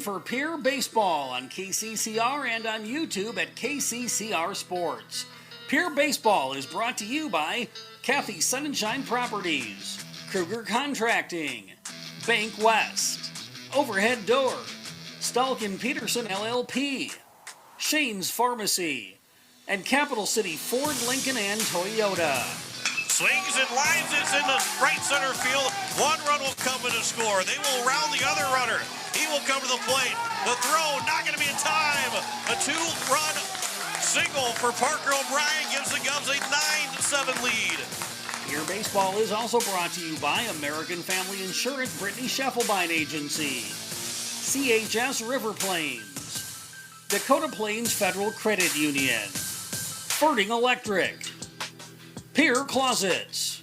time for Pierre Baseball on KCCR and on YouTube at KCCR Sports. Pierre Baseball is brought to you by Kathy Sunshine Properties, Kruger Contracting, Bank West, Overhead Door, Stalkin Peterson LLP, Shane's Pharmacy, and Capital City Ford, Lincoln, and Toyota. Swings and lines it in the right center field. One run will come in to score. They will round the other runner. He will come to the plate. The throw not going to be in time. A two-run single for Parker O'Brien gives the Govs a 9-7 lead. Pierre Baseball is also brought to you by American Family Insurance Brittany Scheffelbein Agency, CHS River Plains, Dakota Plains Federal Credit Union, Ferding Electric, Pierre Closets,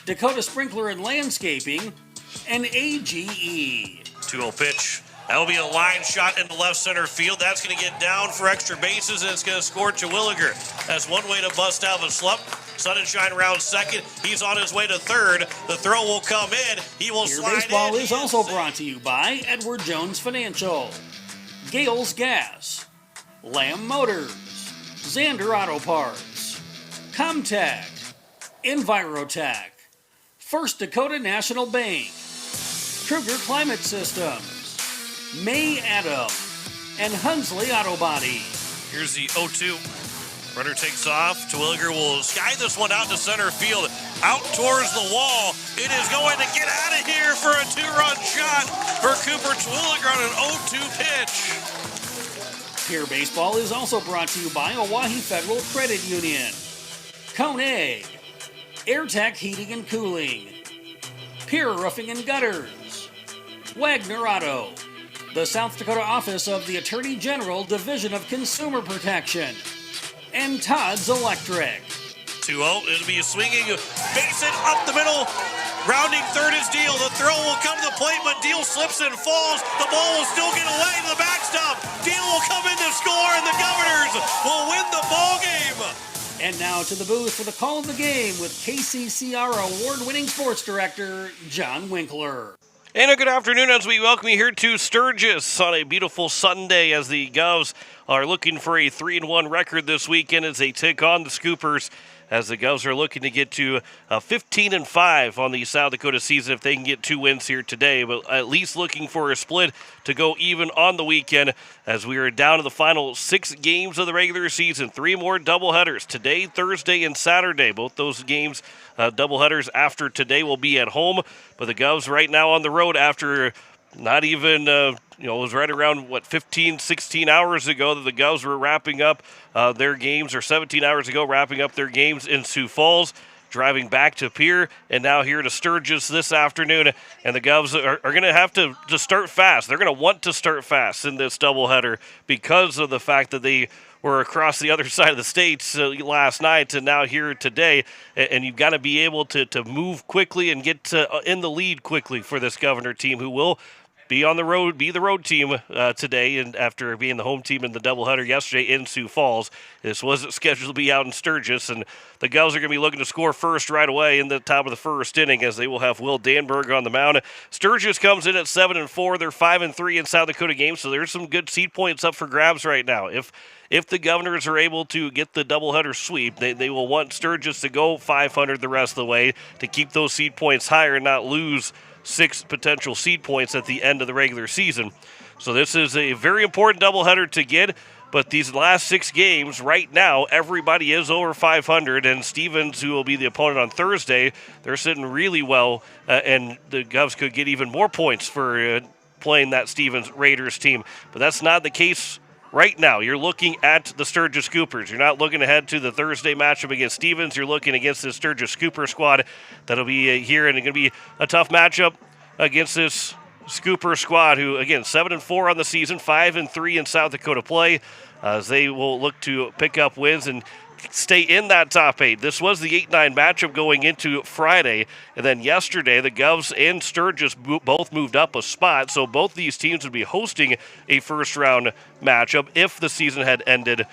Dakota Sprinkler and Landscaping, and AGE. 2-0 pitch. That'll be a line shot into left center field. That's going to get down for extra bases, and it's going to score Terwilliger. That's one way to bust out of a slump. Sunshine round second. He's on his way to third. The throw will come in. He will slide in. Baseball is also brought to you by Edward Jones Financial, Gales Gas, Lamb Motors, Xander Auto Parts, Comtech, Envirotech, First Dakota National Bank, Kruger Climate Systems, May Adam, and Hunsley Auto Body. Here's the 0-2. Runner takes off. Terwilliger will sky this one out to center field. Out towards the wall. It is going to get out of here for a two-run shot for Cooper Terwilliger on an 0-2 pitch. Pierre Baseball is also brought to you by Oahe Federal Credit Union, Kone, AirTech Heating and Cooling, Pierre Roofing and Gutters, Wagner Auto, the South Dakota Office of the Attorney General Division of Consumer Protection, and Todd's Electric. 2-0. It'll be a swinging base hit up the middle. Rounding third is Deal. The throw will come to the plate, but Deal slips and falls. The ball will still get away to the backstop. Deal will come in to score, and the Governors will win the ball game. And now to the booth for the call of the game with KCCR award-winning sports director, John Winkler. And a good afternoon as we welcome you here to Sturgis on a beautiful Sunday as the Govs are looking for a 3-1 record this weekend as they take on the Scoopers, as the Govs are looking to get to 15-5 on the South Dakota season if they can get 2 wins here today, but at least looking for a split to go even on the weekend as we are down to the final 6 games of the regular season. 3 more doubleheaders today, Thursday, and Saturday. Both those games, doubleheaders after today, will be at home, but the Govs right now on the road after not even, it was right around, 15, 16 hours ago that the Govs were wrapping up their games, or 17 hours ago wrapping up their games in Sioux Falls, driving back to Pierre, and now here to Sturgis this afternoon. And the Govs are going to have to start fast. They're going to want to start fast in this doubleheader because of the fact that they were across the other side of the states last night and now here today. And you've got to be able to move quickly and get in the lead quickly for this Governor team, who will be on the road, be the road team today, and after being the home team in the doubleheader yesterday in Sioux Falls. This wasn't scheduled to be out in Sturgis, and the Govs are going to be looking to score first right away in the top of the first inning, as they will have Will Danberg on the mound. Sturgis comes in at 7-4. They're 5-3 in South Dakota games, so there's some good seed points up for grabs right now. If the Governors are able to get the doubleheader sweep, they will want Sturgis to go 500 the rest of the way to keep those seed points higher and not lose 6 potential seed points at the end of the regular season. So this is a very important doubleheader to get, but these last 6 games, right now, everybody is over 500, and Stevens, who will be the opponent on Thursday, they're sitting really well, and the Govs could get even more points for playing that Stevens Raiders team. But that's not the case right now. You're looking at the Sturgis Scoopers. You're not looking ahead to the Thursday matchup against Stevens. You're looking against the Sturgis Scooper squad that'll be here, and it's going to be a tough matchup against this Scooper squad, who, again, 7-4 on the season, 5-3 in South Dakota play, as they will look to pick up wins and stay in that top 8. This was the 8-9 matchup going into Friday, and then yesterday the Govs and Sturgis both moved up a spot, so both these teams would be hosting a first-round matchup if the season had ended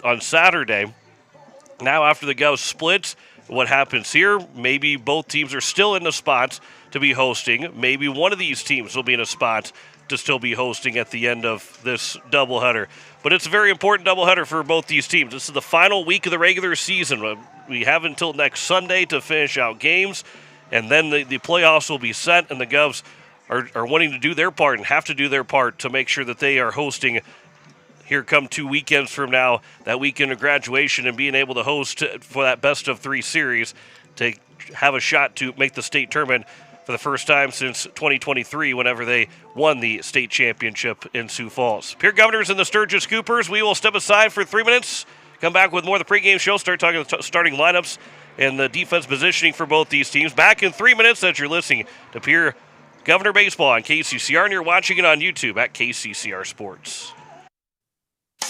on Saturday. Now, after the Govs split, what happens here? Maybe both teams are still in the spot to be hosting. Maybe one of these teams will be in a spot to still be hosting at the end of this doubleheader. But it's a very important doubleheader for both these teams. This is the final week of the regular season. We have until next Sunday to finish out games, and then the playoffs will be set, and the Govs are wanting to do their part and have to do their part to make sure that they are hosting here come 2 weekends from now, that weekend of graduation, and being able to host for that best-of-3 series to have a shot to make the state tournament for the first time since 2023, whenever they won the state championship in Sioux Falls. Pierre Governors and the Sturgis Scoopers, we will step aside for 3 minutes, come back with more of the pregame show, start talking starting lineups and the defense positioning for both these teams. Back in 3 minutes as you're listening to Pierre Governor Baseball on KCCR, and you're watching it on YouTube at KCCR Sports.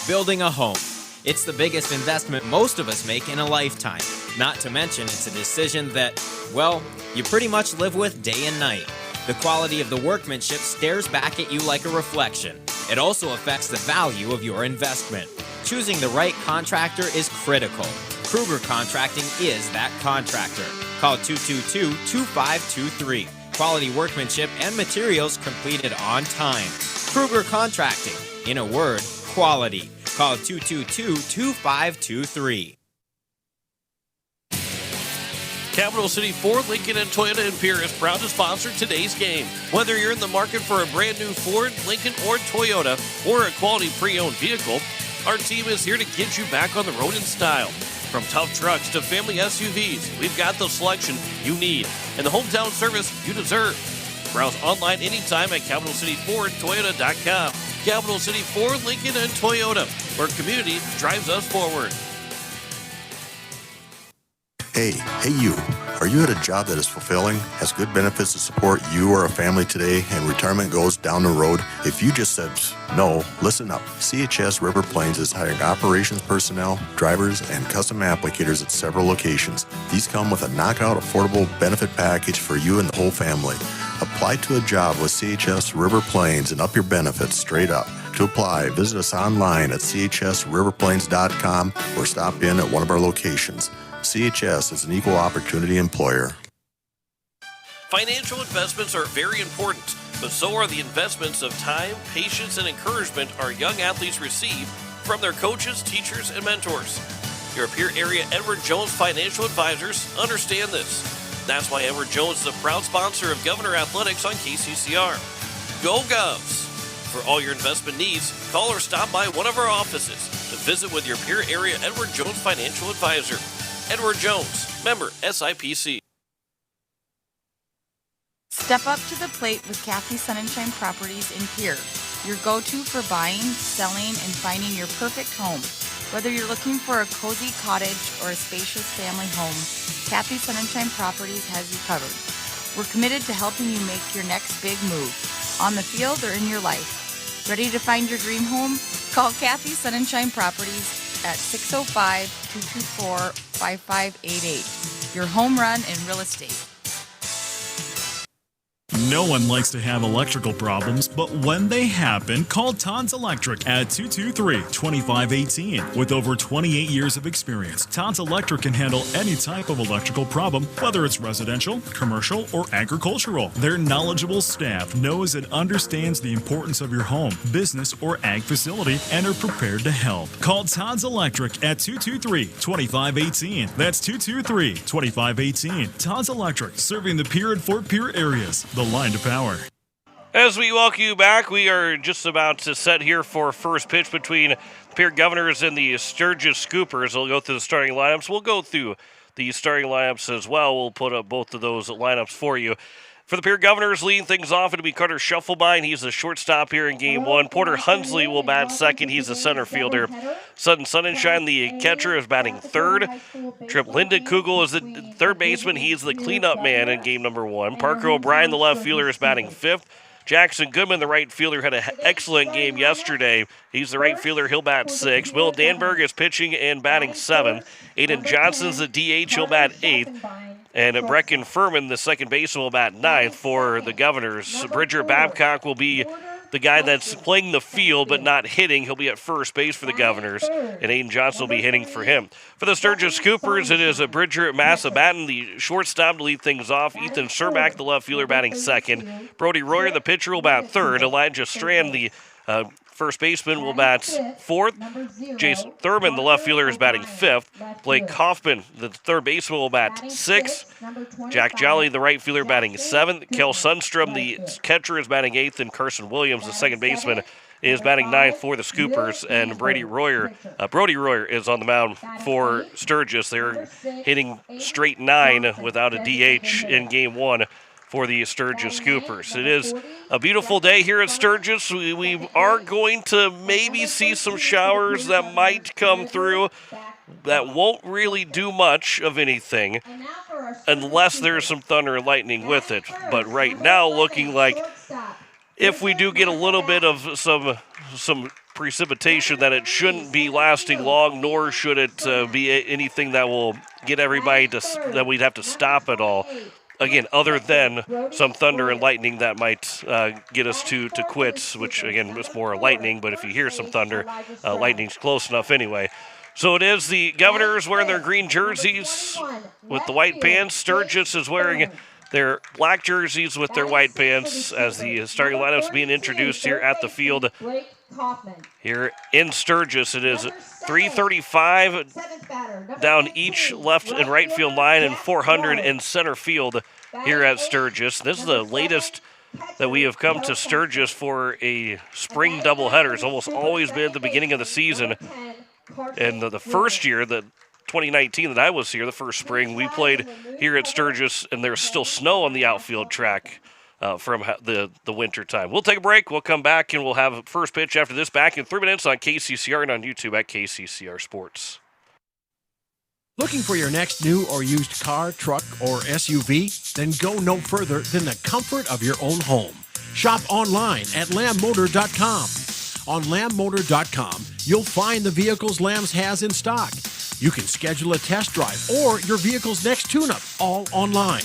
Building a home. It's the biggest investment most of us make in a lifetime. Not to mention, it's a decision that, well, you pretty much live with day and night. The quality of the workmanship stares back at you like a reflection. It also affects the value of your investment. Choosing the right contractor is critical. Kruger Contracting is that contractor. Call 222-2523. Quality workmanship and materials completed on time. Kruger Contracting. In a word, quality. Call 222-2523. Capital City Ford, Lincoln, and Toyota in Pierre is proud to sponsor today's game. Whether you're in the market for a brand new Ford, Lincoln, or Toyota, or a quality pre-owned vehicle, our team is here to get you back on the road in style. From tough trucks to family SUVs, we've got the selection you need and the hometown service you deserve. Browse online anytime at CapitalCityFordToyota.com. Capital City Ford, Lincoln, and Toyota, where community drives us forward. Hey you. Are you at a job that is fulfilling, has good benefits to support you or a family today, and retirement goes down the road? If you just said no, listen up. CHS River Plains is hiring operations personnel, drivers, and custom applicators at several locations. These come with a knockout affordable benefit package for you and the whole family. Apply to a job with CHS River Plains and up your benefits straight up. To apply, visit us online at chsriverplains.com or stop in at one of our locations. CHS is an equal opportunity employer. Financial investments are very important, but so are the investments of time, patience, and encouragement our young athletes receive from their coaches, teachers, and mentors. Your Pierre area Edward Jones Financial Advisors understand this. That's why Edward Jones is a proud sponsor of Governor Athletics on KCCR. Go Govs! For all your investment needs, call or stop by one of our offices to visit with your Pierre area Edward Jones Financial Advisor. Edward Jones, member SIPC. Step up to the plate with Kathy Sunshine Properties in Pierre, your go-to for buying, selling, and finding your perfect home. Whether you're looking for a cozy cottage or a spacious family home, Kathy Sunshine Properties has you covered. We're committed to helping you make your next big move, on the field or in your life. Ready to find your dream home? Call Kathy Sunshine Properties at 605-224-5588. Your home run in real estate. No one likes to have electrical problems, but when they happen, call Todd's Electric at 223-2518. With over 28 years of experience, Todd's Electric can handle any type of electrical problem, whether it's residential, commercial, or agricultural. Their knowledgeable staff knows and understands the importance of your home, business, or ag facility and are prepared to help. Call Todd's Electric at 223-2518. That's 223-2518. Todd's Electric, serving the Pierre and Fort Pierre areas. The line to power. As we welcome you back, we are just about to set here for first pitch between the Pierre Governors and the Sturgis Scoopers. We'll go through the starting lineups. We'll go through the starting lineups as well. We'll put up both of those lineups for you. For the Pierre Governors, leading things off, it'll be Carter Shufflebine. He's the shortstop here in Game 1. Porter Hunsley will bat second. He's the center fielder. Sutton Sunshine, the catcher, is batting third. Trip Lindenkugel is the third baseman. He's the cleanup man in Game number 1. Parker O'Brien, the left fielder, is batting fifth. Jackson Goodman, the right fielder, had an excellent game yesterday. He's the right fielder. He'll bat sixth. Will Danberg is pitching and batting seventh. Aiden Johnson's the DH. He'll bat eighth. And Brecken Furman, the second baseman, will bat ninth for the Governors. Bridger Babcock will be the guy that's playing the field but not hitting. He'll be at first base for the Governors, and Aiden Johnson will be hitting for him. For the Sturgis Scoopers, it is a Bridger Massa batting the shortstop to lead things off. Ethan Serbach, the left fielder, batting second. Brody Royer, the pitcher, will bat third. Elijah Strand, the first baseman, will bat fourth. Jason Thurman, the left fielder, is batting fifth. Blake Kaufman, the third baseman, will bat sixth. Jack Jolly, the right fielder, batting seventh. Kel Sundstrom, the catcher, is batting eighth. And Carson Williams, the second baseman, is batting ninth for the Scoopers. And Brody Royer is on the mound for Sturgis. They're hitting straight 9 without a DH in game 1 for the Sturgis Scoopers. It is a beautiful day here at Sturgis. We are going to maybe see some showers that might come through that won't really do much of anything unless there's some thunder and lightning with it. But right now, looking like if we do get a little bit of some precipitation, that it shouldn't be lasting long, nor should it be anything that will get everybody that we'd have to stop at all. Again, other than some thunder and lightning that might get us to quits, which, again, is more lightning, but if you hear some thunder, lightning's close enough anyway. So it is the Governors wearing their green jerseys with the white pants. Sturgis is wearing their black jerseys with their white pants as the starting lineup's being introduced here at the field. Here in Sturgis, it is 335 down each left and right field line and 400 in center field here at Sturgis. This is the latest that we have come to Sturgis for a spring doubleheader. It's almost always been at the beginning of the season. And the first year, the 2019 that I was here, the first spring, we played here at Sturgis, and there's still snow on the outfield track from the winter time. We'll take a break. We'll come back, and we'll have first pitch after this back in 3 minutes on KCCR and on YouTube at KCCR Sports. Looking for your next new or used car, truck, or SUV? Then go no further than the comfort of your own home. Shop online at lambmotor.com. On lambmotor.com, you'll find the vehicles Lambs has in stock. You can schedule a test drive or your vehicle's next tune-up, all online.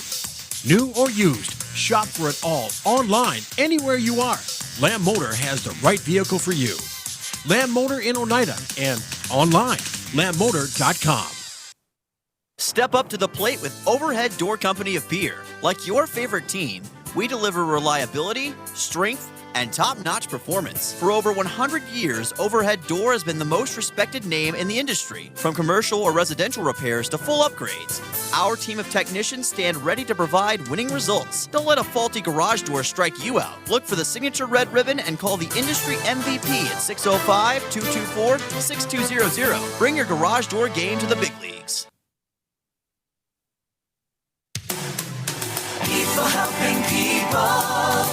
New or used, shop for it all online, anywhere you are. Lamb Motor has the right vehicle for you. Lamb Motor in Oneida and online, lambmotor.com. Step up to the plate with Overhead Door Company of Pierre. Like your favorite team, we deliver reliability, strength, and top-notch performance. For over 100 years, Overhead Door has been the most respected name in the industry. From commercial or residential repairs to full upgrades, our team of technicians stand ready to provide winning results. Don't let a faulty garage door strike you out. Look for the signature red ribbon and call the industry MVP at 605-224-6200. Bring your garage door game to the big leagues. People helping people.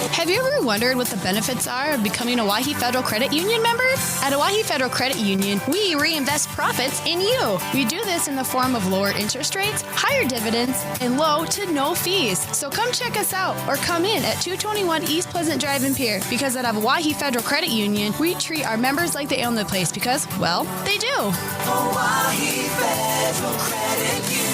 Have you ever wondered what the benefits are of becoming a Owyhee Federal Credit Union member? At Owyhee Federal Credit Union, we reinvest profits in you. We do this in the form of lower interest rates, higher dividends, and low to no fees. So come check us out or come in at 221 East Pleasant Drive in Pierre, because at Owyhee Federal Credit Union, we treat our members like they own the place because, well, they do. Owyhee Federal Credit Union.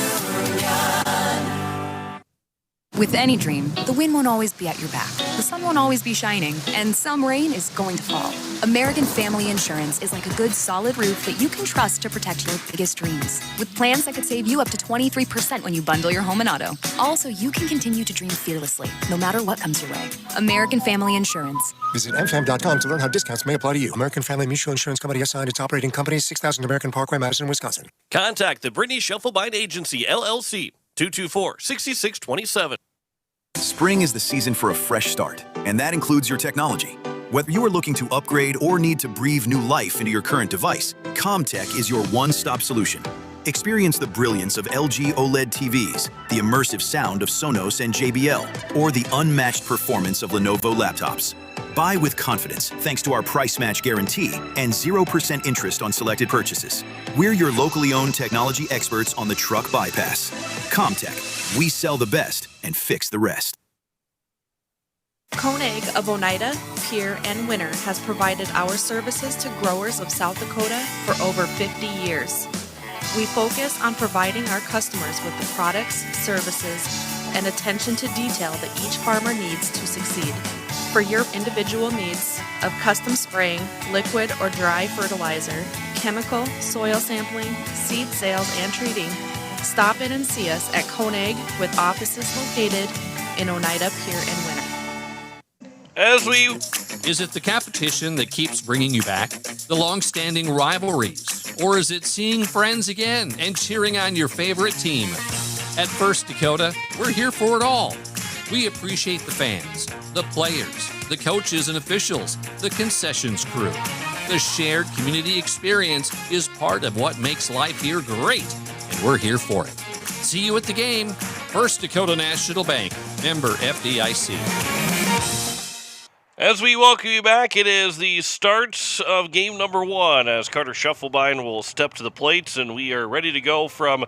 With any dream, the wind won't always be at your back, the sun won't always be shining, and some rain is going to fall. American Family Insurance is like a good, solid roof that you can trust to protect your biggest dreams. With plans that could save you up to 23% when you bundle your home and auto. Also, you can continue to dream fearlessly, no matter what comes your way. American Family Insurance. Visit mfam.com to learn how discounts may apply to you. American Family Mutual Insurance Company assigned its operating company, 6000 American Parkway, Madison, Wisconsin. Contact the Brittany Shufflebind Agency, LLC, 224-6627. Spring is the season for a fresh start, and that includes your technology. Whether you are looking to upgrade or need to breathe new life into your current device, CommTech is your one-stop solution. Experience the brilliance of LG OLED TVs, the immersive sound of Sonos and JBL, or the unmatched performance of Lenovo laptops. Buy with confidence thanks to our price match guarantee and 0% interest on selected purchases. We're your locally owned technology experts on the truck bypass. CommTech, we sell the best and fix the rest. Koenig of Oneida, Pierre, and Winter has provided our services to growers of South Dakota for over 50 years. We focus on providing our customers with the products, services, and attention to detail that each farmer needs to succeed. For your individual needs of custom spraying, liquid or dry fertilizer, chemical, soil sampling, seed sales, and treating, stop in and see us at Koenig with offices located in Oneida, Pierre, and Winter. Is it the competition that keeps bringing you back? The long-standing rivalries? Or is it seeing friends again and cheering on your favorite team? At First Dakota, we're here for it all. We appreciate the fans, the players, the coaches and officials, the concessions crew. The shared community experience is part of what makes life here great, and we're here for it. See you at the game. First Dakota National Bank, member FDIC. As we welcome you back, it is the start of game number 1 as Carter Scheffelbein will step to the plate, and we are ready to go from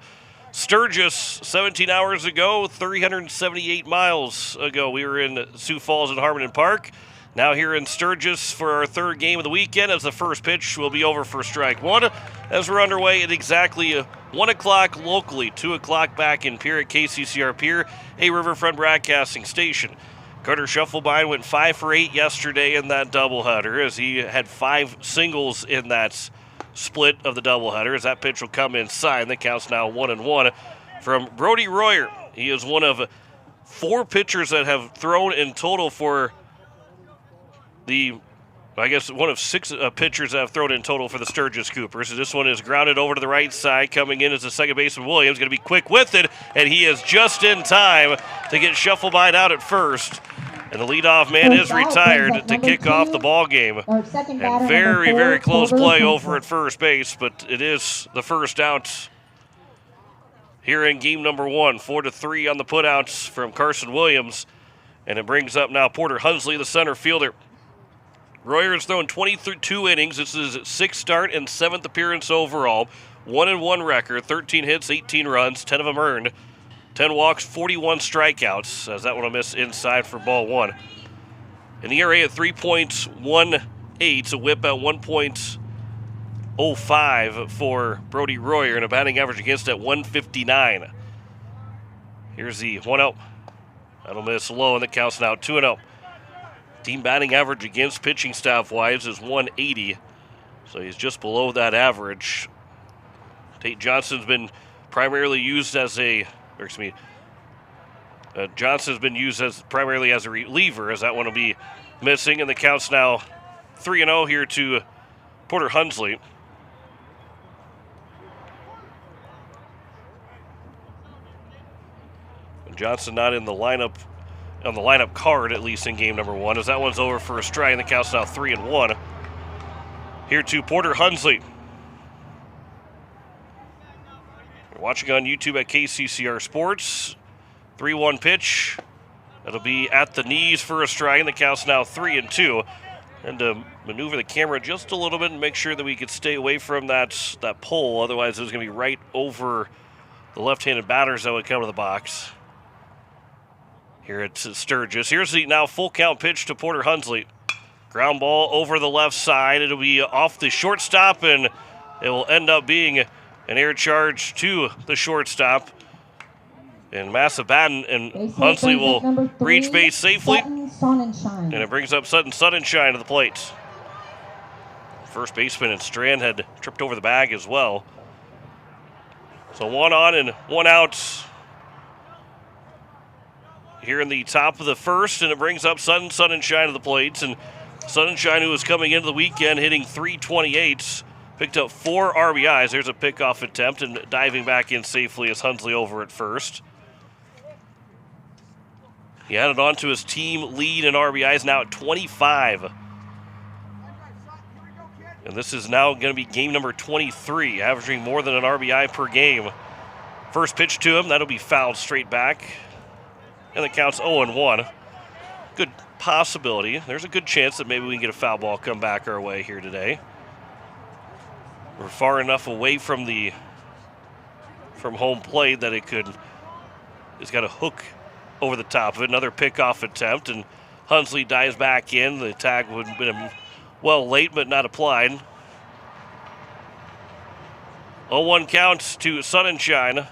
Sturgis. 17 hours ago, 378 miles ago, we were in Sioux Falls and Harmon Park. Now here in Sturgis for our third game of the weekend as the first pitch will be over for strike 1 as we're underway at exactly 1 o'clock locally, 2 o'clock back in Pierre at KCCR Pierre, a Riverfront broadcasting station. Carter Scheffelbein went 5 for 8 yesterday in that doubleheader as he had 5 singles in that split of the doubleheader as that pitch will come inside. The count's now 1-1 from Brody Royer. He is one of 4 pitchers that have thrown in total for one of 6 pitchers that have thrown in total for the Sturgis Coopers. So this one is grounded over to the right side. Coming in as the second baseman Williams, going to be quick with it, and he is just in time to get Scheffelbein out at first. And the leadoff man is retired to kick off the ball game. And very, very close play over at first base, but it is the first out here in game number 1. 4-3 on the putouts from Carson Williams. And it brings up now Porter Hunsley, the center fielder. Royer has thrown 22 innings. This is his 6th start and 7th appearance overall. 1-1 record, 13 hits, 18 runs, 10 of them earned. 10 walks, 41 strikeouts, as that one will miss inside for ball 1. An ERA at 3.18, a whip at 1.05 for Brody Royer, and a batting average against at 159. Here's the 1-0. That'll miss low, and the count's now 2-0. Team batting average against pitching staff-wise is 180, so he's just below that average. Tate Johnson's been primarily used as Johnson's been used as primarily as a reliever, as that one will be missing, and the count's now 3-0 here to Porter Hunsley. Johnson not in the lineup, on the lineup card at least in game number 1, as that one's over for a strike, and the count's now 3-1. Here to Porter Hunsley. You're watching on YouTube at KCCR Sports. 3-1 pitch. That'll be at the knees for a strike, and the count's now 3-2. And to maneuver the camera just a little bit and make sure that we could stay away from that pole. Otherwise, it was going to be right over the left-handed batters that would come to the box. Here at Sturgis. Here's the now full count pitch to Porter Hunsley. Ground ball over the left side. It'll be off the shortstop, and it will end up being an air charge to the shortstop. And Massabatten and Hunsley will reach base safely. And it brings up Sutton Sonnenschein to the plate. First baseman and Strand had tripped over the bag as well. So 1 on and 1 out here in the top of the first, and it brings up Sutton Sonnenschein to the plate. And Sonnenschein, who was coming into the weekend hitting .328, picked up 4 RBIs. There's a pickoff attempt, and diving back in safely is Hunsley over at first. He added on to his team lead in RBIs, now at 25. And this is now going to be game number 23, averaging more than an RBI per game. First pitch to him, that'll be fouled straight back. And the count's 0-1. Good possibility. There's a good chance that maybe we can get a foul ball come back our way here today. We're far enough away from home plate that it's got a hook over the top of it. Another pickoff attempt, and Hunsley dives back in. The tag would have been well late, but not applied. 0-1 count to Sonnenschein.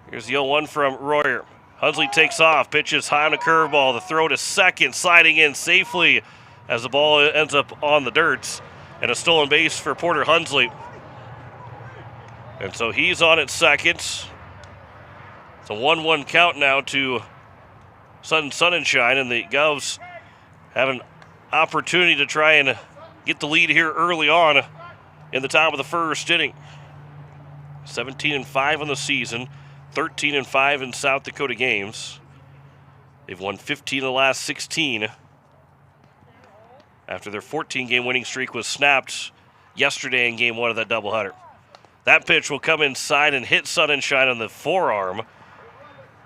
Here's the 0-1 from Royer. Hunsley takes off, pitches high on a curveball. The throw to second, sliding in safely as the ball ends up on the dirt. And a stolen base for Porter Hunsley. And so he's on at second. It's a 1-1 count now to Sunshine, and the Govs have an opportunity to try and get the lead here early on in the top of the first inning. 17-5 on the season, 13-5 in South Dakota games. They've won 15 of the last 16 after their 14-game winning streak was snapped yesterday in Game 1 of that doubleheader. That pitch will come inside and hit Sunshine on the forearm.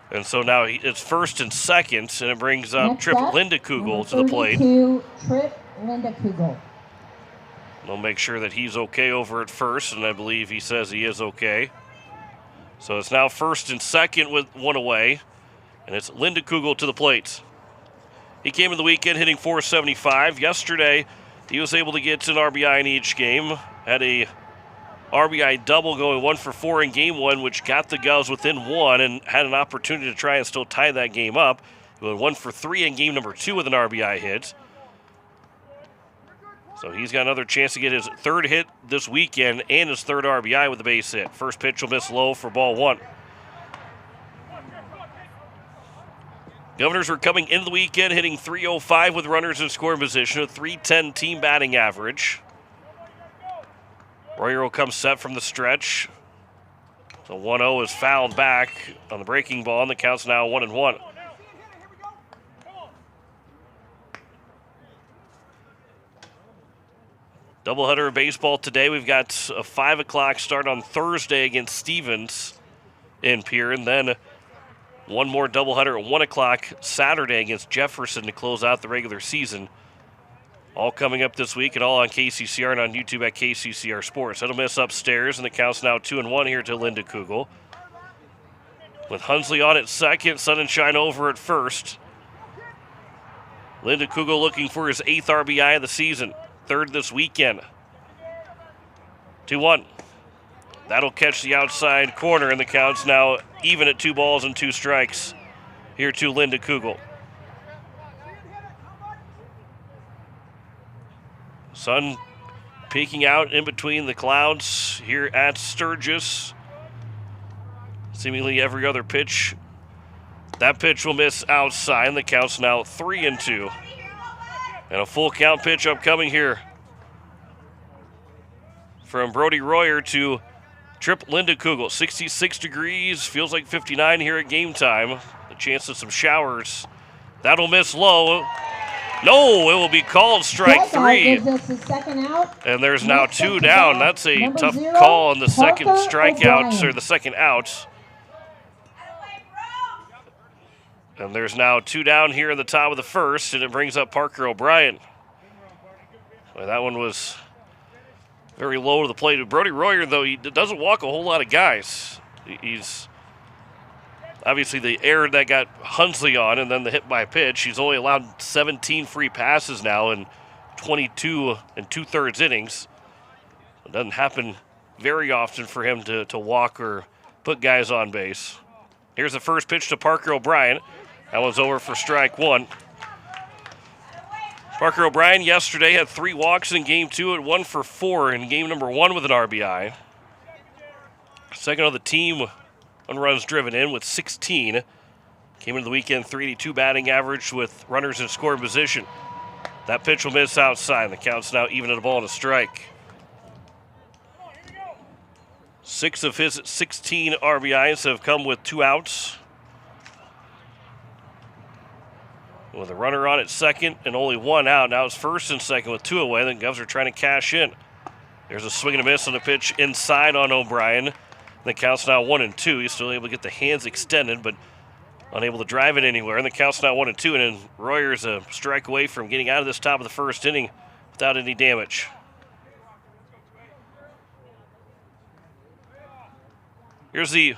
And so now it's first and second, and it brings up Trip Lindekugel to the plate. Trip Lindekugel. We'll make sure that he's okay over at first, and I believe he says he is okay. So it's now first and second with one away, and it's Lindekugel to the plate. He came in the weekend hitting .475. Yesterday, he was able to get an RBI in each game. Had a RBI double going 1 for 4 in Game 1, which got the Govs within 1 and had an opportunity to try and still tie that game up. He went 1 for 3 in Game number 2 with an RBI hit. So he's got another chance to get his third hit this weekend and his third RBI with a base hit. First pitch will miss low for ball 1. Governors were coming into the weekend hitting .305 with runners in scoring position, a .310 team batting average. Royer will come set from the stretch. So 1-0 is fouled back on the breaking ball, and the count's now 1-1. Doubleheader of baseball today. We've got a 5 o'clock start on Thursday against Stevens in Pierre, and then one more doubleheader at 1 o'clock Saturday against Jefferson to close out the regular season. All coming up this week and all on KCCR and on YouTube at KCCR Sports. That'll miss upstairs, and the count's now 2-1 here to Lindekugel. With Hunsley on at second, Sunshine over at first. Lindekugel looking for his 8th RBI of the season. 3rd this weekend. 2-1. That'll catch the outside corner, and the count's now even at 2 balls and 2 strikes here to Lindekugel. Sun peeking out in between the clouds here at Sturgis. Seemingly every other pitch. That pitch will miss outside, and the count's now 3-2. And a full count pitch upcoming here from Brody Royer to Trip Lindekugel. 66 degrees, feels like 59 here at game time. The chance of some showers. That'll miss low. No, it will be called strike 3. And there's now 2 down. That's a tough call on the second strikeout, or the second out. And there's now 2 down here in the top of the first, and it brings up Parker O'Brien. Well, that one was very low to the plate. Brody Royer, though, he doesn't walk a whole lot of guys. He's obviously the error that got Hunsley on, and then the hit by pitch. He's only allowed 17 free passes now in 22 and 2/3 innings. It doesn't happen very often for him to walk or put guys on base. Here's the first pitch to Parker O'Brien. That one's over for strike 1. Parker O'Brien yesterday had 3 walks in game 2 at 1 for 4 in game number 1 with an RBI. Second on the team on runs driven in with 16. Came into the weekend .382 batting average with runners in scoring position. That pitch will miss outside. The count's now even at a ball and a strike. 6 of his 16 RBIs have come with 2 outs. With a runner on at second and only 1 out. Now it's first and second with 2 away. The Govs are trying to cash in. There's a swing and a miss on the pitch inside on O'Brien. The count's now 1-2. He's still able to get the hands extended, but unable to drive it anywhere. And the count's now 1-2. And then Royer's a strike away from getting out of this top of the first inning without any damage. Here's the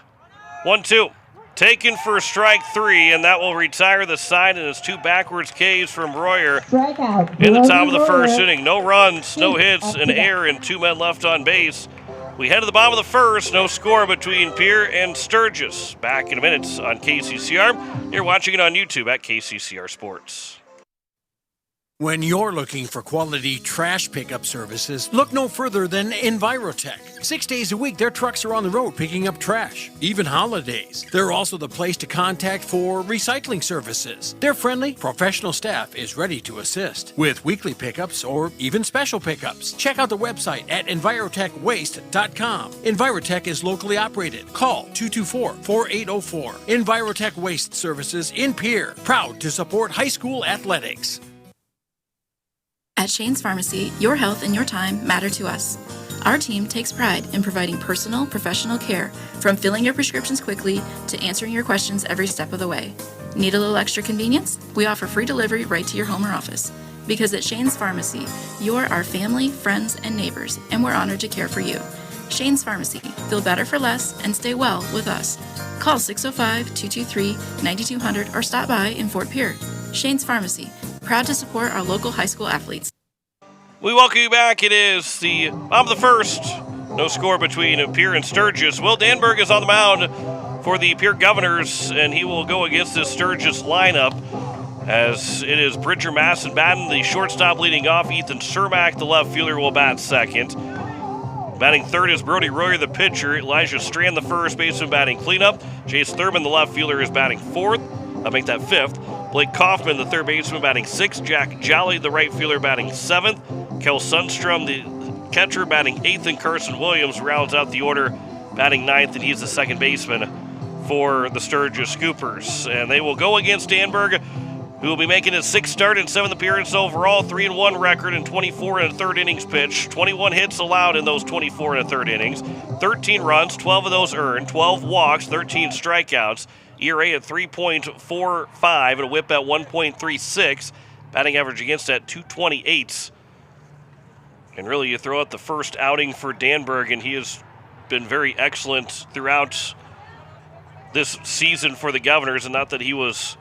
1-2. Taken for strike 3, and that will retire the side, and it's 2 backwards Ks from Royer in the top of the first inning. No runs, no hits, an error, and 2 men left on base. We head to the bottom of the first. No score between Pierre and Sturgis. Back in a minute on KCCR. You're watching it on YouTube at KCCR Sports. When you're looking for quality trash pickup services, look no further than Envirotech. 6 days a week, their trucks are on the road picking up trash, even holidays. They're also the place to contact for recycling services. Their friendly, professional staff is ready to assist with weekly pickups or even special pickups. Check out the website at envirotechwaste.com. Envirotech is locally operated. Call 224-4804. Envirotech Waste Services in Pierre, proud to support high school athletics. At Shane's Pharmacy, your health and your time matter to us. Our team takes pride in providing personal, professional care, from filling your prescriptions quickly to answering your questions every step of the way. Need a little extra convenience? We offer free delivery right to your home or office. Because at Shane's Pharmacy, you're our family, friends, and neighbors, and we're honored to care for you. Shane's Pharmacy. Feel better for less and stay well with us. Call 605-223-9200 or stop by in Fort Pierre. Shane's Pharmacy. Proud to support our local high school athletes. We welcome you back. It is the bottom of the first. No score between Pierre and Sturgis. Will Danberg is on the mound for the Pierre Governors, and he will go against this Sturgis lineup as it is Bridger Masson-Batten, the shortstop, leading off. Ethan Cermak, the left fielder, will bat second. Batting third is Brody Royer, the pitcher. Elijah Strand, the first baseman, batting cleanup. Jace Thurman, the left fielder, is batting fourth. I'll make that fifth. Blake Kaufman, the third baseman, batting sixth. Jack Jolly, the right fielder, batting seventh. Kel Sundstrom, the catcher, batting eighth. And Carson Williams rounds out the order, batting ninth, and he's the second baseman for the Sturgis Scoopers. And they will go against Danberg, who will be making his sixth start and seventh appearance overall, 3-1 record in 24 and a third innings pitched, 21 hits allowed in those 24 and a third innings, 13 runs, 12 of those earned, 12 walks, 13 strikeouts. ERA at 3.45 and a whip at 1.36. Batting average against at 228. And really, you throw out the first outing for Danberg, and he has been very excellent throughout this season for the Governors. And not that he was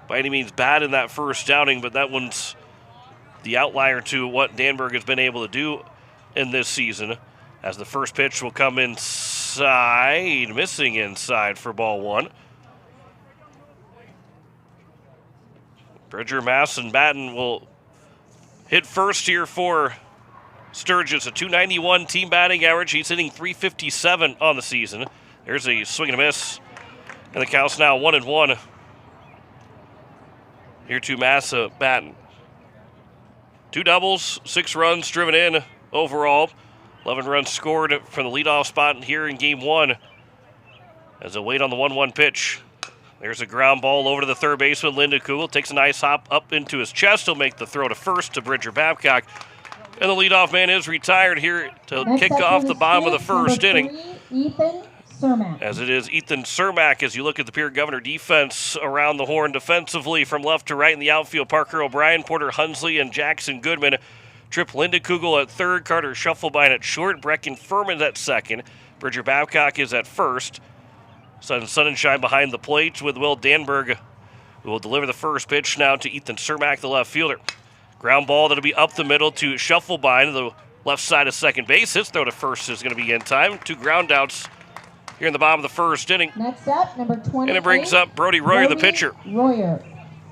by any means bad in that first outing, but that one's the outlier to what Danberg has been able to do in this season. As the first pitch will come inside, missing inside for ball one. Bridger Masson-Batten will hit first here for Sturgis, a .291 team batting average. He's hitting .357 on the season. There's a swing and a miss, and the count's now 1-1. Here to Masson-Batten. 2 doubles, 6 runs driven in overall. 11 runs scored from the leadoff spot here in game one. As they wait on the 1-1 pitch. There's a ground ball over to the third baseman, Linda Kugel. Takes a nice hop up into his chest. He'll make the throw to first to Bridger Babcock. And the leadoff man is retired here to kick off the bottom of the first inning. Ethan Cermak. As it is Ethan Cermak, as you look at the Pierre Governor defense around the horn defensively from left to right in the outfield. Parker O'Brien, Porter Hunsley, and Jackson Goodman. Trip Linda Kugel at third, Carter Shufflebine at short, Brecken Furman at second. Bridger Babcock is at first. Sun and Shine behind the plate with Will Danberg, who will deliver the first pitch now to Ethan Cermak, the left fielder. Ground ball that'll be up the middle to Shufflebine, the left side of second base. His throw to first is going to be in time. 2 ground outs here in the bottom of the first inning. Next up, number 20. And it brings up Brody Royer, the pitcher.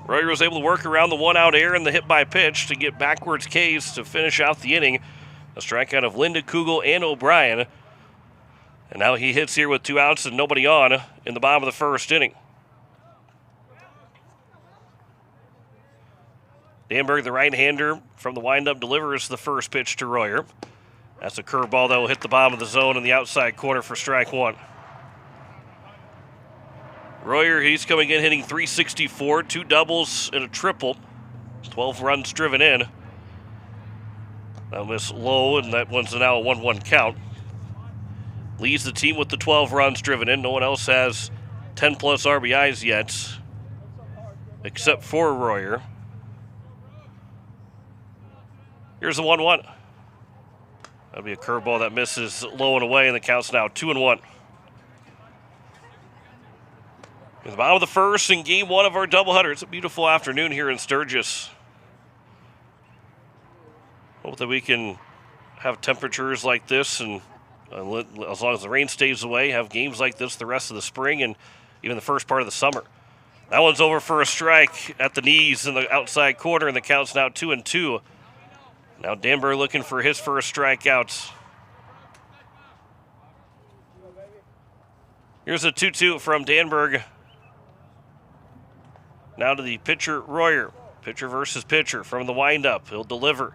Royer was able to work around the 1-out error and the hit by pitch to get backwards K's to finish out the inning. A strikeout of Linda Kugel and O'Brien. And now he hits here with 2 outs and nobody on in the bottom of the first inning. Danberg, the right-hander from the windup, delivers the first pitch to Royer. That's a curveball that will hit the bottom of the zone in the outside corner for strike one. Royer, he's coming in hitting .364, 2 doubles and a triple. 12 runs driven in. That was low, and that one's now a 1-1 count. Leads the team with the 12 runs driven in. No one else has 10-plus RBIs yet, except for Royer. Here's the 1-1. That'll be a curveball that misses low and away, and the count's now 2-1. In the bottom of the first in game one of our doubleheader. It's a beautiful afternoon here in Sturgis. Hope that we can have temperatures like this and as long as the rain stays away, have games like this the rest of the spring and even the first part of the summer. That one's over for a strike at the knees in the outside corner, and the count's now 2-2. Now Danberg looking for his first strikeout. Here's a 2-2 from Danberg. Now to the pitcher, Royer. Pitcher versus pitcher from the windup. He'll deliver.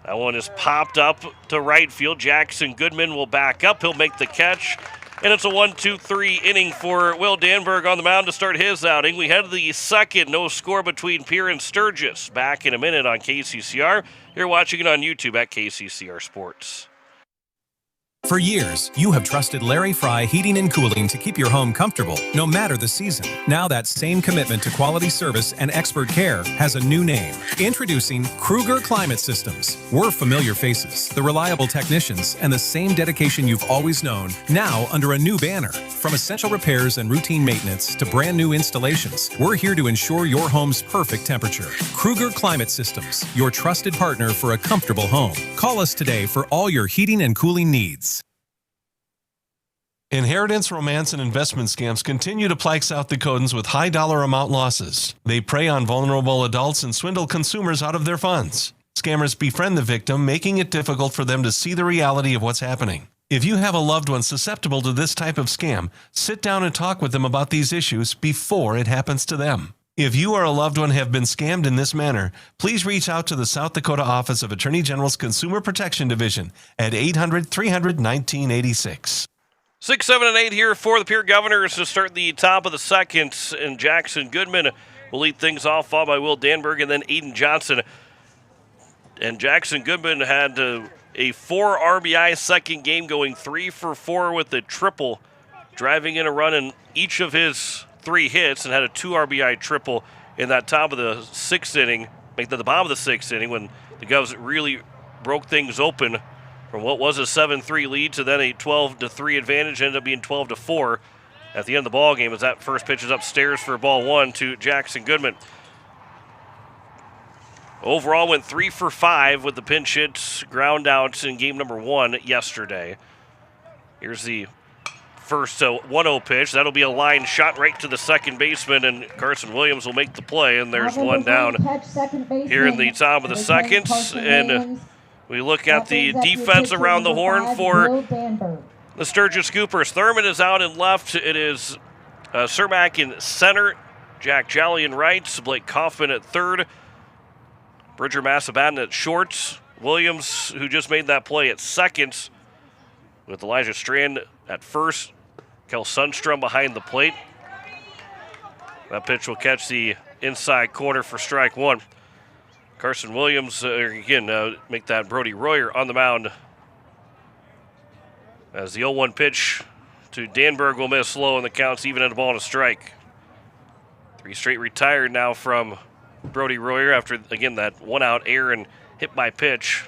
That one is popped up to right field. Jackson Goodman will back up. He'll make the catch. And it's a 1-2-3 inning for Will Danberg on the mound to start his outing. We head to the second. No score between Pierre and Sturgis. Back in a minute on KCCR. You're watching it on YouTube at KCCR Sports. For years, you have trusted Larry Fry Heating and Cooling to keep your home comfortable, no matter the season. Now that same commitment to quality service and expert care has a new name. Introducing Kruger Climate Systems. We're familiar faces, the reliable technicians, and the same dedication you've always known, now under a new banner. From essential repairs and routine maintenance to brand new installations, we're here to ensure your home's perfect temperature. Kruger Climate Systems, your trusted partner for a comfortable home. Call us today for all your heating and cooling needs. Inheritance, romance, and investment scams continue to plague South Dakotans with high dollar amount losses. They prey on vulnerable adults and swindle consumers out of their funds. Scammers befriend the victim, making it difficult for them to see the reality of what's happening. If you have a loved one susceptible to this type of scam, sit down and talk with them about these issues before it happens to them. If you or a loved one have been scammed in this manner, please reach out to the South Dakota Office of Attorney General's Consumer Protection Division at 800-300-1986. 6, 7, and 8 here for the Pierre Governors to start the top of the second. And Jackson Goodman will lead things off, followed by Will Danberg and then Aiden Johnson. And Jackson Goodman had a 4 RBI second game, going 3 for 4 with a triple, driving in a run in each of his 3 hits, and had a 2 RBI triple in that top of the 6th inning, make that the bottom of the 6th inning when the Govs really broke things open. From what was a 7-3 lead to then a 12-3 advantage, ended up being 12-4 at the end of the ball game as that first pitch is upstairs for ball 1 to Jackson Goodman. Overall went 3 for 5 with the pinch hits, ground outs in game number 1 yesterday. Here's the first 1-0 pitch. That'll be a line shot right to the second baseman, and Carson Williams will make the play, and there's one down here in the top of the second. And we look at the defense around the horn for the Sturgis Scoopers. Thurman is out in left. It is Cermak in center. Jack Jolly in right. Blake Kaufman at third. Bridger Massabatten at short. Williams, who just made that play, at second. With Elijah Strand at first. Kel Sundstrom behind the plate. That pitch will catch the inside corner for strike 1. Carson Williams, make that Brody Royer on the mound. As the 0-1 pitch to Danberg will miss low, and the count's even at a ball and a strike. 3 straight retired now from Brody Royer after, again, that 1-out error and hit by pitch.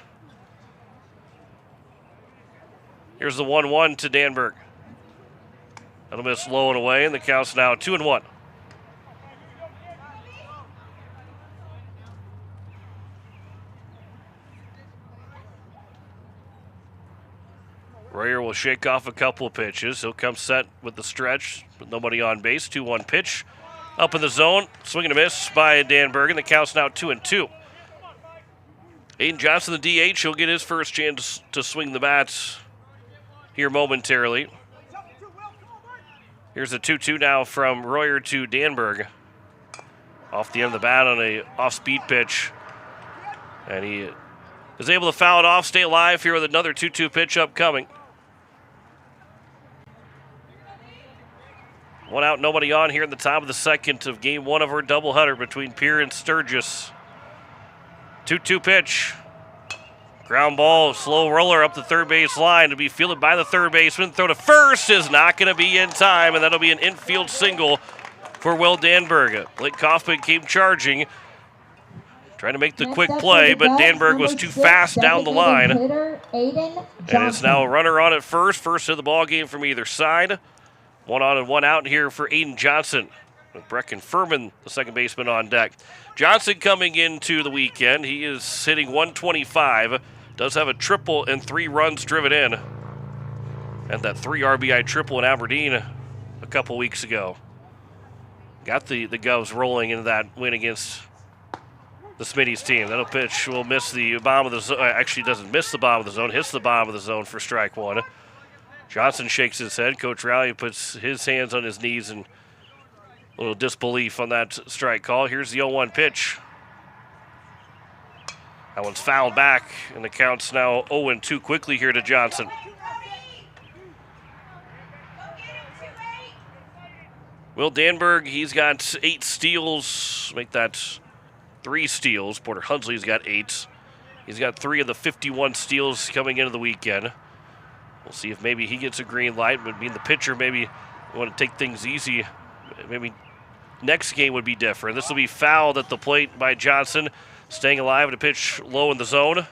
Here's the 1-1 to Danberg. That'll miss low and away, and the count's now 2-1. Royer will shake off a couple of pitches. He'll come set with the stretch with nobody on base. 2-1 pitch. Up in the zone. Swing and a miss by Danberg, and the count's now 2-2. Aiden Johnson, the DH, he'll get his first chance to swing the bats here momentarily. Here's the 2-2 now from Royer to Danberg. Off the end of the bat on a off-speed pitch. And he is able to foul it off, stay alive here with another 2-2 pitch upcoming. 1 out, nobody on here in the top of the second of game 1 of our doubleheader between Pierre and Sturgis. 2-2 pitch. Ground ball, slow roller up the third base line to be fielded by the third baseman. Throw to first is not going to be in time, and that'll be an infield single for Will Danberg. Blake Kaufman came charging, trying to make the quick play, but Danberg was too fast down the line. And it's now a runner on at first. First of the ball game from either side. 1 on and 1 out here for Aiden Johnson, with Brecken Furman, the second baseman, on deck. Johnson coming into the weekend. He is hitting 125. Does have a triple and 3 runs driven in. Had that 3 RBI triple in Aberdeen a couple weeks ago. Got the Govs rolling into that win against the Smitty's team. That'll pitch will miss the bottom of the zone. Actually, doesn't miss the bottom of the zone. Hits the bottom of the zone for strike one. Johnson shakes his head. Coach Rowley puts his hands on his knees and a little disbelief on that strike call. Here's the 0-1 pitch. That one's fouled back, and the count's now 0-2 quickly here to Johnson. Will Danberg, he's got 8 steals. Make that 3 steals. Porter Hunsley's got 8. He's got 3 of the 51 steals coming into the weekend. We'll see if maybe he gets a green light. But being the pitcher, maybe you want to take things easy. Maybe next game would be different. This will be fouled at the plate by Johnson. Staying alive to pitch low in the zone.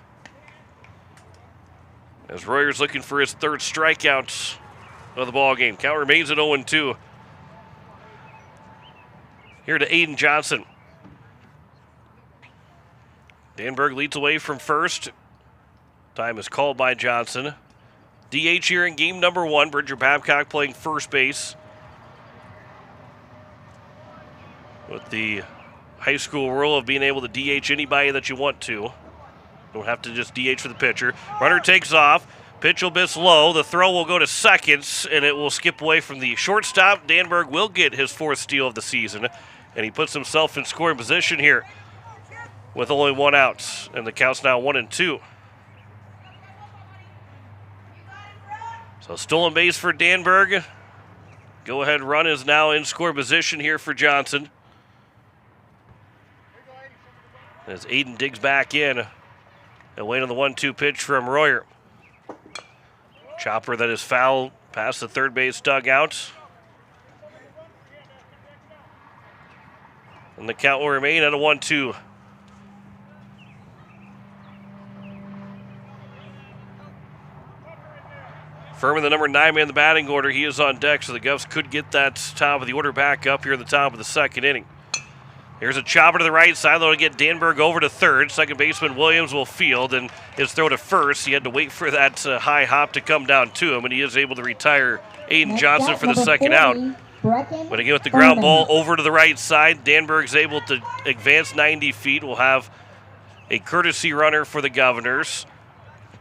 As Royer's looking for his 3rd strikeout of the ball game. Count remains at 0-2. Here to Aiden Johnson. Danberg leads away from first. Time is called by Johnson. DH here in game number 1. Bridger Babcock playing first base. With the high school rule of being able to DH anybody that you want to. Don't have to just DH for the pitcher. Runner takes off. Pitch will miss low. The throw will go to seconds, and it will skip away from the shortstop. Danberg will get his 4th steal of the season, and he puts himself in scoring position here with only 1 out, and the count's now 1-2. So stolen base for Danberg. Go-ahead run is now in score position here for Johnson. As Aiden digs back in and wait on the 1-2 pitch from Royer. Chopper that is foul past the third base dugout. And the count will remain at a 1-2. Furman, the number 9 man in the batting order, he is on deck, so the Govs could get that top of the order back up here in the top of the 2nd inning. Here's a chopper to the right side. That'll get Danberg over to third. Second baseman Williams will field, and his throw to first. He had to wait for that high hop to come down to him, and he is able to retire Aiden Johnson for the 2nd out. But again, with the ground ball over to the right side, Danberg's able to advance 90 feet. We'll have a courtesy runner for the Governors.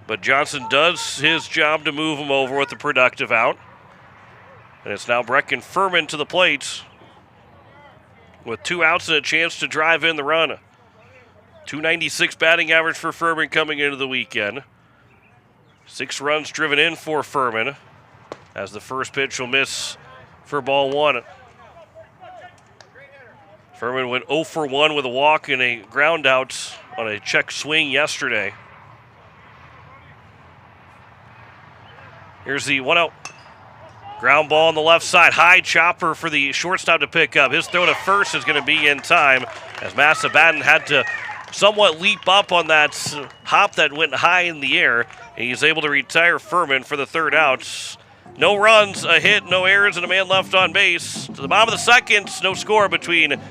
But Johnson does his job to move him over with the productive out. And it's now Brecken Furman to the plate with 2 outs and a chance to drive in the run. 296 batting average for Furman coming into the weekend. 6 runs driven in for Furman as the first pitch will miss for ball 1. Furman went 0 for 1 with a walk and a ground out on a check swing yesterday. Here's the 1-0. Ground ball on the left side. High chopper for the shortstop to pick up. His throw to first is going to be in time as Massa Batten had to somewhat leap up on that hop that went high in the air. And he's able to retire Furman for the 3rd out. No runs, a hit, no errors, and a man left on base. To the bottom of the 2nd, no score between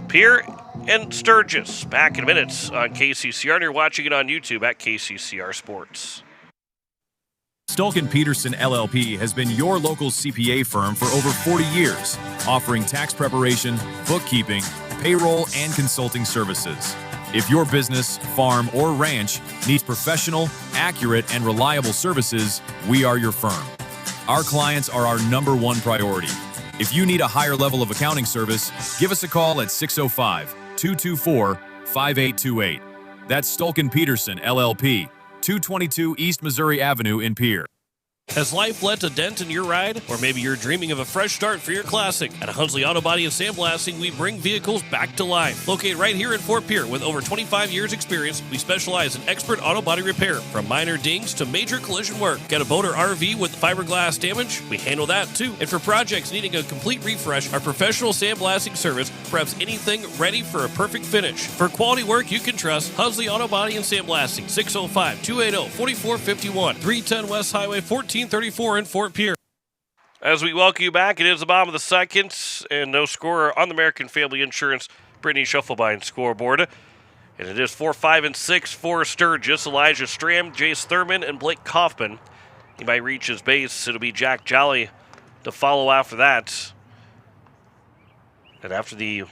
Pierre and Sturgis. Back in minutes on KCCR, and you're watching it on YouTube at KCCR Sports. Stulkin Peterson LLP has been your local CPA firm for over 40 years, offering tax preparation, bookkeeping, payroll, and consulting services. If your business, farm, or ranch needs professional, accurate, and reliable services, we are your firm. Our clients are our #1 priority. If you need a higher level of accounting service, give us a call at 605-224-5828. That's Stulkin Peterson LLP. 222 East Missouri Avenue in Pierre. Has life left a dent in your ride? Or maybe you're dreaming of a fresh start for your classic? At Hunsley Auto Body and Sandblasting, we bring vehicles back to life. Located right here in Fort Pierre with over 25 years experience, we specialize in expert auto body repair, from minor dings to major collision work. Got a boat or RV with fiberglass damage? We handle that too. And for projects needing a complete refresh, our professional sandblasting service preps anything ready for a perfect finish. For quality work you can trust, Hunsley Auto Body and Sandblasting, 605-280-4451, 310 West Highway 1434 in Fort Pierre. As we welcome you back, it is the bottom of the 2nd, and no scorer on the American Family Insurance Brittany Schuffelbein scoreboard. And it is 4, 5, and 6 for Sturgis. Elijah Stram, Jace Thurman, and Blake Kaufman He might reach his base. It'll be Jack Jolly to follow after that. And after the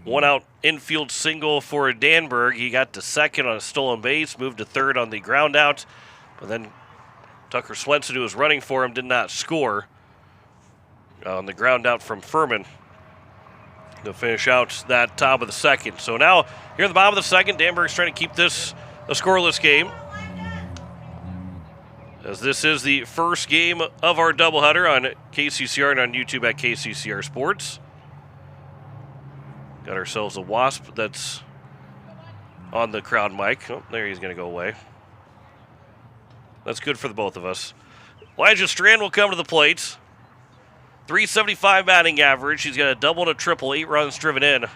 one-out infield single for Danberg, he got to second on a stolen base, moved to third on the ground out. But then Tucker Swenson, who was running for him, did not score on the ground out from Furman to finish out that top of the second. So now, here at the bottom of the second, Danberg's trying to keep this a scoreless game, as this is the first game of our doubleheader on KCCR and on YouTube at KCCR Sports. Got ourselves a Wasp that's on the crowd mic. Oh, there he's going to go away. That's good for the both of us. Elijah Strand will come to the plate. 375 batting average. He's got a double and a triple, 8 runs driven in.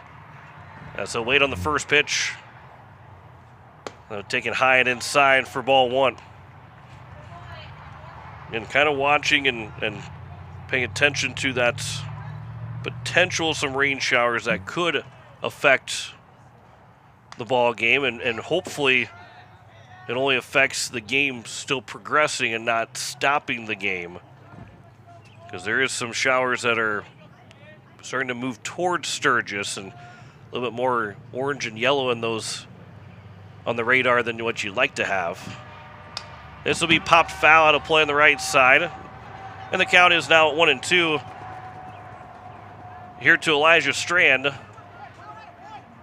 So wait on the first pitch. Taking high and inside for ball one. And kind of watching and paying attention to that potential some rain showers that could affect the ball game, and hopefully it only affects the game still progressing and not stopping the game, because there is some showers that are starting to move towards Sturgis and a little bit more orange and yellow in those on the radar than what you'd like to have. This will be popped foul out of play on the right side, and the count is now at 1-2. Here to Elijah Strand.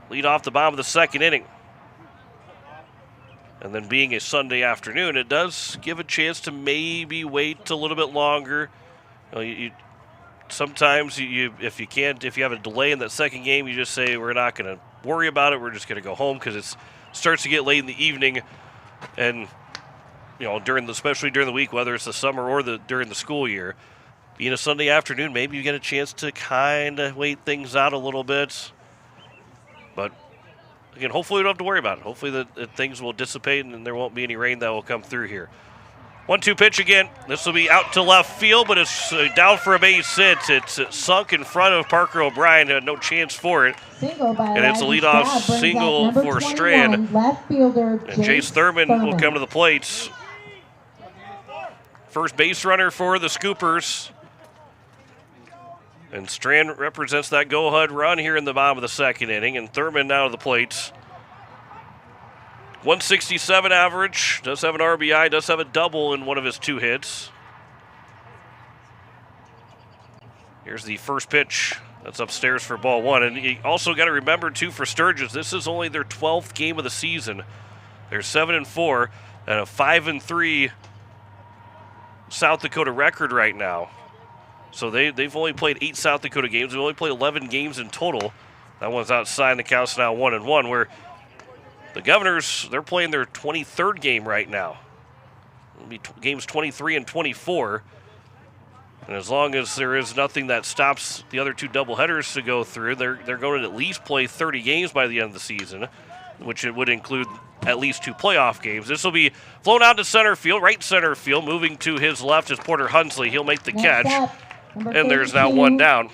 Lead off the bottom of the second inning. And then being a Sunday afternoon, it does give a chance to maybe wait a little bit longer. Sometimes if you have a delay in that second game, you just say, we're not going to worry about it. We're just going to go home, because it starts to get late in the evening. And, especially during the week, whether it's the summer or during the school year, being a Sunday afternoon, maybe you get a chance to kind of wait things out a little bit. But, again, hopefully we don't have to worry about it. Hopefully that things will dissipate and there won't be any rain that will come through here. 1-2 pitch again. This will be out to left field, but it's down for a base hit. It's sunk in front of Parker O'Brien, who had no chance for it. And it's a leadoff single for Strand. Left fielder And Jace Thurman will come to the plate. First base runner for the Scoopers. And Strand represents that go-ahead run here in the bottom of the second inning. And Thurman now to the plate. 167 average. Does have an RBI. Does have a double in one of his 2 hits. Here's the first pitch. That's upstairs for ball one. And you also got to remember, too, for Sturgis, this is only their 12th game of the season. They're 7-4 and a 5-3 South Dakota record right now. So they've only played 8 South Dakota games. They've only played 11 games in total. That one's outside. The count's now 1-1, where the Governors, they're playing their 23rd game right now. It'll be games 23 and 24. And as long as there is nothing that stops the other 2 doubleheaders to go through, they're going to at least play 30 games by the end of the season, which it would include at least 2 playoff games. This will be flown out to center field, right center field. Moving to his left is Porter Hunsley. He'll make the catch. And there's now 1 down.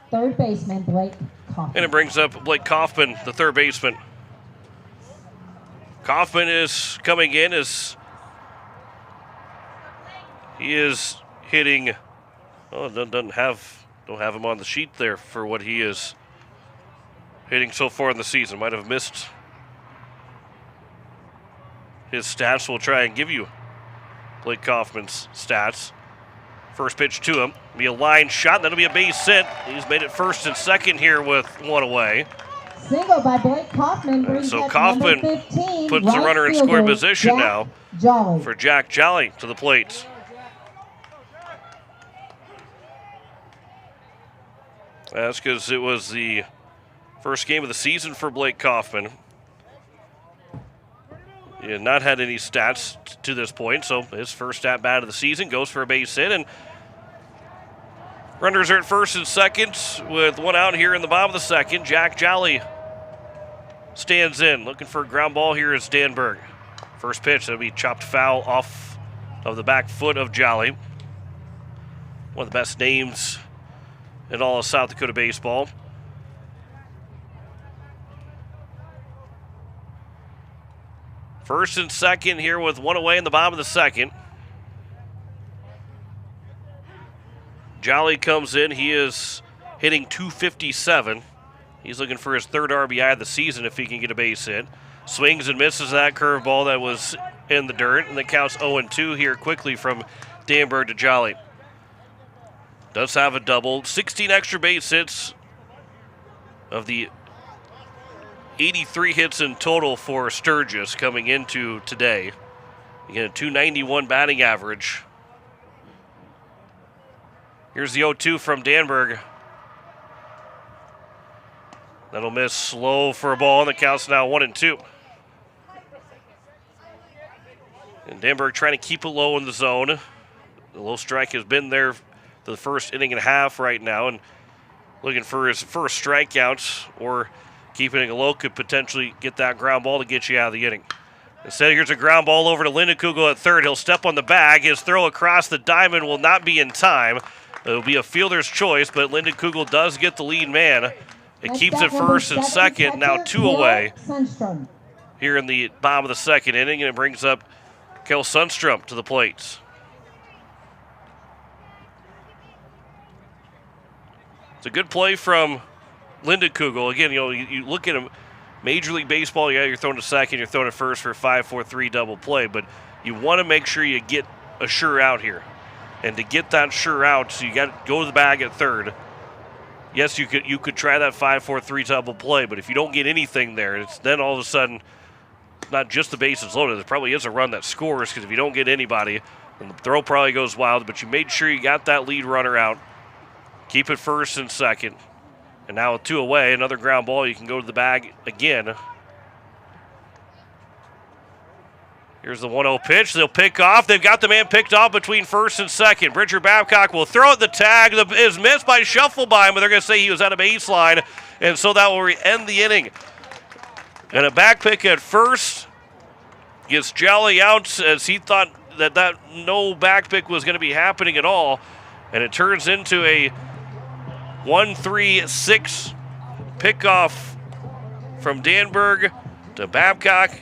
Third baseman, Blake Kaufman. And it brings up Blake Kaufman, the third baseman. Kaufman is coming in as he is hitting. Oh, don't have him on the sheet there for what he is hitting so far in the season. Might have missed his stats. We'll try and give you Blake Kaufman's stats. First pitch to him. Be a line shot. That'll be a base hit. He's made it first and second here with 1 away. Single by Blake Kaufman. Brings So up Kaufman 15, puts right the runner in fielder, scoring position Jack now Jolly. for Jack Jolly to the plate. That's because it was the first game of the season for Blake Kaufman. He had not had any stats to this point, so his first at bat of the season goes for a base hit. And runners are at first and second with 1 out here in the bottom of the second. Jack Jolly stands in. Looking for a ground ball here is Danberg. First pitch, that'll be chopped foul off of the back foot of Jolly. One of the best names in all of South Dakota baseball. First and second here with 1 away in the bottom of the second. Jolly comes in. He is hitting .257. He's looking for his third RBI of the season if he can get a base hit. Swings and misses that curveball that was in the dirt, and the count's 0-2 here quickly from Danberg to Jolly. Does have a double. 16 extra base hits of the 83 hits in total for Sturgis coming into today. Again, a .291 batting average. Here's the 0-2 from Danberg. That'll miss slow for a ball, and the count's now 1-2. And Danberg trying to keep it low in the zone. The low strike has been there the first inning and a half right now, and looking for his first strikeout, or keeping it low could potentially get that ground ball to get you out of the inning. Instead, here's a ground ball over to Lindekugel at third. He'll step on the bag. His throw across the diamond will not be in time. It'll be a fielder's choice, but Lindekugel does get the lead man. It keeps it first and second, now 2 away here in the bottom of the second inning, and it brings up Kel Sundstrom to the plate. It's a good play from Lindekugel. Again, you look at him, Major League Baseball, yeah, you're throwing to second, you're throwing to first for a 5-4-3 double play, but you want to make sure you get a sure out here. And to get that sure out, so you got to go to the bag at third. Yes, you could try that 5-4-3 double play, but if you don't get anything there, it's then all of a sudden not just the bases loaded. There probably is a run that scores, because if you don't get anybody, then the throw probably goes wild. But you made sure you got that lead runner out. Keep it first and second. And now with 2 away, another ground ball, you can go to the bag again. Here's the 1-0 pitch. They'll pick off. They've got the man picked off between first and second. Bridger Babcock will throw it. The tag is missed by Shufflebein, but they're going to say he was at a baseline, and so that will end the inning. And a back pick at first gets Jolly out, as he thought that no back pick was going to be happening at all, and it turns into a 1-3-6 pickoff from Danberg to Babcock.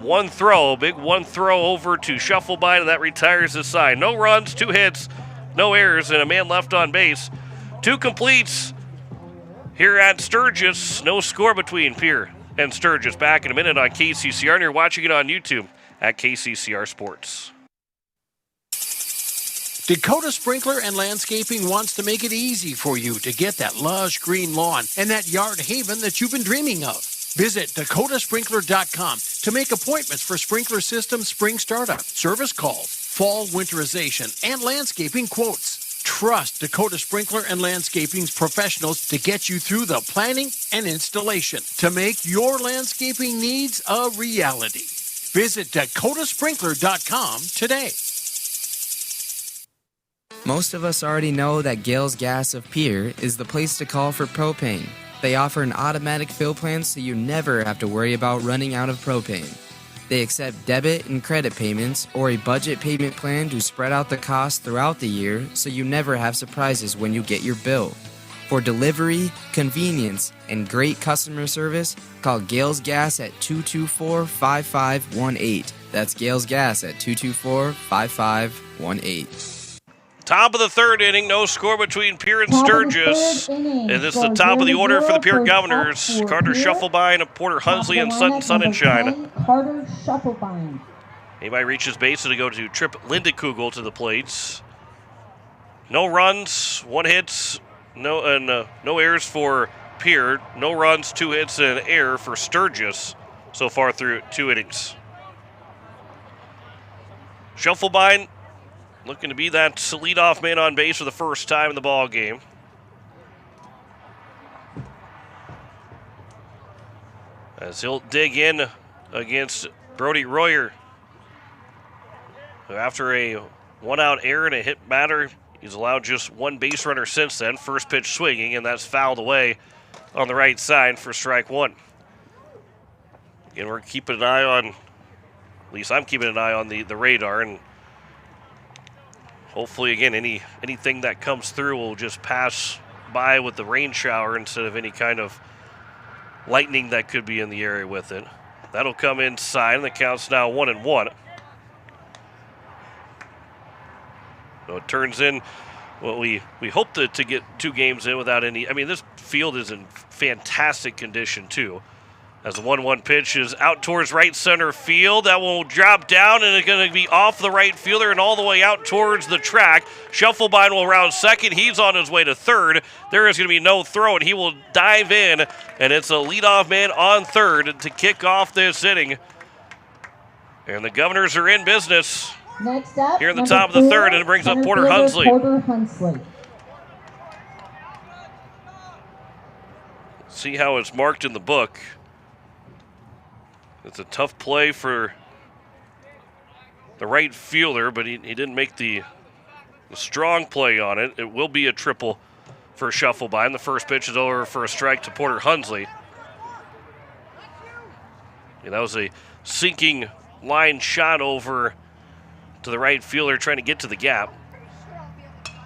One throw, big one throw over to Shufflebein, and that retires the side. No runs, 2 hits, no errors, and a man left on base. 2 completes here at Sturgis. No score between Pierre and Sturgis. Back in a minute on KCCR, and you're watching it on YouTube at KCCR Sports. Dakota Sprinkler and Landscaping wants to make it easy for you to get that lush green lawn and that yard haven that you've been dreaming of. Visit dakotasprinkler.com to make appointments for sprinkler system spring startup, service calls, fall winterization, and landscaping quotes. Trust Dakota Sprinkler and Landscaping's professionals to get you through the planning and installation to make your landscaping needs a reality. Visit dakotasprinkler.com today. Most of us already know that Gales Gas of Pierre is the place to call for propane. They offer an automatic fill plan so you never have to worry about running out of propane. They accept debit and credit payments or a budget payment plan to spread out the cost throughout the year so you never have surprises when you get your bill. For delivery, convenience, and great customer service, call Gales Gas at 224-5518. That's Gales Gas at 224-5518. Top of the third inning, no score between Pierre and Sturgis. And this is the top of the order for the Pierre Governors. Carter Shufflebein, Porter Hunsley, and Sutton Sonnenschein. Carter Shufflebein. Anybody reaches base, to go to Trip Lindekugel to the plates. No runs, 1 hit, no errors for Pierre. No runs, 2 hits, and an error for Sturgis so far through 2 innings. Shufflebein looking to be that leadoff man on base for the first time in the ball game. As he'll dig in against Brody Royer, who after a 1-out error and a hit batter, he's allowed just 1 base runner since then. First pitch swinging, and that's fouled away on the right side for strike 1. Again, we're keeping an eye on, at least I'm keeping an eye on the radar, and hopefully, again, anything that comes through will just pass by with the rain shower instead of any kind of lightning that could be in the area with it. That'll come inside, and the count's now 1-1. So it turns in Well, we hope to get 2 games in without any. I mean, this field is in fantastic condition, too. As the 1-1 pitch is out towards right center field. That will drop down, and it's going to be off the right fielder and all the way out towards the track. Shufflebine will round second. He's on his way to third. There is going to be no throw, and he will dive in, and it's a leadoff man on third to kick off this inning. And the Governors are in business. Next up, here in the top of the third, and it brings up Porter Hunsley. Porter Hunsley. See how it's marked in the book. It's a tough play for the right fielder, but he didn't make the strong play on it. It will be a triple for Shufflebine. The first pitch is over for a strike to Porter Hunsley. And that was a sinking line shot over to the right fielder trying to get to the gap.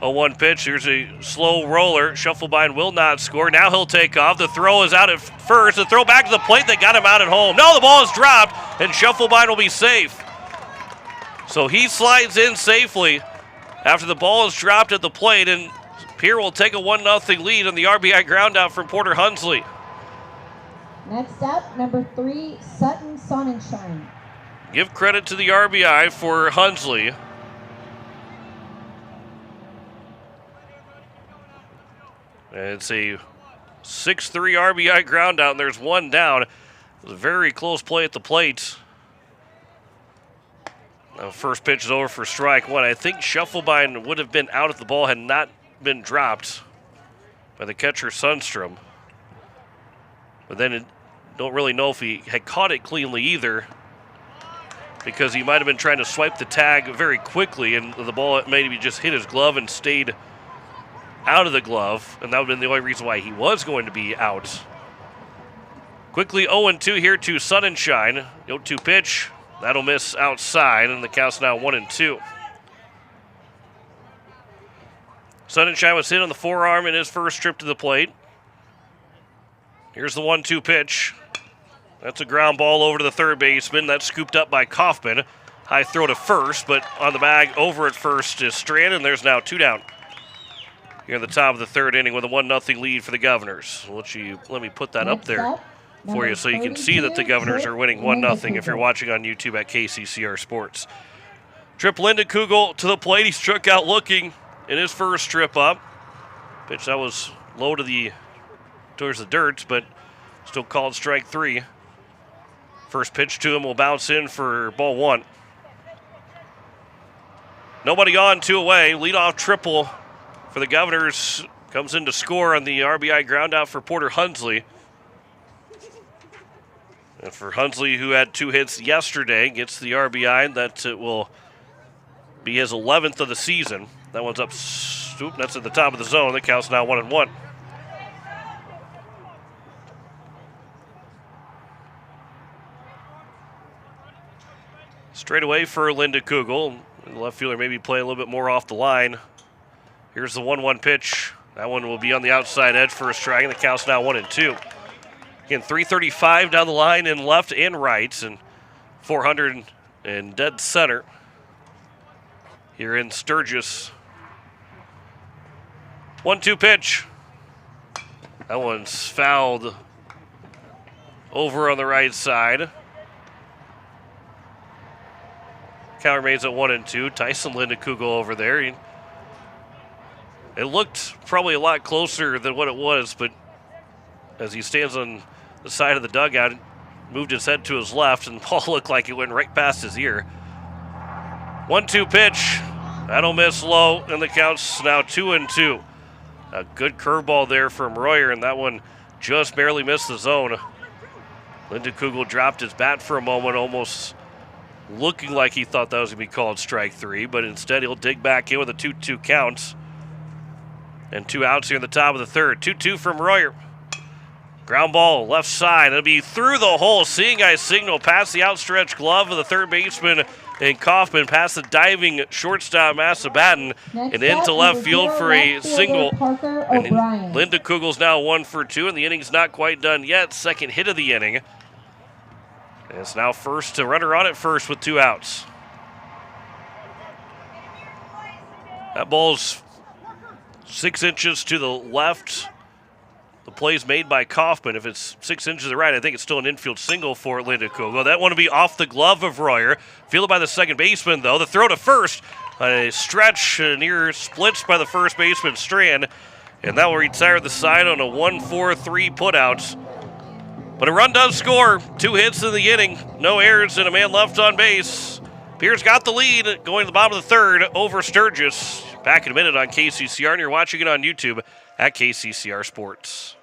0-1 pitch. Here's a slow roller. Shufflebine will not score. Now he'll take off. The throw is out at first. The throw back to the plate that got him out at home. No, the ball is dropped, and Shufflebine will be safe. So he slides in safely after the ball is dropped at the plate, and Pierre will take a 1-0 lead on the RBI ground out from Porter Hunsley. Next up, number 3, Sutton Sonnenschein. Give credit to the RBI for Hunsley. It's a 6-3 RBI ground out, and there's 1 down. It was a very close play at the plate. Now, first pitch is over for strike 1. I think Shufflebine would have been out if the ball had not been dropped by the catcher Sundstrom. But then don't really know if he had caught it cleanly either, because he might have been trying to swipe the tag very quickly, and the ball maybe just hit his glove and stayed out of the glove, and that would have been the only reason why he was going to be out. Quickly 0-2 here to Sonnenschein. 0-2 pitch. That'll miss outside, and the count's now 1-2. Sonnenschein was hit on the forearm in his first trip to the plate. Here's the 1-2 pitch. That's a ground ball over to the third baseman. That's scooped up by Kaufman. High throw to first, but on the bag over at first is Strand, and there's now 2 down. Here in the top of the third inning with a 1-0 lead for the Governors. Let me put that up there for you so you can see that the Governors are winning 1-0 if you're watching on YouTube at KCCR Sports. Trip Lindekugel to the plate. He struck out looking in his first trip up. Pitch that was low towards the dirt, but still called strike 3. First pitch to him will bounce in for ball 1. Nobody on, 2 away. Leadoff triple for the Governors comes in to score on the RBI ground out for Porter Hunsley. And for Hunsley, who had 2 hits yesterday, gets the RBI. That will be his 11th of the season. That one's up. That's at the top of the zone. The count's now 1-1. Straight away for Lindekugel. The left fielder maybe playing a little bit more off the line. Here's the 1-1 pitch. That one will be on the outside edge for a strike, and the count's now 1-2. Again, 335 down the line in left and right, and 400 in dead center here in Sturgis. 1-2 pitch. That one's fouled over on the right side. Count remains at 1-2. Tyson Lindekugel over there. It looked probably a lot closer than what it was, but as he stands on the side of the dugout, moved his head to his left, and the ball looked like it went right past his ear. 1-2 pitch. That'll miss low, and the count's now 2-2. A good curveball there from Royer, and that one just barely missed the zone. Lindekugel dropped his bat for a moment, almost looking like he thought that was going to be called strike 3, but instead he'll dig back in with a 2-2 count. And 2 outs here in the top of the third. 2-2 from Royer. Ground ball left side. It'll be through the hole. Seeing eye signal past the outstretched glove of the third baseman and Kaufman past the diving shortstop Massabatten and into left field for a single. And Lindekugel's now 1 for 2, and the inning's not quite done yet. Second hit of the inning. And it's now first to runner on at first with 2 outs. That ball's 6 inches to the left. The play's made by Kaufman. If it's 6 inches to the right, I think it's still an infield single for Lindenkogo. That one will be off the glove of Royer. Fielded by the second baseman, though. The throw to first. A stretch near splits by the first baseman, Strand. And that will retire the side on a 1-4-3 putout. But a run does score. 2 hits in the inning. No errors and a man left on base. Pierre's got the lead going to the bottom of the third over Sturgis. Back in a minute on KCCR, and you're watching it on YouTube at KCCR Sports.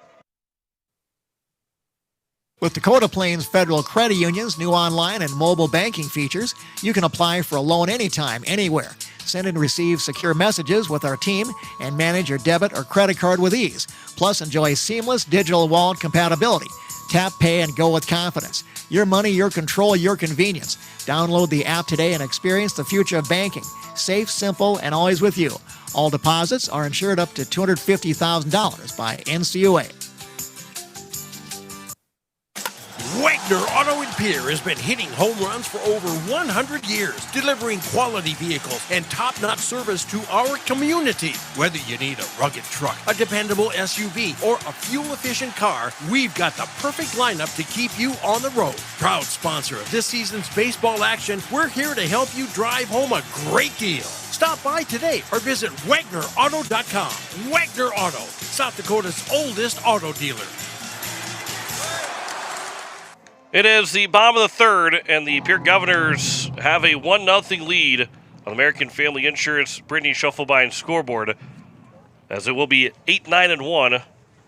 With Dakota Plains Federal Credit Union's new online and mobile banking features, you can apply for a loan anytime, anywhere. Send and receive secure messages with our team and manage your debit or credit card with ease. Plus, enjoy seamless digital wallet compatibility. Tap, pay, and go with confidence. Your money, your control, your convenience. Download the app today and experience the future of banking. Safe, simple, and always with you. All deposits are insured up to $250,000 by NCUA. Wagner Auto in Pierre has been hitting home runs for over 100 years, delivering quality vehicles and top-notch service to our community. Whether you need a rugged truck, a dependable SUV, or a fuel-efficient car, we've got the perfect lineup to keep you on the road. Proud sponsor of this season's baseball action, we're here to help you drive home a great deal. Stop by today or visit WagnerAuto.com. Wagner Auto, South Dakota's oldest auto dealer. It is the bottom of the third, and the Pierre Governors have a 1-0 lead on American Family Insurance Brittany Schuffelbein scoreboard, as it will be 8-9-1.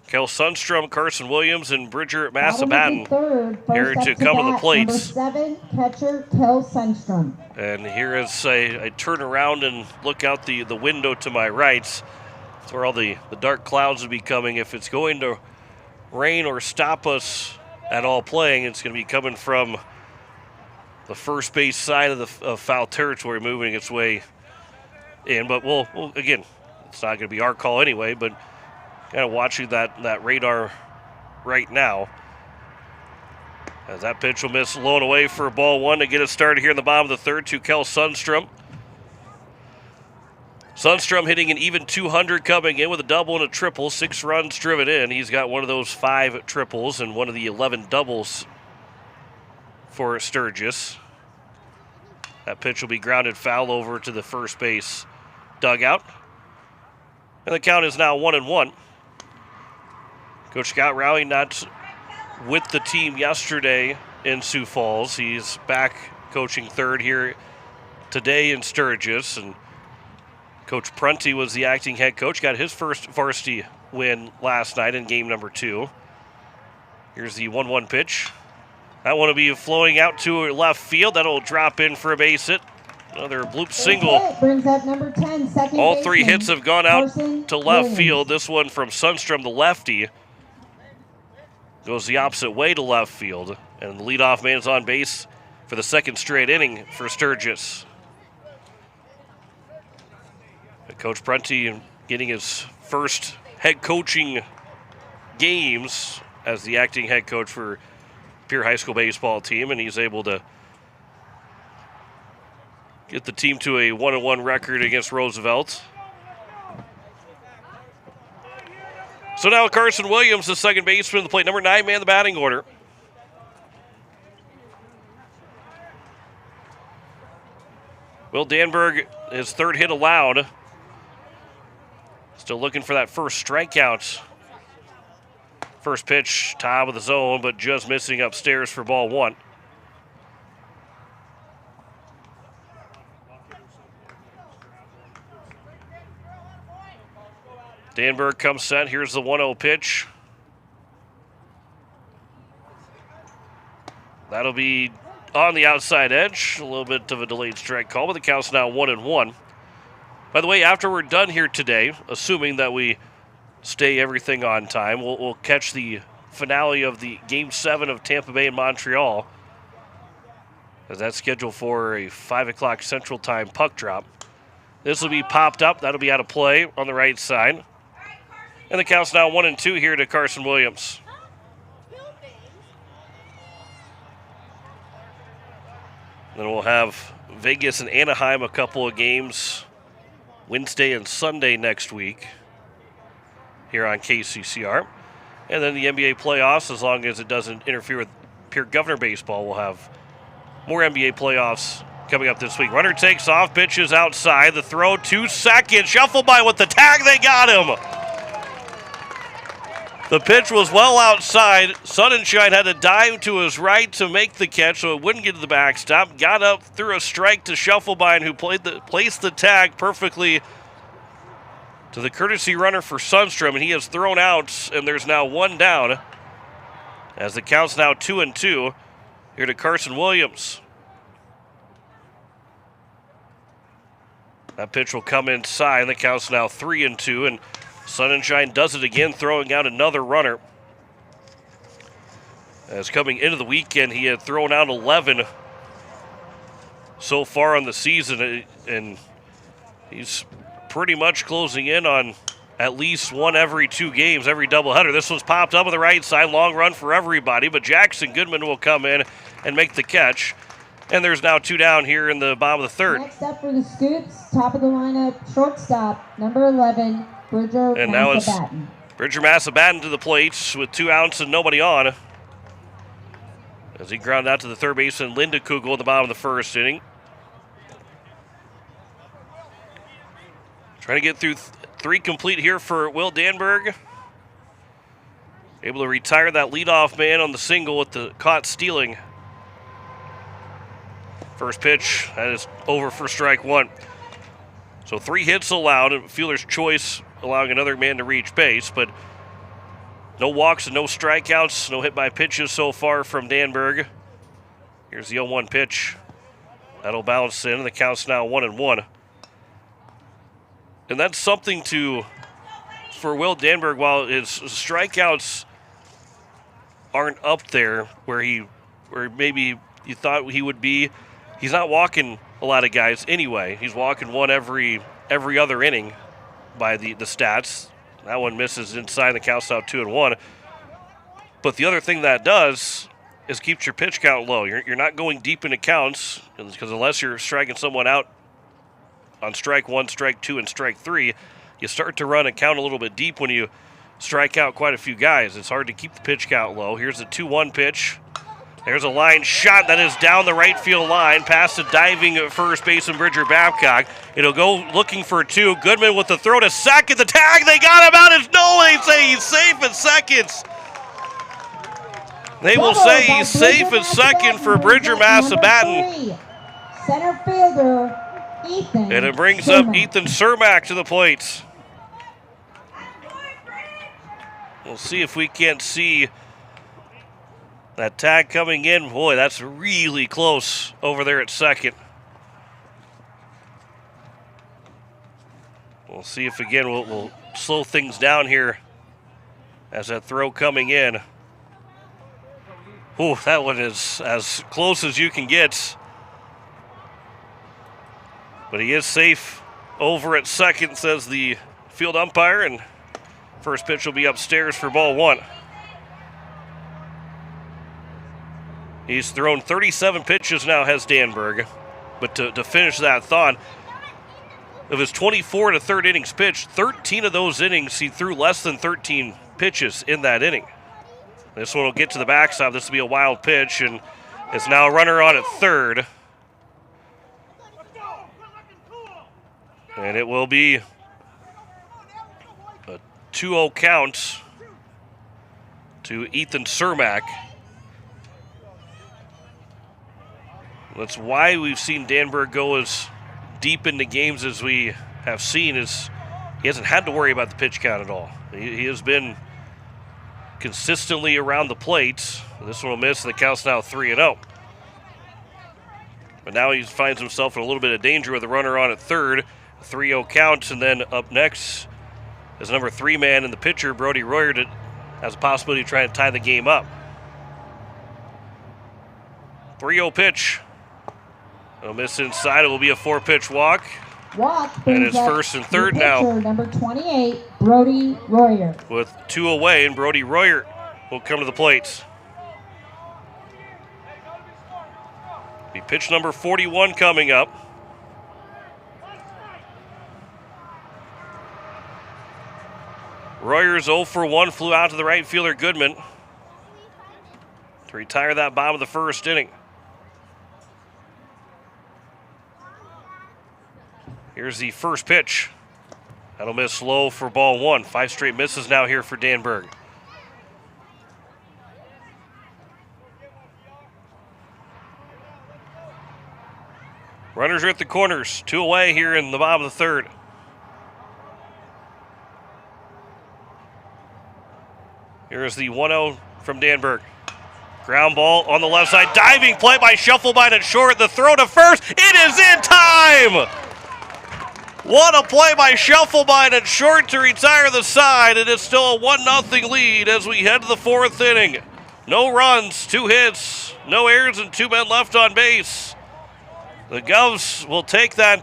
Kel Sundstrom, Carson Williams, and Bridger Massabatten here to come to the plates. Number 7, catcher Kel Sundstrom. And here as I turn around and look out the window to my right, that's where all the dark clouds will be coming. If it's going to rain or stop us at all playing, it's going to be coming from the first base side of the foul territory, moving its way in. But we'll again, it's not going to be our call anyway, but kind of watching that radar right now. As that pitch will miss low and away for ball one to get us started here in the bottom of the third to Kel Sundstrom. Sundstrom hitting an even 200 coming in with a double and a triple, 6 runs driven in. He's got one of those 5 triples and one of the 11 doubles for Sturgis. That pitch will be grounded foul over to the first base dugout. And the count is now 1-1. Coach Scott Rowley not with the team yesterday in Sioux Falls. He's back coaching third here today in Sturgis, and Coach Prunty was the acting head coach, got his first varsity win last night in game number 2. Here's the 1-1 pitch. That one will be flowing out to left field. That'll drop in for a base hit. Another bloop single. Brings up number 10, second All 3 hits have gone out Carson to left Williams. field. This one from Sundstrom, the lefty, goes the opposite way to left field. And the leadoff man is on base for the second straight inning for Sturgis. Coach Prunty getting his first head coaching games as the acting head coach for Pierre High School baseball team, and he's able to get the team to a 1-1 record against Roosevelt. So now Carson Williams, the second baseman, the plate, number 9 man in the batting order. Will Danberg, his third hit allowed. Still looking for that first strikeout. First pitch, top of the zone, but just missing upstairs for ball 1. Danberg comes set. Here's the 1-0 pitch. That'll be on the outside edge. A little bit of a delayed strike call, but the count's now 1-1. By the way, after we're done here today, assuming that we stay everything on time, we'll catch the finale of the Game 7 of Tampa Bay and Montreal, as that's scheduled for a 5 o'clock Central Time puck drop. This will be popped up. That'll be out of play on the right side. And the count's now 1-2 here to Carson Williams. Then we'll have Vegas and Anaheim a couple of games Wednesday and Sunday next week. here on KCCR. And then the NBA playoffs, as long as it doesn't interfere with Pierre Governor baseball, we'll have more NBA playoffs coming up this week. Runner takes off, pitches outside. The throw, 2 seconds. Shuffle by with the tag. They got him. The pitch was well outside. Sunshine had to dive to his right to make the catch so it wouldn't get to the backstop. Got up, threw a strike to Shufflebine, who placed the tag perfectly to the courtesy runner for Sundstrom, and he has thrown out, and there's now 1 down as the count's now 2-2 here to Carson Williams. That pitch will come inside. The count's now 3-2, and Sunshine does it again, throwing out another runner. As coming into the weekend, he had thrown out 11 so far on the season, and he's pretty much closing in on at least 1 every 2 games, every doubleheader. This one's popped up on the right side, long run for everybody, but Jackson Goodman will come in and make the catch. And there's now 2 down here in the bottom of the third. Next up for the Scoops, top of the lineup, shortstop, number 11, Bridger And now it's Massabatten. Bridger Massabatten to the plate with 2 outs and nobody on, as he grounded out to the third baseman, Linda Kugel, at the bottom of the first inning. Trying to get through 3 complete here for Will Danberg. Able to retire that leadoff man on the single with the caught stealing. First pitch, that is over for strike 1. So 3 hits allowed, fielder's choice allowing another man to reach base, but no walks and no strikeouts, no hit by pitches so far from Danberg. Here's the 0-1 pitch. That'll bounce in, and the count's now 1-1. And that's something for Will Danberg, while his strikeouts aren't up there where maybe you thought he would be. He's not walking a lot of guys anyway. He's walking 1 every other inning by the stats. That one misses inside, the count's now 2-1. But the other thing that does is keeps your pitch count low. You're not going deep into counts, because unless you're striking someone out on strike 1, strike 2, and strike 3, you start to run a count a little bit deep when you strike out quite a few guys. It's hard to keep the pitch count low. Here's the 2-1 pitch. There's a line shot that is down the right field line, past the diving first baseman Bridger Babcock. It'll go looking for 2. Goodman with the throw to second. The tag, they got him out. It's no, they say he's safe at second. They will say he's safe at second for Bridger Massabatten. Center fielder, Ethan. And it brings up Ethan Cermak to the plate. We'll see if we can't see that tag coming in. Boy, that's really close over there at second. We'll see if, again, we'll slow things down here as that throw coming in. Ooh, that one is as close as you can get. But he is safe over at second, says the field umpire, and first pitch will be upstairs for ball 1. He's thrown 37 pitches now, has Danberg. But to finish that thought, of his 24 to third innings pitched, 13 of those innings he threw less than 13 pitches in that inning. This one will get to the backstop. This will be a wild pitch, and it's now a runner on at third. And it will be a 2-0 count to Ethan Cermak. That's why we've seen Danberg go as deep into games as we have seen, is he hasn't had to worry about the pitch count at all. He has been consistently around the plate. This one will miss, and the count's now 3-0. But now he finds himself in a little bit of danger with a runner on at third. 3-0 count, and then up next is number 3 man and the pitcher, Brody Royer, has a possibility of trying to tie the game up. 3-0 pitch. It'll miss inside. It will be a 4-pitch walk. And it's first and third now. Number 28, Brody Royer. With 2 away, and Brody Royer will come to the plate. Be pitch number 41 coming up. Royers 0 for 1, flew out to the right fielder Goodman to retire that bottom of the first inning. Here's the first pitch. That'll miss low for ball 1. 5 straight misses now here for Danberg. Runners are at the corners. 2 away here in the bottom of the third. Here's the 1-0 from Danberg. Ground ball on the left side. Diving play by Shufflebine at short. The throw to first. It is in time! What a play by Shufflebine at short to retire the side. It is still a 1-0 lead as we head to the 4th inning. No runs, 2 hits, no errors, and 2 men left on base. The Govs will take that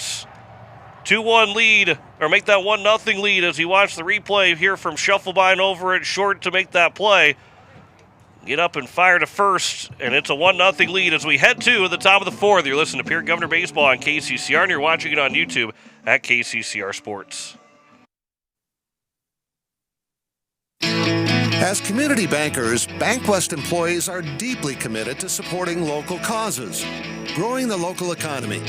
2-1 lead, or make that 1-0 lead as you watch the replay here from Shufflebine over at short to make that play. Get up and fire to first, and it's a 1-0 lead as we head to the top of the 4th. You're listening to Pierre Governor Baseball on KCCR, and you're watching it on YouTube at KCCR Sports. As community bankers, BankWest employees are deeply committed to supporting local causes, growing the local economy,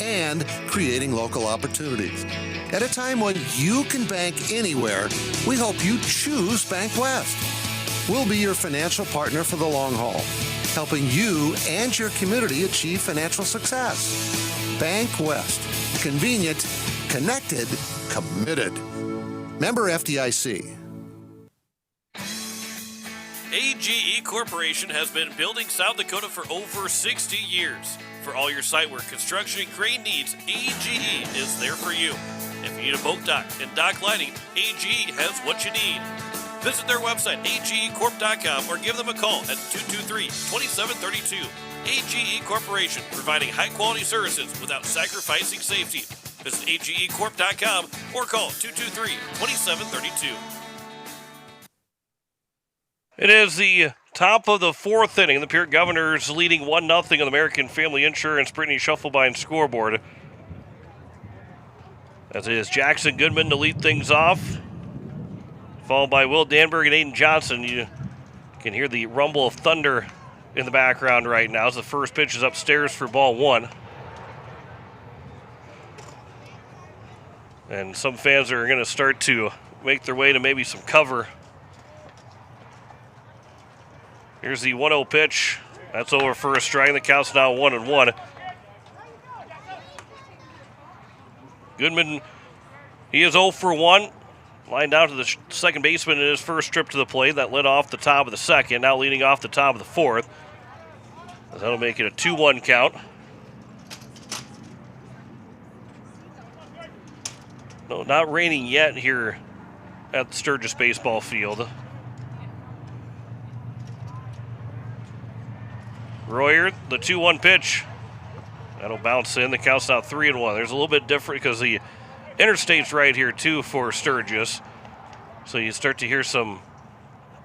and creating local opportunities. At a time when you can bank anywhere, we hope you choose BankWest. We'll be your financial partner for the long haul, helping you and your community achieve financial success. BankWest. Convenient, connected, committed. Member FDIC. AGE Corporation has been building South Dakota for over 60 years. For all your site work, construction, and crane needs, AGE is there for you. If you need a boat dock and dock lighting, AGE has what you need. Visit their website, agecorp.com, or give them a call at 223-2732. AGE Corporation, providing high-quality services without sacrificing safety. Visit agecorp.com or call 223-2732. It is the top of the 4th inning. The Pierre Governors leading 1-0 on the American Family Insurance Brittany Shufflebine scoreboard. As it is Jackson Goodman to lead things off, followed by Will Danberg and Aiden Johnson. You can hear the rumble of thunder in the background right now as the first pitch is upstairs for ball 1. And some fans are going to start to make their way to maybe some cover. Here's the 1-0 pitch. That's over for a strike. The count's now 1-1. Goodman, he is 0 for 1. Lined out to the second baseman in his first trip to the plate. That led off the top of the second. Now leading off the top of the 4th. That'll make it a 2-1 count. No, not raining yet here at the Sturgis baseball field. Royer, the 2-1 pitch. That'll bounce in. The count's now 3-1. There's a little bit different because the interstate's right here, too, for Sturgis. So you start to hear some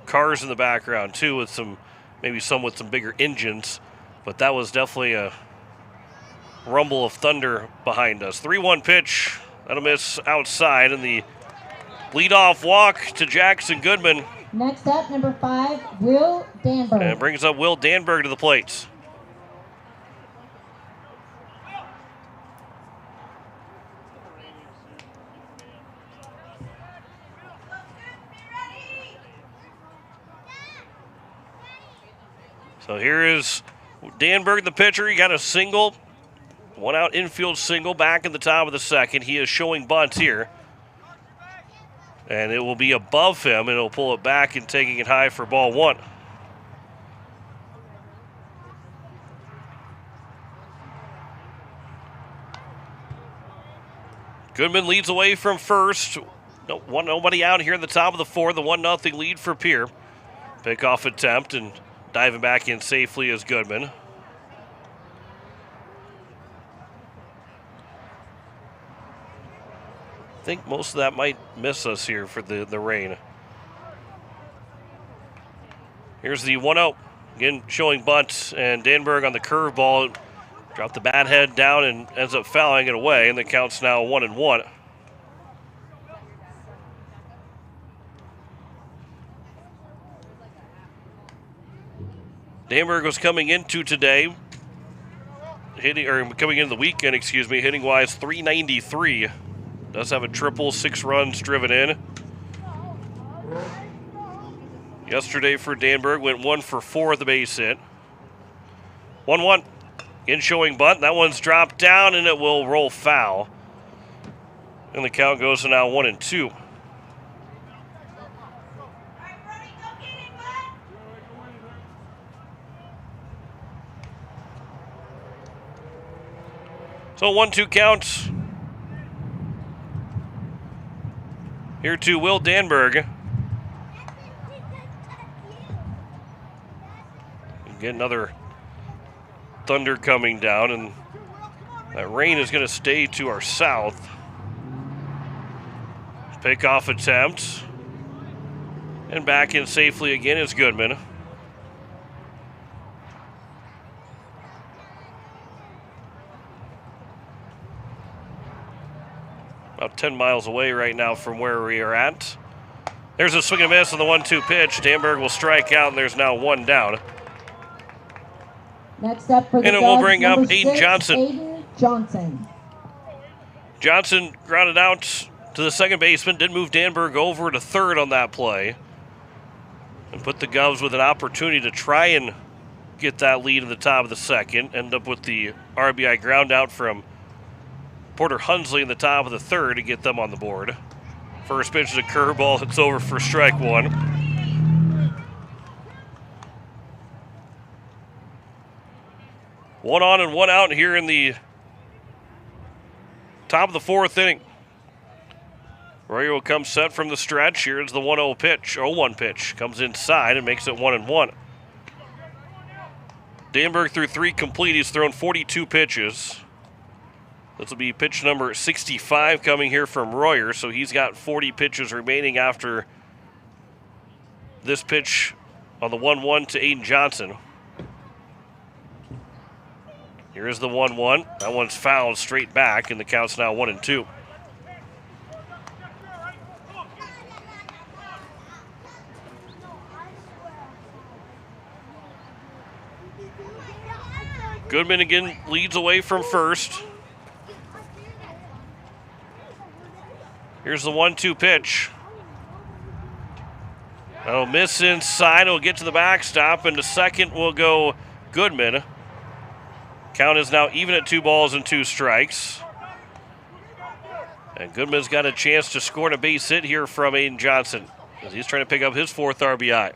cars in the background, too, with maybe some with some bigger engines. But that was definitely a rumble of thunder behind us. 3-1 pitch. That'll miss outside. And the leadoff walk to Jackson Goodman. Next up, number 5, Will Danberg. And it brings up Will Danberg to the plate. So here is Danberg, the pitcher. He got a single, 1-out infield single back in the top of the second. He is showing bunts here. And it will be above him, and he'll pull it back and taking it high for ball 1. Goodman leads away from first. Nobody out here in the top of the 4th. The 1-0 lead for Pierre. Pickoff attempt and diving back in safely is Goodman. I think most of that might miss us here for the rain. Here's the 1-0. Again, showing bunt, and Danberg on the curveball dropped the bat head down and ends up fouling it away, and the count's now 1-1. Danberg was coming into today, coming into the weekend, hitting wise 393. Does have a triple, 6 runs driven in. Yesterday for Danberg, went 1 for 4 at the base hit. 1-1. In showing bunt. That one's dropped down and it will roll foul. And the count goes to now 1-2. So 1-2 count. Here to Will Danberg. Get another thunder coming down, and that rain is going to stay to our south. Pickoff attempt. And back in safely again is Goodman. About 10 miles away right now from where we are at. There's a swing and miss on the 1-2 pitch. Danberg will strike out, and there's now 1 down. Next up for the and it will Dogs, bring up number Aiden 6, Johnson. Aiden Johnson. Johnson grounded out to the second baseman. Did move Danberg over to third on that play. And put the Govs with an opportunity to try and get that lead in the top of the second. End up with the RBI ground out from Porter Hunsley in the top of the third to get them on the board. First pitch is a curveball. It's over for strike 1. One on and 1 out here in the top of the 4th inning. Royer will come set from the stretch. Here's the 1-0 pitch, 0-1 pitch. Comes inside and makes it 1-1. Danberg threw 3 complete. He's thrown 42 pitches. This will be pitch number 65 coming here from Royer. So he's got 40 pitches remaining after this pitch on the 1-1 to Aiden Johnson. Here is the 1-1. That one's fouled straight back, and the count's now 1-2. Goodman again leads away from first. Here's the 1-2 pitch. That'll miss inside. It'll get to the backstop, and to second will go Goodman. Count is now even at 2 balls and 2 strikes. And Goodman's got a chance to score a base hit here from Aiden Johnson as he's trying to pick up his 4th RBI.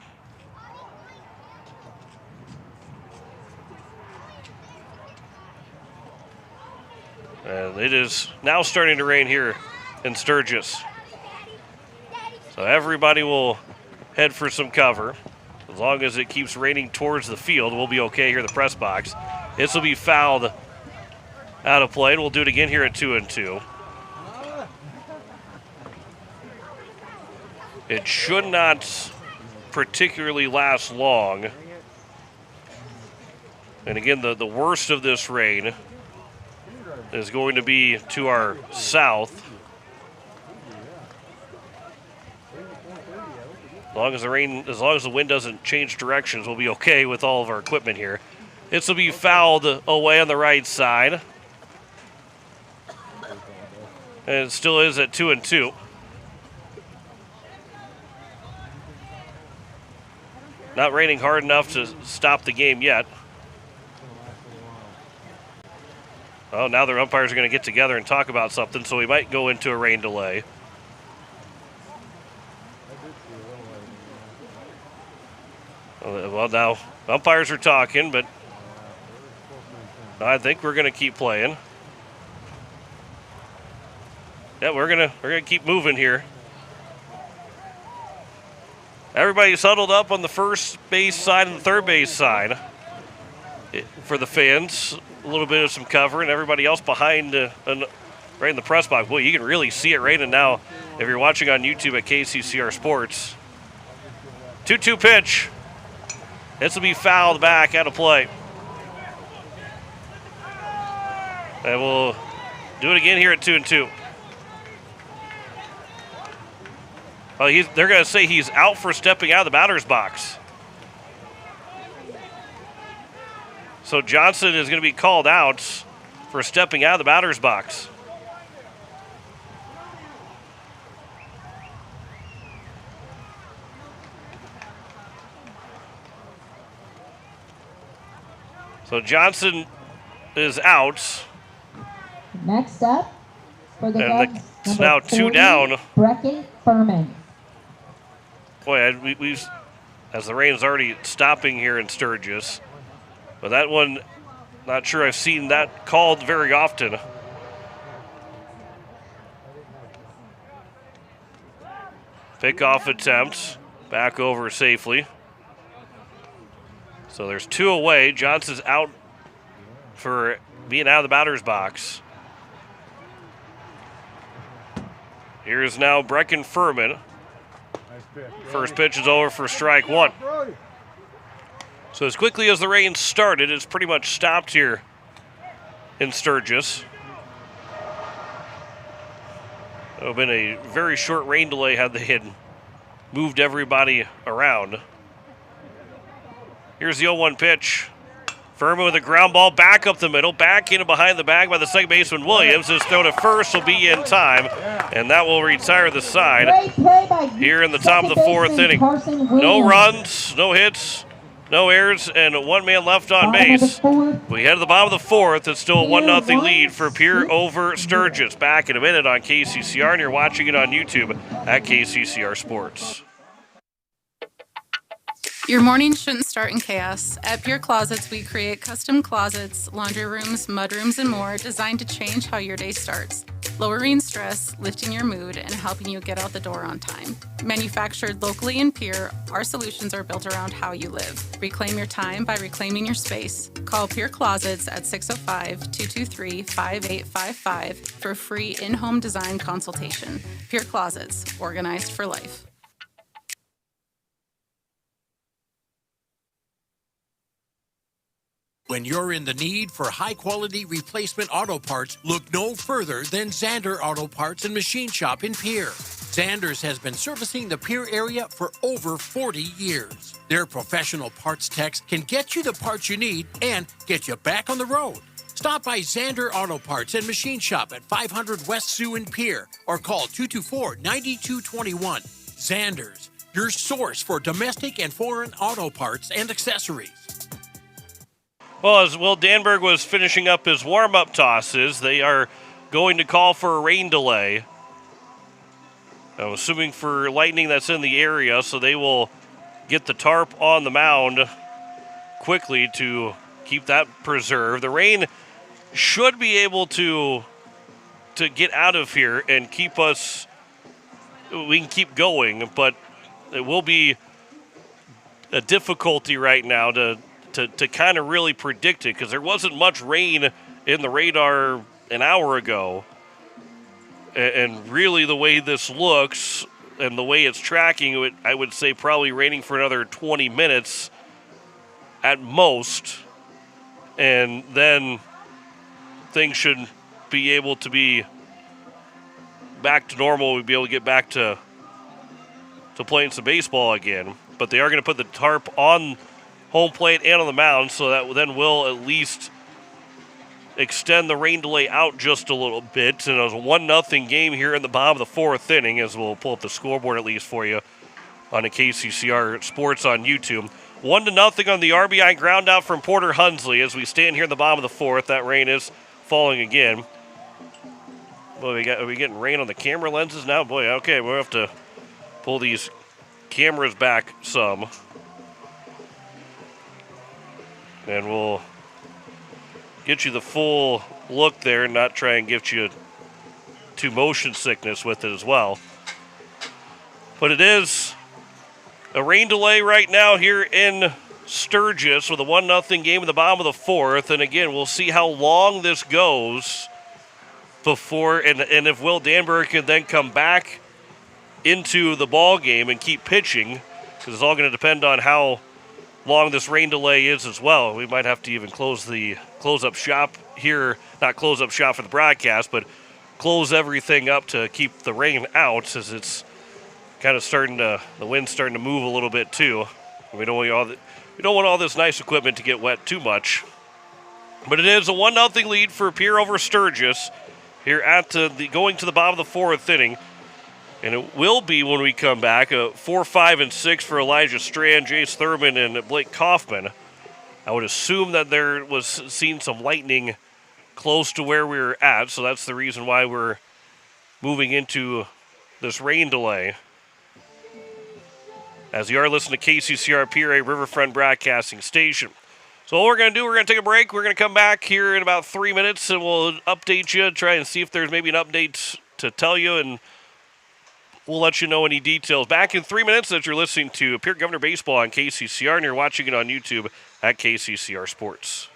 And it is now starting to rain here in Sturgis. So everybody will head for some cover. As long as it keeps raining towards the field, we'll be okay here in the press box. This will be fouled out of play, and we'll do it again here at 2-2. It should not particularly last long. And again, the worst of this rain is going to be to our south. As long as the wind doesn't change directions, we'll be okay with all of our equipment here. This will be fouled away on the right side. And it still is at 2-2. Not raining hard enough to stop the game yet. Oh, now the umpires are going to get together and talk about something, so we might go into a rain delay. Well, now umpires are talking, but I think we're going to keep playing. Yeah, we're gonna keep moving here. Everybody's huddled up on the first base side and the third base side for the fans. A little bit of some cover, and everybody else behind right in the press box. Boy, you can really see it raining now if you're watching on YouTube at KCCR Sports. 2-2 pitch. This will be fouled back out of play. And we'll do it again here at 2-2. Oh, they're going to say he's out for stepping out of the batter's box. So Johnson is going to be called out for stepping out of the batter's box. So Johnson is out. Next up for the And Cubs, it's number now 2 40, down. Brecken Furman. Boy, we've as the rain's already stopping here in Sturgis. But that one, not sure I've seen that called very often. Pickoff attempt, back over safely. So there's 2 away. Johnson's out for being out of the batter's box. Here's now Brecken Furman. First pitch is over for strike 1. So as quickly as the rain started, it's pretty much stopped here in Sturgis. It would have been a very short rain delay had they had moved everybody around. Here's the 0-1 pitch. Furman with a ground ball back up the middle, back in and behind the bag by the second baseman Williams. His throw to first will be in time, and that will retire the side here in the top of the 4th inning. No runs, no hits, no errors, and 1 man left on base. We head to the bottom of the 4th. It's still a 1-0 lead for Pierre over Sturgis. Back in a minute on KCCR, and you're watching it on YouTube at KCCR Sports. Your morning shouldn't start in chaos. At Pierre Closets, we create custom closets, laundry rooms, mudrooms, and more designed to change how your day starts, lowering stress, lifting your mood, and helping you get out the door on time. Manufactured locally in Pierre, our solutions are built around how you live. Reclaim your time by reclaiming your space. Call Pierre Closets at 605-223-5855 for free in-home design consultation. Pierre Closets, organized for life. When you're in the need for high-quality replacement auto parts, look no further than Zander Auto Parts and Machine Shop in Pierre. Zander's has been servicing the Pierre area for over 40 years. Their professional parts techs can get you the parts you need and get you back on the road. Stop by Zander Auto Parts and Machine Shop at 500 West Sioux in Pierre or call 224-9221. Zander's, your source for domestic and foreign auto parts and accessories. Well, as Will Danberg was finishing up his warm-up tosses, they are going to call for a rain delay. I'm assuming for lightning that's in the area, so they will get the tarp on the mound quickly to keep that preserved. The rain should be able to get out of here and keep us, we can keep going, but it will be a difficulty right now to kind of really predict it, because there wasn't much rain in the radar an hour ago. And really the way this looks and the way it's tracking, I would say probably raining for another 20 minutes at most. And then things should be able to be back to normal. We'd be able to get back to playing some baseball again. But they are going to put the tarp on home plate and on the mound, so that then will at least extend the rain delay out just a little bit. And it was a 1-0 game here in the bottom of the 4th inning, as we'll pull up the scoreboard at least for you on the KCCR Sports on YouTube. 1-0 on the RBI ground out from Porter Hunsley as we stand here in the bottom of the 4th. That rain is falling again. Boy, are we getting rain on the camera lenses now? Boy, okay, we'll have to pull these cameras back some. And we'll get you the full look there and not try and get you to motion sickness with it as well. But it is a rain delay right now here in Sturgis with a 1-0 game in the bottom of the 4th. And again, we'll see how long this goes before, and if Will Danberg can then come back into the ball game and keep pitching, because it's all going to depend on how long this rain delay is as well. We might have to even close up shop here, not close up shop for the broadcast, but close everything up to keep the rain out, as it's kind of the wind's starting to move a little bit too. We don't want all this nice equipment to get wet too much. But it is a 1-0 lead for Pierre over Sturgis here at going to the bottom of the fourth inning. And it will be, when we come back, a 4, 5, and 6 for Elijah Strand, Jace Thurman, and Blake Kaufman. I would assume that there was seen some lightning close to where we were at, so that's the reason why we're moving into this rain delay. As you are listening to KCCR Pierre Riverfront Broadcasting Station. So what we're going to do, we're going to take a break. We're going to come back here in about 3 minutes, and we'll update you, try and see if there's maybe an update to tell you, and we'll let you know any details. Back in 3 minutes that you're listening to Pierre Governor Baseball on KCCR, and you're watching it on YouTube at KCCR Sports.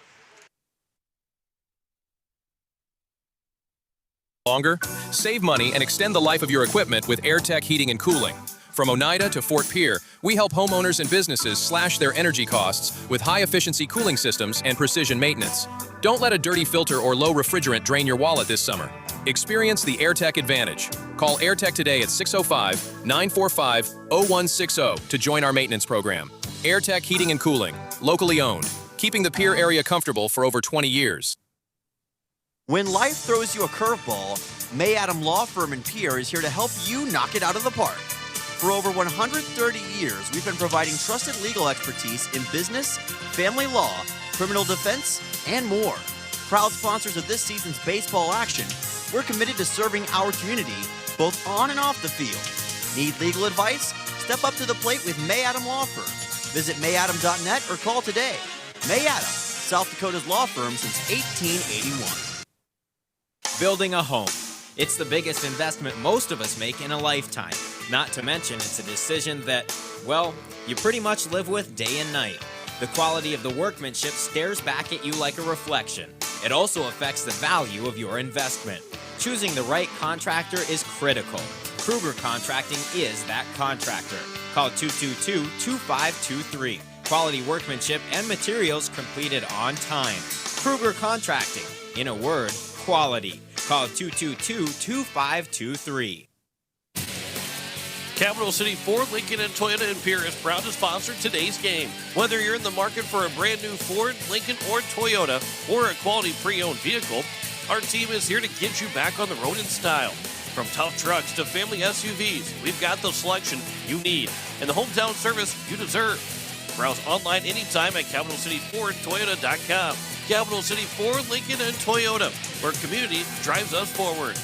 Longer? Save money and extend the life of your equipment with AirTech Heating and Cooling. From Oneida to Fort Pierre, we help homeowners and businesses slash their energy costs with high-efficiency cooling systems and precision maintenance. Don't let a dirty filter or low refrigerant drain your wallet this summer. Experience the AirTech advantage. Call AirTech today at 605-945-0160 to join our maintenance program. AirTech Heating and Cooling, locally owned, keeping the Pierre area comfortable for over 20 years. When life throws you a curveball, May Adam Law Firm in Pierre is here to help you knock it out of the park. For over 130 years, we've been providing trusted legal expertise in business, family law, criminal defense, and more. Proud sponsors of this season's baseball action, we're committed to serving our community both on and off the field. Need legal advice? Step up to the plate with May Adam Law Firm. Visit mayadam.net or call today. May Adam, South Dakota's law firm since 1881. Building a home. It's the biggest investment most of us make in a lifetime. Not to mention, it's a decision that, well, you pretty much live with day and night. The quality of the workmanship stares back at you like a reflection. It also affects the value of your investment. Choosing the right contractor is critical. Kruger Contracting is that contractor. Call 222-2523. Quality workmanship and materials completed on time. Kruger Contracting. In a word, quality. Call 222-2523. Capital City Ford, Lincoln, and Toyota in Pierre is proud to sponsor today's game. Whether you're in the market for a brand new Ford, Lincoln, or Toyota, or a quality pre-owned vehicle, our team is here to get you back on the road in style. From tough trucks to family SUVs, we've got the selection you need and the hometown service you deserve. Browse online anytime at CapitalCityFordToyota.com. Capital City Ford, Lincoln, and Toyota, where community drives us forward.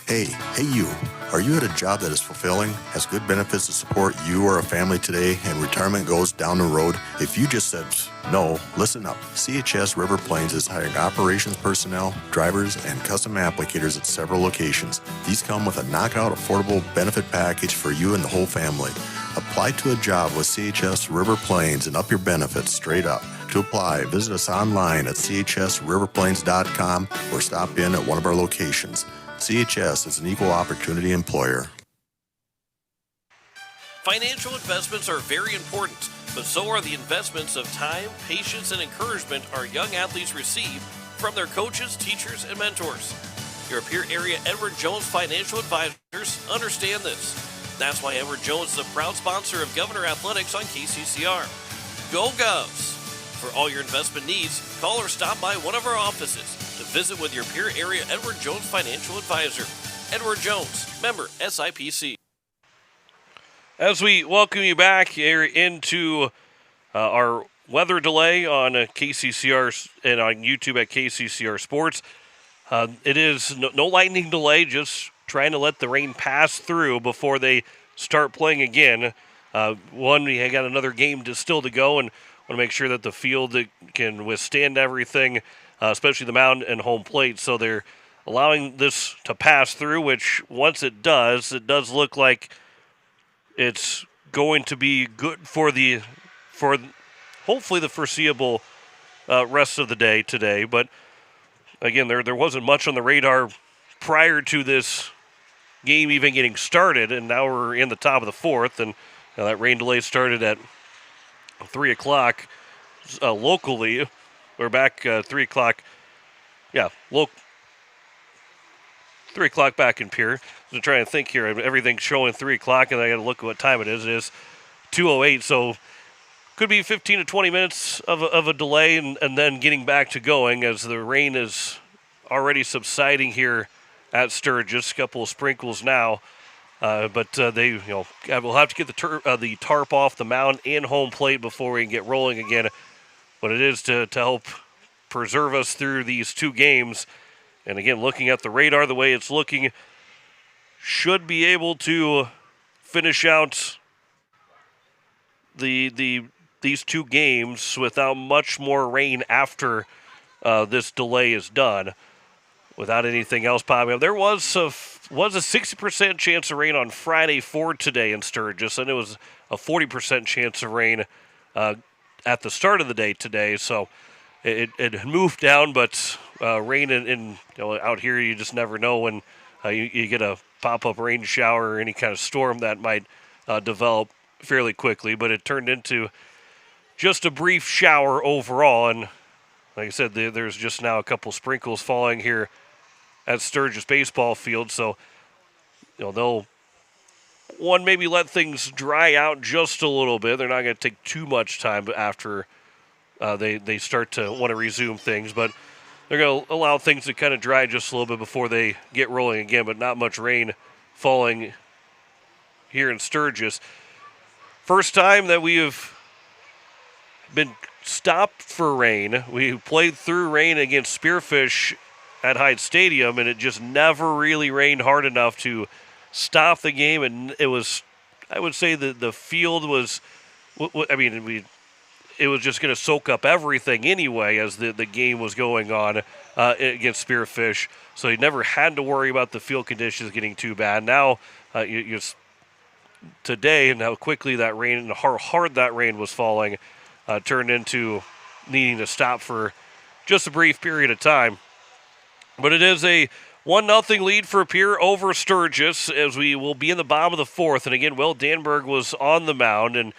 Hey you. Are you at a job that is fulfilling, has good benefits to support you or a family today, and retirement goes down the road? If you just said no, listen up. CHS River Plains is hiring operations personnel, drivers, and custom applicators at several locations. These come with a knockout affordable benefit package for you and the whole family. Apply to a job with CHS River Plains and up your benefits straight up. To apply, visit us online at chsriverplains.com or stop in at one of our locations. CHS is an equal opportunity employer. Financial investments are very important, but so are the investments of time, patience, and encouragement our young athletes receive from their coaches, teachers, and mentors. Your Pierre area Edward Jones Financial Advisors understand this. That's why Edward Jones is a proud sponsor of Governor Athletics on KCCR. Go Govs! For all your investment needs, call or stop by one of our offices to visit with your Pierre area Edward Jones Financial Advisor. Edward Jones, member SIPC. As we welcome you back here into our weather delay on KCCR and on YouTube at KCCR Sports, it is no lightning delay, just trying to let the rain pass through before they start playing again. We got another game still to go, and want to make sure that the field can withstand everything, especially the mound and home plate. So they're allowing this to pass through, which once it does look like it's going to be good for hopefully the foreseeable rest of the day today. But again, there wasn't much on the radar prior to this game even getting started, and now we're in the top of the fourth, and that rain delay started at 3 o'clock locally. We're back 3 o'clock. Yeah, 3 o'clock back in Pierre. I'm trying to think here. Everything's showing 3 o'clock, and I got to look at what time it is. It is 2:08. So could be 15 to 20 minutes of a delay and then getting back to going as the rain is already subsiding here at Sturgis. A couple of sprinkles now. But they, will have to get the tarp off the mound and home plate before we can get rolling again. But it is to help preserve us through these two games. And again, looking at the radar, the way it's looking, should be able to finish out these two games without much more rain after this delay is done. Without anything else popping up. There was a 60% chance of rain on Friday for today in Sturgis, and it was a 40% chance of rain at the start of the day today. So it moved down, but rain in out here, you just never know when you get a pop-up rain shower or any kind of storm that might develop fairly quickly. But it turned into just a brief shower overall, and like I said, there's just now a couple sprinkles falling here at Sturgis baseball field, so they'll maybe let things dry out just a little bit. They're not going to take too much time after they start to want to resume things, but they're going to allow things to kind of dry just a little bit before they get rolling again. But not much rain falling here in Sturgis. First time that we have been stopped for rain. We played through rain against Spearfish at Hyde Stadium, and it just never really rained hard enough to stop the game. And it was, I would say that the field was, it was just going to soak up everything anyway as the game was going on against Spearfish. So you never had to worry about the field conditions getting too bad. Now, today, and how quickly that rain and how hard that rain was falling turned into needing to stop for just a brief period of time. But it is a 1-0 lead for Pierre over Sturgis as we will be in the bottom of the fourth. And again, Will Danberg was on the mound, and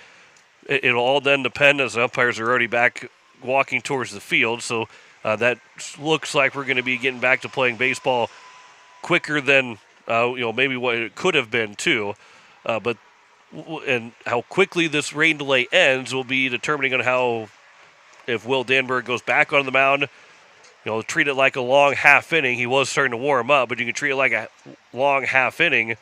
it'll all then depend as the umpires are already back walking towards the field. So that looks like we're going to be getting back to playing baseball quicker than maybe what it could have been too. But how quickly this rain delay ends will be determining on how, if Will Danberg goes back on the mound, treat it like a long half inning. He was starting to warm up, but you can treat it like a long half inning.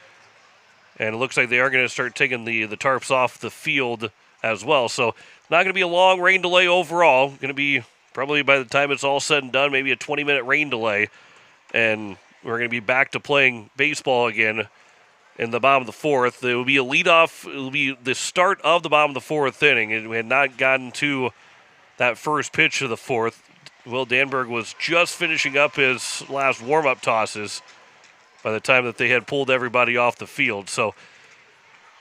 And it looks like they are going to start taking the tarps off the field as well. So not going to be a long rain delay overall. Going to be probably, by the time it's all said and done, maybe a 20-minute rain delay. And we're going to be back to playing baseball again in the bottom of the fourth. It will be a leadoff. It will be the start of the bottom of the fourth inning. And we had not gotten to that first pitch of the fourth. Will Danberg was just finishing up his last warm-up tosses by the time that they had pulled everybody off the field. So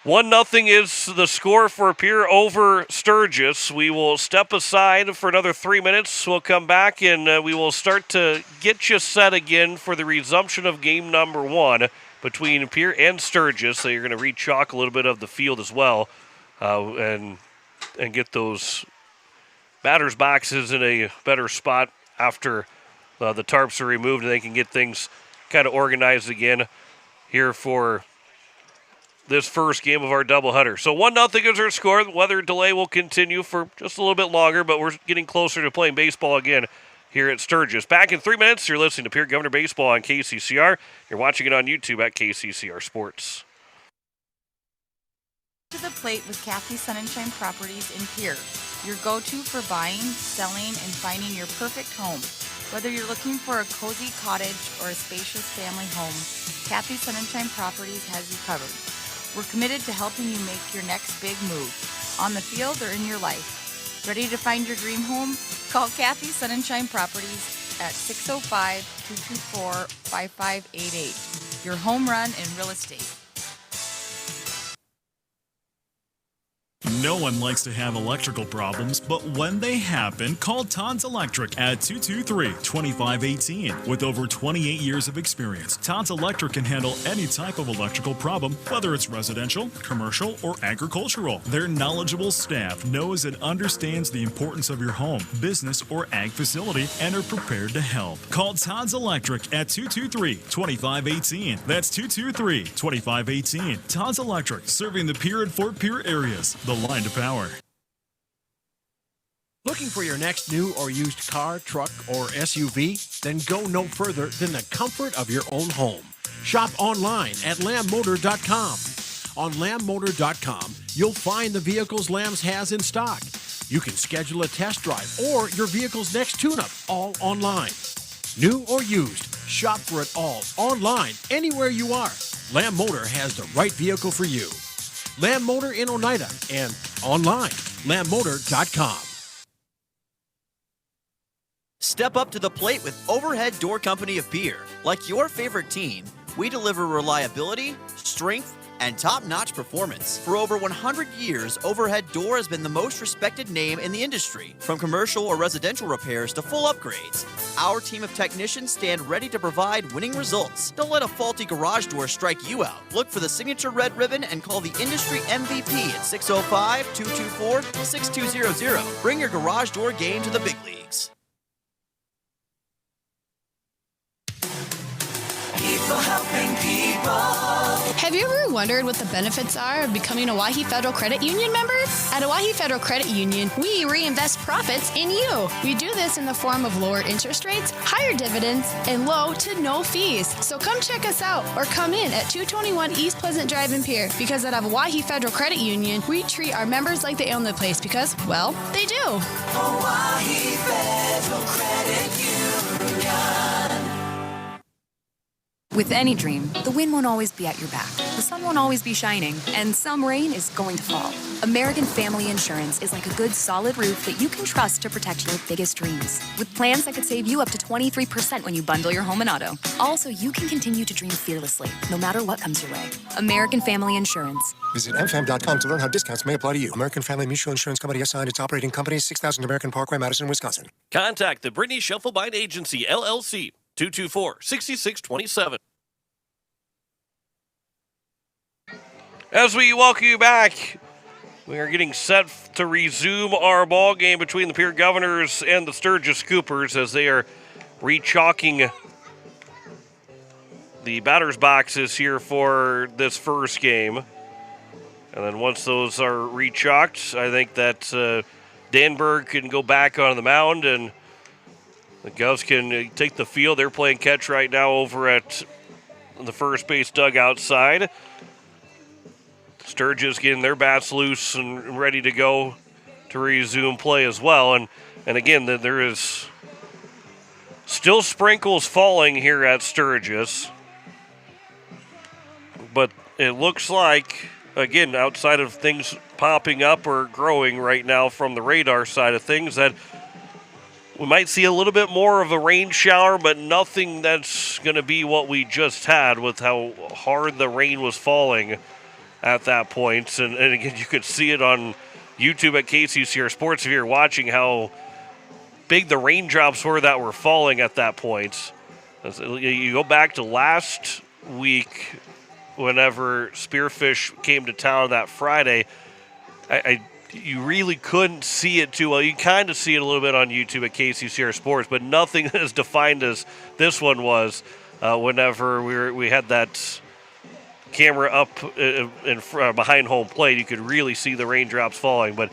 1-0 is the score for Pierre over Sturgis. We will step aside for another 3 minutes. We'll come back and we will start to get you set again for the resumption of game number 1 between Pierre and Sturgis. So you're going to re-chalk a little bit of the field as well and get those batter's boxes in a better spot after the tarps are removed, and they can get things kind of organized again here for this first game of our doubleheader. So 1-0 is our score. The weather delay will continue for just a little bit longer, but we're getting closer to playing baseball again here at Sturgis. Back in 3 minutes, you're listening to Pierre Governor Baseball on KCCR. You're watching it on YouTube at KCCR Sports. To the plate with Kathy Sunshine Properties in Pierre, your go-to for buying, selling, and finding your perfect home. Whether you're looking for a cozy cottage or a spacious family home, Kathy Sunshine Properties has you covered. We're committed to helping you make your next big move, on the field or in your life. Ready to find your dream home? Call Kathy Sunshine Properties at 605-224-5588. Your home run in real estate. No one likes to have electrical problems, but when they happen, call Todd's Electric at 223-2518. With over 28 years of experience, Todd's Electric can handle any type of electrical problem, whether it's residential, commercial, or agricultural. Their knowledgeable staff knows and understands the importance of your home, business, or ag facility and are prepared to help. Call Todd's Electric at 223-2518. That's 223-2518. Todd's Electric, serving the Pierre and Fort Pierre areas. The line to power. Looking for your next new or used car, truck, or SUV? Then go no further than the comfort of your own home. Shop online at lambmotor.com. On lambmotor.com, you'll find the vehicles Lambs has in stock. You can schedule a test drive or your vehicle's next tune-up all online. New or used, shop for it all online anywhere you are. Lamb Motor has the right vehicle for you. Lamb Motor in Oneida and online, lambmotor.com. Step up to the plate with Overhead Door Company of Pierre. Like your favorite team, we deliver reliability, strength, and top-notch performance. For over 100 years, Overhead Door has been the most respected name in the industry. From commercial or residential repairs to full upgrades, our team of technicians stand ready to provide winning results. Don't let a faulty garage door strike you out. Look for the signature red ribbon and call the industry MVP at 605-224-6200. Bring your garage door game to the big leagues. People helping people. Have you ever wondered what the benefits are of becoming a Owyhee Federal Credit Union member? At Owyhee Federal Credit Union, we reinvest profits in you. We do this in the form of lower interest rates, higher dividends, and low to no fees. So come check us out or come in at 221 East Pleasant Drive in Pierre, because at Owyhee Federal Credit Union, we treat our members like they own the place because, well, they do. Owyhee Federal Credit Union. With any dream, the wind won't always be at your back, the sun won't always be shining, and some rain is going to fall. American Family Insurance is like a good, solid roof that you can trust to protect your biggest dreams. With plans that could save you up to 23% when you bundle your home and auto. Also, you can continue to dream fearlessly, no matter what comes your way. American Family Insurance. Visit mfam.com to learn how discounts may apply to you. American Family Mutual Insurance Company assigned its operating company, 6000 American Parkway, Madison, Wisconsin. Contact the Brittany Scheffelbein Agency, LLC, 224-6627. As we welcome you back, we are getting set to resume our ball game between the Pierre Governors and the Sturgis Scoopers as they are rechalking the batter's boxes here for this first game. And then once those are rechalked, I think that Danberg can go back on the mound and the Govs can take the field. They're playing catch right now over at the first base dugout side. Sturgis getting their bats loose and ready to go to resume play as well. And again, there is still sprinkles falling here at Sturgis. But it looks like, again, outside of things popping up or growing right now from the radar side of things, that we might see a little bit more of a rain shower, but nothing that's going to be what we just had with how hard the rain was falling at that point. And again, you could see it on YouTube at KCCR Sports if you're watching how big the raindrops were that were falling at that point. You go back to last week whenever Spearfish came to town that Friday, you really couldn't see it too well. You kind of see it a little bit on YouTube at KCCR Sports, but nothing as defined as this one was whenever we had that camera up behind home plate. You could really see the raindrops falling. But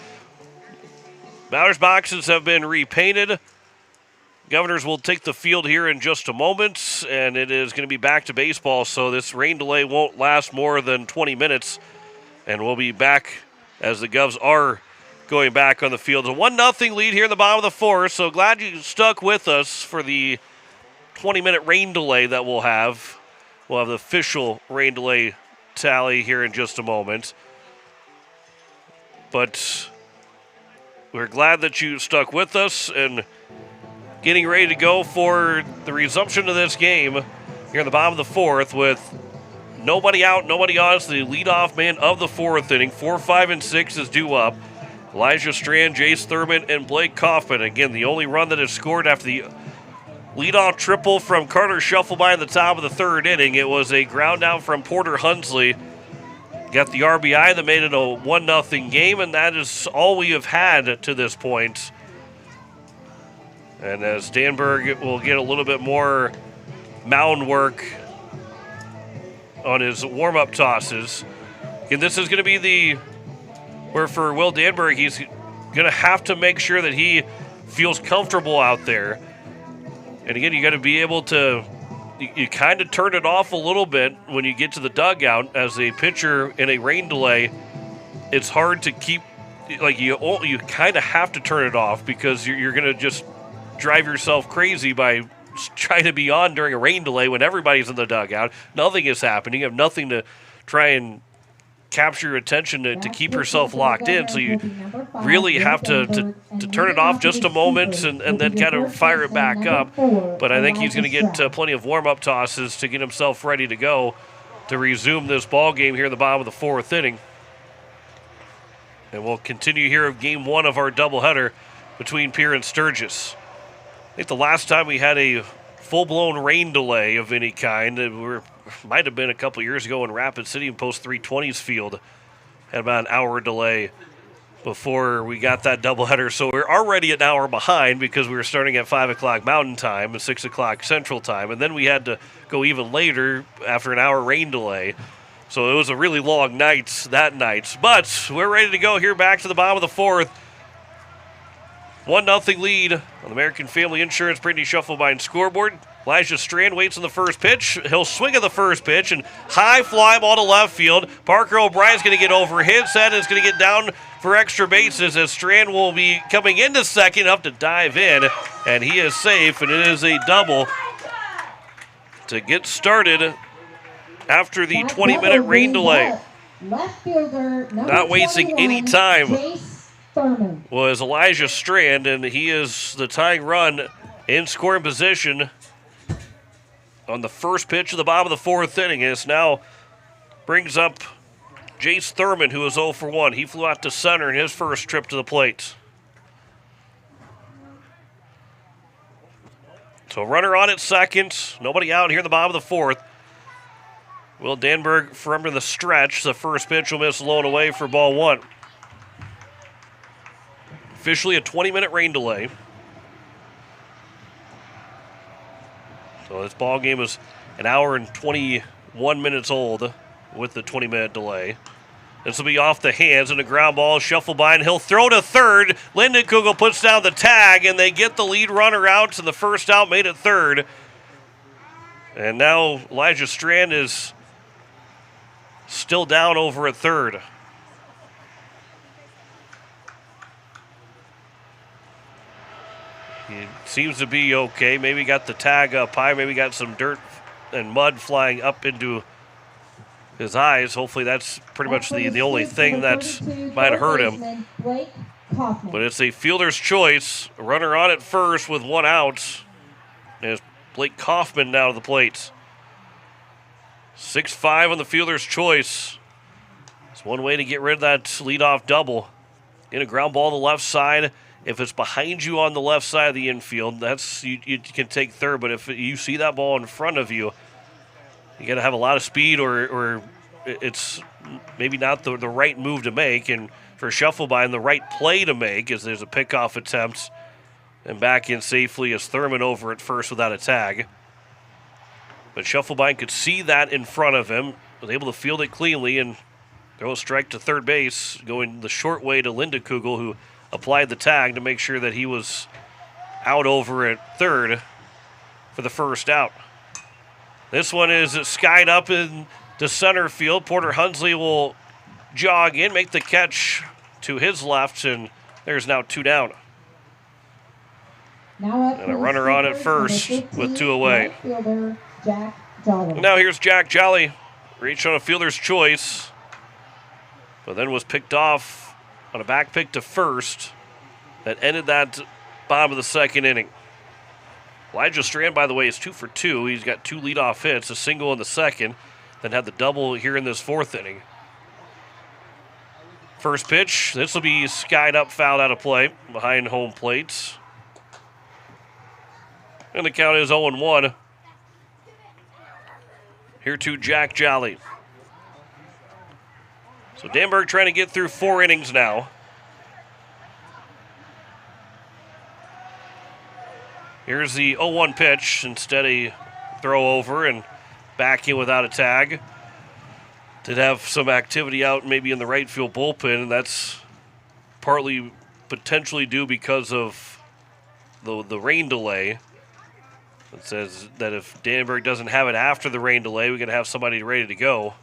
batters' boxes have been repainted. Governors will take the field here in just a moment, and it is going to be back to baseball, so this rain delay won't last more than 20 minutes, and we'll be back as the Govs are going back on the field. A 1-0 lead here in the bottom of the fourth, so glad you stuck with us for the 20-minute rain delay that we'll have. We'll have the official rain delay tally here in just a moment. But we're glad that you stuck with us and getting ready to go for the resumption of this game here in the bottom of the fourth with nobody out, nobody on. It's the leadoff man of the fourth inning. 4, 5, and 6 is due up. Elijah Strand, Jace Thurman, and Blake Kaufman. Again, the only run that is scored after the leadoff triple from Carter Scheffelbein at the top of the third inning. It was a ground out from Porter Hunsley. Got the RBI that made it a 1-0 game, and that is all we have had to this point. And as Danberg will get a little bit more mound work on his warm-up tosses. And this is going to be where for Will Danberg, he's going to have to make sure that he feels comfortable out there. And again, you got to be able to, you kind of turn it off a little bit when you get to the dugout. As a pitcher in a rain delay, it's hard to keep, like you kind of have to turn it off because you're going to just drive yourself crazy by trying to be on during a rain delay when everybody's in the dugout. Nothing is happening. You have nothing to try and capture your attention to keep yourself locked in. So you really have to turn it off just a moment and then kind of fire it back up. But I think he's going to get plenty of warm-up tosses to get himself ready to go to resume this ball game here in the bottom of the fourth inning. And we'll continue here of game one of our doubleheader between Pierre and Sturgis. I think the last time we had a full-blown rain delay of any kind, might have been a couple years ago in Rapid City in Post 320's field. Had about an hour delay before we got that doubleheader. So we're already an hour behind because we were starting at 5 o'clock Mountain Time and 6 o'clock Central Time. And then we had to go even later after an hour rain delay. So it was a really long night that night. But we're ready to go here back to the bottom of the fourth. 1-0 lead on the American Family Insurance Brittany Shufflebine scoreboard. Elijah Strand waits on the first pitch. He'll swing at the first pitch and high fly ball to left field. Parker O'Brien's going to get over his head and is going to get down for extra bases as Strand will be coming into second up to dive in. And he is safe, and it is a double to get started after the 20-minute rain delay. Not wasting any time was Elijah Strand, and he is the tying run in scoring position on the first pitch of the bottom of the fourth inning. And it's now brings up Jace Thurman, who is 0 for 1. He flew out to center in his first trip to the plate. So runner on at second. Nobody out here in the bottom of the fourth. Will Danberg from the stretch. The first pitch will miss low and away for ball one. Officially a 20-minute rain delay. So this ball game is an hour and 21 minutes old with the 20-minute delay. This will be off the hands and a ground ball. Shufflebine, he'll throw to third. Lindenkugel puts down the tag, and they get the lead runner out, and the first out made at third. And now Elijah Strand is still down over at third. He seems to be okay. Maybe got the tag up high. Maybe got some dirt and mud flying up into his eyes. Hopefully that's pretty much the only thing that might have hurt him. But it's a fielder's choice. A runner on at first with one out. And it's Blake Kaufman now to the plate. 6-5 on the fielder's choice. It's one way to get rid of that leadoff double. In a ground ball to the left side. If it's behind you on the left side of the infield, that's you can take third. But if you see that ball in front of you, you got to have a lot of speed, or it's maybe not the right move to make. And for Shufflebine, the right play to make is there's a pickoff attempt, and back in safely is Thurman over at first without a tag. But Shufflebine could see that in front of him, was able to field it cleanly and throw a strike to third base, going the short way to Lindenkugel, who applied the tag to make sure that he was out over at third for the first out. This one is skied up into center field. Porter Hunsley will jog in, make the catch to his left, and there's now two down. And a runner on at first with two away. Now here's Jack Jolly. Reached on a fielder's choice, but then was picked off on a back pick to first that ended that bottom of the second inning. Elijah Strand, by the way, is 2 for 2. He's got 2 leadoff hits, a single in the second, then had the double here in this fourth inning. First pitch, this will be skied up, fouled out of play behind home plate. And the count is 0-1. Here to Jack Jolly. So Danberg trying to get through 4 innings now. Here's the 0-1 pitch. Instead a throw over and back in without a tag. Did have some activity out maybe in the right field bullpen, and that's partly potentially due because of the rain delay. It says that if Danbury doesn't have it after the rain delay, we're going to have somebody ready to go.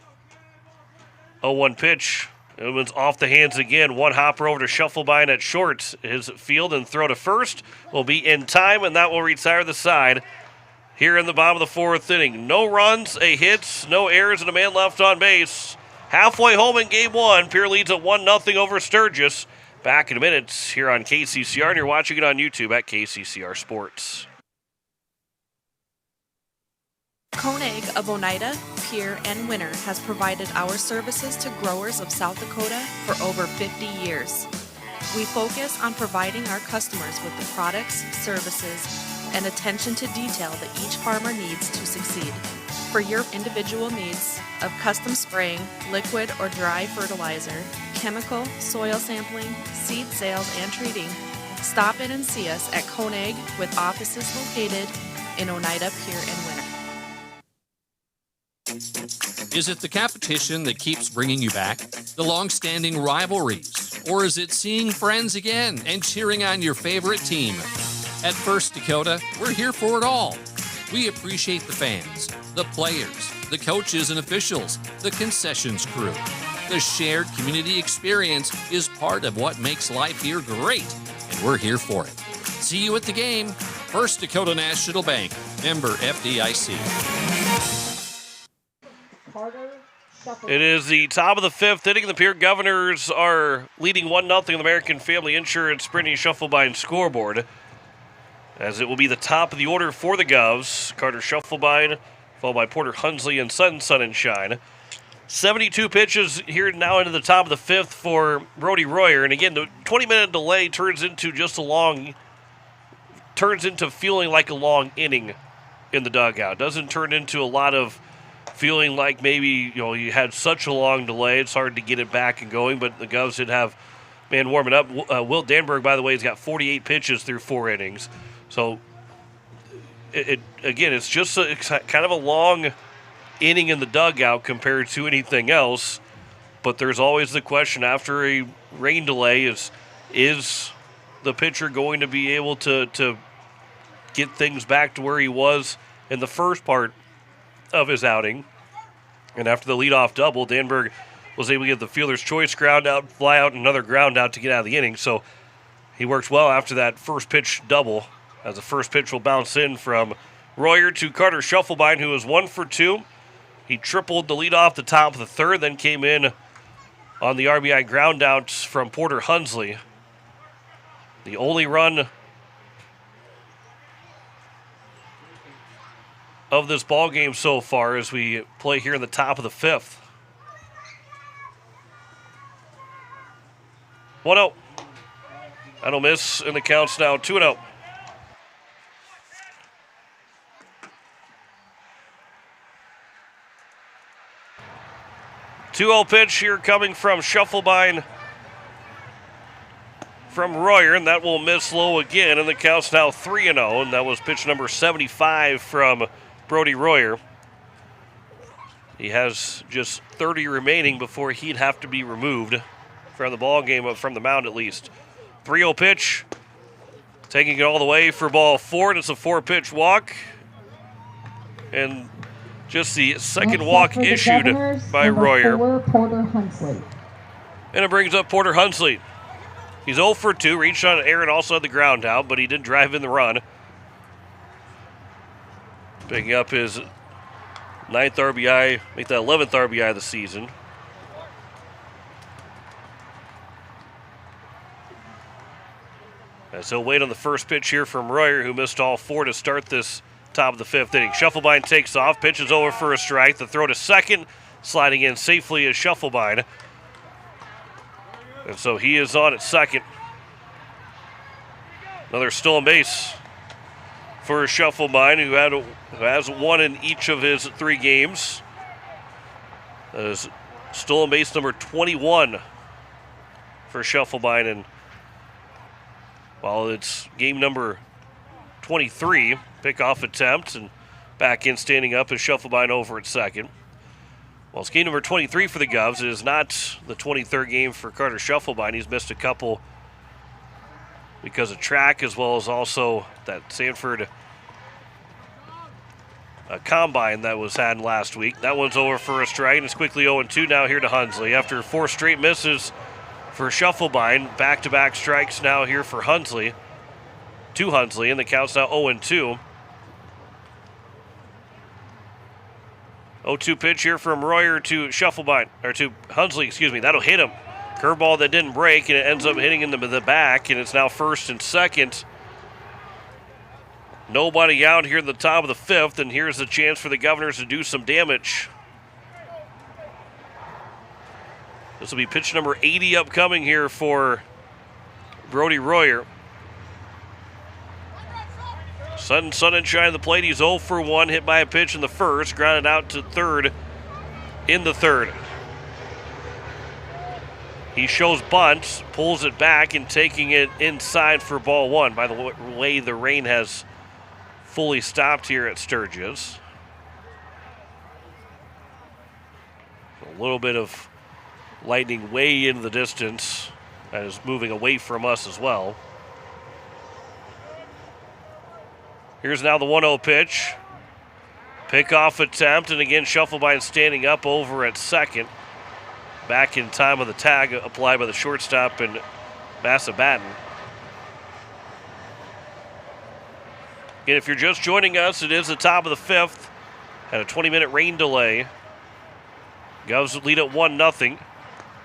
0-1 pitch. It was off the hands again. One hopper over to Shufflebine at short. His field and throw to first will be in time, and that will retire the side here in the bottom of the fourth inning. No runs, a hit, no errors, and a man left on base. Halfway home in game one. Pierre leads at 1-0 over Sturgis. Back in a minute here on KCCR, and you're watching it on YouTube at KCCR Sports. Koenig of Oneida, Pierre, and Winter has provided our services to growers of South Dakota for over 50 years. We focus on providing our customers with the products, services, and attention to detail that each farmer needs to succeed. For your individual needs of custom spraying, liquid or dry fertilizer, chemical, soil sampling, seed sales, and treating, stop in and see us at Koenig with offices located in Oneida, Pierre, and Winter. Is it the competition that keeps bringing you back? The long-standing rivalries? Or is it seeing friends again and cheering on your favorite team? At First Dakota, we're here for it all. We appreciate the fans, the players, the coaches and officials, the concessions crew. The shared community experience is part of what makes life here great, and we're here for it. See you at the game. First Dakota National Bank, member FDIC. It is the top of the fifth inning. The Pierre Governors are leading 1-0 in the American Family Insurance Brittany Shufflebine scoreboard, as it will be the top of the order for the Govs. Carter Shufflebine, followed by Porter Hunsley and Sun and Shine. 72 pitches here now into the top of the fifth for Brody Royer. And again, the 20-minute delay turns into feeling like a long inning in the dugout. Doesn't turn into a lot of feeling like maybe, you had such a long delay, it's hard to get it back and going, but the Govs did have man warming up. Wilt Danberg, by the way, has got 48 pitches through 4 innings. So, it's just kind of a long inning in the dugout compared to anything else, but there's always the question after a rain delay is the pitcher going to be able to get things back to where he was in the first part of his outing. And after the leadoff double, Danberg was able to get the fielder's choice ground out, fly out, and another ground out to get out of the inning. So he works well after that first pitch double, as the first pitch will bounce in from Royer to Carter Shufflebine, who was 1 for 2. He tripled the lead off the top of the third, then came in on the RBI ground out from Porter Hunsley. The only run of this ball game so far as we play here in the top of the fifth. 1-0. That'll miss, and the count's now 2-0. Two-0 pitch here coming from Shufflebine from Royer, and that will miss low again, and the count's now 3-0, and that was pitch number 75 from Brody Royer. He has just 30 remaining before he'd have to be removed from the ball game, from the mound at least. 3-0 pitch, taking it all the way for ball 4, and it's a 4-pitch walk. And just the second walk issued by Royer. 4, Porter Hunsley. And it brings up Porter Hunsley. He's 0 for 2, reached on an error and also had the ground out, but he did drive in the run. Picking up his 9th RBI, make that 11th RBI of the season. As he'll wait on the first pitch here from Royer, who missed all 4 to start this top of the 5th inning. Shufflebine takes off, pitches over for a strike. The throw to second, sliding in safely is Shufflebine. And so he is on at second. Another stolen base for Shufflebine, who has one in each of his 3 games. That is stolen base number 21 for Shufflebine. And while it's game number 23, pickoff attempt, and back in standing up is Shufflebine over at second. Well, it's game number 23 for the Govs. It is not the 23rd game for Carter Shufflebine. He's missed a couple because of track as well as also that Sanford combine that was had last week. That one's over for a strike, and it's quickly 0-2 now here to Hunsley. After 4 straight misses for Schuffelbein, back-to-back strikes now here for Hunsley. To Hunsley, and the count's now 0-2. 0-2 pitch here from Royer to Schuffelbein, or to Hunsley, excuse me. That'll hit him. Curveball that didn't break, and it ends up hitting him in the back, and it's now first and second. Nobody out here in the top of the 5th, and here's the chance for the Governors to do some damage. This will be pitch number 80 upcoming here for Brody Royer. Sun and shine the plate. He's 0 for 1, hit by a pitch in the first, grounded out to third in the third. He shows bunt, pulls it back, and taking it inside for ball 1. By the way, the rain has fully stopped here at Sturgis. A little bit of lightning way into the distance that is moving away from us as well. Here's now the 1-0 pitch. Pickoff attempt, and again Schuffelbein standing up over at second. Back in time of the tag applied by the shortstop and Massabatten. Again, if you're just joining us, it is the top of the 5th. Had a 20-minute rain delay. Govs lead at 1-0.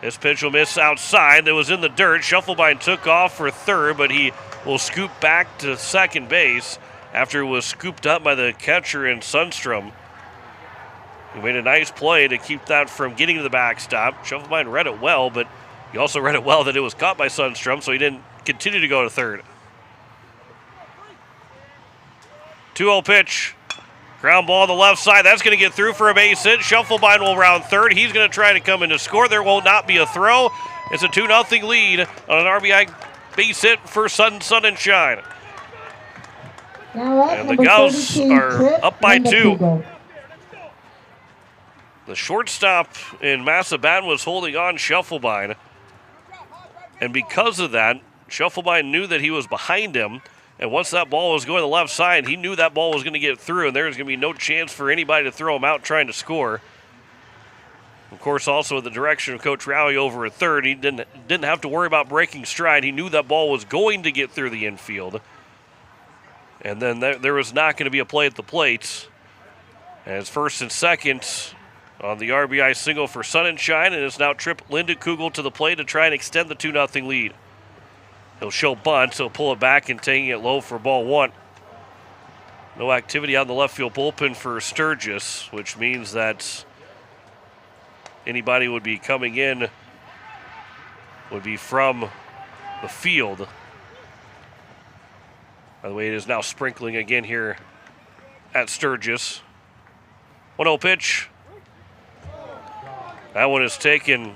This pitch will miss outside. That was in the dirt. Schuffelbein took off for third, but he will scoop back to second base after it was scooped up by the catcher in Sundstrom. He made a nice play to keep that from getting to the backstop. Schuffelbein read it well, but he also read it well that it was caught by Sundstrom, so he didn't continue to go to third. 2-0 pitch. Ground ball on the left side. That's going to get through for a base hit. Schuffelbein will round third. He's going to try to come in to score. There will not be a throw. It's a 2-0 lead on an RBI base hit for Sun and Shine. And the Govs are up by 2. The shortstop in Massabatten was holding on Schuffelbein. And because of that, Schuffelbein knew that he was behind him. And once that ball was going to the left side, he knew that ball was going to get through, and there was going to be no chance for anybody to throw him out trying to score. Of course, also in the direction of Coach Rowley over at third, he didn't have to worry about breaking stride. He knew that ball was going to get through the infield. And then there was not going to be a play at the plate. As first and second on the RBI single for Sun and Shine, and it's now Trip Lindekugel to the plate to try and extend the 2-0 lead. He'll show bunt, so he'll pull it back and taking it low for ball 1. No activity out in the left field bullpen for Sturgis, which means that anybody would be coming in would be from the field. By the way, it is now sprinkling again here at Sturgis. 1-0 pitch. That one is taken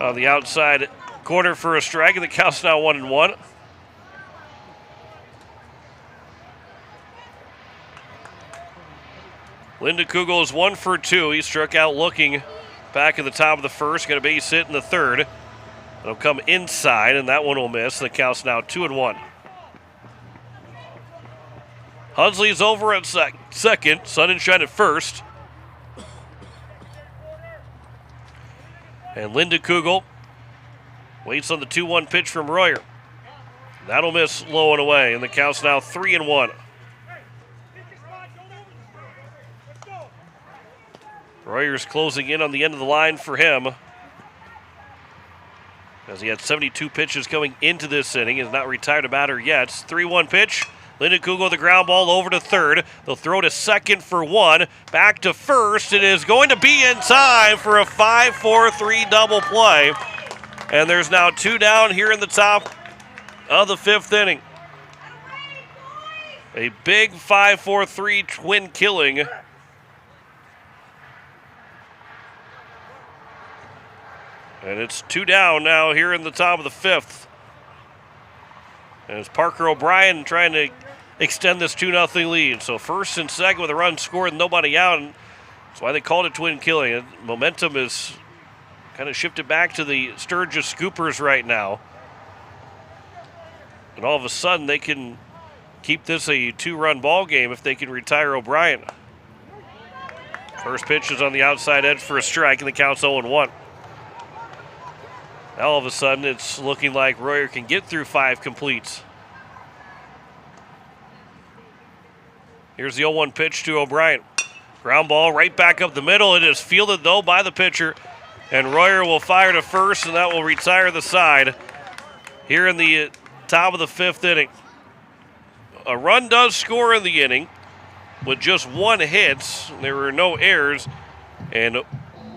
on the outside corner for a strike, and the count's now 1-1. Lindekugel is 1 for 2. He struck out looking back at the top of the first. Got a base hit in the third. It'll come inside, and that one will miss. And the count's now 2-1. Hunsley's over at second. Sun and Shine at first. And Lindekugel waits on the 2-1 pitch from Royer. That'll miss low and away, and the count's now 3-1. Royer's closing in on the end of the line for him, as he had 72 pitches coming into this inning. He has not retired a batter yet. 3-1 pitch. Lindekugel the ground ball over to third. They'll throw to second for 1. Back to first. It is going to be in time for a 5-4-3 double play. And there's now 2 down here in the top of the 5th inning. A big 5-4-3 twin killing. And it's 2 down now here in the top of the 5th. And it's Parker O'Brien trying to extend this 2-0 lead. So first and second with a run scored, nobody out. And that's why they called it twin killing. Momentum is kind of shifted back to the Sturgis Scoopers right now. And all of a sudden, they can keep this a 2-run ball game if they can retire O'Brien. First pitch is on the outside edge for a strike, and the count's 0-1. Now all of a sudden, it's looking like Royer can get through 5 completes. Here's the 0-1 pitch to O'Brien. Ground ball right back up the middle. It is fielded, though, by the pitcher. And Royer will fire to first, and that will retire the side here in the top of the 5th inning. A run does score in the inning with just 1 hit. There were no errors, and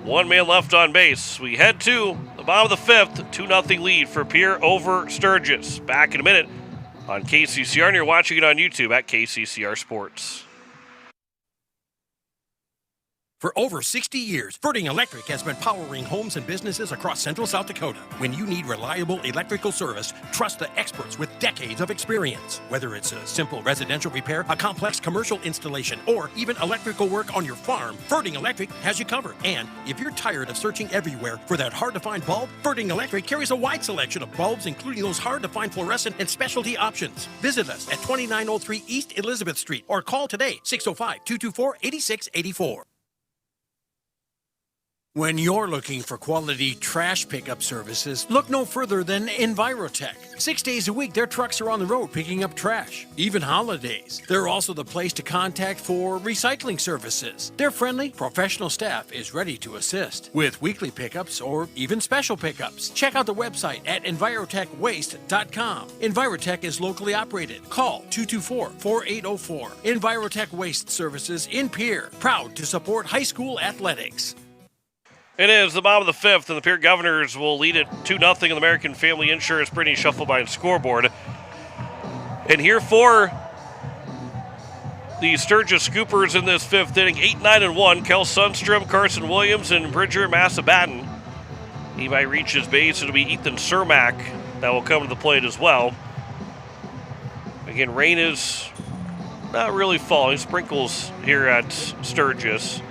1 man left on base. We head to the bottom of the 5th, 2-0 lead for Pierre over Sturgis. Back in a minute on KCCR, and you're watching it on YouTube at KCCR Sports. For over 60 years, Ferding Electric has been powering homes and businesses across central South Dakota. When you need reliable electrical service, trust the experts with decades of experience. Whether it's a simple residential repair, a complex commercial installation, or even electrical work on your farm, Ferding Electric has you covered. And if you're tired of searching everywhere for that hard-to-find bulb, Ferding Electric carries a wide selection of bulbs, including those hard-to-find fluorescent and specialty options. Visit us at 2903 East Elizabeth Street or call today, 605-224-8684. When you're looking for quality trash pickup services, look no further than Envirotech. 6 days a week, their trucks are on the road picking up trash, even holidays. They're also the place to contact for recycling services. Their friendly, professional staff is ready to assist with weekly pickups or even special pickups. Check out the website at envirotechwaste.com. Envirotech is locally operated. Call 224-4804. Envirotech Waste Services in Pierre, proud to support high school athletics. It is the bottom of the 5th, and the Pierre Governors will lead it 2-0 in the American Family Insurance Brittany Shufflebein scoreboard. And here for the Sturgis Scoopers in this 5th inning, 8-9-1, Kel Sundstrom, Carson Williams, and Bridger Massabatten. He might reach his base. It'll be Ethan Cermak that will come to the plate as well. Again, rain is not really falling. Sprinkles here at Sturgis.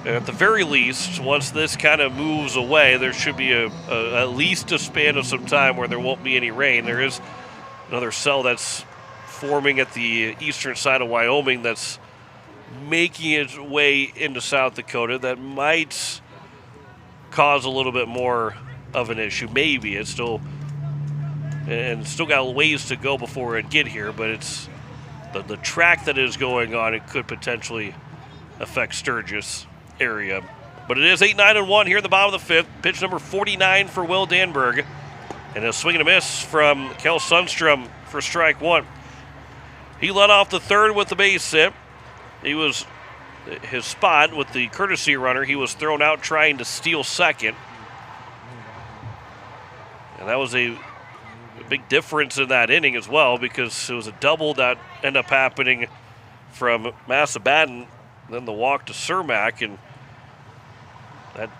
At the very least, once this kind of moves away, there should be at least a span of some time where there won't be any rain. There is another cell that's forming at the eastern side of Wyoming that's making its way into South Dakota that might cause a little bit more of an issue. Maybe it's still got a ways to go before it get here, but it's the track that is going on. It could potentially affect Sturgis area. But it is 8-9-1 here in the bottom of the 5th. Pitch number 49 for Will Danberg. And a swing and a miss from Kel Sundstrom for strike 1. He led off the 3rd with the base hit. He was his spot with the courtesy runner. He was thrown out trying to steal 2nd. And that was a big difference in that inning as well, because it was a double that ended up happening from Massabatten. Then the walk to Cermak, and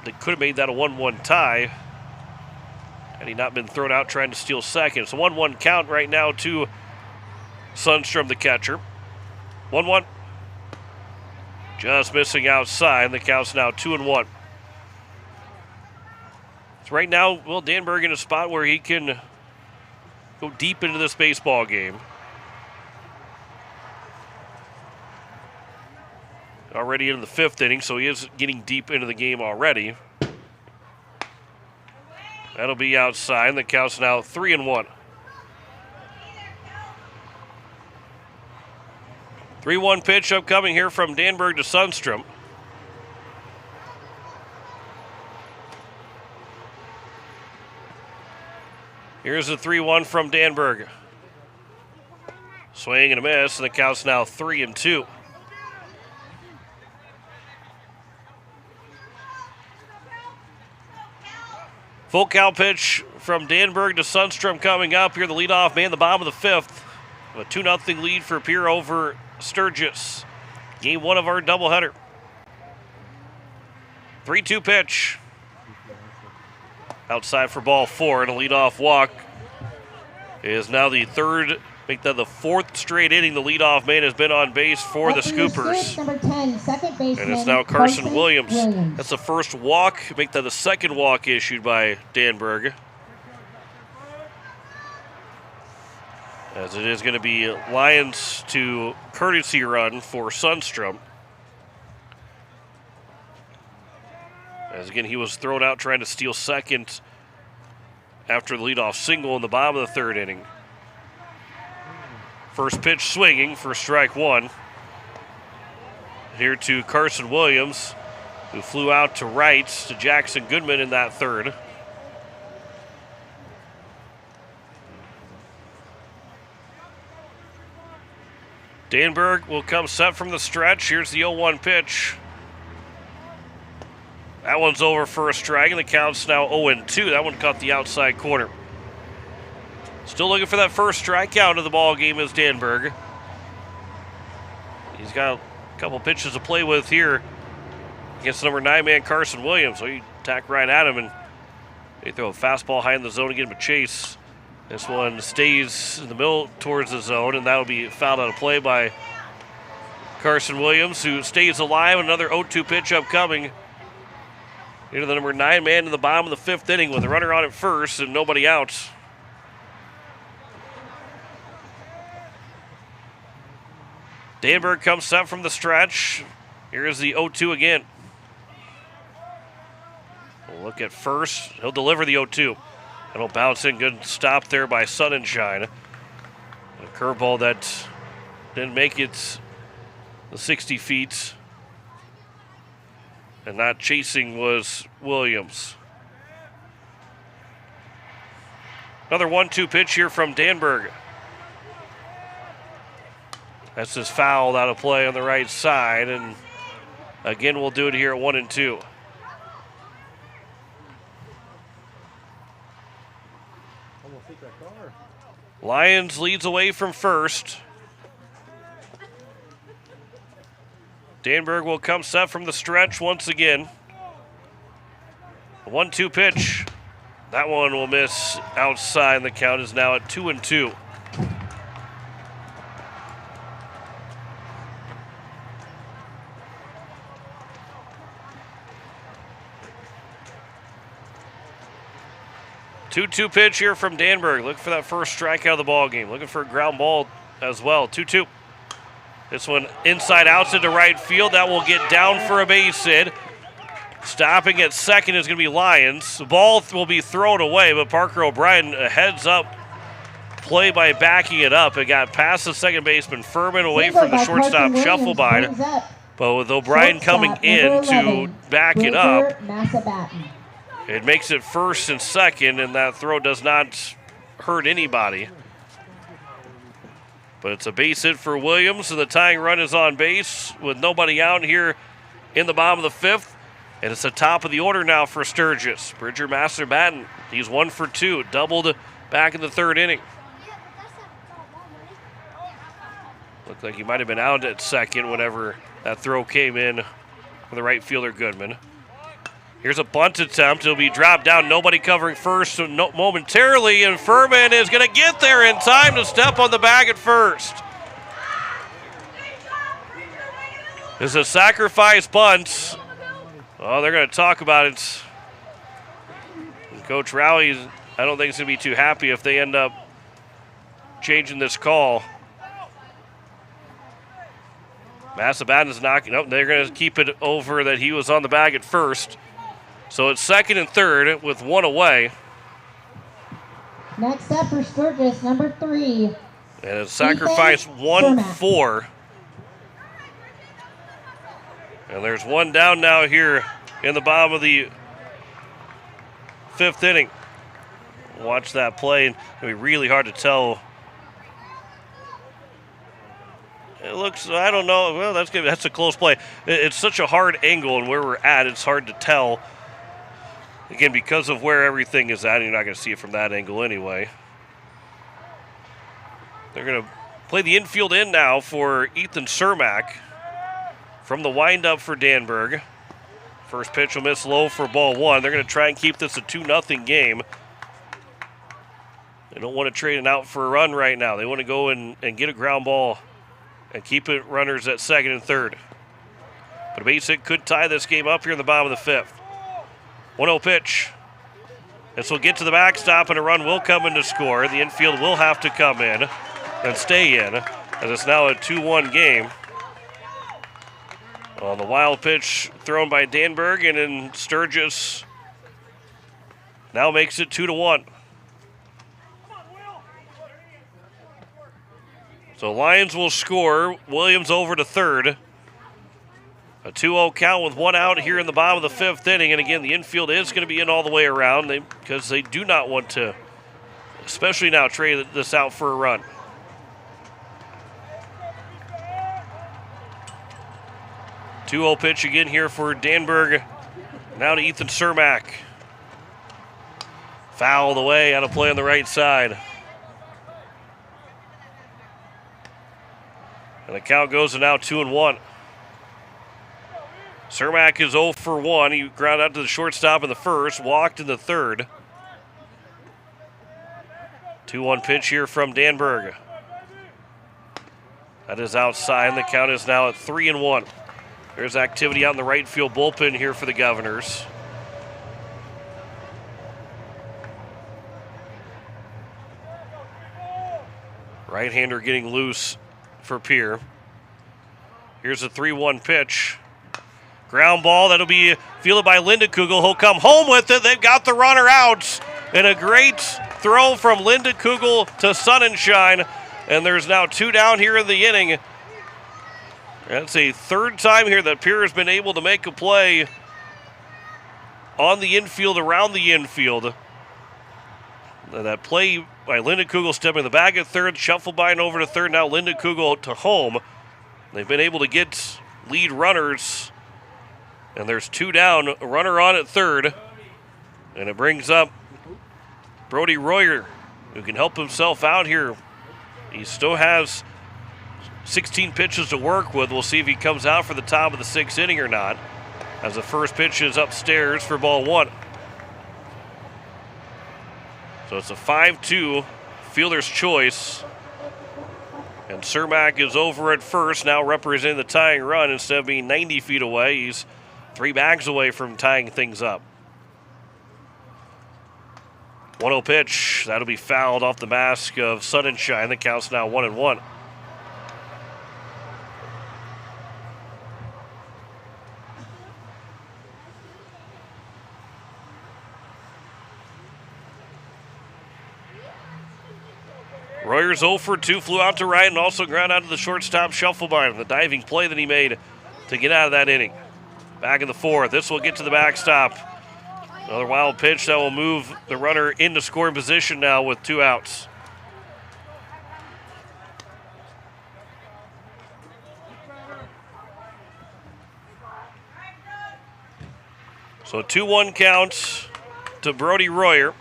they could have made that a 1-1 tie had he not been thrown out trying to steal 2nd. It's a 1-1 count right now to Sundstrom, the catcher. 1-1. Just missing outside. The count's now 2-1. So right now, Will Danberg in a spot where he can go deep into this baseball game. Already into the 5th inning, so he is getting deep into the game already. That'll be outside, and the count's now 3-1. 3-1 pitch upcoming here from Danberg to Sundstrom. Here's the 3-1 from Danberg. Swing and a miss, and the count's now 3-2. Full count pitch from Danberg to Sundstrom coming up here. The leadoff man, the bottom of the 5th. A 2-0 lead for Pierre over Sturgis. Game 1 of our doubleheader. 3-2 pitch. Outside for ball 4, and a leadoff walk is now the 3rd, make that the 4th straight inning. The leadoff man has been on base for the Scoopers. Number 10, second baseman, and it's now Carson Williams. That's the first walk, make that the 2nd walk issued by Danberg. as it is going to be Lions to courtesy run for Sundstrom. As again, he was thrown out trying to steal second after the leadoff single in the bottom of the third inning. First pitch swinging for strike one. Here to Carson Williams, who flew out to right to Jackson Goodman in that third. Danberg will come set from the stretch. Here's the 0-1 pitch. That one's over for a strike, and the count's now 0-2. That one caught the outside corner. Still looking for that first strikeout of the ball game is Danberg. He's got a couple pitches to play with here against number 9 man Carson Williams. So you tack right at him, and they throw a fastball high in the zone to get him a chase. This one stays in the middle towards the zone, and that'll be fouled out of play by Carson Williams, who stays alive. Another 0-2 pitch upcoming. Into the number 9 man in the bottom of the fifth inning with a runner on at first and nobody out. Danberg comes set from the stretch. Here's the 0-2 again. We'll look at first. He'll deliver the 0-2. It'll bounce in. Good stop there by Sunshine. A curveball that didn't make it the 60 feet. And not chasing was Williams. Another 1-2 pitch here from Danberg. That's his foul out of play on the right side. And again, we'll do it here at 1-2. Lions leads away from first. Danberg will come set from the stretch once again. 1-2 pitch. That one will miss outside. The count is now at 2-2. Two-two pitch here from Danberg. Looking for that first strikeout of the ball game. Looking for a ground ball as well. 2-2. This one inside outside to right field. That will get down for a base hit. Stopping at second is going to be Lions. The ball will be thrown away, but Parker O'Brien heads up play by backing it up. It got past the second baseman Furman away from the shortstop Shufflebine. But with O'Brien coming in to back it up, it makes it first and second, and that throw does not hurt anybody. But it's a base hit for Williams, and the tying run is on base with nobody out here in the bottom of the fifth. And it's the top of the order now for Sturgis. Bridger Master-Batten, he's 1 for 2, doubled back in the third inning. Looked like he might have been out at second whenever that throw came in for the right fielder Goodman. Here's a bunt attempt. It'll be dropped down. Nobody covering first momentarily, and Furman is going to get there in time to step on the bag at first. This is a sacrifice bunt. Oh, they're going to talk about it. And Coach Rowley, I don't think he's going to be too happy if they end up changing this call. Masabat is knocking up. They're going to keep it over that he was on the bag at first. So it's second and third with one away. Next up for Sturgis, number 3. And it's sacrifice 1-4. And there's one down now here in the bottom of the fifth inning. Watch that play. It'll be really hard to tell. It looks, I don't know. Well, that's a close play. It's such a hard angle, and where we're at, it's hard to tell. Again, because of where everything is at, you're not going to see it from that angle anyway. They're going to play the infield in now for Ethan Cermak from the windup for Danberg. First pitch will miss low for ball 1. They're going to try and keep this a 2-0 game. They don't want to trade it out for a run right now. They want to go and get a ground ball and keep it runners at second and third. But a base hit could tie this game up here in the bottom of the fifth. 1-0 pitch. This will get to the backstop, and a run will come in to score. The infield will have to come in. and stay in, as it's now a 2-1 game. On the wild pitch thrown by Danberg, and then Sturgis now makes it 2-1. So Lions will score. Williams over to third. A 2-0 count with one out here in the bottom of the fifth inning. And again, the infield is going to be in all the way around because they do not want to, especially now, trade this out for a run. Two-0 pitch again here for Danberg. Now to Ethan Cermak. Foul the way, out of play on the right side. And the count goes to now 2-1. Cermak is 0 for 1. He grounded out to the shortstop in the first, walked in the third. 2-1 pitch here from Danberg. That is outside, and the count is now at 3-1. There's activity out in the right field bullpen here for the Governors. Right-hander getting loose for Pierre. Here's a 3-1 pitch. Ground ball, that'll be fielded by Lindekugel. He'll come home with it. They've got the runner out. And a great throw from Lindekugel to Sonnenschein. And there's now two down here in the inning. That's a third time here that Pierre has been able to make a play on the infield, around the infield. That play by Lindekugel stepping the bag at third, Shufflebein over to third, now Lindekugel to home. They've been able to get lead runners, and there's two down, a runner on at third, and it brings up Brody Royer, who can help himself out here. He still has 16 pitches to work with. We'll see if he comes out for the top of the sixth inning or not, as the first pitch is upstairs for ball one. So it's a 5-2 fielder's choice. And Cermak is over at first, now representing the tying run. Instead of being 90 feet away, he's 3 bags away from tying things up. 1-0 pitch. That'll be fouled off the mask of Sonnenschein. The count's now 1-1. Royer's 0 for 2, flew out to right and also ground out to the shortstop Shufflebein. The diving play that he made to get out of that inning. Back in the fourth. This will get to the backstop. Another wild pitch that will move the runner into scoring position now with 2 outs. So 2-1 count to Brody Royer.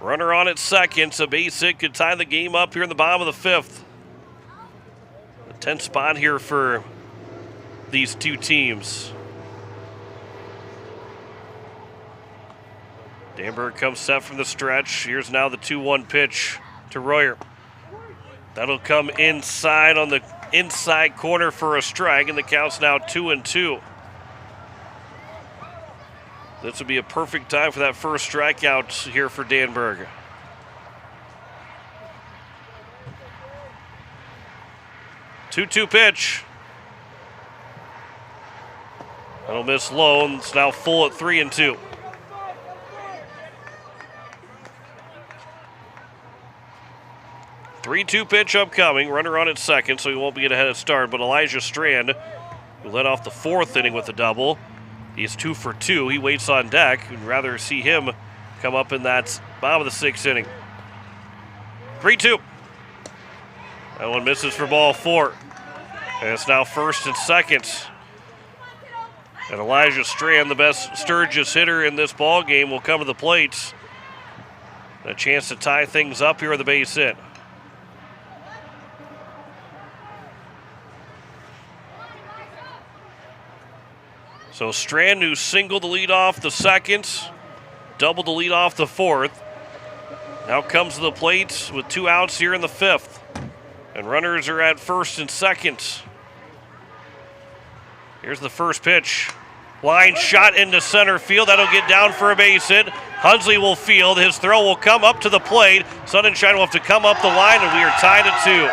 Runner on at second, so base hit could tie the game up here in the bottom of the fifth. A tense spot here for these two teams. Danberg comes set from the stretch. Here's now the 2-1 pitch to Royer. That'll come inside on the inside corner for a strike, and the count's now 2-2. This would be a perfect time for that first strikeout here for Danberg. Two-two pitch. That'll miss low, and it's now full at 3-2. Three-two pitch upcoming. Runner on at second, so he won't be ahead of start. But Elijah Strand, who led off the fourth inning with a double, he's 2 for 2. He waits on deck. We'd rather see him come up in that bottom of the sixth inning. 3-2. That one misses for ball 4. And it's now first and second. And Elijah Strand, the best Sturgis hitter in this ball game, will come to the plate. A chance to tie things up here with the base hit. So Strand, who singled the lead off the second, doubled the lead off the fourth, now comes to the plate with 2 outs here in the fifth. And runners are at first and second. Here's the first pitch. Line shot into center field. That'll get down for a base hit. Hunsley will field. His throw will come up to the plate. Sunshine will have to come up the line, and we are tied at 2.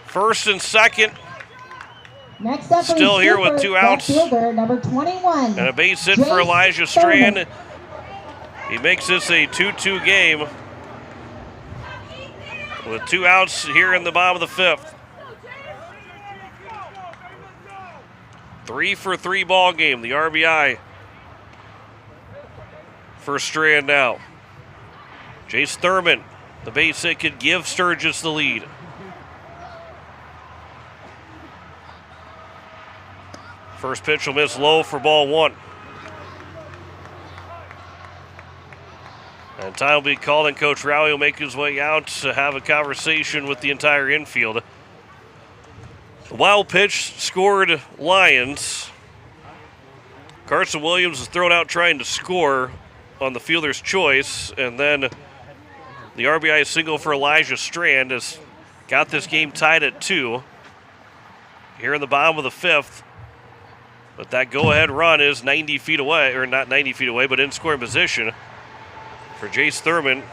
First and second. Next up Still here with 2 outs. Fielder, number 21. And a base hit for Elijah Strand. He makes this a 2-2 game with 2 outs here in the bottom of the 5th. 3-for-3 ball game. The RBI for Strand now. Jace Thurman, the base hit could give Sturgis the lead. First pitch will miss low for ball 1. And time will be called, and Coach Rowley will make his way out to have a conversation with the entire infield. The wild pitch scored Lions. Carson Williams is thrown out trying to score on the fielder's choice, and then the RBI single for Elijah Strand has got this game tied at 2 here in the bottom of the 5th. But that go-ahead run is 90 feet away, or not 90 feet away, but in scoring position for Jace Thurman,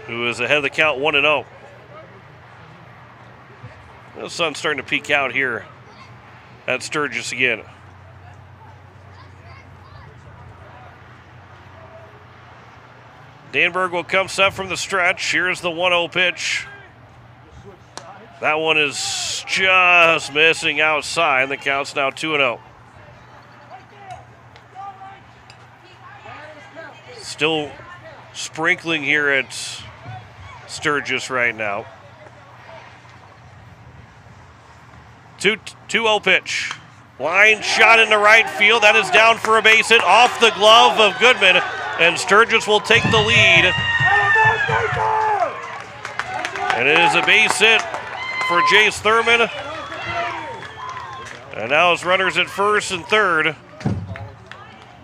who is ahead of the count 1-0. The sun's starting to peek out here at Sturgis again. Danberg will come set from the stretch. Here's the 1-0 pitch. That one is just missing outside. The count's now 2-0. Still sprinkling here at Sturgis right now. 2-0 pitch. Line shot into right field. That is down for a base hit off the glove of Goodman, and Sturgis will take the lead. And it is a base hit for Jace Thurman. And now his runners at first and third,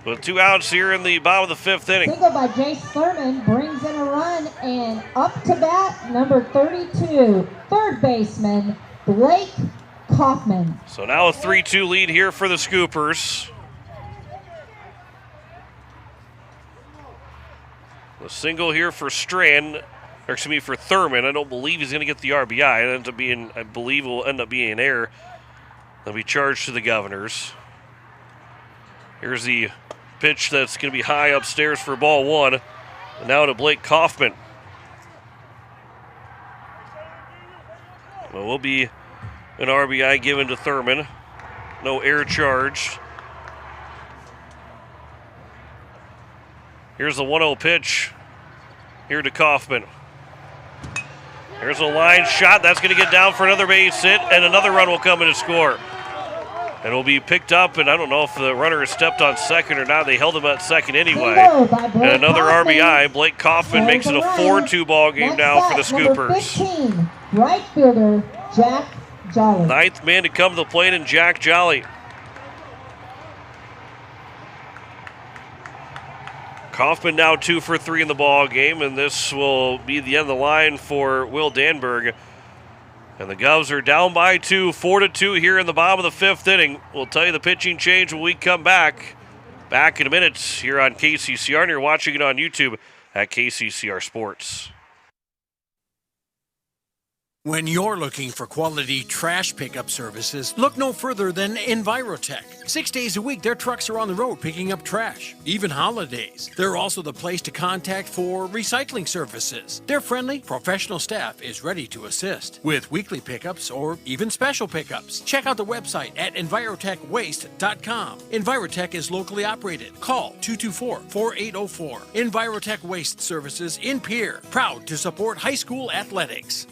with 2 outs here in the bottom of the 5th inning. Single by Jace Thurman brings in a run, and up to bat, number 32, third baseman, Blake Kaufman. So now a 3-2 lead here for the Scoopers. The single here for for Thurman. I don't believe he's going to get the RBI. It ends up being, I believe it will end up being an error. They'll be charged to the Governors. Here's the pitch that's going to be high upstairs for ball 1. And now to Blake Kaufman. Well, will be an RBI given to Thurman. No error charged. Here's the 1-0 pitch here to Kaufman. Here's a line shot. That's going to get down for another base hit, and another run will come in to score. And will be picked up, and I don't know if the runner has stepped on second or not. They held him at second anyway. And another RBI. Blake Kaufman makes it a 4-2 ball game now for the Scoopers. 15, right fielder, Jack Jolly. 9th man to come to the plate, and Jack Jolly. Kaufman now 2 for 3 in the ball game, and this will be the end of the line for Will Danberg. And the Govs are down by 2, 4-2 here in the bottom of the 5th inning. We'll tell you the pitching change when we come back. Back in a minute here on KCCR, and you're watching it on YouTube at KCCR Sports. When you're looking for quality trash pickup services, look no further than Envirotech. 6 days a week, their trucks are on the road picking up trash, even holidays. They're also the place to contact for recycling services. Their friendly, professional staff is ready to assist with weekly pickups or even special pickups. Check out the website at envirotechwaste.com. Envirotech is locally operated. Call 224-4804. Envirotech Waste Services in Pierre, proud to support high school athletics.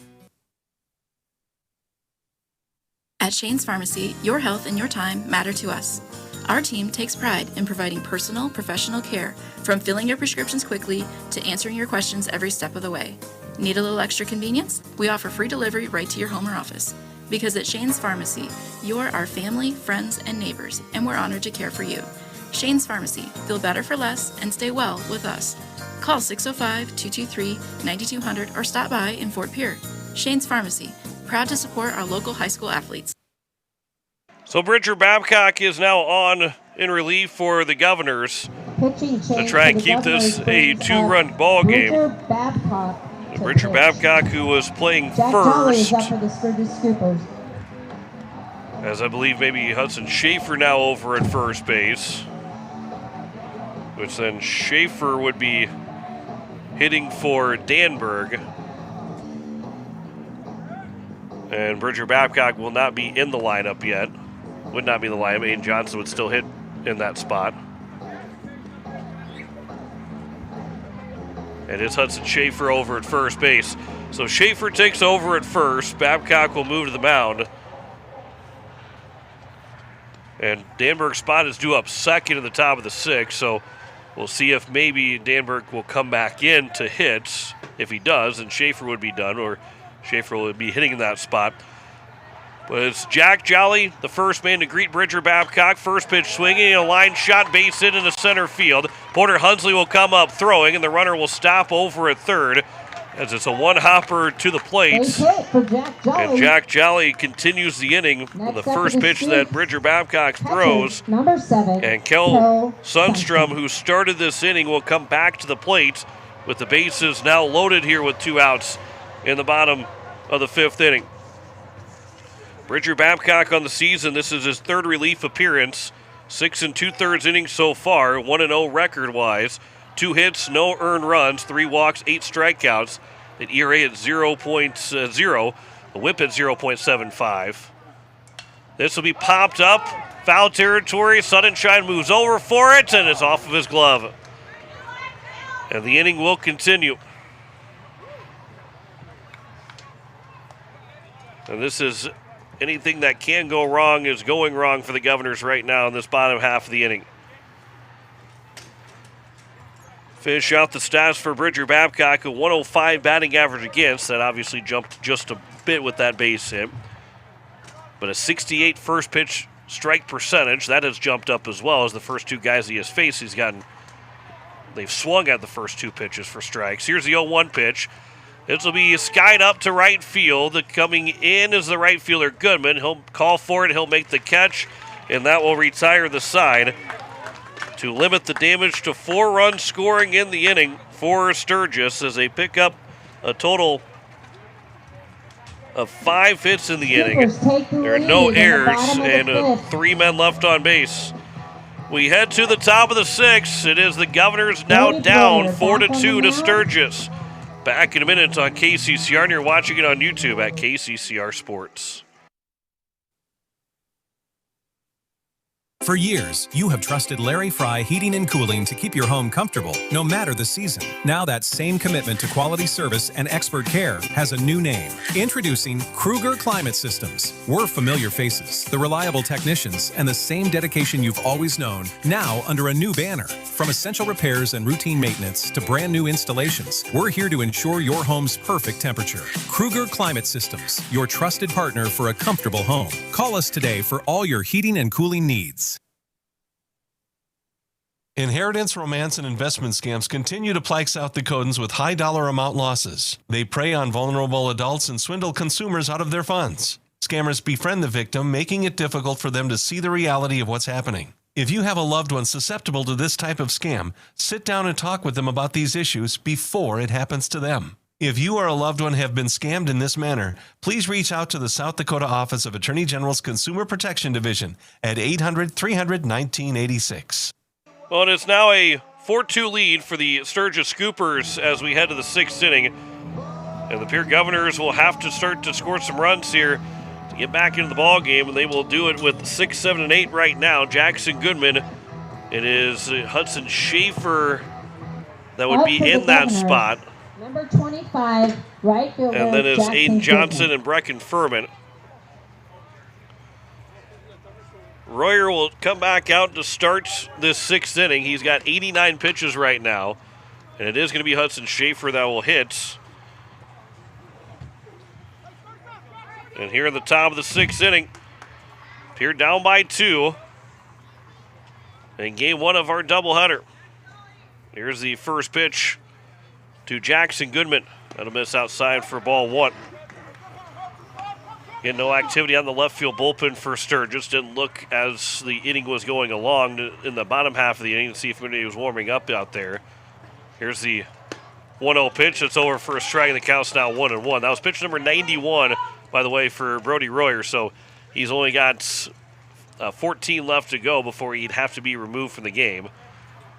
At Shane's Pharmacy, your health and your time matter to us. Our team takes pride in providing personal, professional care, from filling your prescriptions quickly to answering your questions every step of the way. Need a little extra convenience? We offer free delivery right to your home or office. Because at Shane's Pharmacy, you're our family, friends, and neighbors, and we're honored to care for you. Shane's Pharmacy. Feel better for less and stay well with us. Call 605-223-9200 or stop by in Fort Pierre. Shane's Pharmacy. Proud to support our local high school athletes. So So Bridger Babcock is now on in relief for the Governors to try and keep this a 2-run ball game. Bridger Babcock, who was playing first, as I believe maybe Hudson Schaefer now over at first base, which then Schaefer would be hitting for Danberg. And Bridger Babcock will not be in the lineup yet. Would not be in the lineup. Aiden Johnson would still hit in that spot. And it's Hudson Schaefer over at first base. So Schaefer takes over at first. Babcock will move to the mound. And Danberg's spot is due up second in the top of the 6th. So we'll see if maybe Danberg will come back in to hit. If he does, then Schaefer would be done, or Schaefer will be hitting in that spot. But it's Jack Jolly, the first man to greet Bridger Babcock. First pitch swinging, a line shot, base hit into center field. Porter Hunsley will come up throwing, and the runner will stop over at third as it's a one-hopper to the plate. And Jack Jolly continues the inning with the first pitch that Bridger Babcock throws. Number 7. And Kel Sundstrom, who started this inning, will come back to the plate with the bases now loaded here with 2 outs in the bottom of the 5th inning. Bridger Babcock on the season, this is his 3rd relief appearance. 6 2/3 innings so far, 1-0 record-wise. 2 hits, no earned runs, 3 walks, 8 strikeouts. An ERA at 0.0, a whip at 0.75. This will be popped up, foul territory. Suddenshine moves over for it, and it's off of his glove. And the inning will continue. And this is anything that can go wrong is going wrong for the Governors right now in this bottom half of the inning. Finish out the stats for Bridger Babcock, a 105 batting average against. That obviously jumped just a bit with that base hit. But a 68 first pitch strike percentage, that has jumped up as well as the first 2 guys he has faced. They've swung at the first 2 pitches for strikes. Here's the 0-1 pitch. This will be skied up to right field. Coming in is the right fielder Goodman. He'll call for it. He'll make the catch, and that will retire the side to limit the damage to 4 runs scoring in the inning for Sturgis as they pick up a total of 5 hits in the inning. There are no errors and 3 men left on base. We head to the top of the 6th. It is the Governors now down 4-2 to Sturgis. Back in a minute on KCCR, and you're watching it on YouTube at KCCR Sports. For years, you have trusted Larry Fry Heating and Cooling to keep your home comfortable, no matter the season. Now that same commitment to quality service and expert care has a new name. Introducing Kruger Climate Systems. We're familiar faces, the reliable technicians, and the same dedication you've always known, now under a new banner. From essential repairs and routine maintenance to brand new installations, we're here to ensure your home's perfect temperature. Kruger Climate Systems, your trusted partner for a comfortable home. Call us today for all your heating and cooling needs. Inheritance, romance, and investment scams continue to plague South Dakotans with high dollar amount losses. They prey on vulnerable adults and swindle consumers out of their funds. Scammers befriend the victim, making it difficult for them to see the reality of what's happening. If you have a loved one susceptible to this type of scam, sit down and talk with them about these issues before it happens to them. If you or a loved one have been scammed in this manner, please reach out to the South Dakota Office of Attorney General's Consumer Protection Division at 800-300-1986. Well, and it's now a 4-2 lead for the Sturgis Scoopers as we head to the 6th inning. And the Pierre Governors will have to start to score some runs here to get back into the ball game, and they will do it with 6, 7, and 8 right now. Jackson Goodman. It is Hudson Schaefer that would be in that spot. Number 25, right fielder. And then it's Aiden Johnson Goodman. and Brecken Furman. Royer will come back out to start this 6th inning. He's got 89 pitches right now. And it is going to be Hudson Schaefer that will hit. And here at the top of the 6th inning, Pierre down by 2 in game 1 of our doubleheader. Here's the first pitch to Jackson Goodman. That'll miss outside for ball 1. Again, no activity on the left field bullpen for Sturgis. Didn't look as the inning was going along in the bottom half of the inning to see if anybody was warming up out there. Here's the 1-0 pitch. It's over for a strike, and the count's now 1-1. That was pitch number 91, by the way, for Brody Royer. So he's only got 14 left to go before he'd have to be removed from the game.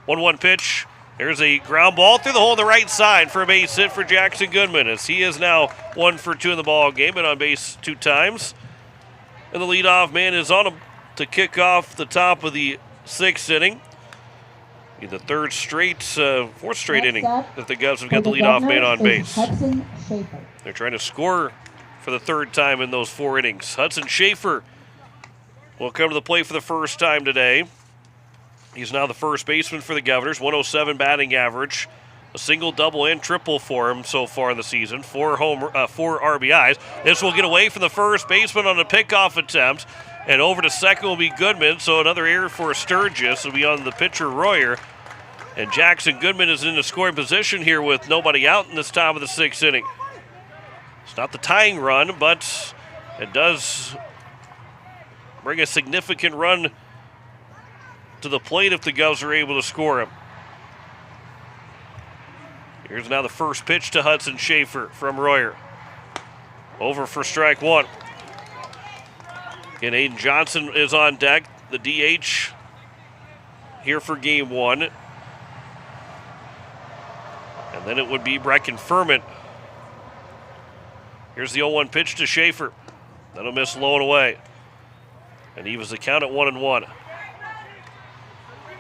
1-1 pitch. There's a ground ball through the hole on the right side for a base hit for Jackson Goodman, as he is now 1 for 2 in the ball game and on base 2 times. And the leadoff man is on him to kick off the top of the 6th inning. In the fourth straight inning that the Govs have got the leadoff man on base. They're trying to score for the 3rd time in those 4 innings. Hudson Schaefer will come to the plate for the first time today. He's now the first baseman for the Governors, 107 batting average. A single, double, and triple for him so far in the season. 4 RBIs. This will get away from the first baseman on a pickoff attempt. And over to second will be Goodman, so another error for Sturgis will be on the pitcher Royer. And Jackson Goodman is in the scoring position here with nobody out in this top of the 6th inning. It's not the tying run, but it does bring a significant run to the plate if the Govs are able to score him. Here's now the first pitch to Hudson Schaefer from Royer. Over for strike 1. Again, Aiden Johnson is on deck, the DH here for game 1. And then it would be Brecken Furman. Here's the 0-1 pitch to Schaefer. That'll miss low and away. And he was the count at 1-1.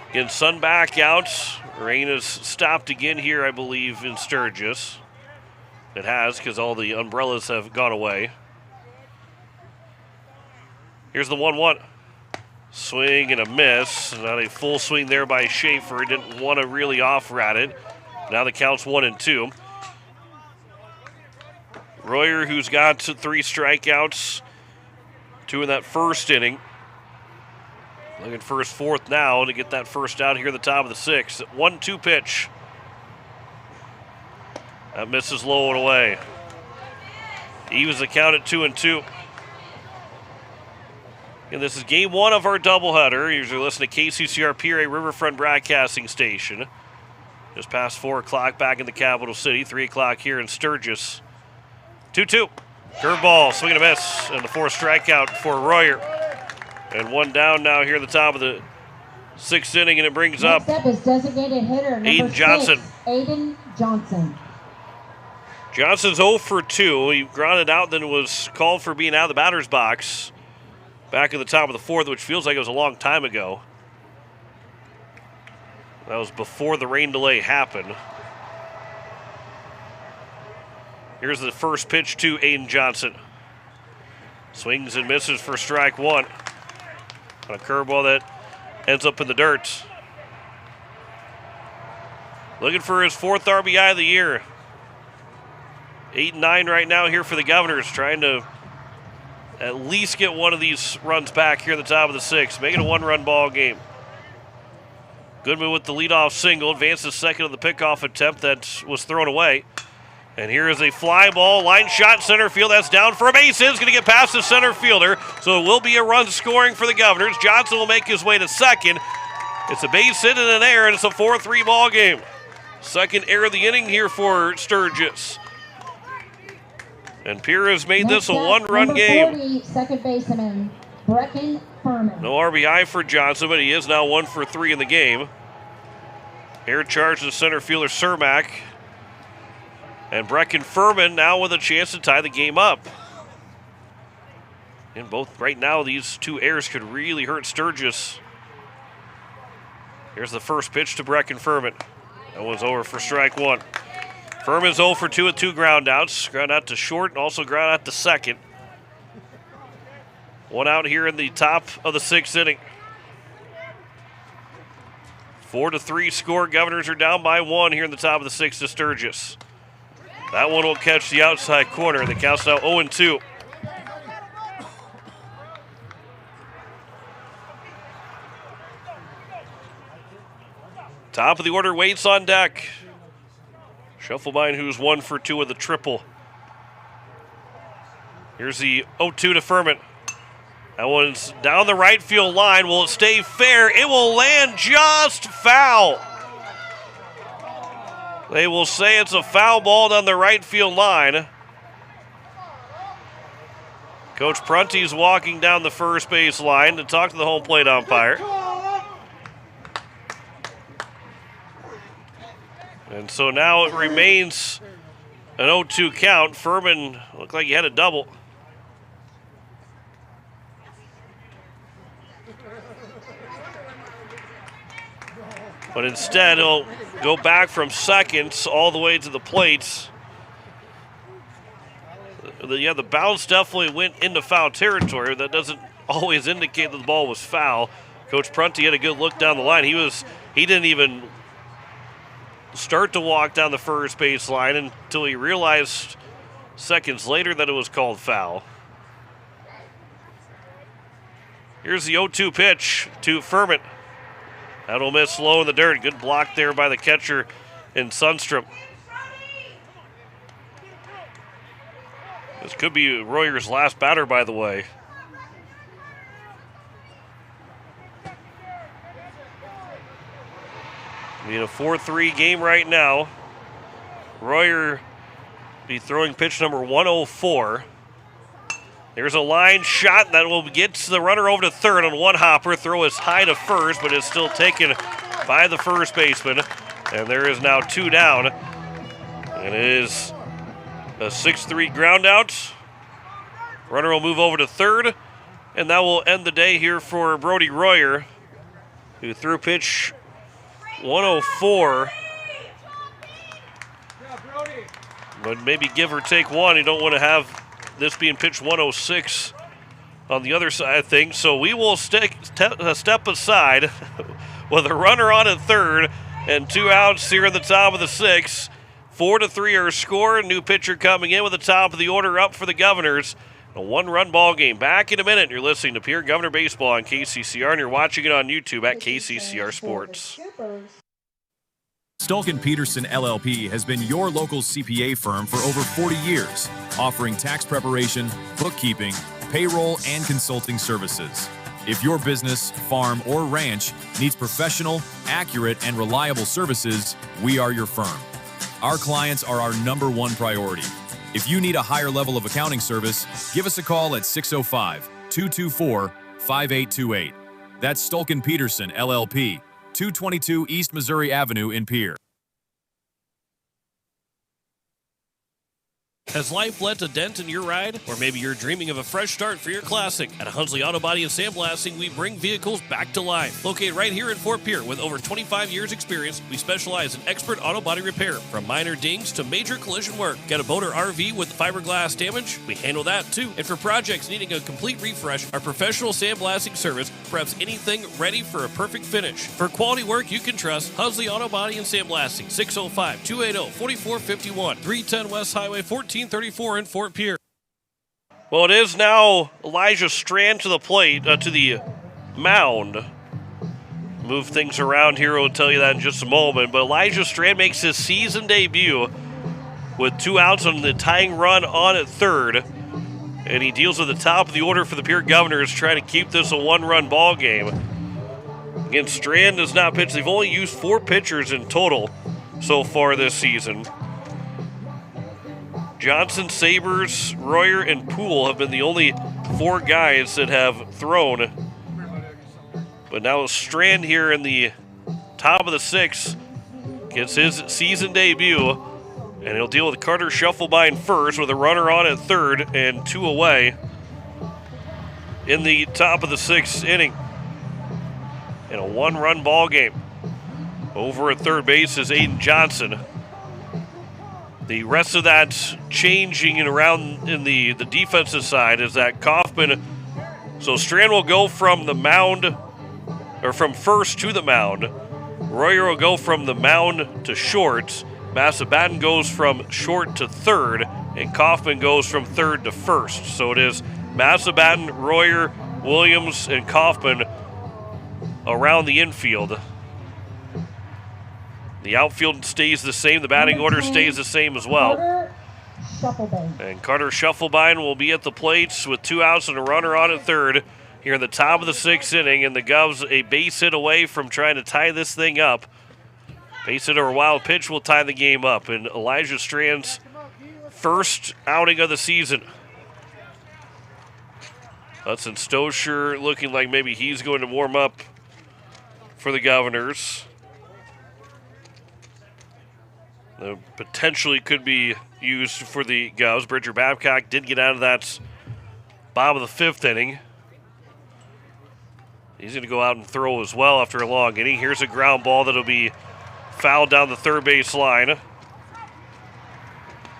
Again, sun back out. Rain has stopped again here, I believe, in Sturgis. It has, because all the umbrellas have gone away. Here's the 1-1. Swing and a miss. Not a full swing there by Schaefer. Didn't want to really off-rat it. Now the count's 1-2. Royer, who's got 3 strikeouts, 2 in that first inning. Looking for his 4th now to get that first out here at the top of the 6th. 1-2 pitch. That misses low and away. Evens the count at 2-2. And this is game 1 of our doubleheader. You usually listen to KCCR Pierre Riverfront Broadcasting Station. Just past 4 o'clock back in the capital city. 3 o'clock here in Sturgis. 2-2. Curveball, swing and a miss. And the 4th strikeout for Royer. And 1 down now here at the top of the 6th inning, and it brings up is designated hitter number Aiden Johnson. 6, Aiden Johnson. Johnson's 0 for 2. He grounded out, then was called for being out of the batter's box back at the top of the 4th, which feels like it was a long time ago. That was before the rain delay happened. Here's the first pitch to Aiden Johnson. Swings and misses for strike 1. On a curveball that ends up in the dirt. Looking for his 4th RBI of the year. 8-9 right now here for the Governors, trying to at least get one of these runs back here at the top of the 6th. Make it a 1-run ball game. Goodman with the leadoff single, advances second of the pickoff attempt that was thrown away. And here is a fly ball, line shot center field. That's down for a base hit. It's going to get past the center fielder. So it will be a run scoring for the Governors. Johnson will make his way to second. It's a base hit and an error, and it's a 4-3 ball game. Second error of the inning here for Sturgis. And Pierre has made this a 1-run game. 40, second baseman, Brecken Furman. No RBI for Johnson, but he is now 1 for 3 in the game. Air charge to center fielder Cermak. And Brecken Furman now with a chance to tie the game up. And both right now, these 2 errors could really hurt Sturgis. Here's the first pitch to Brecken Furman. That one's over for strike 1. Furman's 0 for 2 with 2 ground outs. Ground out to short and also ground out to second. 1 out here in the top of the 6th inning. 4-3 score. Governors are down by 1 here in the top of the 6th to Sturgis. That one will catch the outside corner. The count's now 0-2. Top of the order waits on deck. Schuffelbein, who's 1 for 2 with a triple. Here's the 0-2 to Furman. That one's down the right field line. Will it stay fair? It will land just foul. They will say it's a foul ball down the right field line. Coach Prunty's walking down the first base line to talk to the home plate umpire. And so now it remains an 0-2 count. Furman looked like he had a double. But instead, he'll go back from seconds all the way to the plates. The bounce definitely went into foul territory. That doesn't always indicate that the ball was foul. Coach Prunty had a good look down the line. He didn't even start to walk down the first base line until he realized seconds later that it was called foul. Here's the 0-2 pitch to Furman. That'll miss low in the dirt. Good block there by the catcher in Sundstrom. This could be Royer's last batter, by the way. In a 4-3 game right now. Royer be throwing pitch number 104. There's a line shot that will get the runner over to third on one hopper. Throw is high to first, but is still taken by the first baseman. And there is now 2 down. And it is a 6-3 ground out. Runner will move over to third. And that will end the day here for Brody Royer, who threw pitch 104. But maybe give or take one. You don't want to have this being pitch 106 on the other side of things. So we will step aside with a runner on at third and 2 outs here in the top of the 6th. 4-3 our score. New pitcher coming in with the top of the order up for the Governors. A 1-run ball game. Back in a minute. You're listening to Pierre Governor Baseball on KCCR, and you're watching it on YouTube at KCCR Sports. Stulkin Peterson LLP has been your local CPA firm for over 40 years, offering tax preparation, bookkeeping, payroll, and consulting services. If your business, farm, or ranch needs professional, accurate, and reliable services, we are your firm. Our clients are our #1 priority. If you need a higher level of accounting service, give us a call at 605-224-5828. That's Stulkin Peterson LLP, 222 East Missouri Avenue in Pierre. Has life left a dent in your ride? Or maybe you're dreaming of a fresh start for your classic? At Hunsley Auto Body and Sandblasting, we bring vehicles back to life. Located right here in Fort Pierre with over 25 years experience, we specialize in expert auto body repair, from minor dings to major collision work. Got a boat or RV with fiberglass damage? We handle that too. And for projects needing a complete refresh, our professional sandblasting service preps anything ready for a perfect finish. For quality work you can trust, Hunsley Auto Body and Sandblasting, 605-280-4451, 310 West Highway 1434 in Fort Pierre. Well, it is now Elijah Strand to the plate, to the mound. Move things around here, I'll tell you that in just a moment. But Elijah Strand makes his season debut with 2 outs on the tying run on at third. And he deals with the top of the order for the Pierre Governors, trying to keep this a 1-run ball game. Again, Strand does not pitch. They've only used 4 pitchers in total so far this season. Johnson, Sabers, Royer, and Poole have been the only 4 guys that have thrown. But now Strand here in the top of the 6th gets his season debut, and he'll deal with Carter Shufflebine first with a runner on at third and 2 away in the top of the 6th inning. In a 1-run ball game. Over at third base is Aiden Johnson. The rest of that changing and around in the defensive side is that Kaufman. So Strand will go from the mound, or from first to the mound. Royer will go from the mound to short. Massabatten goes from short to third, and Kaufman goes from third to first. So it is Massabatten, Royer, Williams, and Kaufman around the infield. The outfield stays the same. The batting order stays the same as well. Shufflebein. And Carter Shufflebein will be at the plates with 2 outs and a runner on at third here in the top of the 6th inning. And the Govs a base hit away from trying to tie this thing up. Base hit or a wild pitch will tie the game up. And Elijah Strand's first outing of the season. Hudson Stosher looking like maybe he's going to warm up for the Governors. Potentially could be used for the Govs. Bridger Babcock did get out of that bottom of the 5th inning. He's going to go out and throw as well after a long inning. Here's a ground ball that'll be fouled down the third base line.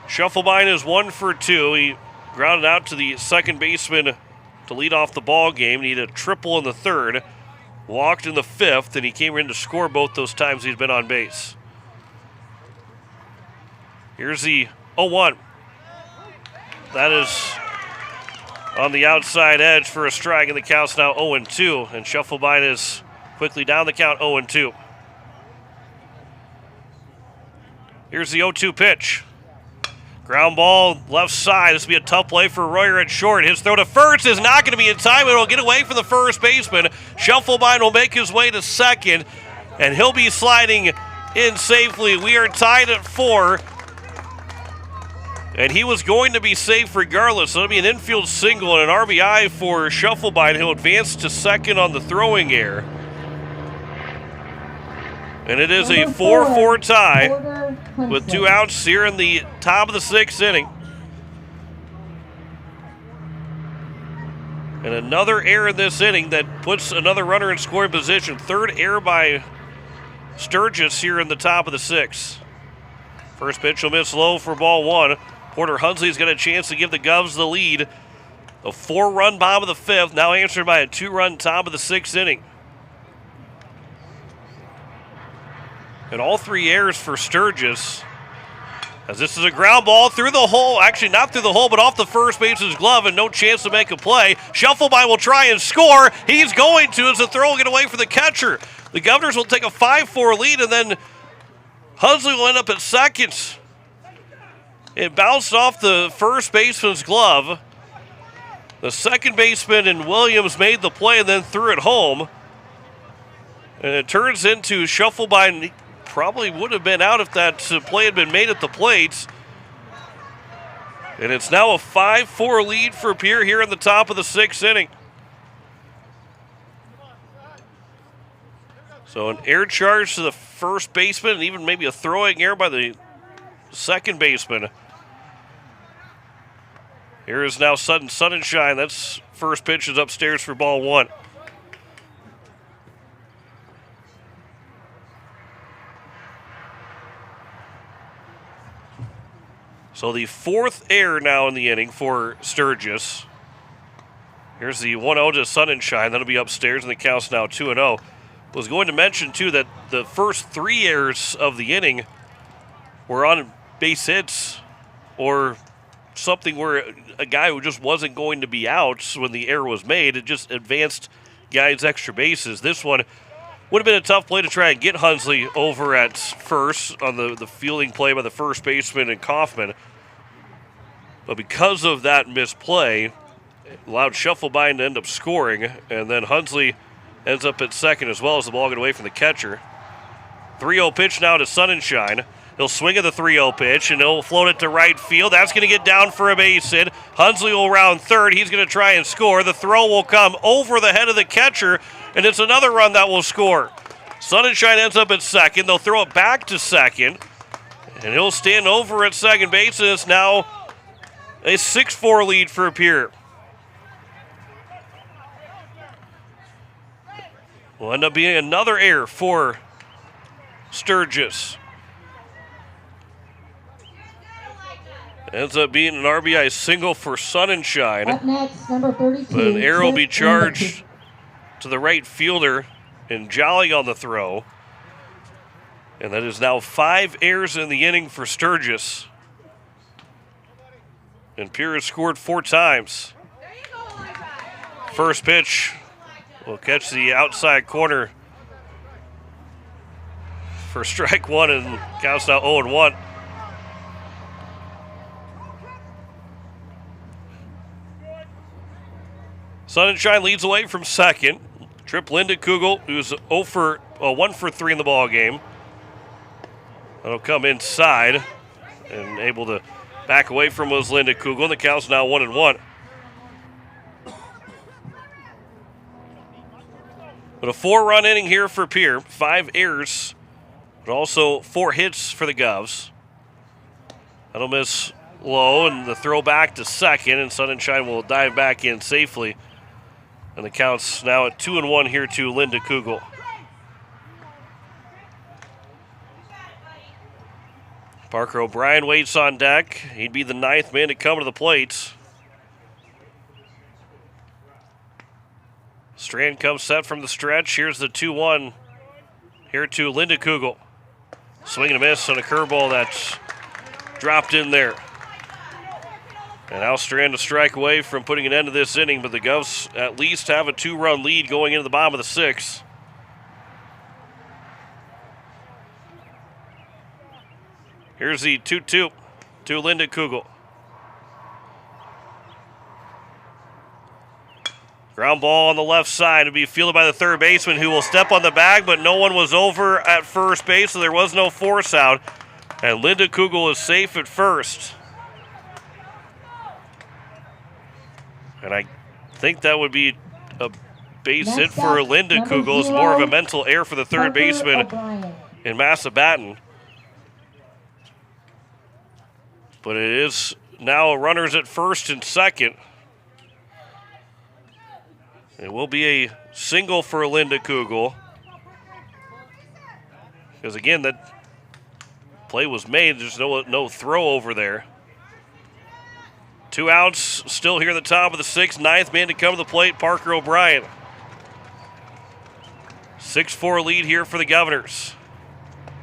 Shufflebein is 1 for 2. He grounded out to the second baseman to lead off the ball game. Needed a triple in the 3rd. Walked in the 5th, and he came in to score both those times he's been on base. Here's the 0-1. That is on the outside edge for a strike, and the count's now 0-2. And Shufflebein is quickly down the count 0-2. Here's the 0-2 pitch. Ground ball left side. This will be a tough play for Royer at short. His throw to first is not going to be in time. It will get away from the first baseman. Shufflebein will make his way to second, and he'll be sliding in safely. We are tied at 4. And he was going to be safe regardless. So it'll be an infield single and an RBI for Shufflebein. He'll advance to second on the throwing error. And it is a 4-4 tie with 2 outs here in the top of the 6th inning. And another error in this inning that puts another runner in scoring position. 3rd error by Sturgis here in the top of the 6th. First pitch will miss low for ball 1. Porter Hunsley's got a chance to give the Govs the lead. A 4-run bottom of the 5th, now answered by a 2-run top of the 6th inning. And all 3 errors for Sturgis, as this is a ground ball through the hole. Actually, not through the hole, but off the first baseman's glove, and no chance to make a play. Shufflebein will try and score. He's going to, as the throw will get away for the catcher. The Governors will take a 5-4 lead, and then Hunsley will end up at second. It bounced off the first baseman's glove. The second baseman and Williams made the play and then threw it home. And it turns into Shufflebein. Probably would have been out if that play had been made at the plate. And it's now a 5-4 lead for Pierre here in the top of the 6th inning. So an air charge to the first baseman and even maybe a throwing error by the second baseman. Here is now sudden sun and shine. That's first pitch is upstairs for ball 1. So the 4th error now in the inning for Sturgis. Here's the 1-0 to Sun and Shine. That'll be upstairs, and the count's now 2-0. Was going to mention, too, that the first 3 errors of the inning were on base hits or something where a guy who just wasn't going to be out when the error was made. It just advanced guys extra bases. This one would have been a tough play to try and get Hunsley over at first on the fielding play by the first baseman and Kaufman. But because of that misplay, it allowed Shufflebein to end up scoring, and then Hunsley ends up at second as well as the ball get away from the catcher. 3-0 pitch now to Sun and Shine. He'll swing at the 3-0 pitch, and he'll float it to right field. That's going to get down for a base hit. Hunsley will round third. He's going to try and score. The throw will come over the head of the catcher, and it's another run that will score. Sun and Shine ends up at second. They'll throw it back to second, and he'll stand over at second base, and it's now a 6-4 lead for Pierre. Will end up being another error for Sturgis. Ends up being an RBI single for Sun and Shine. Up next, number 32. But an error will be charged to the right fielder and Jolly on the throw. And that is now 5 errors in the inning for Sturgis. And Pierre has scored 4 times. First pitch will catch the outside corner for strike 1, and counts now 0-1. Sun and Shine leads away from second. Trip Linda Kugel, who's 1 for 3 in the ball game. That'll come inside and able to back away from was Linda Kugel. And the count's now 1-1. But a 4-run inning here for Pierre. 5 errors, but also 4 hits for the Govs. That'll miss low, and the throw back to second, and Sun and Shine will dive back in safely. And the count's now at 2-1 here to Linda Kugel. Parker O'Brien waits on deck. He'd be the 9th man to come to the plate. Strand comes set from the stretch. Here's the 2-1 here to Linda Kugel. Swing and a miss on a curveball that's dropped in there. And now Strand to strike away from putting an end to this inning, but the Govs at least have a 2-run lead going into the bottom of the 6th. Here's the 2-2 to Linda Kugel. Ground ball on the left side to be fielded by the third baseman, who will step on the bag, but no one was over at first base, so there was no force out. And Linda Kugel is safe at first. And I think that would be a base hit for Linda Kugel. It's more of a mental error for the third baseman in Massabatten. But it is now runners at first and second. It will be a single for Linda Kugel. Because again, that play was made. There's no throw over there. 2 outs still here at the top of the 6th. 9th man to come to the plate, Parker O'Brien. 6-4 lead here for the Governors.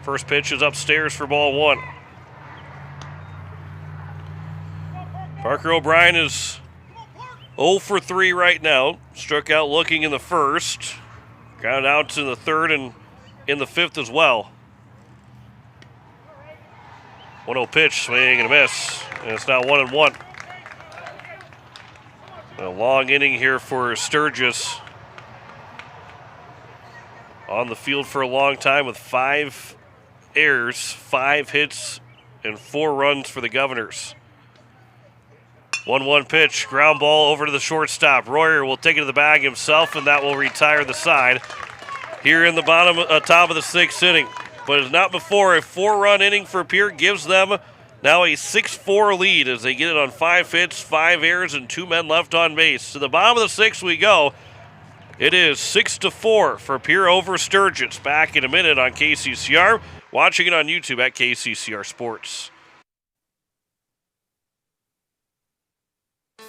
First pitch is upstairs for ball 1. Parker O'Brien is 0 for 3 right now. Struck out looking in the first. Ground out in the third and in the 5th as well. 1-0 pitch, swing and a miss. And it's now 1-1. A long inning here for Sturgis. On the field for a long time with 5 errors, 5 hits, and 4 runs for the Governors. 1-1 pitch, ground ball over to the shortstop. Royer will take it to the bag himself, and that will retire the side here in the top of the 6th inning. But as not before, a 4-run inning for Pierre gives them now a 6-4 lead as they get it on 5 hits, 5 errors, and 2 men left on base. To the bottom of the 6th we go. It is 6-4 for Pierre over Sturgis. Back in a minute on KCCR. Watching it on YouTube at KCCR Sports.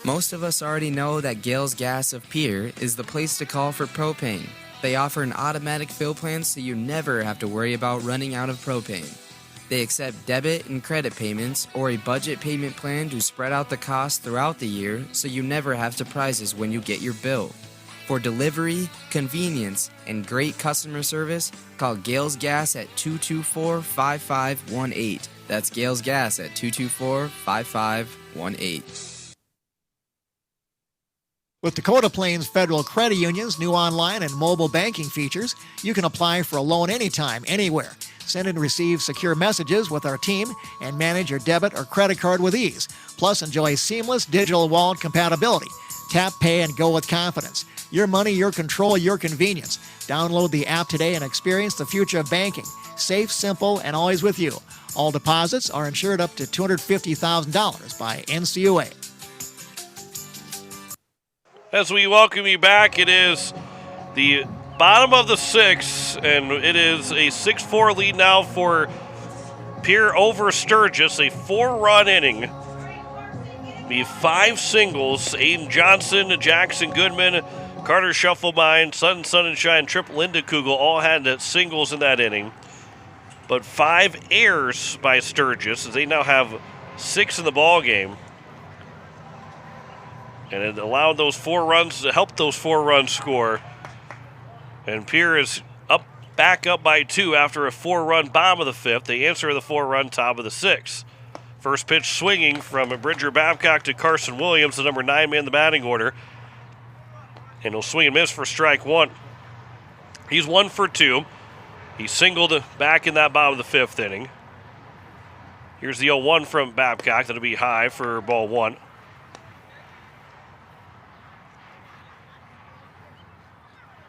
Most of us already know that Gales Gas of Pierre is the place to call for propane. They offer an automatic fill plan so you never have to worry about running out of propane. They accept debit and credit payments or a budget payment plan to spread out the cost throughout the year so you never have surprises when you get your bill. For delivery, convenience, and great customer service, call Gales Gas at 224-5518. That's Gales Gas at 224-5518. With Dakota Plains Federal Credit Union's new online and mobile banking features, you can apply for a loan anytime, anywhere. Send and receive secure messages with our team and manage your debit or credit card with ease. Plus, enjoy seamless digital wallet compatibility. Tap, pay, and go with confidence. Your money, your control, your convenience. Download the app today and experience the future of banking. Safe, simple, and always with you. All deposits are insured up to $250,000 by NCUA. As we welcome you back, it is the bottom of the 6th, and it is a 6-4 lead now for Pierre over Sturgis, a 4-run inning. Be 5 singles, Aiden Johnson, Jackson Goodman, Carter Shufflebein, Sun and Shine, Trip Linda Kugel all had singles in that inning. But 5 errors by Sturgis, as they now have 6 in the ball game. And it allowed those 4 runs to help those 4 runs score. And Pierre is back up by 2 after a 4-run bottom of the 5th. They answer the 4-run top of the 6th. First pitch swinging from Bridger Babcock to Carson Williams, the number 9 man in the batting order. And he'll swing and miss for strike one. He's 1 for 2. He singled back in that bottom of the 5th inning. Here's the 0-1 from Babcock. That'll be high for ball 1.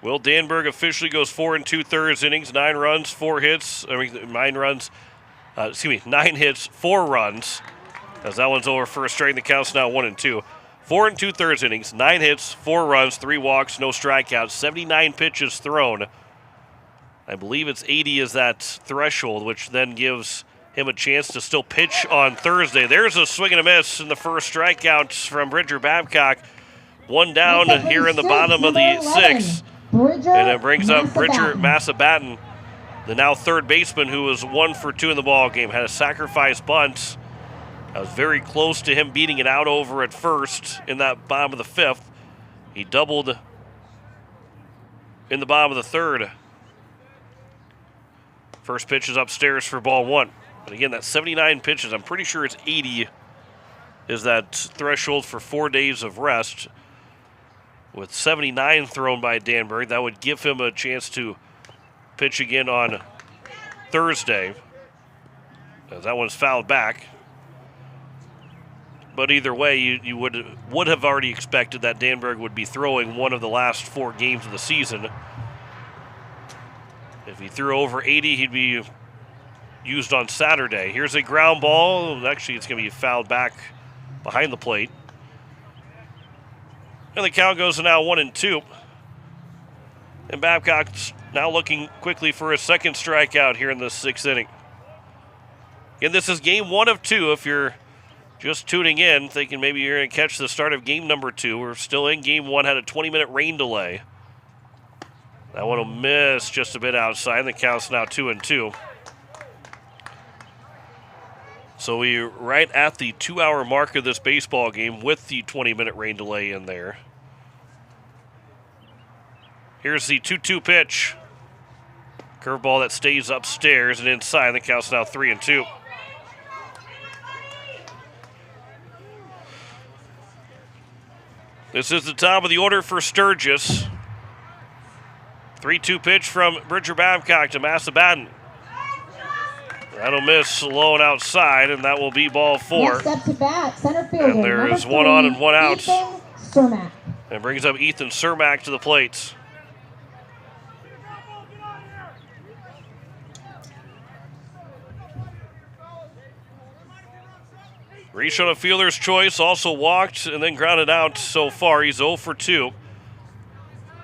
Will Danberg officially goes 4 2/3 innings, 9 runs, 4 hits. 9 hits, 4 runs. As that one's over for a strike, the count's now 1-2. 4 2/3 innings, 9 hits, 4 runs, 3 walks, no strikeouts, 79 pitches thrown. I believe it's 80 is that threshold, which then gives him a chance to still pitch on Thursday. There's a swing and a miss in the first strikeout from Bridger Babcock. One down here in the bottom of the 6th. And it brings up Bridger Massabatten, the now third baseman, who was 1 for 2 in the ball game. Had a sacrifice bunt. I was very close to him beating it out over at first in that bottom of the 5th. He doubled in the bottom of the 3rd. First pitch is upstairs for ball 1. But again, that's 79 pitches. I'm pretty sure it's 80 is that threshold for 4 days of rest. With 79 thrown by Danberg, that would give him a chance to pitch again on Thursday. As that one's fouled back. But either way, you would have already expected that Danberg would be throwing one of the last 4 games of the season. If he threw over 80, he'd be used on Saturday. Here's a ground ball. Actually, it's going to be fouled back behind the plate. And the count goes to now 1-2. And Babcock's now looking quickly for his second strikeout here in the 6th inning. And this is game 1 of 2. If you're just tuning in, thinking maybe you're going to catch the start of game number 2. We're still in game 1, had a 20-minute rain delay. That one will miss just a bit outside. The count's now 2-2. So we're right at the 2-hour mark of this baseball game with the 20-minute rain delay in there. Here's the 2-2 pitch. Curveball that stays upstairs and inside. The count's now 3-2. This is the top of the order for Sturgis. 3-2 pitch from Bridger Babcock to Massabatten. That'll miss low and outside, and that will be ball 4. Next up to bat, center fielder. And there is 1 on and 1 out. And brings up Ethan Cermak to the plate. Reached on a fielder's choice, also walked and then grounded out so far. He's 0 for 2.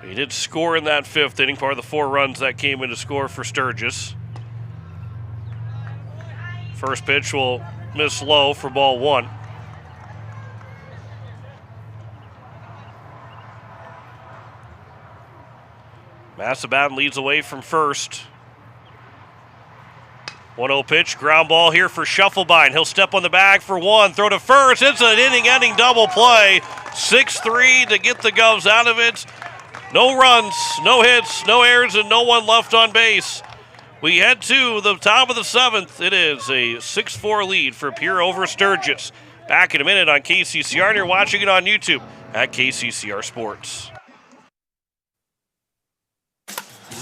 He did score in that 5th inning, part of the 4 runs that came in to score for Sturgis. First pitch will miss low for ball 1. Massabatten leads away from first. 1-0 pitch, ground ball here for Shufflebein. He'll step on the bag for 1, throw to first. It's an inning-ending double play. 6-3 to get the Govs out of it. No runs, no hits, no errors, and no one left on base. We head to the top of the 7th. It is a 6-4 lead for Pierre over Sturgis. Back in a minute on KCCR, and you're watching it on YouTube at KCCR Sports.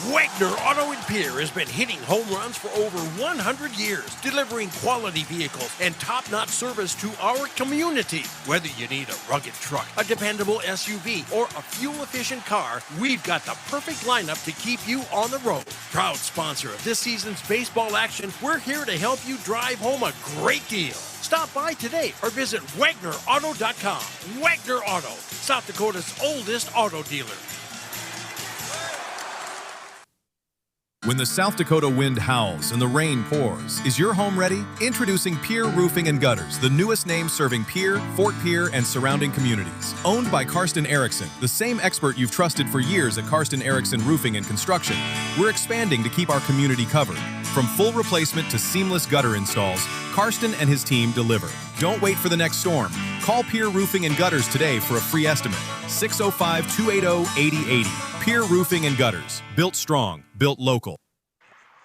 Wagner Auto in Pierre has been hitting home runs for over 100 years, delivering quality vehicles and top-notch service to our community. Whether you need a rugged truck, a dependable SUV, or a fuel-efficient car, we've got the perfect lineup to keep you on the road. Proud sponsor of this season's baseball action, we're here to help you drive home a great deal. Stop by today or visit WagnerAuto.com. Wagner Auto, South Dakota's oldest auto dealer. When the South Dakota wind howls and the rain pours, is your home ready? Introducing Pierre Roofing and Gutters, the newest name serving Pierre, Fort Pierre, and surrounding communities. Owned by Karsten Erickson, the same expert you've trusted for years at Karsten Erickson Roofing and Construction, we're expanding to keep our community covered. From full replacement to seamless gutter installs, Karsten and his team deliver. Don't wait for the next storm. Call Pierre Roofing and Gutters today for a free estimate. 605-280-8080. Pierre Roofing and Gutters. Built strong, built local.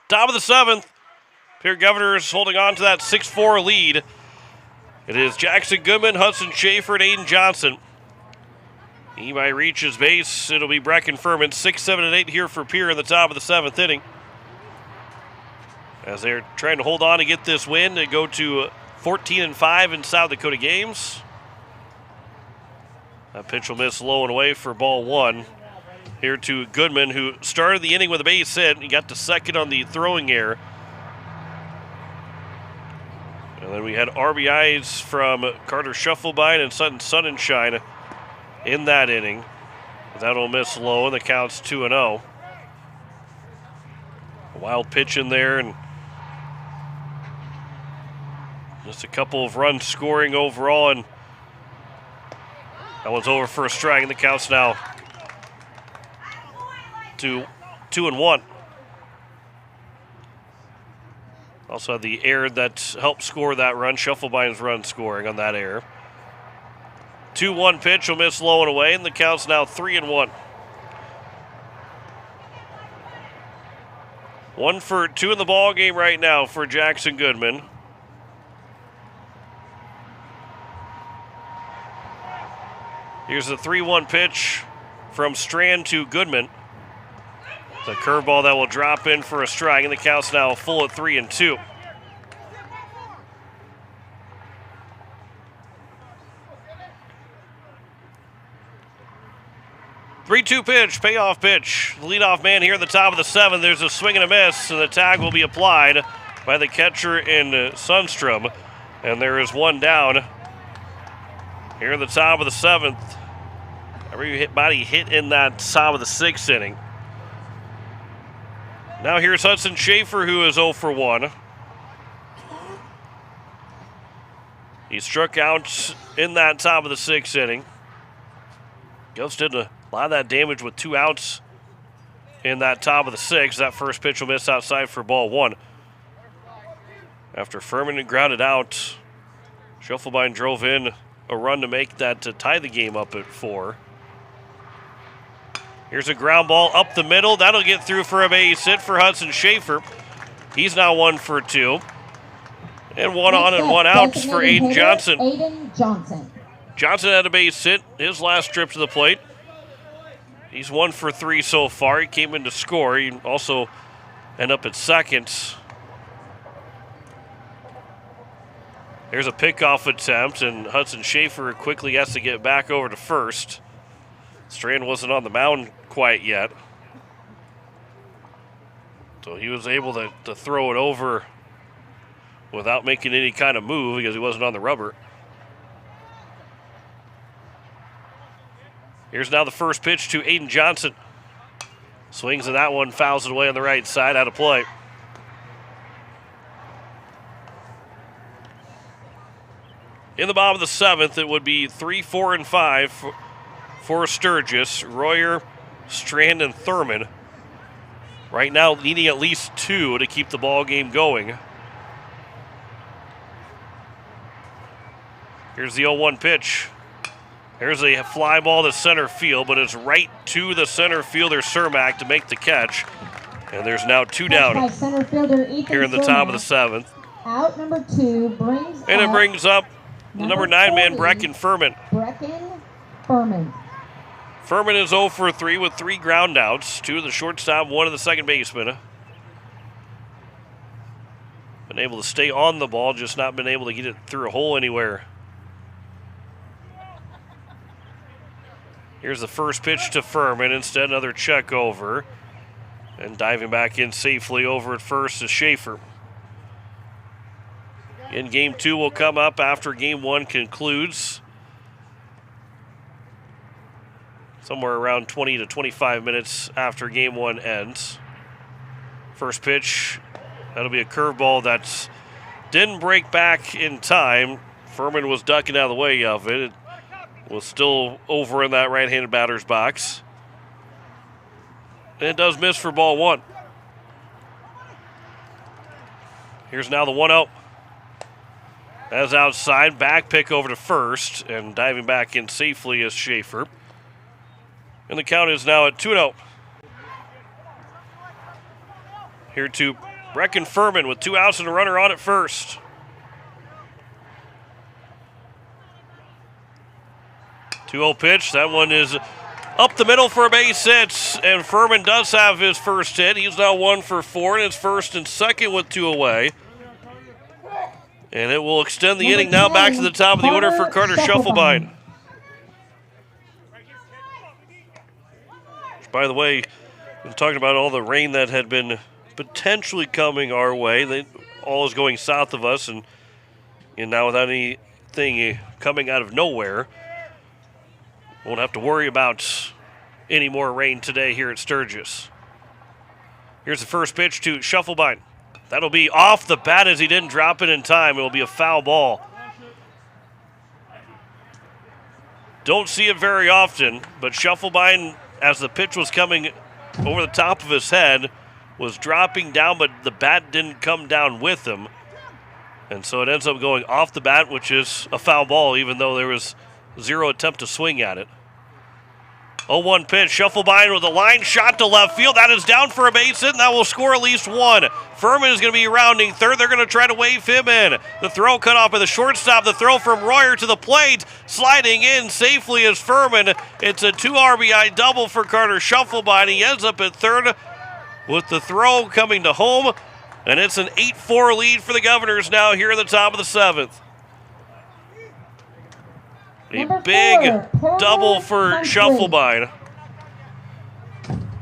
Top of the 7th. Pierre Governors holding on to that 6-4 lead. It is Jackson Goodman, Hudson Schaefer, and Aiden Johnson. He might reach his base. It'll be Brecken Furman. 6, 7, and 8 here for Pierre in the top of the 7th inning. As they're trying to hold on to get this win to go to 14-5 in South Dakota games. That pitch will miss low and away for ball 1. Here to Goodman, who started the inning with a base hit. He got to second on the throwing error. And then we had RBIs from Carter Shufflebine and Sutton Sonnenschein in that inning. That'll miss low, and the count's 2-0. A wild pitch in there, and just a couple of runs scoring overall, and that one's over for a strike, and the count's now 2-1. Also had the error that helped score that run, Shufflebine's run scoring on that error. 2-1 pitch will miss low and away, and the count's now 3-1. 1 for 2 in the ball game right now for Jackson Goodman. Here's the 3-1 pitch from Strand to Goodman. The curveball that will drop in for a strike, and the count's now full at 3-2. Three-two pitch, payoff pitch. The leadoff man here at the top of the 7th. There's a swing and a miss, and the tag will be applied by the catcher in Sundstrom. And there is one down here at the top of the 7th. Everybody hit in that top of the 6th inning. Now here's Hudson Schaefer, who is 0 for 1. He struck out in that top of the 6th inning. Ghost did a lot of that damage with 2 outs in that top of the 6th. That first pitch will miss outside for ball 1. After Furman had grounded out, Shufflebine drove in a run to make that to tie the game up at 4. Here's a ground ball up the middle. That'll get through for a base hit for Hudson Schaefer. He's now 1 for 2. And 1 on and 1 out for Aiden Johnson. Aiden Johnson. Johnson had a base hit, his last trip to the plate. He's 1 for 3 so far. He came in to score. He also ended up at second. There's a pickoff attempt, and Hudson Schaefer quickly has to get back over to first. Strand wasn't on the mound quite yet, so he was able to throw it over without making any kind of move because he wasn't on the rubber. Here's now the first pitch to Aiden Johnson. Swings at that one, fouls it away on the right side, out of play. In the bottom of the 7th, it would be 3, 4, and 5 for Sturgis. Royer, Strand, and Thurman. Right now needing at least 2 to keep the ball game going. Here's the 0-1 pitch. There's a fly ball to center field, but it's right to the center fielder, Cermak, to make the catch. And there's now 2 down here in the top of the 7th. Out number 2 brings and it brings up the number 9 man, Brecken Furman. Brecken Furman. Furman is 0 for 3 with 3 ground outs, 2 of the shortstop, 1 of the second baseman. Been able to stay on the ball, just not been able to get it through a hole anywhere. Here's the first pitch to Furman. Instead, another check over. And diving back in safely over at first is Schaefer. And game 2 will come up after game 1 concludes. Somewhere around 20 to 25 minutes after game 1 ends. First pitch, that'll be a curveball that didn't break back in time. Furman was ducking out of the way of it. It was still over in that right-handed batter's box. And it does miss for ball 1. Here's now the 1-0. As outside, back pick over to first, and diving back in safely is Schaefer. And the count is now at 2-0. Here to Brecken Furman with 2 outs and a runner on at first. 2-0 pitch. That one is up the middle for a base hit, and Furman does have his first hit. He's now 1 for 4 in his first and second with 2 away. And it will extend the inning now back to the top of the order for Carter Shufflebine. By the way, we were talking about all the rain that had been potentially coming our way. All is going south of us, and now without anything coming out of nowhere, won't have to worry about any more rain today here at Sturgis. Here's the first pitch to Shufflebine. That'll be off the bat as he didn't drop it in time. It'll be a foul ball. Don't see it very often, but Shufflebine, as the pitch was coming over the top of his head, was dropping down, but the bat didn't come down with him. And so it ends up going off the bat, which is a foul ball, even though there was zero attempt to swing at it. 0-1 pitch. Shufflebine with a line shot to left field. That is down for a base hit, and that will score at least one. Furman is going to be rounding third. They're going to try to wave him in. The throw cut off by the shortstop. The throw from Royer to the plate. Sliding in safely is Furman. It's a 2 RBI double for Carter Shufflebine. He ends up at third with the throw coming to home. And it's an 8-4 lead for the Governors now here in the top of the 7th. A big double for Shufflebine.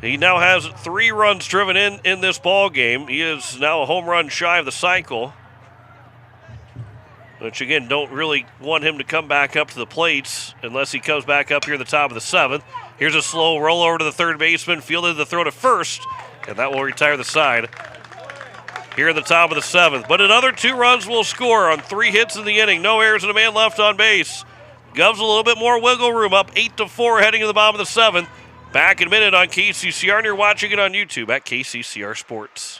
He now has 3 runs driven in this ball game. He is now a home run shy of the cycle, which again, don't really want him to come back up to the plates unless he comes back up here at the top of the 7th. Here's a slow roll over to the third baseman, fielded the throw to first, and that will retire the side here at the top of the 7th. But another 2 runs will score on 3 hits in the inning. No errors and a man left on base. Govs a little bit more wiggle room, up 8-4 heading to the bottom of the 7th. Back in a minute on KCCR, and you're watching it on YouTube at KCCR Sports.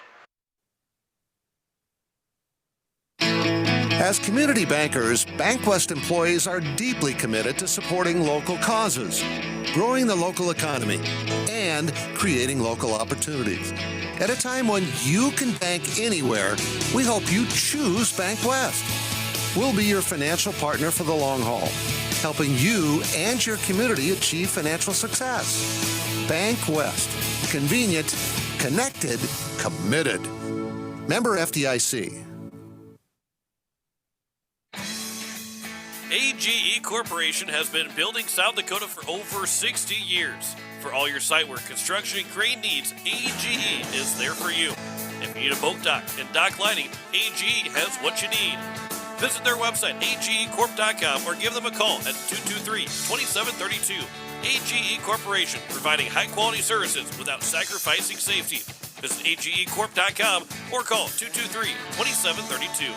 As community bankers, BankWest employees are deeply committed to supporting local causes, growing the local economy, and creating local opportunities. At a time when you can bank anywhere, we hope you choose BankWest. We'll be your financial partner for the long haul, helping you and your community achieve financial success. BankWest. Convenient, connected, committed. Member FDIC. AGE Corporation has been building South Dakota for over 60 years. For all your site work, construction, and crane needs, AGE is there for you. If you need a boat dock and dock lighting, AGE has what you need. Visit their website, agecorp.com, or give them a call at 223-2732. AGE Corporation, providing high-quality services without sacrificing safety. Visit agecorp.com or call 223-2732.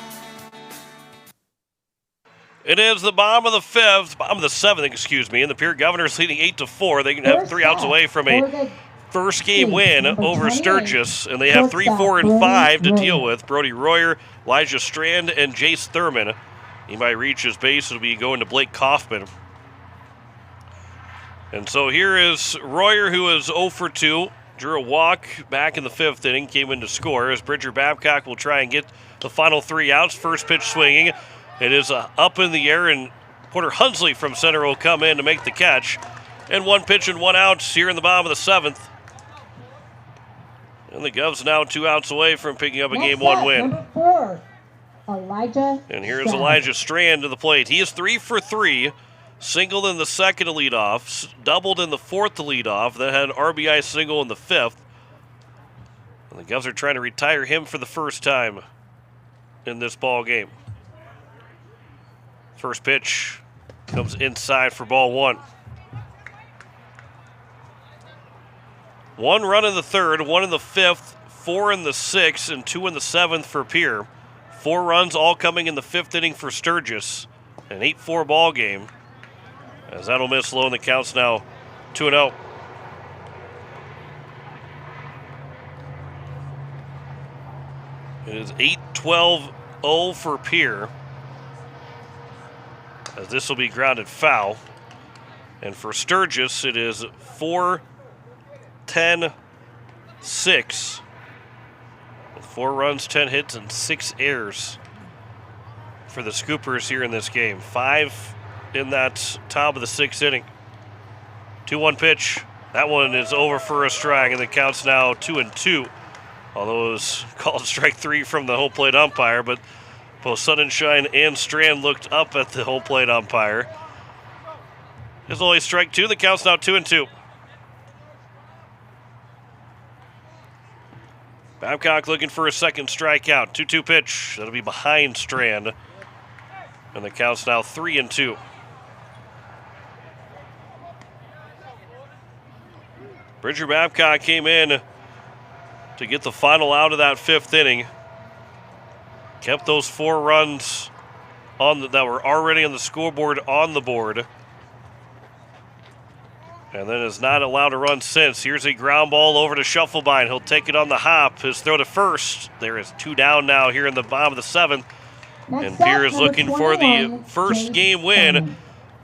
It is the bottom of the 7th, and the Pierre Governors leading 8-4. They can have 3 outs away from a first game win over Sturgis, and they have 3, 4, and 5 to deal with. Brody Royer, Elijah Strand, and Jace Thurman. He might reach his base. It'll be going to Blake Kaufman. And so here is Royer, who is 0 for 2. Drew a walk back in the 5th inning, came in to score as Bridger Babcock will try and get the final 3 outs. First pitch swinging. It is up in the air, and Porter Hunsley from center will come in to make the catch. And 1 pitch and 1 out here in the bottom of the 7th. And the Govs now 2 outs away from picking up a Game 1 win. Number 4, Elijah. And here's Elijah Strand to the plate. He is 3 for 3. Singled in the 2nd to lead off, doubled in the 4th to lead off, then had an RBI single in the 5th. And the Govs are trying to retire him for the first time in this ball game. First pitch comes inside for ball 1. 1 run in the 3rd, 1 in the 5th, 4 in the 6th, and 2 in the 7th for Pierre. 4 runs all coming in the 5th inning for Sturgis. An 8-4 ball game. As that'll miss low, and the count's now 2-0. It is 8-12-0 for Pierre, as this will be grounded foul. And for Sturgis, it is 4-10-6. With 4 runs, 10 hits, and 6 errors for the Scoopers here in this game. 5 in that top of the 6th inning. 2-1 pitch. That one is over for a strike, and the count's now 2-2. Although it was called strike 3 from the home plate umpire, but both Sunshine and Strand looked up at the home plate umpire. There's only strike 2. The count's now 2-2. Babcock looking for a second strikeout. 2-2 pitch. That'll be behind Strand. And the count's now 3-2. Bridger Babcock came in to get the final out of that 5th inning. Kept those 4 runs that were already on the scoreboard on the board. And then is not allowed to run since. Here's a ground ball over to Shufflebine. He'll take it on the hop. His throw to first. There is 2 down now here in the bottom of the 7th. And Pierre is looking for the first game win.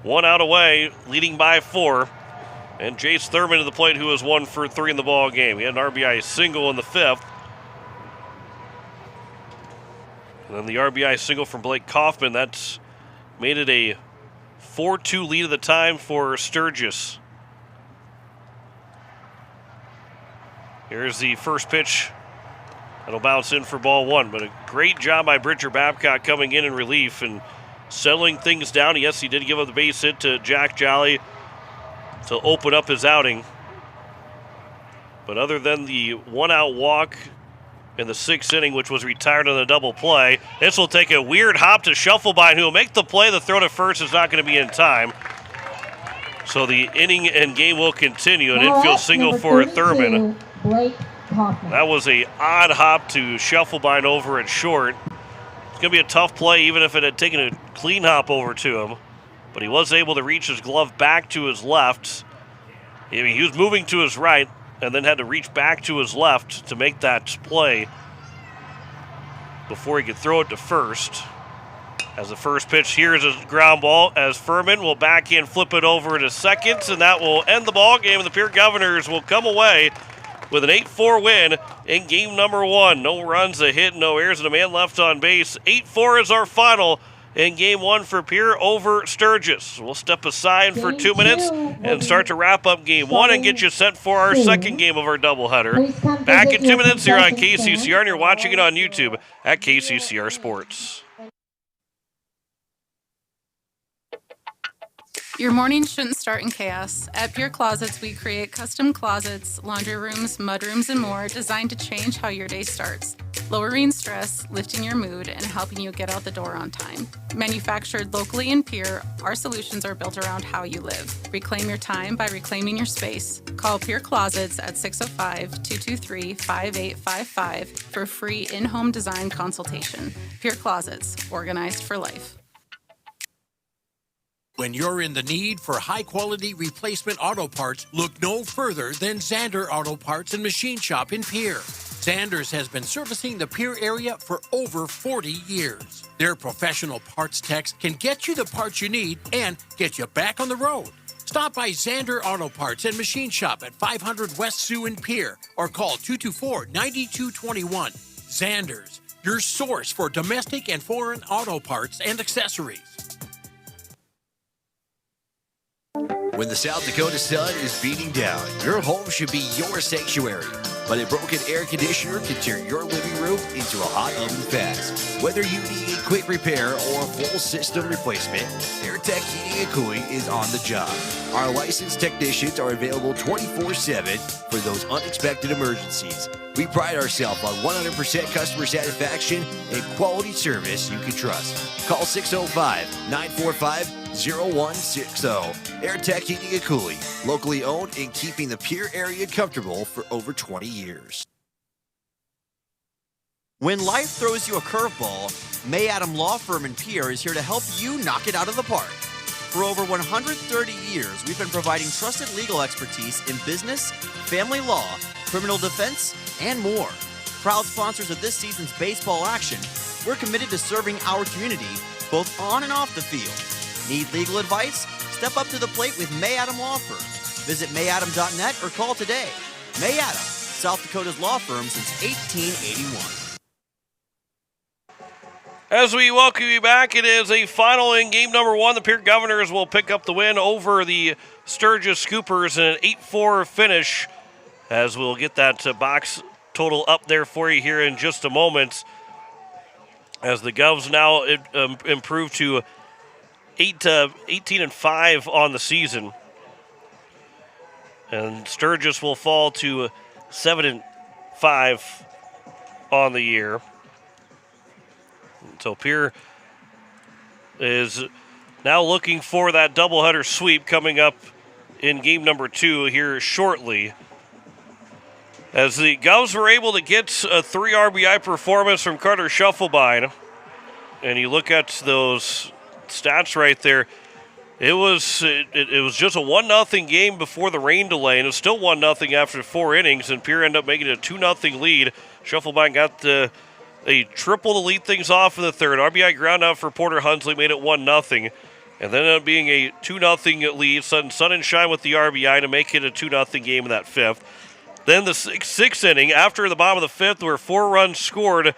1 out away, leading by 4. And Jace Thurman to the plate, who was 1 for 3 in the ball game. He had an RBI single in the 5th. And then the RBI single from Blake Kaufman. That's made it a 4-2 lead at the time for Sturgis. Here's the first pitch. That'll bounce in for ball 1. But a great job by Bridger Babcock coming in relief and settling things down. Yes, he did give up the base hit to Jack Jolly to open up his outing. But other than the 1-out walk in the 6th inning, which was retired on a double play, this will take a weird hop to Shufflebine, who will make the play. The throw to first is not going to be in time. So the inning and game will continue. An infield single for Thurman. Blake Kaufman. That was a odd hop to Shufflebine over at short. It's going to be a tough play, even if it had taken a clean hop over to him. But he was able to reach his glove back to his left. He was moving to his right and then had to reach back to his left to make that play before he could throw it to first. As the first pitch here is a ground ball, as Furman will back in, flip it over to second, and that will end the ball game. And the Pierre Governors will come away with an 8-4 win in game number 1. No runs, a hit, no errors, and a man left on base. 8-4 is our final in game 1 for Pierre over Sturgis. We'll step aside for 2 minutes and start to wrap up game 1 and get you set for our second game of our doubleheader. Back in 2 minutes here on KCCR, and you're watching it on YouTube at KCCR Sports. Your mornings shouldn't start in chaos. At Pierre Closets, we create custom closets, laundry rooms, mudrooms, and more designed to change how your day starts, lowering stress, lifting your mood, and helping you get out the door on time. Manufactured locally in Pierre, our solutions are built around how you live. Reclaim your time by reclaiming your space. Call Pierre Closets at 605-223-5855 for free in-home design consultation. Pierre Closets, organized for life. When you're in the need for high-quality replacement auto parts, look no further than Zander Auto Parts and Machine Shop in Pierre. Zander's has been servicing the Pierre area for over 40 years. Their professional parts techs can get you the parts you need and get you back on the road. Stop by Zander Auto Parts and Machine Shop at 500 West Sioux in Pierre or call 224-9221. Zander's, your source for domestic and foreign auto parts and accessories. When the South Dakota sun is beating down, your home should be your sanctuary. But a broken air conditioner can turn your living room into a hot oven fast. Whether you need a quick repair or a full system replacement, AirTech Heating and Cooling is on the job. Our licensed technicians are available 24/7 for those unexpected emergencies. We pride ourselves on 100% customer satisfaction and quality service you can trust. Call 605-945-0160. AirTech Heating and Cooling, locally owned and keeping the Pierre area comfortable for over 20 years. When life throws you a curveball, May Adam Law Firm in Pierre is here to help you knock it out of the park. For over 130 years, we've been providing trusted legal expertise in business, family law, criminal defense, and more. Proud sponsors of this season's baseball action, we're committed to serving our community both on and off the field. Need legal advice? Step up to the plate with May Adam Law Firm. Visit mayadam.net or call today. May Adam, South Dakota's law firm since 1881. As we welcome you back, it is a final in game number 1. The Pierre Governors will pick up the win over the Sturgis Scoopers in an 8-4 finish, as we'll get that box total up there for you here in just a moment, as the Govs now improve to 18-5 on the season. And Sturgis will fall to 7-5 on the year. So Pierre is now looking for that doubleheader sweep coming up in game number 2 here shortly. As the Govs were able to get a 3 RBI performance from Carter Schuffelbein, and you look at those stats right there, it was just a 1-0 game before the rain delay, and it's still 1-0 after 4 innings, and Pierre ended up making a 2-0 lead. Schuffelbein got a triple to lead things off in the third. RBI ground out for Porter Hunsley made it 1-0. And then ended up being a 2-0 lead. Sun and Shine with the RBI to make it a 2-0 game in that 5th. Then the sixth inning, after the bottom of the 5th, where 4 runs scored,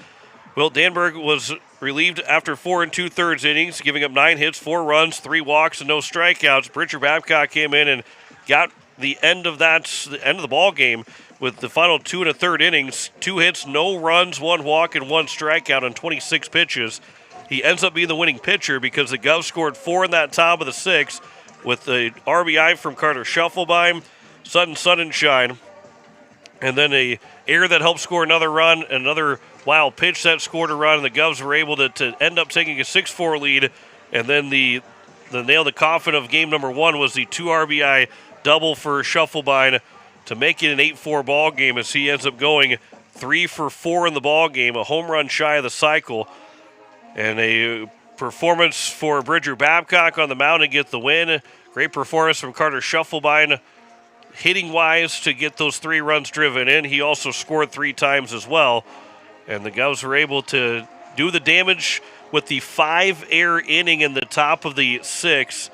Wilt Danberg was relieved after 4 2/3 innings, giving up 9 hits, 4 runs, 3 walks, and no strikeouts. Bridger Babcock came in and got the end of the ball game with the final 2 1/3 innings, 2 hits, no runs, 1 walk, and 1 strikeout on 26 pitches. He ends up being the winning pitcher because the Govs scored 4 in that top of the 6th with the RBI from Carter Schuffelbein, Sun and Shine, and then a error that helped score another run, another wild pitch that scored a run, and the Govs were able to end up taking a 6-4 lead. And then the nail in the coffin of game number 1 was the 2 RBI double for Schuffelbein to make it an 8-4 ball game, as he ends up going 3 for 4 in the ball game, a home run shy of the cycle, and a performance for Bridger Babcock on the mound to get the win. Great performance from Carter Schuffelbein, hitting-wise, to get those 3 runs driven in. He also scored 3 times as well, and the Govs were able to do the damage with the 5-error inning in the top of the 6th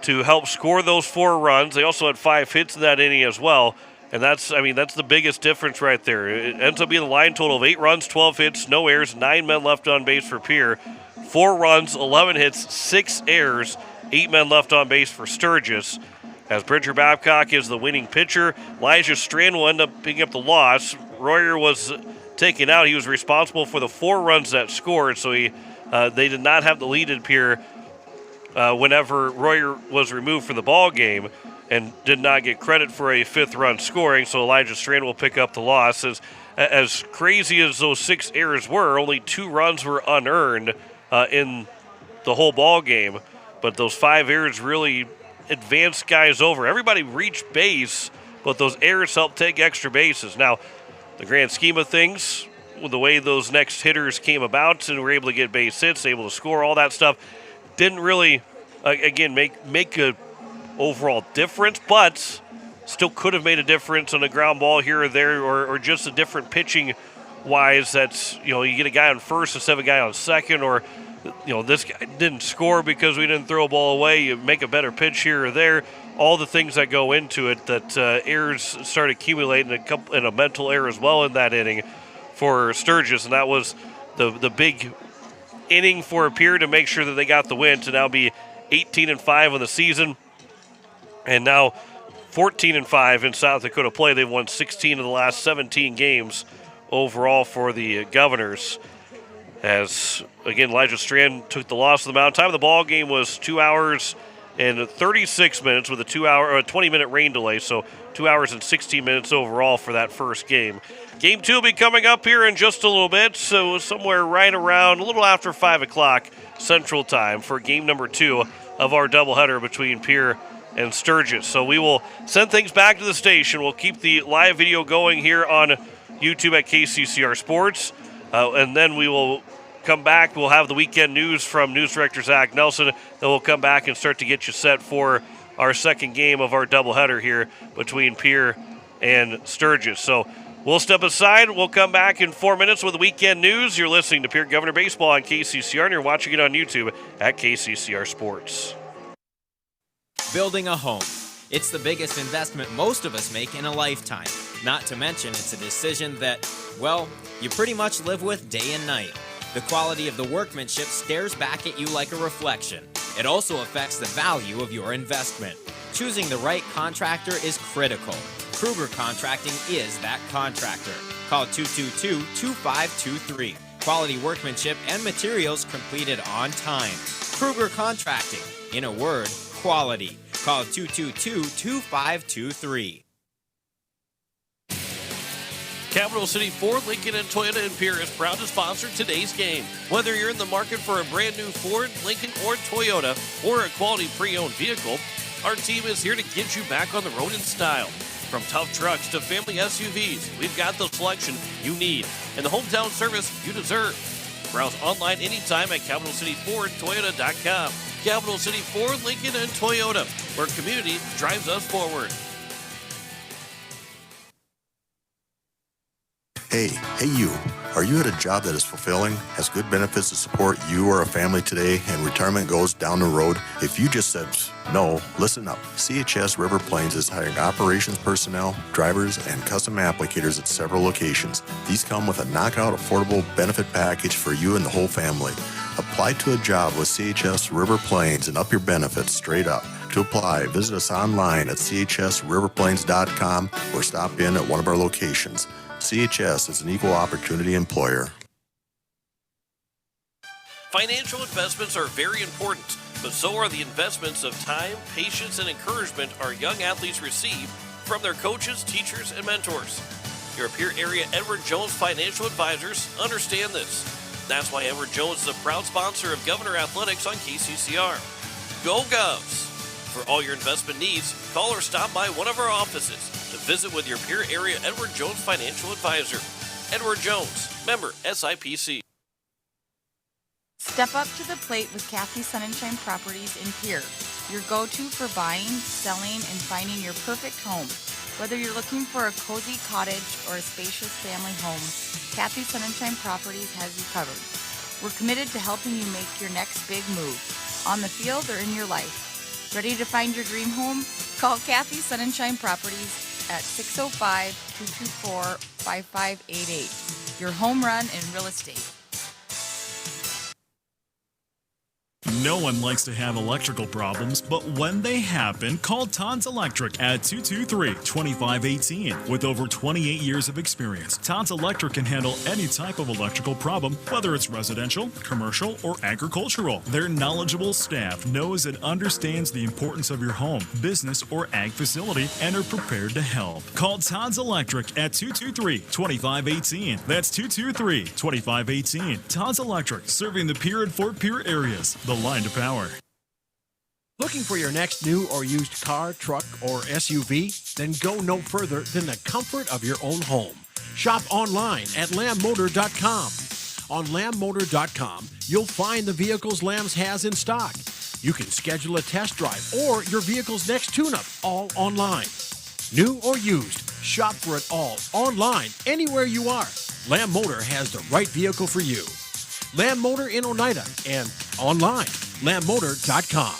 to help score those 4 runs. They also had 5 hits in that inning as well, and that's the biggest difference right there. It ends up being a line total of 8 runs, 12 hits, no errors, 9 men left on base for Pierre, 4 runs, 11 hits, 6 errors, 8 men left on base for Sturgis. As Bridger Babcock is the winning pitcher, Elijah Strand will end up picking up the loss. Royer was taken out. He was responsible for the 4 runs that scored, so they did not have the lead at Pierre whenever Royer was removed from the ball game, and did not get credit for a 5th run scoring, so Elijah Strand will pick up the loss. As crazy as those 6 errors were, only 2 runs were unearned in the whole ball game, but those 5 errors really advanced guys over. Everybody reached base, but those errors helped take extra bases. Now, the grand scheme of things, with the way those next hitters came about and were able to get base hits, able to score, all that stuff, didn't really, again, make a overall difference, but still could have made a difference on a ground ball here or there, or just a different pitching wise. That's, you get a guy on first instead of a guy on second, or this guy didn't score because we didn't throw a ball away. You make a better pitch here or there. All the things that go into it, that errors start accumulating, and a mental error as well in that inning for Sturgis, and that was the big inning for Pierre to make sure that they got the win, to now be 18-5 on the season, and now 14-5 in South Dakota play. They've won 16 of the last 17 games overall for the Governors. As, again, Elijah Strand took the loss of the mound. Time of the ball game was 2 hours and 36 minutes with a 20-minute rain delay, so 2 hours and 16 minutes overall for that first game. Game 2 will be coming up here in just a little bit, so somewhere right around a little after 5 o'clock Central Time for game number 2 of our doubleheader between Pierre and Sturgis. So we will send things back to the station. We'll keep the live video going here on YouTube at KCCR Sports, and then we will come back. We'll have the weekend news from News Director Zach Nelson. Then we'll come back and start to get you set for our second game of our doubleheader here between Pierre and Sturgis. So we'll step aside. We'll come back in 4 minutes with the weekend news. You're listening to Pierre Governor Baseball on KCCR, and you're watching it on YouTube at KCCR Sports. Building a home. It's the biggest investment most of us make in a lifetime. Not to mention, it's a decision that, well, you pretty much live with day and night. The quality of the workmanship stares back at you like a reflection. It also affects the value of your investment. Choosing the right contractor is critical. Kruger Contracting is that contractor. Call 222-2523. Quality workmanship and materials completed on time. Kruger Contracting. In a word, quality. Call 222-2523. Capital City Ford, Lincoln, and Toyota in Pierre is proud to sponsor today's game. Whether you're in the market for a brand new Ford, Lincoln, or Toyota, or a quality pre-owned vehicle, our team is here to get you back on the road in style. From tough trucks to family SUVs, we've got the selection you need and the hometown service you deserve. Browse online anytime at CapitalCityFordToyota.com. Capital City Ford, Lincoln, and Toyota, where community drives us forward. Hey you. Are you at a job that is fulfilling, has good benefits to support you or a family today, and retirement goes down the road? If you just said no, listen up. CHS River Plains is hiring operations personnel, drivers, and custom applicators at several locations. These come with a knockout affordable benefit package for you and the whole family. Apply to a job with CHS River Plains and up your benefits straight up. To apply, visit us online at chsriverplains.com or stop in at one of our locations. CHS is an equal opportunity employer. Financial investments are very important, but so are the investments of time, patience, and encouragement our young athletes receive from their coaches, teachers, and mentors. Your Pierre area Edward Jones Financial Advisors understand this. That's why Edward Jones is a proud sponsor of Governor Athletics on KCCR. Go Govs! For all your investment needs, call or stop by one of our offices to visit with your Pierre area Edward Jones Financial Advisor. Edward Jones, member SIPC. Step up to the plate with Kathy Sunshine Properties in Pierre, your go-to for buying, selling, and finding your perfect home. Whether you're looking for a cozy cottage or a spacious family home, Kathy Sunshine Properties has you covered. We're committed to helping you make your next big move, on the field or in your life. Ready to find your dream home? Call Kathy Sunshine Properties at 605-224-5588. Your home run in real estate. No one likes to have electrical problems, but when they happen, call Todd's Electric at 223-2518. With over 28 years of experience, Todd's Electric can handle any type of electrical problem, whether it's residential, commercial, or agricultural. Their knowledgeable staff knows and understands the importance of your home, business, or ag facility and are prepared to help. Call Todd's Electric at 223-2518. That's 223-2518. Todd's Electric, serving the Pierre and Fort Pierre areas. The line to power. Looking for your next new or used car, truck, or SUV? Then go no further than the comfort of your own home. Shop online at lambmotor.com. On lambmotor.com, you'll find the vehicles Lambs has in stock. You can schedule a test drive or your vehicle's next tune-up, all online. New or used, shop for it all online, anywhere you are. Lamb Motor has the right vehicle for you. Lamb Motor in Oneida and online, lambmotor.com.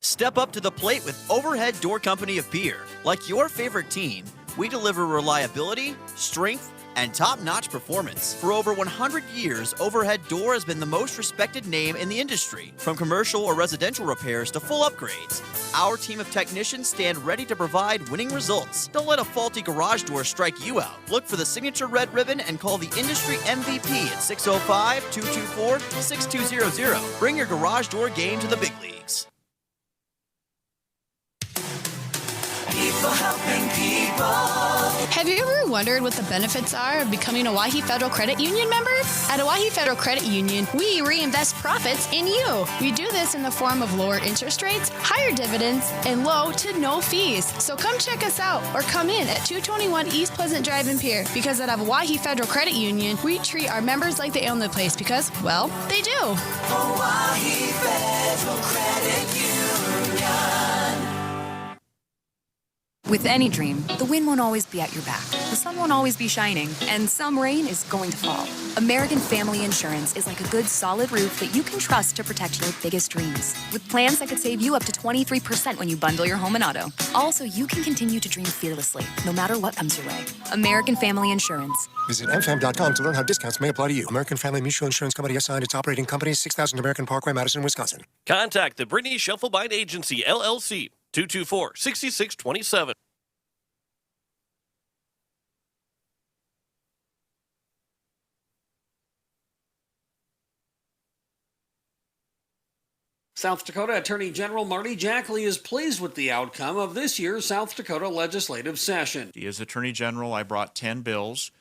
Step up to the plate with Overhead Door Company of Pierre. Like your favorite team, we deliver reliability, strength, and top-notch performance. For over 100 years, Overhead Door has been the most respected name in the industry. From commercial or residential repairs to full upgrades, our team of technicians stand ready to provide winning results. Don't let a faulty garage door strike you out. Look for the signature red ribbon and call the industry MVP at 605-224-6200. Bring your garage door game to the big leagues. People helping people. Have you ever wondered what the benefits are of becoming a Owyhee Federal Credit Union member? At Owyhee Federal Credit Union, we reinvest profits in you. We do this in the form of lower interest rates, higher dividends, and low to no fees. So come check us out or come in at 221 East Pleasant Drive in Pierre, because at Owyhee Federal Credit Union, we treat our members like they own the place because, well, they do. Owyhee Federal Credit Union. With any dream, the wind won't always be at your back. The sun won't always be shining, and some rain is going to fall. American Family Insurance is like a good solid roof that you can trust to protect your biggest dreams. With plans that could save you up to 23% when you bundle your home and auto. Also, you can continue to dream fearlessly, no matter what comes your way. American Family Insurance. Visit mfam.com to learn how discounts may apply to you. American Family Mutual Insurance Company assigned its operating company, 6000 American Parkway, Madison, Wisconsin. Contact the Brittany Shufflebind Agency, LLC, 224-6627. South Dakota Attorney General Marty Jackley is pleased with the outcome of this year's South Dakota legislative session. As Attorney General, I brought 10 bills.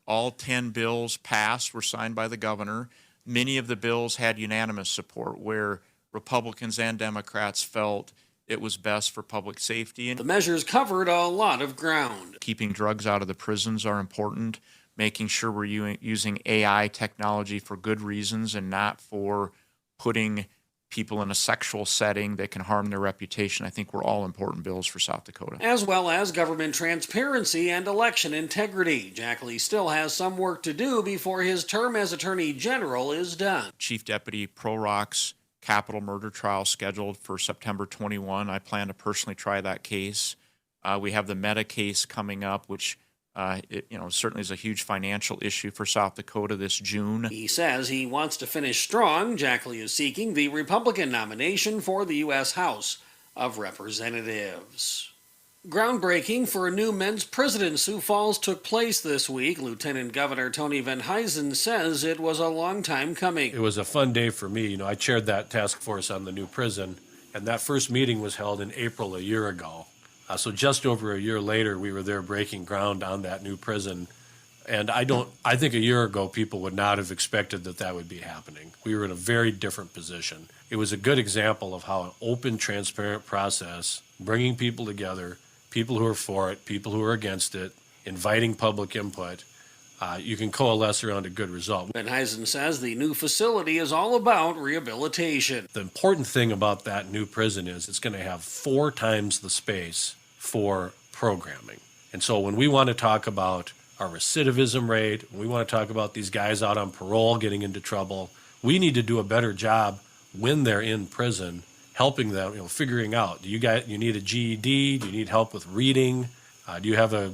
All 10 bills passed, were signed by the governor. Many of the bills had unanimous support, where Republicans and Democrats felt it was best for public safety. The measures covered a lot of ground. Keeping drugs out of the prisons are important, making sure we're using AI technology for good reasons and not for putting people in a sexual setting that can harm their reputation. I think were all important bills for South Dakota. As well as government transparency and election integrity. Jackley still has some work to do before his term as Attorney General is done. Chief Deputy Prorock's capital murder trial scheduled for September 21. I plan to personally try that case. We have the Meta case coming up, which certainly is a huge financial issue for South Dakota this June. He says he wants to finish strong. Jackley is seeking the Republican nomination for the U.S. House of Representatives. Groundbreaking for a new men's prison in Sioux Falls took place this week. Lieutenant Governor Tony Van Huysen says it was a long time coming. It was a fun day for me. I chaired that task force on the new prison, and that first meeting was held in April a year ago. So just over a year later, we were there breaking ground on that new prison. And I think a year ago, people would not have expected that would be happening. We were in a very different position. It was a good example of how an open, transparent process, bringing people together, people who are for it, people who are against it, inviting public input, you can coalesce around a good result. Van Huysen says the new facility is all about rehabilitation. The important thing about that new prison is it's going to have 4 times the space for programming. And so when we want to talk about our recidivism rate, when we want to talk about these guys out on parole getting into trouble, we need to do a better job when they're in prison, helping them, figuring out, you need a GED? Do you need help with reading? Do you have a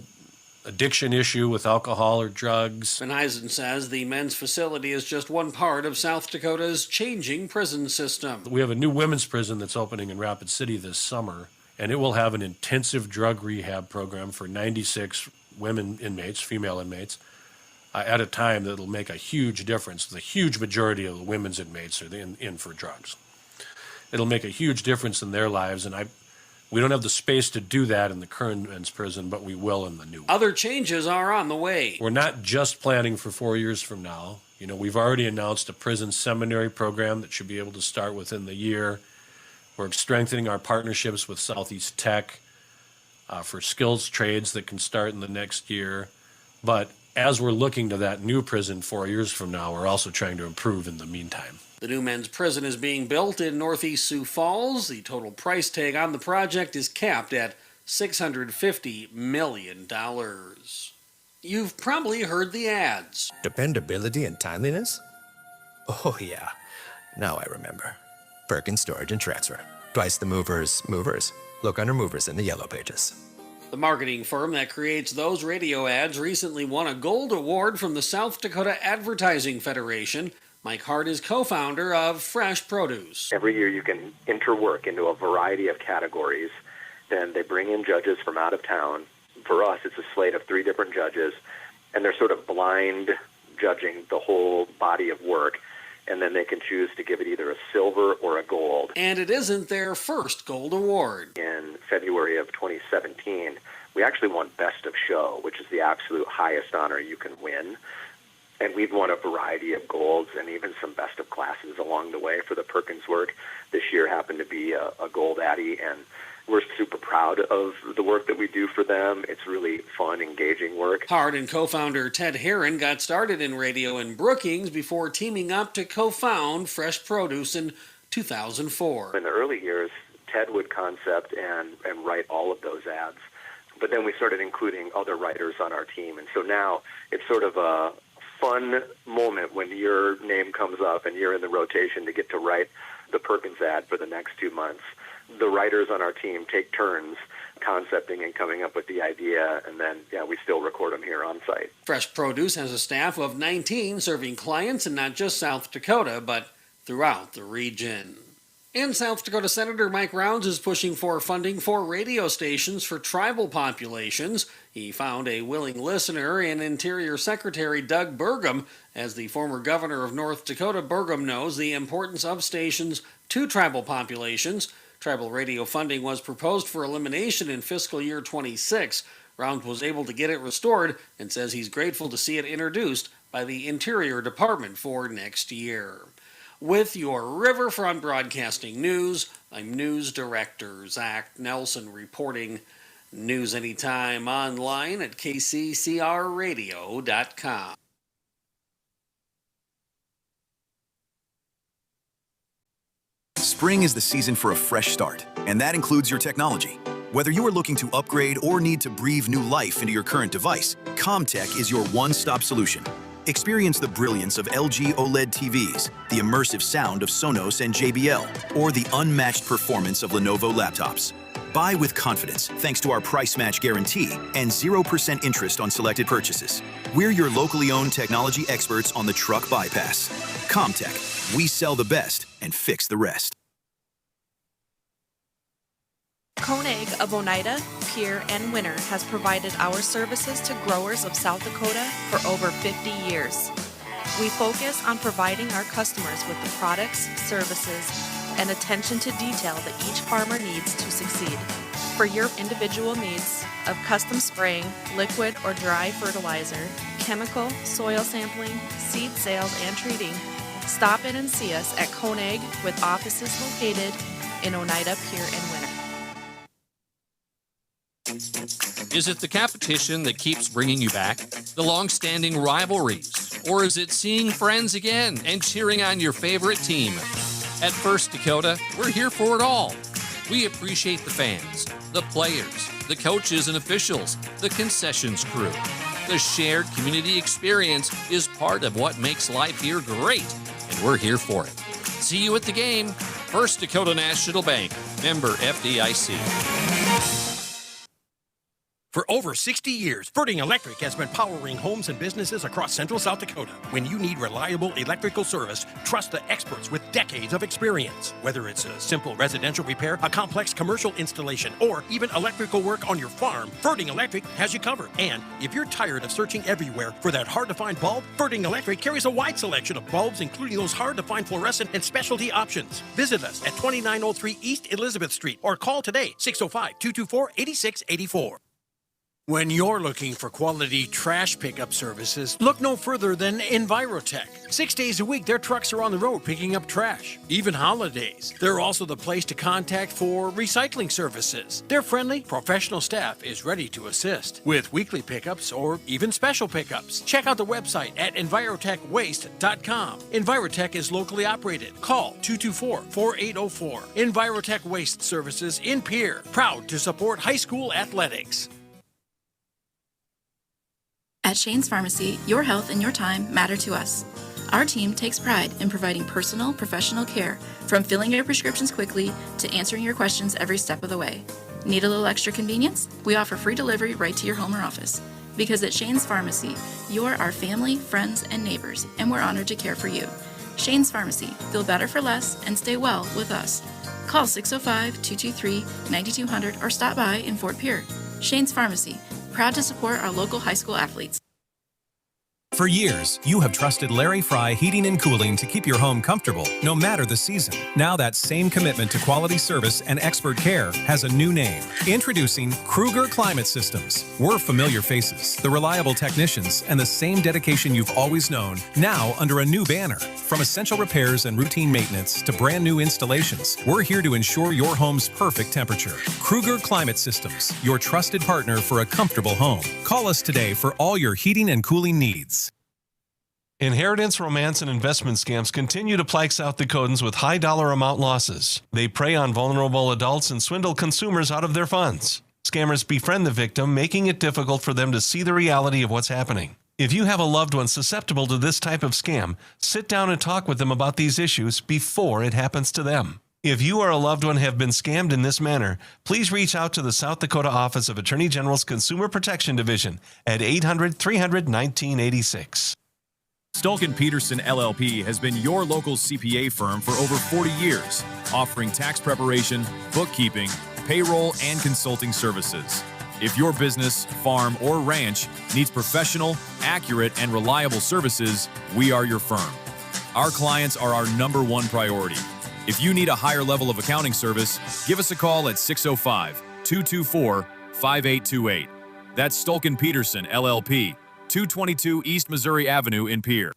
addiction issue with alcohol or drugs? Van Huysen says the men's facility is just one part of South Dakota's changing prison system. We have a new women's prison that's opening in Rapid City this summer, and it will have an intensive drug rehab program for 96 women inmates, female inmates, at a time that will make a huge difference. The huge majority of the women's inmates are in for drugs. It'll make a huge difference in their lives, and we don't have the space to do that in the current men's prison, but we will in the new one. Other changes are on the way. We're not just planning for 4 years from now. We've already announced a prison seminary program that should be able to start within the year. We're strengthening our partnerships with Southeast Tech for skills trades that can start in the next year. But as we're looking to that new prison 4 years from now, we're also trying to improve in the meantime. The new men's prison is being built in northeast Sioux Falls. The total price tag on the project is capped at $650 million. You've probably heard the ads. Dependability and timeliness? Oh, yeah. Now I remember. Perkins Storage and Transfer. Twice the movers. Look under movers in the yellow pages. The marketing firm that creates those radio ads recently won a gold award from the South Dakota Advertising Federation. Mike Hart is co-founder of Fresh Produce. Every year you can enter work into a variety of categories. Then they bring in judges from out of town. For us, it's a slate of 3 different judges, and they're sort of blind judging the whole body of work. And then they can choose to give it either a silver or a gold. And it isn't their first gold award. In February of 2017, we actually won Best of Show, which is the absolute highest honor you can win. And we've won a variety of golds and even some best of classes along the way for the Perkins work. This year happened to be a gold Addy, and we're super proud of the work that we do for them. It's really fun, engaging work. Hart and co-founder Ted Herron got started in radio in Brookings before teaming up to co-found Fresh Produce in 2004. In the early years, Ted would concept and write all of those ads. But then we started including other writers on our team. And so now it's sort of a fun moment when your name comes up and you're in the rotation to get to write the Perkins ad for the next 2 months. The writers on our team take turns concepting and coming up with the idea, and then, we still record them here on site. Fresh Produce has a staff of 19 serving clients in not just South Dakota, but throughout the region. And South Dakota Senator Mike Rounds is pushing for funding for radio stations for tribal populations. He found a willing listener in Interior Secretary Doug Burgum. As the former governor of North Dakota, Burgum knows the importance of stations to tribal populations. Tribal radio funding was proposed for elimination in fiscal year 26. Rounds was able to get it restored and says he's grateful to see it introduced by the Interior Department for next year. With your Riverfront Broadcasting News, I'm News Director Zach Nelson reporting. News anytime online at kccrradio.com. Spring is the season for a fresh start, and that includes your technology. Whether you are looking to upgrade or need to breathe new life into your current device, CommTech is your one-stop solution. Experience the brilliance of LG OLED TVs, the immersive sound of Sonos and JBL, or the unmatched performance of Lenovo laptops. Buy with confidence thanks to our price match guarantee and 0% interest on selected purchases. We're your locally owned technology experts on the truck bypass. CommTech, we sell the best and fix the rest. Koenig of Oneida, Pierre, and Winter has provided our services to growers of South Dakota for over 50 years. We focus on providing our customers with the products, services, and attention to detail that each farmer needs to succeed. For your individual needs of custom spraying, liquid or dry fertilizer, chemical, soil sampling, seed sales, and treating, stop in and see us at Koenig with offices located in Oneida, Pierre, and Winter. Is it the competition that keeps bringing you back? The long-standing rivalries? Or is it seeing friends again and cheering on your favorite team? At First Dakota, we're here for it all. We appreciate the fans, the players, the coaches and officials, the concessions crew. The shared community experience is part of what makes life here great, and we're here for it. See you at the game. First Dakota National Bank, member FDIC. For over 60 years, Ferding Electric has been powering homes and businesses across central South Dakota. When you need reliable electrical service, trust the experts with decades of experience. Whether it's a simple residential repair, a complex commercial installation, or even electrical work on your farm, Ferding Electric has you covered. And if you're tired of searching everywhere for that hard-to-find bulb, Ferding Electric carries a wide selection of bulbs, including those hard-to-find fluorescent and specialty options. Visit us at 2903 East Elizabeth Street or call today, 605-224-8684. When you're looking for quality trash pickup services, look no further than Envirotech. 6 days a week, their trucks are on the road picking up trash, even holidays. They're also the place to contact for recycling services. Their friendly, professional staff is ready to assist with weekly pickups or even special pickups. Check out the website at envirotechwaste.com. Envirotech is locally operated. Call 224-4804. Envirotech Waste Services in Pierre, proud to support high school athletics. At Shane's Pharmacy, your health and your time matter to us. Our team takes pride in providing personal, professional care, from filling your prescriptions quickly to answering your questions every step of the way. Need a little extra convenience? We offer free delivery right to your home or office. Because at Shane's Pharmacy, you're our family, friends, and neighbors, and we're honored to care for you. Shane's Pharmacy. Feel better for less and stay well with us. Call 605-223-9200 or stop by in Fort Pierre. Shane's Pharmacy. Proud to support our local high school athletes. For years, you have trusted Larry Fry Heating and Cooling to keep your home comfortable, no matter the season. Now that same commitment to quality service and expert care has a new name. Introducing Kruger Climate Systems. We're familiar faces, the reliable technicians, and the same dedication you've always known, now under a new banner. From essential repairs and routine maintenance to brand new installations, we're here to ensure your home's perfect temperature. Kruger Climate Systems, your trusted partner for a comfortable home. Call us today for all your heating and cooling needs. Inheritance, romance, and investment scams continue to plague South Dakotans with high dollar amount losses. They prey on vulnerable adults and swindle consumers out of their funds. Scammers befriend the victim, making it difficult for them to see the reality of what's happening. If you have a loved one susceptible to this type of scam, sit down and talk with them about these issues before it happens to them. If you or a loved one have been scammed in this manner, please reach out to the South Dakota Office of Attorney General's Consumer Protection Division at 800-300-1986. Stulkin Peterson LLP has been your local CPA firm for over 40 years, offering tax preparation, bookkeeping, payroll, and consulting services. If your business, farm, or ranch needs professional, accurate, and reliable services, we are your firm. Our clients are our #1 priority. If you need a higher level of accounting service, give us a call at 605-224-5828. That's Stulkin Peterson LLP, 222 East Missouri Avenue in Pierre.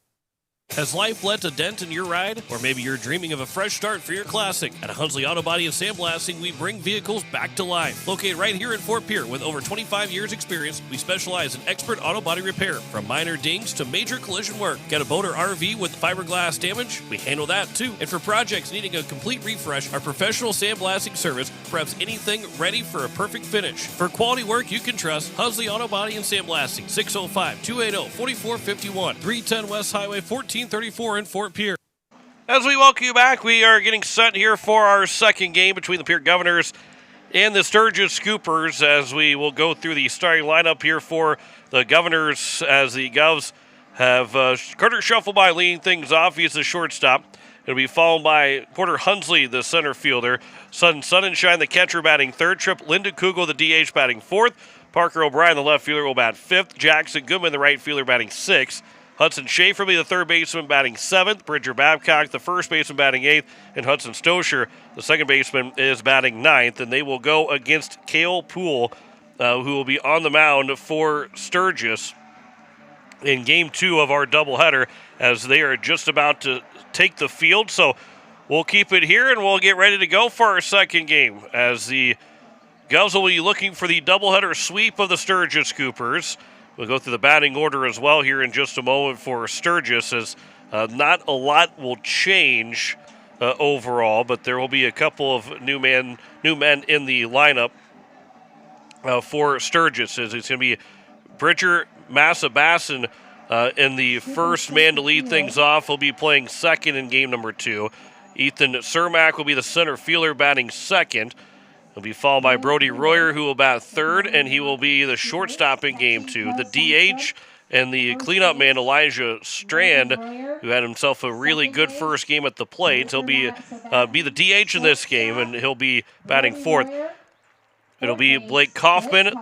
Has life left a dent in your ride? Or maybe you're dreaming of a fresh start for your classic? At Hunsley Auto Body and Sandblasting, we bring vehicles back to life. Located right here in Fort Pierre with over 25 years experience, we specialize in expert auto body repair, from minor dings to major collision work. Got a boat or RV with fiberglass damage? We handle that too. And for projects needing a complete refresh, our professional sandblasting service preps anything ready for a perfect finish. For quality work you can trust, Hunsley Auto Body and Sandblasting, 605-280-4451, 310 West Highway 1434 in Fort Pierre. As we welcome you back, we are getting set here for our second game between the Pierre Governors and the Sturgis Scoopers, as we will go through the starting lineup here for the Governors, as the Govs have Carter Shuffleby leading things off. He's the shortstop. It'll be followed by Porter Hunsley, the center fielder. Sunshine, the catcher, batting third. Trip Linda Kugel, the DH, batting fourth. Parker O'Brien, the left fielder, will bat fifth. Jackson Goodman, the right fielder, batting sixth. Hudson Schaefer will be the third baseman, batting seventh. Bridger Babcock, the first baseman, batting eighth. And Hudson Stosher, the second baseman, is batting ninth. And they will go against Cale Poole, who will be on the mound for Sturgis in Game 2 of our doubleheader, as they are just about to take the field. So we'll keep it here, and we'll get ready to go for our second game, as the Govs will be looking for the doubleheader sweep of the Sturgis Scoopers. We'll go through the batting order as well here in just a moment for Sturgis, as not a lot will change overall, but there will be a couple of new men in the lineup for Sturgis. As it's going to be Bridger Massabasson in the first man to lead things off. He'll be playing second in game number 2. Ethan Cermak will be the center fielder, batting second. He'll be followed by Brody Royer, who will bat third, and he will be the shortstop in Game 2. The DH and the cleanup man, Elijah Strand, who had himself a really good first game at the plate. He'll be the DH in this game, and he'll be batting fourth. It'll be Blake Kaufman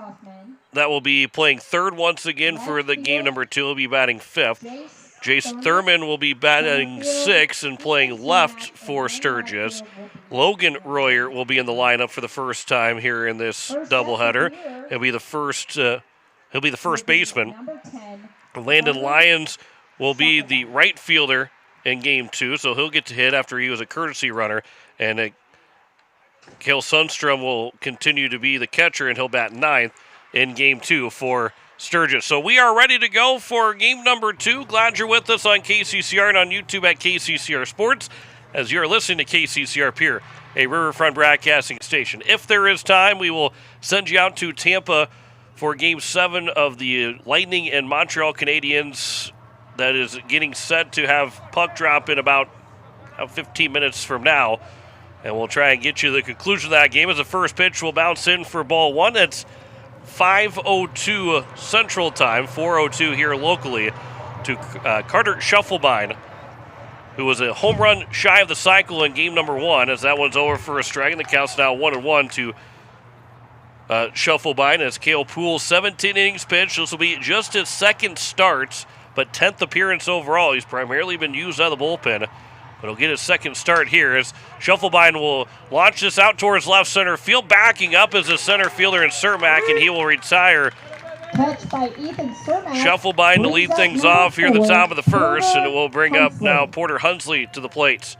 that will be playing third once again for the game number 2. He'll be batting fifth. Jace Thurman will be batting sixth and playing left for Sturgis. Logan Royer will be in the lineup for the first time here in this doubleheader. He'll be the first baseman. Landon Lyons will be the right fielder in Game 2, so he'll get to hit after he was a courtesy runner. And Cale Sundstrom will continue to be the catcher, and he'll bat ninth in Game 2 for Sturgis. So we are ready to go for game number 2. Glad you're with us on KCCR and on YouTube at KCCR Sports, as you're listening to KCCR Pierre, a Riverfront broadcasting station. If there is time, we will send you out to Tampa for Game 7 of the Lightning and Montreal Canadiens. That is getting set to have puck drop in about 15 minutes from now. And we'll try and get you the conclusion of that game, as the first pitch will bounce in for ball 1. That's 5:02 Central Time, 4:02 here locally, to Carter Shuffleby, who was a home run shy of the cycle in game number 1, as that one's over for a strike, and the count's now 1-1 to Shuffleby. As Cale Poole, 17 innings pitched. This will be just his second start, but 10th appearance overall. He's primarily been used out of the bullpen, but he'll get his second start here, as Shuffleby will launch this out towards left center field. Backing up is the center fielder in Cermak, and he will retire. Catch by Ethan Cermak. Shuffleby to lead things off here at the top of the first, and it will bring up now Porter Hunsley to the plate.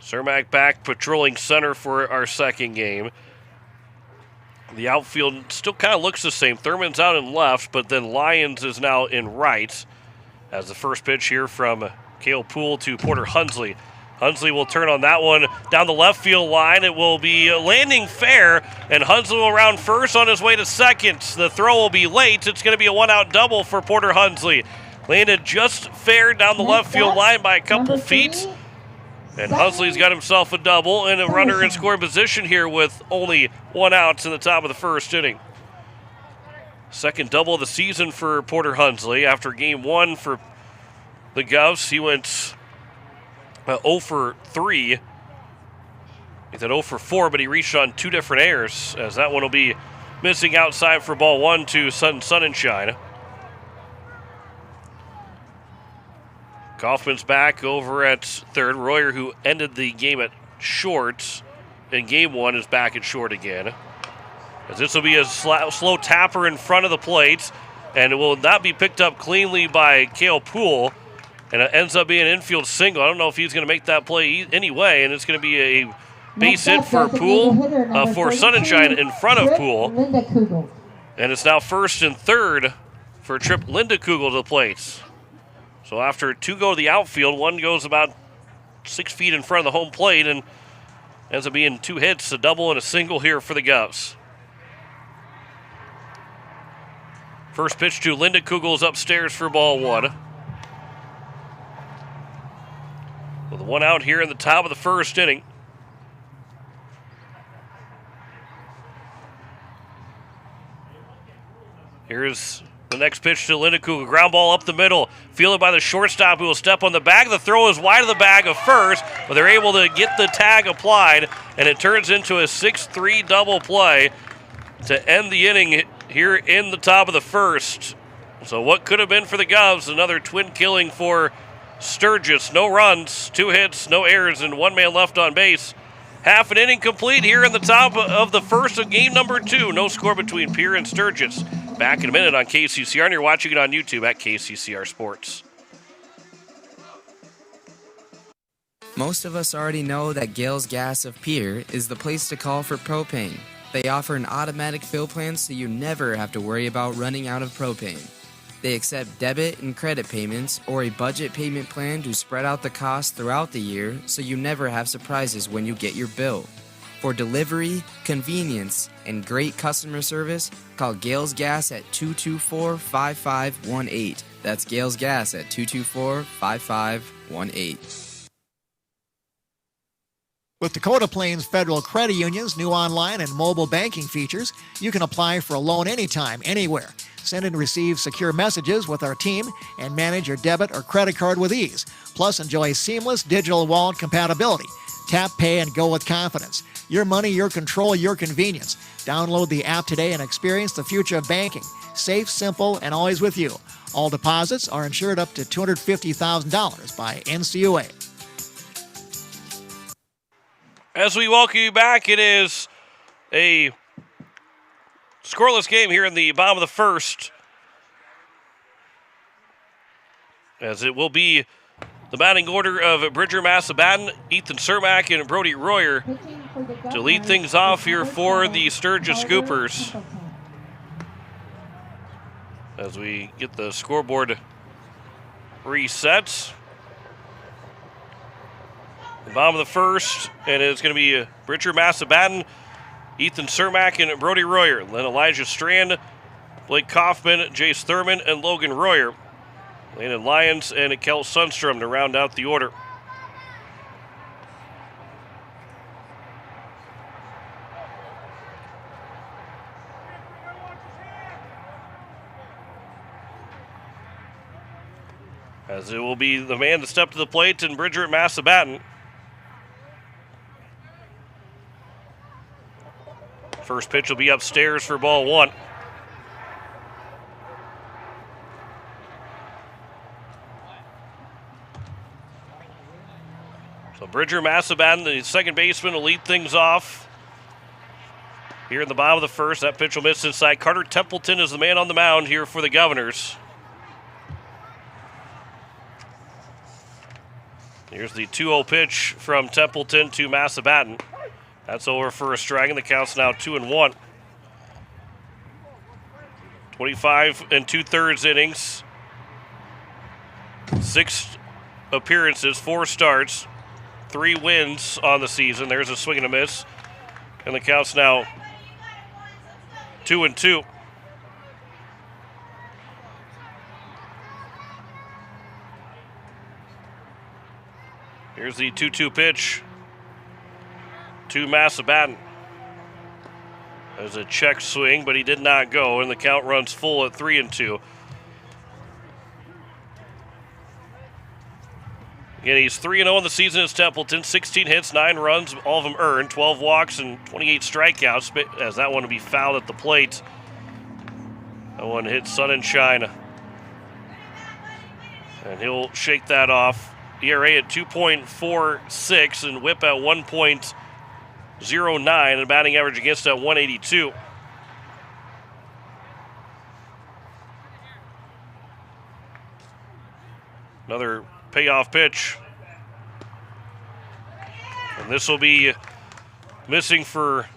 Cermak back patrolling center for our second game. The outfield still kind of looks the same. Thurman's out in left, but then Lyons is now in right, as the first pitch here from Cale Poole to Porter Hunsley. Hunsley will turn on that one down the left field line. It will be landing fair, and Hunsley will round first on his way to second. The throw will be late. It's going to be a one-out double for Porter Hunsley. Landed just fair down the left field line by a couple feet. And Hunsley's got himself a double and a runner in scoring position here with only one out in the top of the first inning. Second double of the season for Porter Hunsley. After game one for the Govs, he went 0 for 3. He's at 0 for 4, but he reached on two different errors, as that one will be missing outside for ball one to Sun and Shine. Kaufman's back over at third. Royer, who ended the game at short in game one, is back at short again. As this will be a slow tapper in front of the plate, and it will not be picked up cleanly by Cale Poole, and it ends up being an infield single. I don't know if he's going to make that play anyway, and it's going to be a base hit for Poole, for Sunshine in front of Poole. And it's now first and third for Trip Linda Kugel to the plate. So after two go to the outfield, one goes about 6 feet in front of the home plate and ends up being two hits, a double and a single here for the Govs. First pitch to Linda Kugel is upstairs for ball one. With one out here in the top of the first inning. Here's the next pitch to Linda Kugel. Ground ball up the middle. Fielded by the shortstop, who will step on the bag. The throw is wide of the bag of first, but they're able to get the tag applied, and it turns into a 6-3 double play to end the inning here in the top of the first. So what could have been for the Govs, another twin killing for Sturgis. No runs, 2 hits, no errors, and 1 man left on base. Half an inning complete here in the top of the first of game number 2. No score between Pierre and Sturgis. Back in a minute on KCCR, and you're watching it on YouTube at KCCR Sports. Most of us already know that Gales Gas of Pierre is the place to call for propane. They offer an automatic fill plan so you never have to worry about running out of propane. They accept debit and credit payments or a budget payment plan to spread out the cost throughout the year so you never have surprises when you get your bill. For delivery, convenience, and great customer service, call Gales Gas at 224-5518. That's Gales Gas at 224-5518. With Dakota Plains Federal Credit Union's new online and mobile banking features, you can apply for a loan anytime, anywhere. Send and receive secure messages with our team and manage your debit or credit card with ease. Plus, enjoy seamless digital wallet compatibility. Tap, pay, and go with confidence. Your money, your control, your convenience. Download the app today and experience the future of banking. Safe, simple, and always with you. All deposits are insured up to $250,000 by NCUA. As we welcome you back, it is a scoreless game here in the bottom of the first. As it will be the batting order of Bridger Massabatten, Ethan Cermak, and Brody Royer to lead things off here for the Sturgis Scoopers. As we get the scoreboard reset. The bottom of the first, and it's going to be Bridger Massabatten, Ethan Cermak, and Brody Royer. Then Elijah Strand, Blake Kaufman, Jace Thurman, and Logan Royer. Landon Lyons and Kel Sundstrom to round out the order. As it will be the man to step to the plate and Bridger Massabatten. First pitch will be upstairs for ball one. So Bridger Massabatten, the second baseman, will lead things off. Here in the bottom of the first, that pitch will miss inside. Carter Templeton is the man on the mound here for the Governors. Here's the 2-0 pitch from Templeton to Massabatten. That's over for a strike, and the count's now 2-1. 25 2/3 innings. 6 appearances, 4 starts, 3 wins on the season. There's a swing and a miss. And the count's now 2-2. Here's the 2-2 pitch to Massabatten. There's a check swing, but he did not go, and the count runs full at 3-2. Again, he's 3-0 in the season as Templeton. 16 hits, 9 runs, all of them earned, 12 walks, and 28 strikeouts, as that one will be fouled at the plate. That one hit Sun and Shine. And he'll shake that off. ERA at 2.46 and whip at 1.09 and batting average against at 182. Another payoff pitch. And this will be missing for...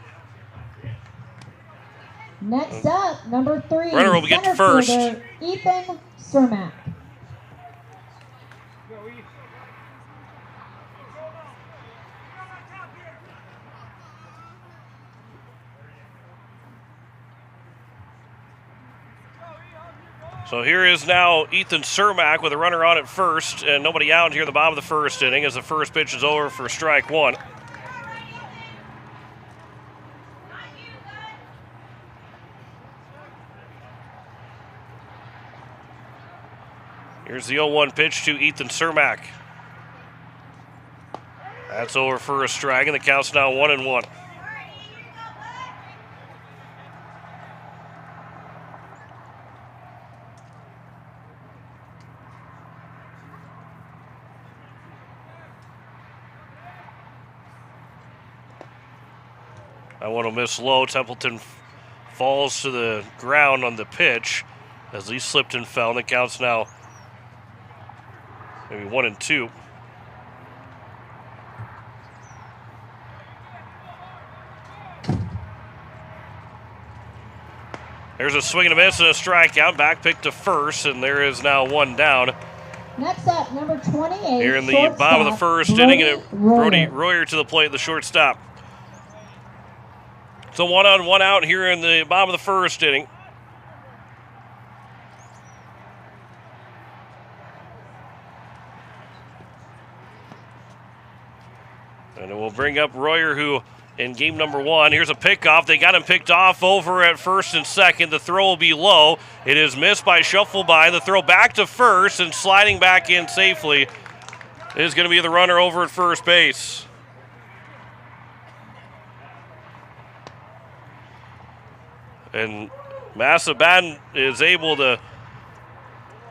Next up, number 3. Runner will get to center first. fielder, Ethan Cermak. So here is now Ethan Cermak with a runner on at first and nobody out here in the bottom of the first inning as the first pitch is over for strike 1. Here's the 0-1 pitch to Ethan Cermak. That's over for a strike, and the count's now 1-1. That one will miss low. Templeton falls to the ground on the pitch as he slipped and fell, and the count's now maybe 1-2. There's a swing and a miss and a strikeout. Back pick to first, and there is now 1 down. Next up, number 28. Here in the bottom of the first inning, and Brody Royer to the plate, the shortstop. So 1 on, 1 out here in the bottom of the first inning. And it will bring up Royer, who in game number 1, here's a pickoff. They got him picked off over at first and second. The throw will be low. It is missed by Shuffleby. The throw back to first and sliding back in safely is going to be the runner over at first base. And Massabatten is able to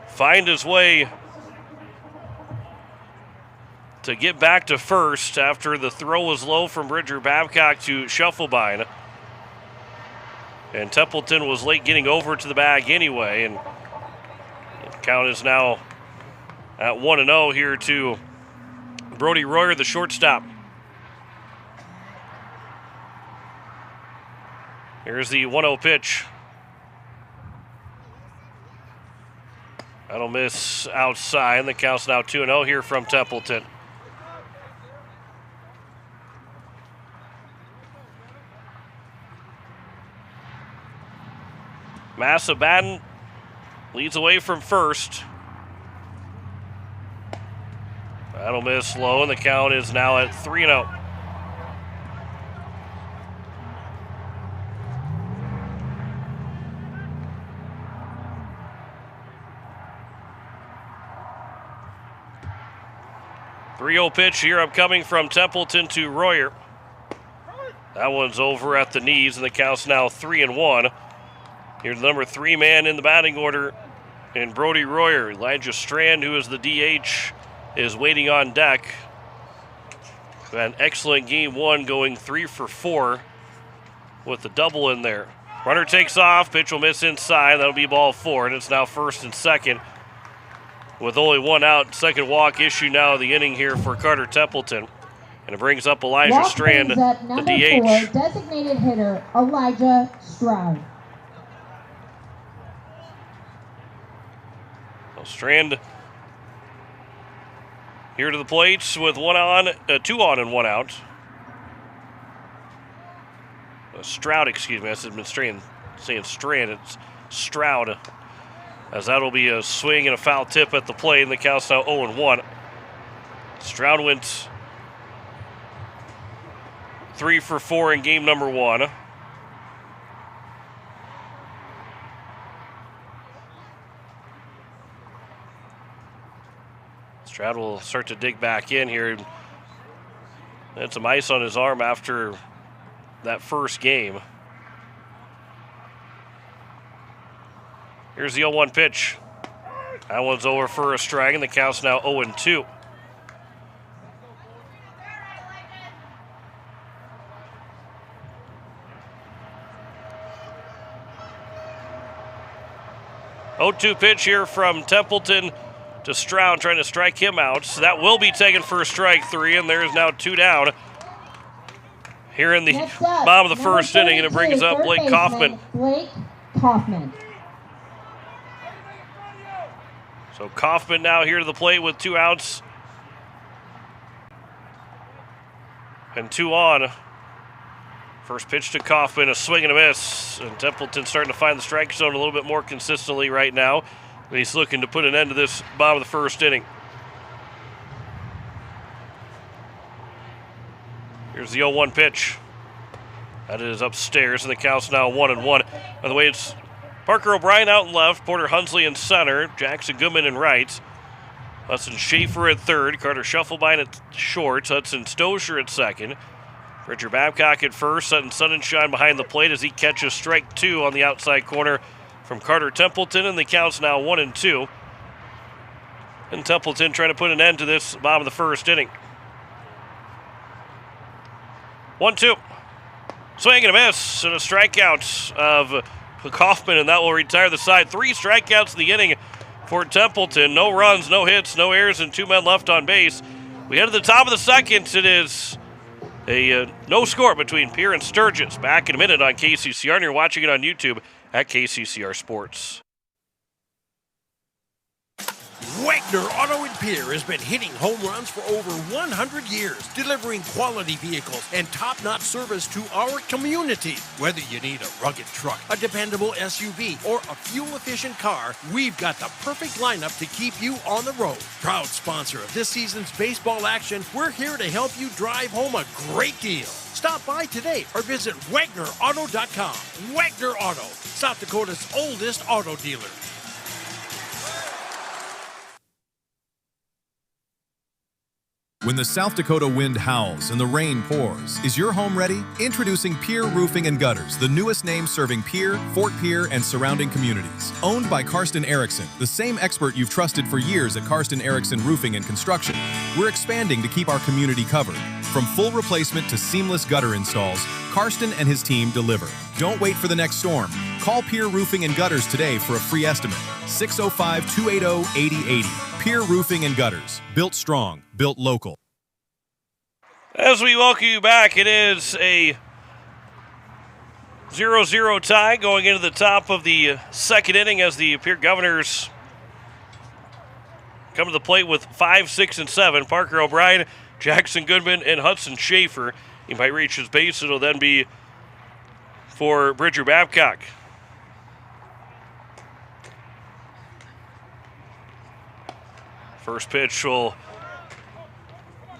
find his way to get back to first after the throw was low from Bridger Babcock to Shuffleby. And Templeton was late getting over to the bag anyway. And the count is now at 1-0 here to Brody Royer, the shortstop. Here's the 1-0 pitch. That'll miss outside, and the count's now 2-0 here from Templeton. Massabatten leads away from first. That'll miss low, and the count is now at 3-0. Three-0 pitch here upcoming from Templeton to Royer. That one's over at the knees, and the count's now 3-1. Here's the number 3 man in the batting order in Brody Royer. Elijah Strand, who is the DH, is waiting on deck. Had an excellent game 1, going 3 for 4 with the double in there. Runner takes off, pitch will miss inside. That'll be ball 4, and it's now first and second. With only 1 out, second walk issue now of the inning here for Carter Templeton. And it brings up Elijah Strand, the DH. 4, designated hitter, Elijah Strand. Well, Strand Here to the plate with 2 on and 1 out. Stroud, excuse me. I said been saying Strand. It's Stroud. As that'll be a swing and a foul tip at the plate, and the count's now 0-1. Stroud went 3 for 4 in game number 1. Stroud will start to dig back in here. Had some ice on his arm after that first game. Here's the 0-1 pitch. That one's over for a strike, and the count's now 0-2. (0-2) pitch here from Templeton to Stroud, trying to strike him out. So that will be taken for strike 3, and there's now 2 down here in the bottom of the first inning, and it brings up Blake Kaufman. Blake Kaufman. So Kaufman now here to the plate with 2 outs and 2 on. First pitch to Kaufman, a swing and a miss. And Templeton starting to find the strike zone a little bit more consistently right now. And he's looking to put an end to this bottom of the first inning. Here's the 0-1 pitch. That is upstairs, and the count's now 1-1. By the way, it's Parker O'Brien out in left, Porter Hunsley in center, Jackson Goodman in right, Hudson Schaefer at third, Carter Shufflebine at short, Hudson Stosher at second, Richard Babcock at first, Sutton Sunshine behind the plate as he catches strike 2 on the outside corner from Carter Templeton, and the count's now 1-2. And Templeton trying to put an end to this bottom of the first inning. 1-2. Swing and a miss, and a strikeout of Kaufman, and that will retire the side. 3 strikeouts in the inning for Templeton. No runs, no hits, no errors, and 2 men left on base. We head to the top of the second. It is a no score between Pierre and Sturgis. Back in a minute on KCCR, and you're watching it on YouTube at KCCR Sports. Wagner Auto in Pierre has been hitting home runs for over 100 years, delivering quality vehicles and top-notch service to our community. Whether you need a rugged truck, a dependable SUV, or a fuel-efficient car, we've got the perfect lineup to keep you on the road. Proud sponsor of this season's baseball action, we're here to help you drive home a great deal. Stop by today or visit WagnerAuto.com. Wagner Auto, South Dakota's oldest auto dealer. When the South Dakota wind howls and the rain pours, is your home ready? Introducing Pierre Roofing and Gutters, the newest name serving Pierre, Fort Pierre, and surrounding communities. Owned by Karsten Erickson, the same expert you've trusted for years at Karsten Erickson Roofing and Construction. We're expanding to keep our community covered. From full replacement to seamless gutter installs, Karsten and his team deliver. Don't wait for the next storm. Call Pierre Roofing and Gutters today for a free estimate. 605-280-8080. Pierre Roofing and Gutters. Built strong, built local. As we welcome you back, it is a 0-0 tie going into the top of the second inning as the Pierre Governors come to the plate with 5, 6, and 7. Parker O'Brien, Jackson Goodman, and Hudson Schaefer. He might reach his base. It'll then be for Bridger Babcock. First pitch will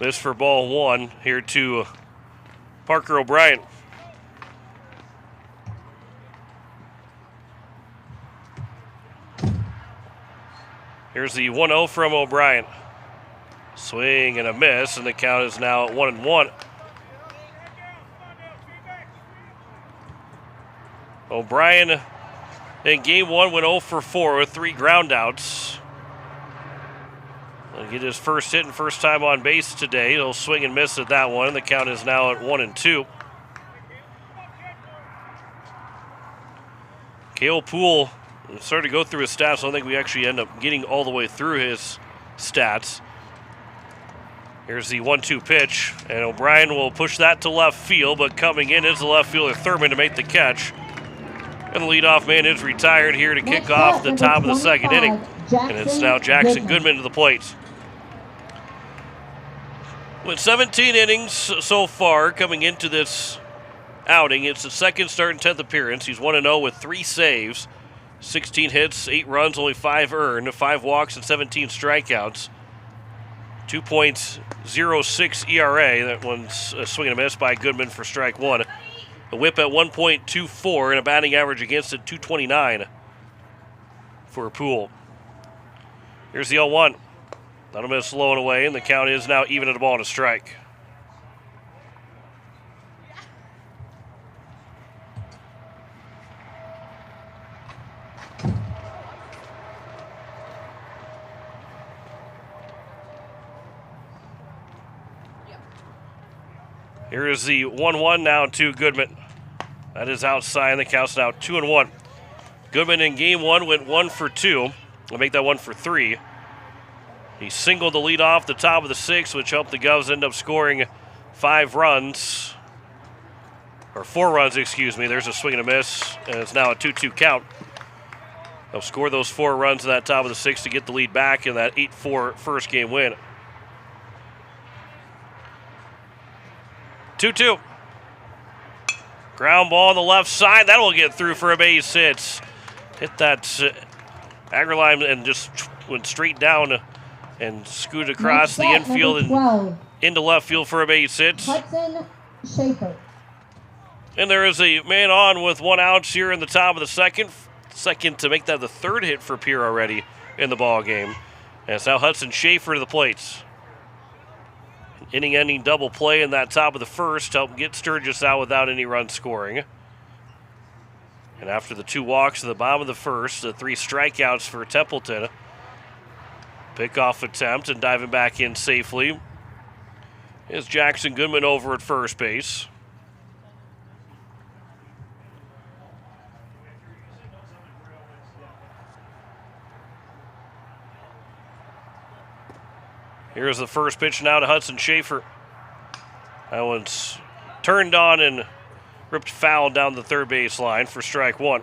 miss for ball 1 here to Parker O'Brien. Here's the 1-0 from O'Brien. Swing and a miss, and the count is now at 1-1. O'Brien in game 1 went 0 for 4 with 3 groundouts. He'll get his first hit and first time on base today. He'll swing and miss at that one. The count is now at 1-2. Cale Poole started to go through his stats. I don't think we actually end up getting all the way through his stats. Here's the 1-2 pitch, and O'Brien will push that to left field, but coming in is the left fielder Thurman to make the catch. And the leadoff man is retired here to kick off the top of the second inning. And it's now Jackson Goodman to the plate. With 17 innings so far coming into this outing, it's the second start and 10th appearance. He's 1-0 with 3 saves, 16 hits, 8 runs, only 5 earned, 5 walks, and 17 strikeouts. 2.06 ERA. That one's a swing and a miss by Goodman for strike one. A whip at 1.24 and a batting average against it 229 for Poole. Here's the 0-1. Not a miss, low and away, and the count is now even at a ball and a strike. Here is the 1-1 now to Goodman. That is outside, and the count's now 2-1. Goodman in game 1 went 1 for 2. We'll make that 1 for 3. He singled the lead off the top of the 6th, which helped the Govs end up scoring 4 runs, excuse me. There's a swing and a miss, and it's now a 2-2 count. They'll score those 4 runs in that top of the 6th to get the lead back in that 8-4 first game win. 2-2. Ground ball on the left side. That'll get through for a base hit. Hit that Aggerline and just went straight down and scooted across the infield and into left field for a base hit. Hudson Schaefer. And there is a man on with 1 out here in the top of the second. Second to make that the 3rd hit for Pierre already in the ball game. And it's now Hudson Schaefer to the plates. Inning-ending double play in that top of the 1st helped get Sturgis out without any run scoring. And after the 2 walks at the bottom of the 1st, the 3 strikeouts for Templeton. Pickoff attempt and diving back in safely is Jackson Goodman over at first base. Here's the first pitch now to Hudson Schaefer. That one's turned on and ripped foul down the third base line for strike one.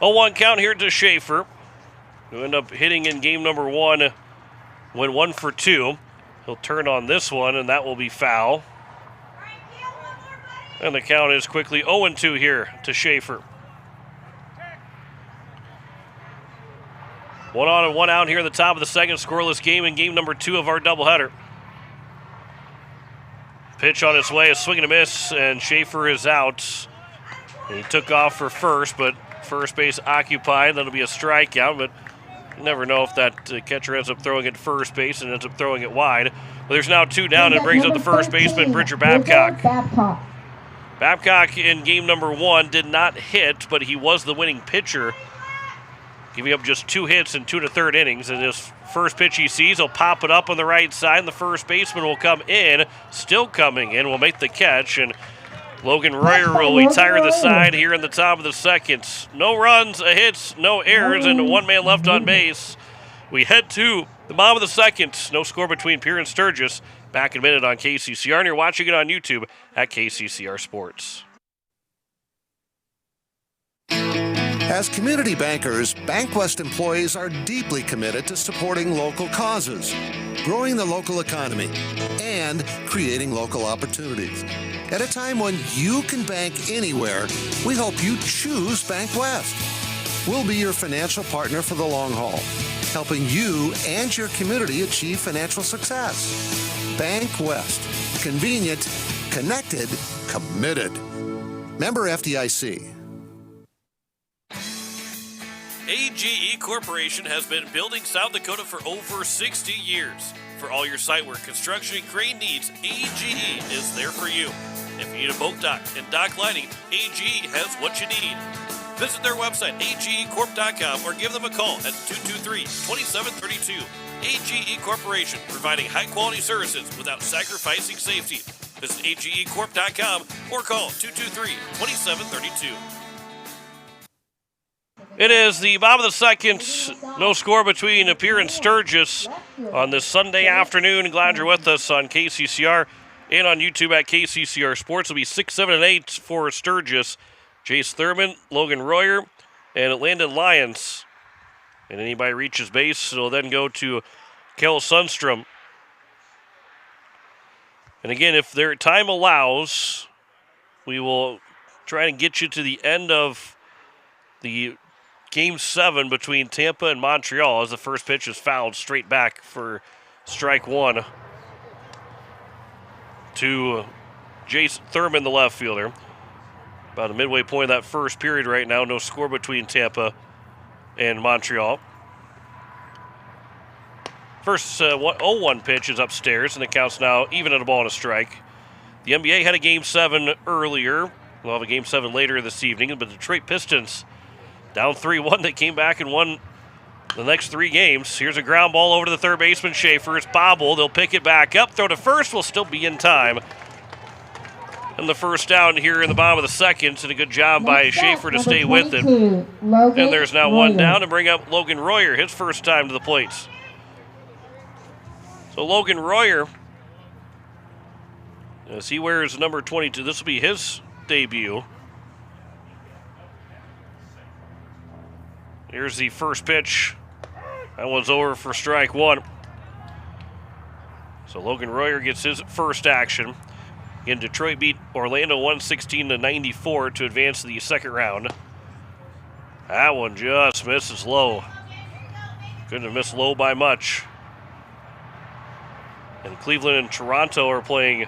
A 1 count here to Schaefer, who ended up hitting in game number 1, went 1 for 2. He'll turn on this one, and that will be foul. And the count is quickly 0-2 here to Schaefer. 1 on and 1 out here at the top of the second, scoreless game in game number 2 of our doubleheader. Pitch on its way, a swing and a miss, and Schaefer is out. He took off for first, but first base occupied. That'll be a strikeout, but you never know if that catcher ends up throwing it to first base and ends up throwing it wide. But there's now 2 down and brings up the first baseman, Bridger Babcock. Babcock in game number 1 did not hit, but he was the winning pitcher, giving up just 2 hits in 2 1/3 innings. And this first pitch he sees, he'll pop it up on the right side, and the first baseman will come in, still coming in, will make the catch, and Logan Royer will retire the side here in the top of the second. No runs, a hits, no errors, and 1 man left on base. We head to the bottom of the second. No score between Pierre and Sturgis. Back in a minute on KCCR, and you're watching it on YouTube at KCCR Sports. As community bankers, BankWest employees are deeply committed to supporting local causes, growing the local economy, and creating local opportunities. At a time when you can bank anywhere, we hope you choose BankWest. We'll be your financial partner for the long haul, helping you and your community achieve financial success. BankWest. Convenient, connected, committed. Member FDIC. AGE Corporation has been building South Dakota for over 60 years. For all your site work, construction, and crane needs, AGE is there for you. If you need a boat dock and dock lighting, AGE has what you need. Visit their website, agecorp.com, or give them a call at 223-2732. AGE Corporation, providing high-quality services without sacrificing safety. Visit agecorp.com or call 223-2732. It is the bottom of the second. No score between Pierre and Sturgis on this Sunday afternoon. Glad you're with us on KCCR and on YouTube at KCCR Sports. It'll be 6, 7, and 8 for Sturgis Jace Thurman, Logan Royer, and Landon Lyons. And anybody reaches base, it'll then go to Kel Sundstrom. And again, if their time allows, we will try and get you to the end of the Game 7 between Tampa and Montreal as the first pitch is fouled straight back for strike one to Jace Thurman, the left fielder. About the midway point of that first period right now. No score between Tampa and Montreal. First 0-1 pitch is upstairs, and the count's now even at a ball and a strike. The NBA had a Game 7 earlier. We'll have a Game 7 later this evening, but the Detroit Pistons down 3-1. They came back and won the next 3 games. Here's a ground ball over to the third baseman, Schaefer. It's bobbled. They'll pick it back up. Throw to first will still be in time. And the first down here in the bottom of the second, and a good job by Schaefer to stay with it. And there's now one down to bring up Logan Royer, his first time to the plates. So Logan Royer, as he wears number 22, this will be his debut. Here's the first pitch. That one's over for strike one. So Logan Royer gets his first action. Again, Detroit beat Orlando 116-94 to advance to the second round. That one just misses low. Couldn't have missed low by much. And Cleveland and Toronto are playing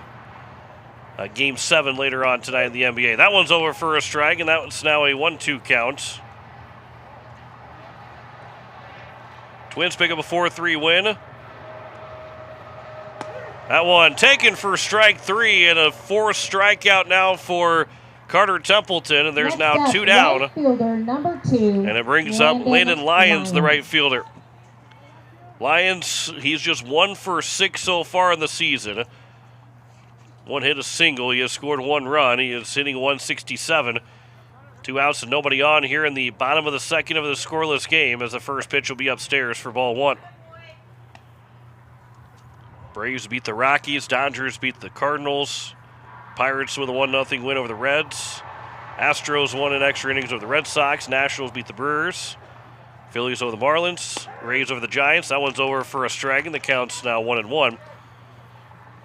Game 7 later on tonight in the NBA. That one's over for a strike, and that one's now a 1-2 count. Twins pick up a 4-3 win. That one taken for strike 3, and a 4th strikeout now for Carter Templeton, and there's now 2 down. Right fielder, number 2. And it brings up Landon Lyons, the right fielder. Lyons, he's just 1 for 6 so far in the season. 1 hit, a single. He has scored 1 run. He is hitting 167. 2 outs and nobody on here in the bottom of the second of the scoreless game as the first pitch will be upstairs for ball 1. Braves beat the Rockies. Dodgers beat the Cardinals. Pirates with a 1-0 win over the Reds. Astros won in extra innings over the Red Sox. Nationals beat the Brewers. Phillies over the Marlins. Rays over the Giants. That one's over for a strike, and the count's now 1-1.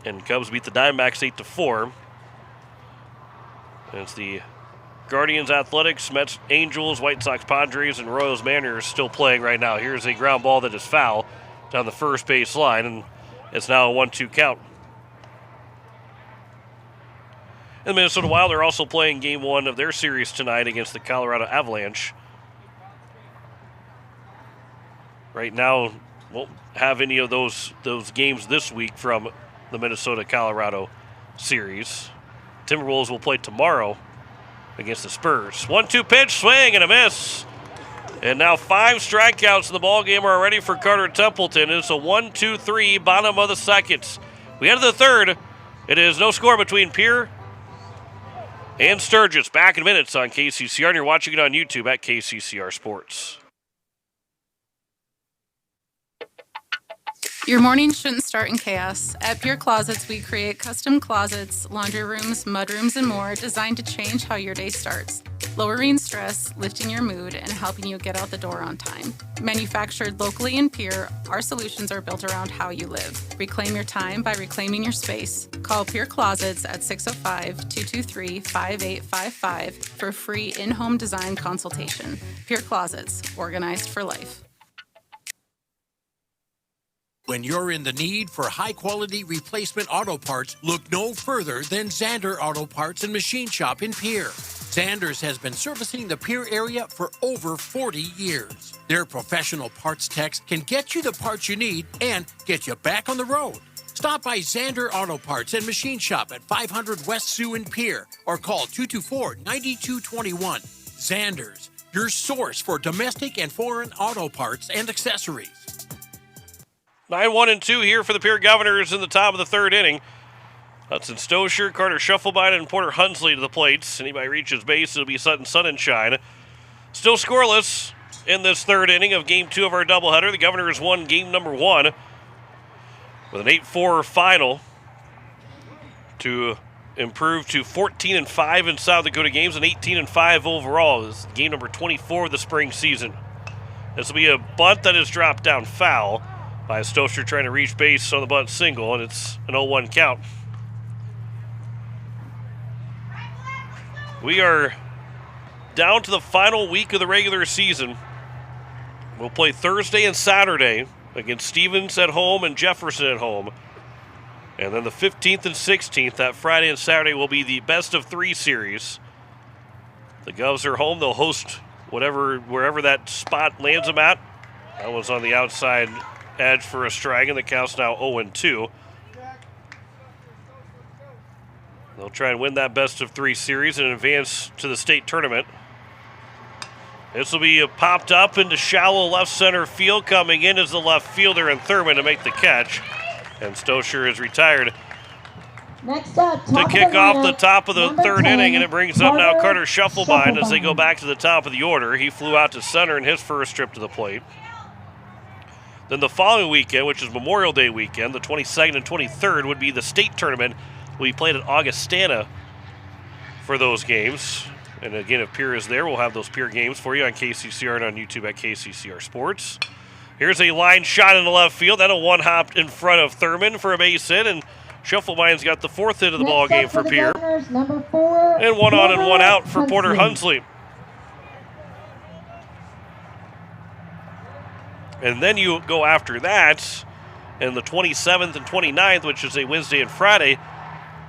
And Cubs beat the Diamondbacks 8-4. And it's the Guardians, Athletics, Mets, Angels, White Sox, Padres, and Royals, Mariners still playing right now. Here's a ground ball that is foul down the first base line, and it's now a 1-2 count. And the Minnesota Wild are also playing Game 1 of their series tonight against the Colorado Avalanche. Right now, won't have any of those games this week from the Minnesota-Colorado series. Timberwolves will play tomorrow against the Spurs. 1-2 pitch, swing and a miss. And now 5 strikeouts in the ballgame are ready for Carter Templeton. It's a 1-2-3, bottom of the second. We head to the third. It is no score between Pierre and Sturgis. Back in minutes on KCCR, and you're watching it on YouTube at KCCR Sports. Your morning shouldn't start in chaos. At Pierre Closets, we create custom closets, laundry rooms, mudrooms, and more designed to change how your day starts, lowering stress, lifting your mood, and helping you get out the door on time. Manufactured locally in Pierre, our solutions are built around how you live. Reclaim your time by reclaiming your space. Call Pierre Closets at 605-223-5855 for free in-home design consultation. Pierre Closets, organized for life. When you're in the need for high-quality replacement auto parts, look no further than Zander Auto Parts and Machine Shop in Pierre. Zander's has been servicing the Pierre area for over 40 years. Their professional parts techs can get you the parts you need and get you back on the road. Stop by Zander Auto Parts and Machine Shop at 500 West Sioux in Pierre or call 224-9221. Zander's, your source for domestic and foreign auto parts and accessories. 9-1-2 here for the Pierre Governors in the top of the third inning. Hudson Stosher, Carter Shufflebine, and Porter Hunsley to the plates. Anybody reaches base, it'll be Sutton Sunshine. Still scoreless in this third inning of Game 2 of our doubleheader. The Governors won Game number 1 with an 8-4 final to improved to 14-5 in South Dakota games and 18-5 overall. This is game number 24 of the spring season. This will be a bunt that is dropped down foul by Stosher trying to reach base on the bunt single, and it's an 0-1 count. We are down to the final week of the regular season. We'll play Thursday and Saturday against Stevens at home and Jefferson at home. And then the 15th and 16th, that Friday and Saturday, will be the best-of-3 series. The Govs are home. They'll host wherever that spot lands them at. That was on the outside edge for a strike, and the count's now 0-2. They'll try and win that best-of-3 series and advance to the state tournament. This will be popped up into shallow left center field. Coming in is the left fielder and Thurman to make the catch. And Stosher is retired Next up, to kick off the top of the third inning, and it brings up now Carter Shufflebind as they go back to the top of the order. He flew out to center in his first trip to the plate. Then the following weekend, which is Memorial Day weekend, the 22nd and 23rd, would be the state tournament. We played at Augustana for those games. And again, if Pierre is there, we'll have those Pierre games for you on KCCR and on YouTube at KCCR Sports. Here's a line shot in the left field. That'll one-hop in front of Thurman for a base hit, and Shufflebind's got the fourth hit of the ball game for Pierre. Number 4, and one on and one out for Porter Hunsley. And then you go after that, and the 27th and 29th, which is a Wednesday and Friday,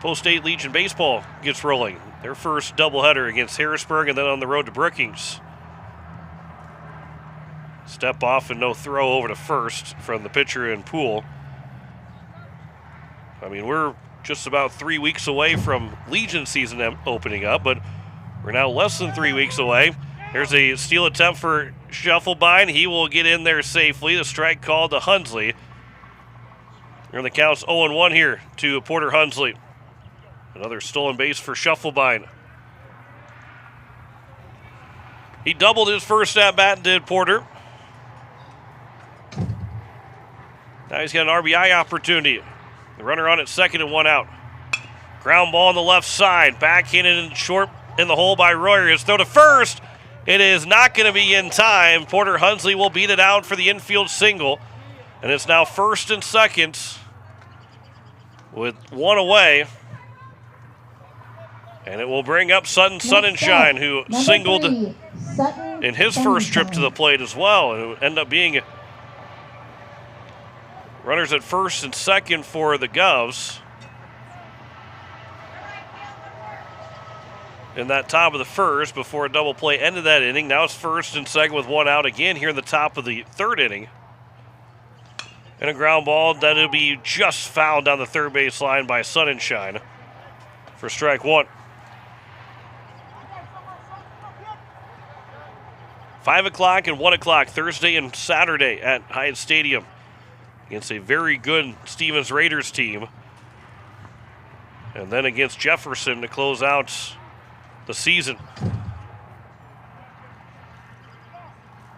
Post-State Legion Baseball gets rolling. Their first doubleheader against Harrisburg, and then on the road to Brookings. Step off and no throw over to first from the pitcher in Poole. I mean, we're just about 3 weeks away from Legion season opening up, but we're now less than 3 weeks away. There's a steal attempt for Shufflebind. He will get in there safely. The strike called to Hunsley. And the count's 0-1 here to Porter Hunsley. Another stolen base for Shufflebind. He doubled his first at-bat, did Porter. Now he's got an RBI opportunity. The runner on at second and one out. Ground ball on the left side. Backhanded and short in the hole by Royer. His throw to first. It is not going to be in time. Porter Hunsley will beat it out for the infield single. And it's now first and second with one away. And it will bring up Sutton Sunshine, who singled in his first trip to the plate as well. And it would end up being runners at first and second for the Govs. In that top of the first before a double play ended that inning. Now it's first and second with one out again here in the top of the third inning. And a ground ball that'll be just fouled down the third base line by Sunshine for strike one. 5 o'clock and 1 o'clock Thursday and Saturday at Hyatt Stadium against a very good Stevens Raiders team. And then against Jefferson to close out the season.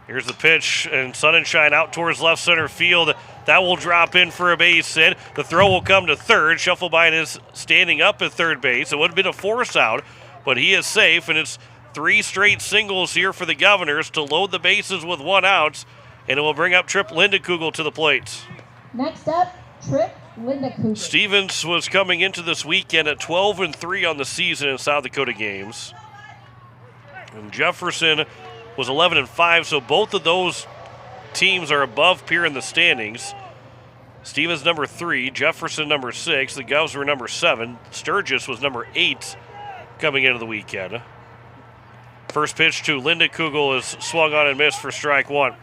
Here's the pitch, and Sunshine out towards left center field. That will drop in for a base hit. The throw will come to third. Shufflebind is standing up at third base. It would have been a force out, but he is safe, and it's 3 straight singles here for the Governors to load the bases with one out, and it will bring up Trip Lindekugel to the plate. Next up, Trip Lindekugel. Stevens was coming into this weekend at 12-3 on the season in South Dakota games. And Jefferson was 11-5, so both of those teams are above Pierre in the standings. Stevens number 3, Jefferson number 6, the Govs were number 7. Sturgis was number 8 coming into the weekend. First pitch to Lindekugel is swung on and missed for strike one.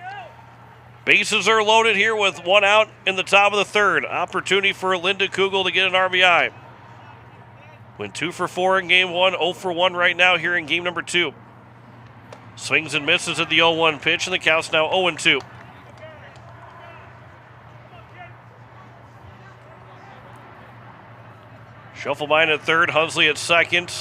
Bases are loaded here with one out in the top of the third. Opportunity for Lindekugel to get an RBI. Went 2 for 4 in game 1, 0 for 1 right now here in game number 2. Swings and misses at the 0-1 pitch, and the count's now 0-2. Shufflebind at third, Hunsley at second.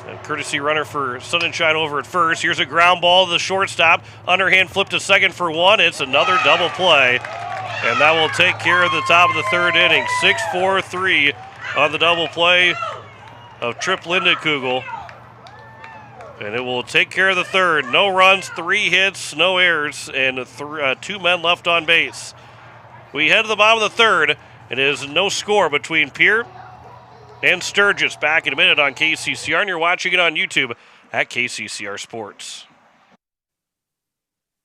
And courtesy runner for Sunshine over at first. Here's a ground ball to the shortstop. Underhand flip to second for one. It's another double play. And that will take care of the top of the third inning. 6-4-3 on the double play of Trip Lindekugel. And it will take care of the third. No runs, 3 hits, no errors, and 2 men left on base. We head to the bottom of the third. It is no score between Pierre and Sturgis. Back in a minute on KCCR, and you're watching it on YouTube at KCCR Sports.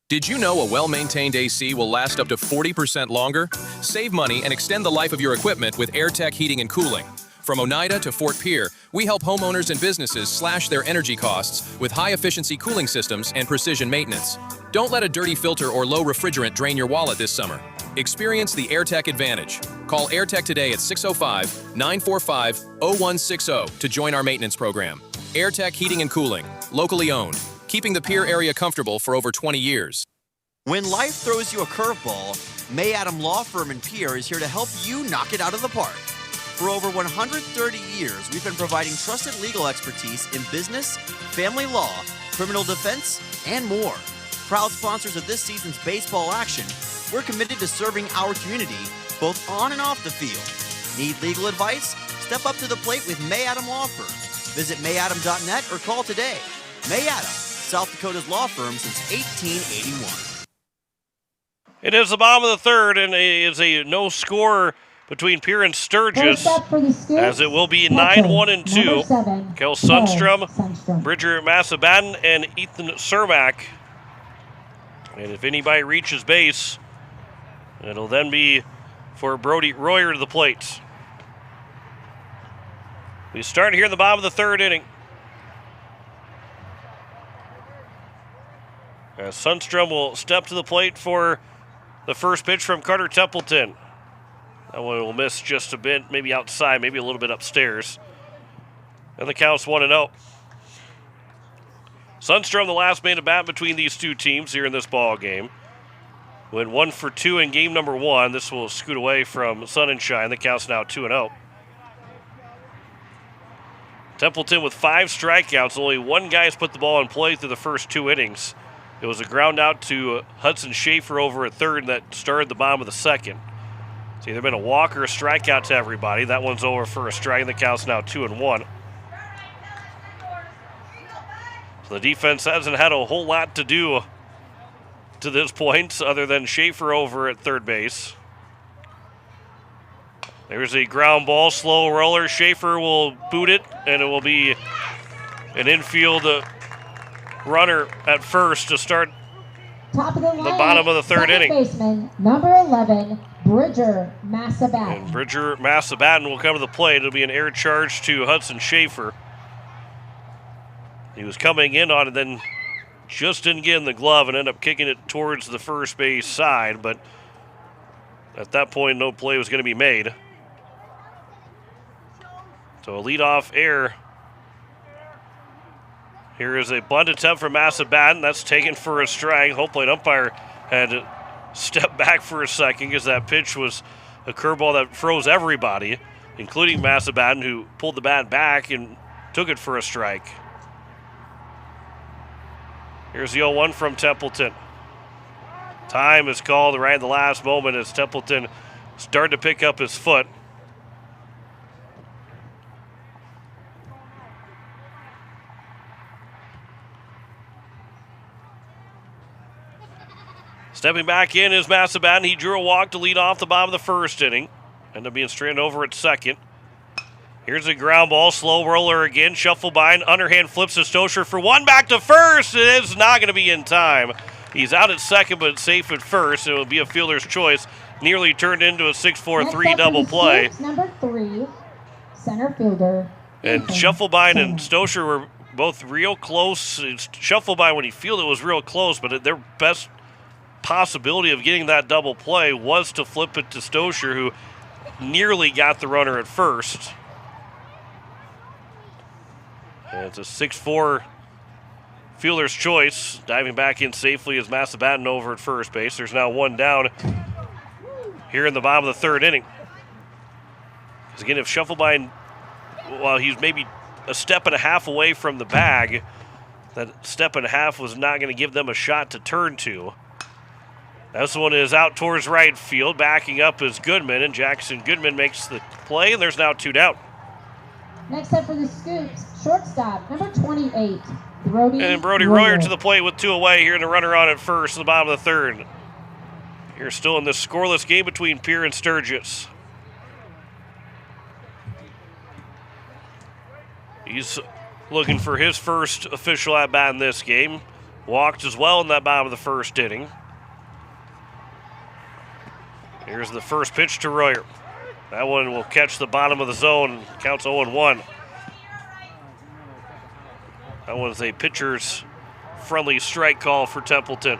Did you know a well-maintained AC will last up to 40% longer? Save money and extend the life of your equipment with AirTech Heating and Cooling. From Oneida to Fort Pierre, we help homeowners and businesses slash their energy costs with high-efficiency cooling systems and precision maintenance. Don't let a dirty filter or low refrigerant drain your wallet this summer. Experience the AirTech advantage. Call AirTech today at 605-945-0160 to join our maintenance program. AirTech Heating and Cooling, locally owned, keeping the Pierre area comfortable for over 20 years. When life throws you a curveball, May Adam Law Firm in Pierre is here to help you knock it out of the park. For over 130 years, we've been providing trusted legal expertise in business, family law, criminal defense, and more. Proud sponsors of this season's baseball action, we're committed to serving our community, both on and off the field. Need legal advice? Step up to the plate with May Adam Law Firm. Visit mayadam.net or call today. May Adam, South Dakota's law firm since 1881. It is the bottom of the third, and it is a no score between Pierre and Sturgis, as it will be 9-1 and 2. Kel Sundstrom, Bridger Massabatten, and Ethan Cermak. And if anybody reaches base, it'll then be for Brody Royer to the plate. We start here in the bottom of the third inning. As Sundstrom will step to the plate for the first pitch from Carter Templeton. That one will miss just a bit, maybe outside, maybe a little bit upstairs. And the count's 1-0. Sundstrom, the last man to bat between these two teams here in this ball game. Went 1 for 2 in game number 1. This will scoot away from Sun and Shine. The count's now 2-0. Templeton with 5 strikeouts. Only one guy has put the ball in play through the first 2 innings. It was a ground out to Hudson Schaefer over at third that started the bottom of the second. It's either been a walk or a strikeout to everybody. That one's over for a strike. The count's now 2-1. So the defense hasn't had a whole lot to do to this point other than Schaefer over at third base. There's a ground ball, slow roller. Schaefer will boot it, and it will be an infield runner at first to start Top of the line, the bottom of the third inning. Baseman, number 11, Bridger Massabatten. And Bridger Massabatten will come to the plate. It'll be an air charge to Hudson Schaefer. He was coming in on it, then just didn't get in the glove and ended up kicking it towards the first base side, but at that point, no play was going to be made. So a leadoff error. Here is a bunt attempt from Massabatten. That's taken for a strike. Hopefully an umpire had to step back for a second because that pitch was a curveball that froze everybody, including Massabatten, who pulled the bat back and took it for a strike. Here's the 0-1 from Templeton. Time is called right at the last moment as Templeton started to pick up his foot. Stepping back in is Massabatten. He drew a walk to lead off the bottom of the first inning. Ended up being stranded over at second. Here's a ground ball, slow roller again. Shuffle by and underhand flips to Stosher for one. Back to first. It is not going to be in time. He's out at second, but safe at first. It will be a fielder's choice. Nearly turned into a 6-4-3 double play. Number 3, center fielder. And Shufflebine and Stosher were both real close. Shufflebine, when he fielded, it was real close, but their best possibility of getting that double play was to flip it to Stosher, who nearly got the runner at first. And it's a 6-4 fielder's choice. Diving back in safely is Massabatten over at first base. There's now one down here in the bottom of the third inning. Because again, if Shufflebine, while he's maybe a step and a half away from the bag, that step and a half was not going to give them a shot to turn to. This one is out towards right field. Backing up is Goodman, and Jackson Goodman makes the play, and there's now 2 down. Next up for the Scoops, shortstop, number 28, Brody And Brody Royer to the plate with 2 away here, and the runner on at first in the bottom of the third. You're still in this scoreless game between Pierre and Sturgis. He's looking for his first official at-bat in this game. Walked as well in that bottom of the first inning. Here's the first pitch to Royer. That one will catch the bottom of the zone. Counts 0-1. That was a pitcher's friendly strike call for Templeton.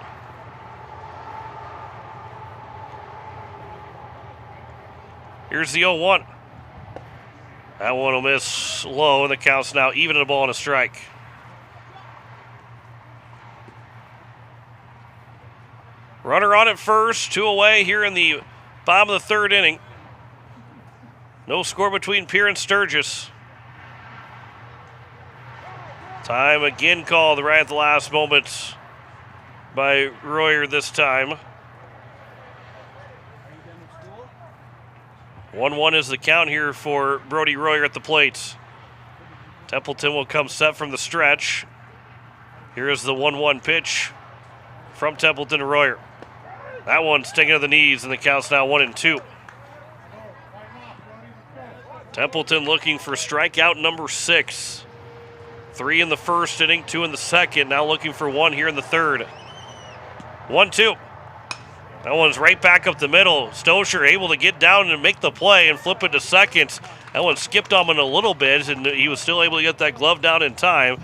Here's the 0-1. That one will miss low, and the count's now even at a ball and a strike. Runner on at first, 2 away here in the bottom of the third inning. No score between Pierre and Sturgis. Time again called right at the last moment by Royer this time. 1-1 is the count here for Brody Royer at the plate. Templeton will come set from the stretch. Here is the 1-1 pitch from Templeton to Royer. That one's taken to the knees, and the count's now 1-2. Templeton looking for strikeout number 6. 3 in the first inning, 2 in the second. Now looking for 1 here in the third. 1-2. That one's right back up the middle. Stosher able to get down and make the play and flip it to second. That one skipped on him a little bit, and he was still able to get that glove down in time.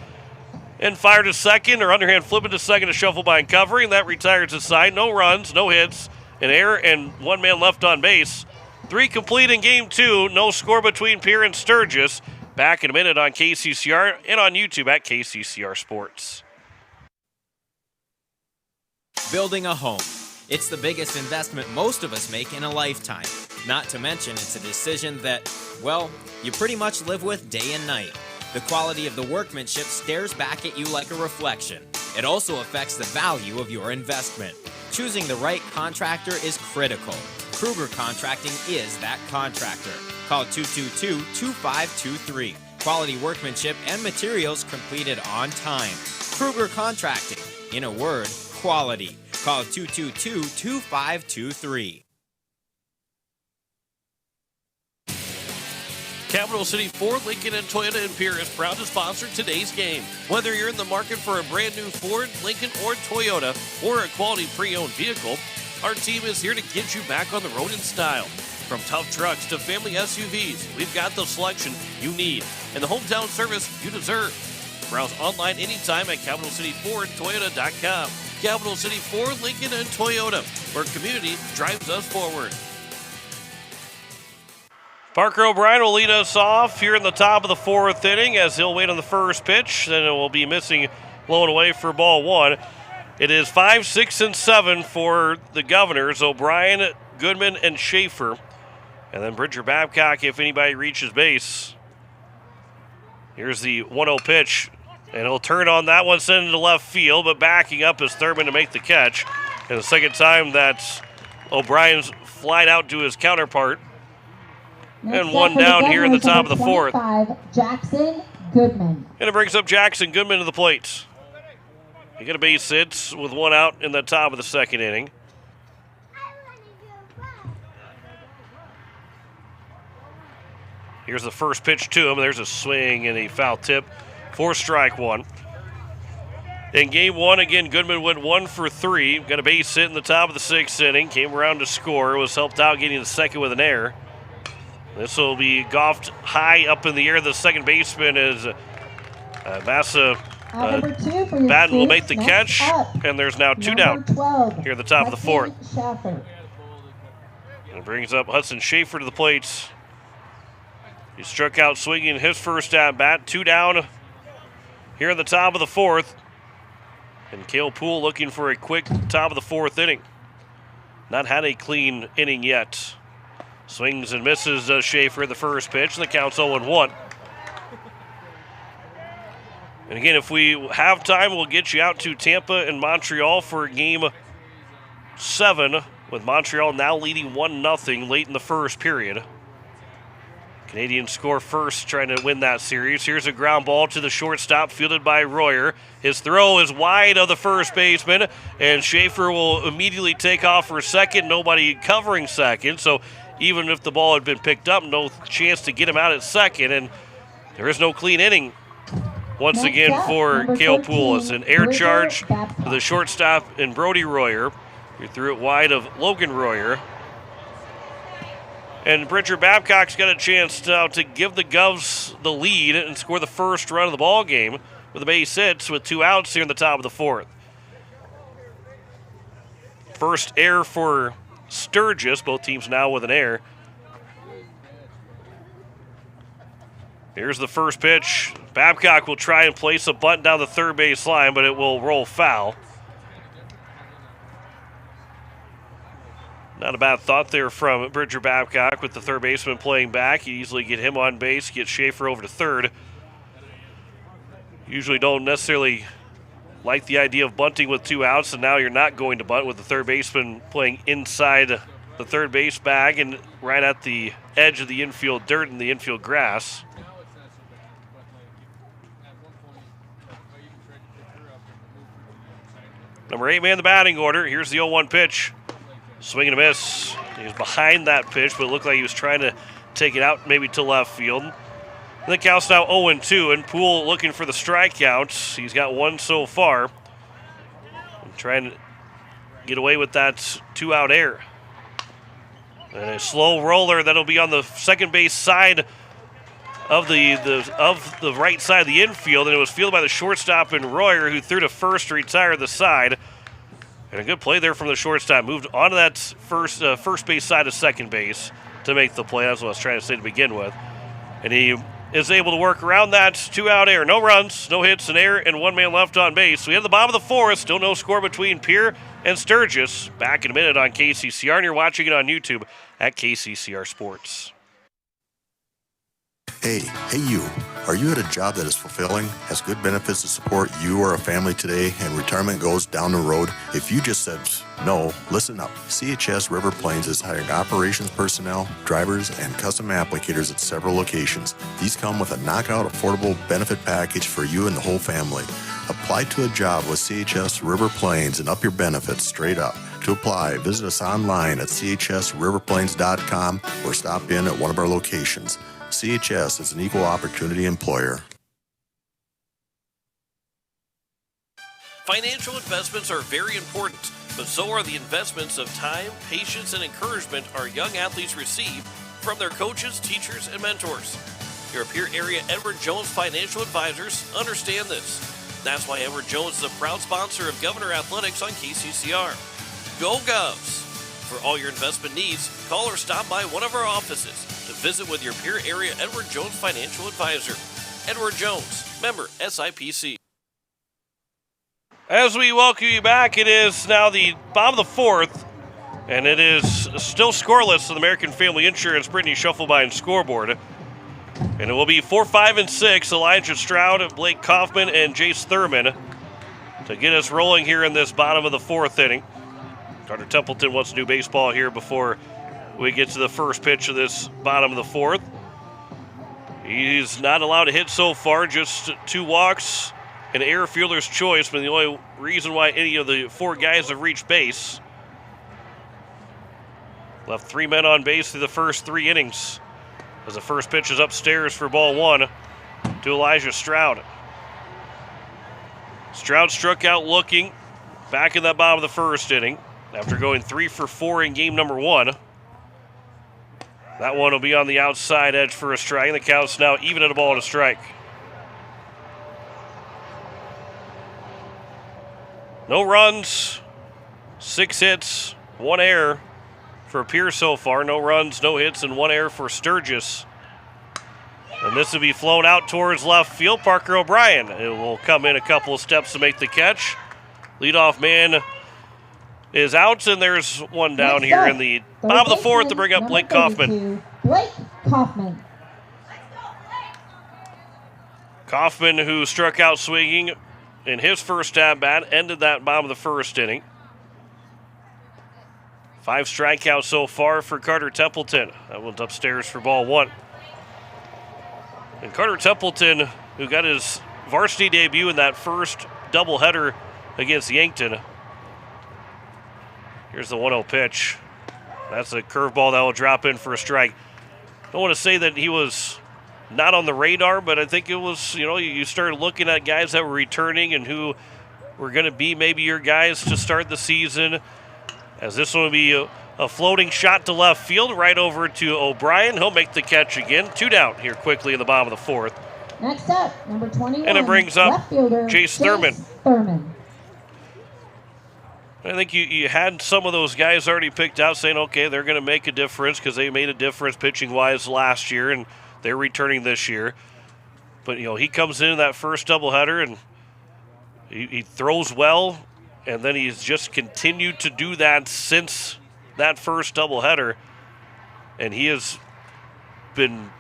And fired to second, or underhand flip it to second to shuffle by and covering. That retires his side. No runs, no hits, an error, and 1 man left on base. 3 complete in game 2. No score between Pierre and Sturgis. Back in a minute on KCCR and on YouTube at KCCR Sports. Building a home. It's the biggest investment most of us make in a lifetime. Not to mention it's a decision that, well, you pretty much live with day and night. The quality of the workmanship stares back at you like a reflection. It also affects the value of your investment. Choosing the right contractor is critical. Kruger Contracting is that contractor. Call 222-2523. Quality workmanship and materials completed on time. Kruger Contracting. In a word, quality. Call 222-2523. Capital City Ford, Lincoln, and Toyota in Pierre is proud to sponsor today's game. Whether you're in the market for a brand new Ford, Lincoln, or Toyota, or a quality pre-owned vehicle, our team is here to get you back on the road in style. From tough trucks to family SUVs, we've got the selection you need and the hometown service you deserve. Browse online anytime at CapitalCityFordToyota.com. Capital City Ford, Lincoln, and Toyota, where community drives us forward. Parker O'Brien will lead us off here in the top of the 4th inning as he'll wait on the first pitch. Then it will be missing low and away for ball 1. It is 5, 6, and 7 for the Governors, O'Brien, Goodman, and Schaefer. And then Bridger Babcock if anybody reaches base. Here's the 1-0 pitch. And he'll turn on that one, send it to left field, but backing up is Thurman to make the catch. And the second time that O'Brien's flied out to his counterpart. And 1 down here in the top of the 4th. Jackson Goodman. And it brings up Jackson Goodman to the plate. He got a base hit with 1 out in the top of the 2nd inning. Here's the first pitch to him. There's a swing and a foul tip for strike 1. In game 1, again, Goodman went 1 for 3. Got a base hit in the top of the 6th inning. Came around to score. Was helped out getting the second with an error. This will be golfed high up in the air. The second baseman is Massa. Batten will make the catch, and there's now 2 down here at the top of the 4th. And it brings up Hudson Schaefer to the plate. He struck out swinging his first at bat. 2 down here at the top of the 4th. And Cale Poole looking for a quick top of the 4th inning. Not had a clean inning yet. Swings and misses Schaefer the first pitch, and the count's 0-1. And again, if we have time, we'll get you out to Tampa and Montreal for game 7, with Montreal now leading 1-0 late in the first period. Canadians score first, trying to win that series. Here's a ground ball to the shortstop, fielded by Royer. His throw is wide of the first baseman, and Schaefer will immediately take off for second. Nobody covering second, so even if the ball had been picked up, no chance to get him out at second, and there is no clean inning once again for Cale Poulos. An air charge to the shortstop and Brody Royer. He threw it wide of Logan Royer. And Bridger Babcock's got a chance now to give the Govs the lead and score the first run of the ball game with a base hit with 2 outs here in the top of the 4th. First error for Sturgis, both teams now with an error. Here's the first pitch. Babcock will try and place a bunt down the third base line, but it will roll foul. Not a bad thought there from Bridger Babcock with the third baseman playing back. You easily get him on base, get Schaefer over to third. Usually don't necessarily like the idea of bunting with 2 outs, and now you're not going to bunt with the third baseman playing inside the third base bag and right at the edge of the infield dirt and the infield grass. Number 8 man in the batting order. Here's the 0-1 pitch. Swing and a miss. He was behind that pitch, but it looked like he was trying to take it out maybe to left field. And the count's now 0-2, and Poole looking for the strikeouts. He's got 1 so far. Trying to get away with that 2-out error. And a slow roller that'll be on the second base side of the right side of the infield, and it was fielded by the shortstop and Royer, who threw to first to retire the side. And a good play there from the shortstop. Moved onto that first base side of second base to make the play. That's what I was trying to say to begin with. And he is able to work around that 2-out error. No runs, no hits, an error, and 1 man left on base. So we have the bottom of the 4th. Still no score between Pierre and Sturgis. Back in a minute on KCCR, and you're watching it on YouTube at KCCR Sports. Hey you. Are you at a job that is fulfilling, has good benefits to support you or a family today, and retirement goes down the road? If you just said no, listen up. CHS River Plains is hiring operations personnel, drivers, and custom applicators at several locations. These come with a knockout affordable benefit package for you and the whole family. Apply to a job with CHS River Plains and up your benefits straight up. To apply, visit us online at chsriverplains.com or stop in at one of our locations. CHS is an equal opportunity employer. Financial investments are very important, but so are the investments of time, patience, and encouragement our young athletes receive from their coaches, teachers, and mentors. Your Pierre area Edward Jones Financial Advisors understand this. That's why Edward Jones is a proud sponsor of Governor Athletics on KCCR. Go Govs! For all your investment needs, call or stop by one of our offices to visit with your Pierre area Edward Jones Financial Advisor. Edward Jones, member SIPC. As we welcome you back, it is now the bottom of the 4th, and it is still scoreless on the American Family Insurance Brittany Shufflebein scoreboard. And it will be 4, 5, and 6, Elijah Stroud, Blake Kaufman, and Jace Thurman to get us rolling here in this bottom of the 4th inning. Carter Templeton wants to do baseball here before we get to the first pitch of this bottom of the 4th. He's not allowed to hit so far, just 2 walks, an error fielder's choice, but the only reason why any of the 4 guys have reached base. Left 3 men on base through the first 3 innings as the first pitch is upstairs for ball 1 to Elijah Stroud. Stroud struck out looking back in that bottom of the 1st inning after going 3 for 4 in game number 1. That one will be on the outside edge for a strike, and the count's now even at a ball and a strike. No runs, 6 hits, 1 error for Pierre so far. No runs, no hits, and 1 error for Sturgis. And this will be flown out towards left field. Parker O'Brien, it will come in a couple of steps to make the catch. Leadoff man is out, and there's one down here in the bottom of the 4th to bring up Blake Kaufman. Blake Kaufman. Kaufman, who struck out swinging in his first at-bat, ended that bottom of the 1st inning. 5 strikeouts so far for Carter Templeton. That one's upstairs for ball 1. And Carter Templeton, who got his varsity debut in that first doubleheader against Yankton. Here's the 1-0 pitch. That's a curveball that will drop in for a strike. Don't want to say that he was not on the radar, but I think it was, you started looking at guys that were returning and who were going to be maybe your guys to start the season. As this one will be a floating shot to left field, right over to O'Brien. He'll make the catch again. 2 down here quickly in the bottom of the 4th. Next up, number 21. And it brings up left fielder, Jace Thurman. Thurman. I think you had some of those guys already picked out saying, okay, they're going to make a difference because they made a difference pitching-wise last year, and they're returning this year. But, he comes in that first doubleheader, and he throws well, and then he's just continued to do that since that first doubleheader. And he has been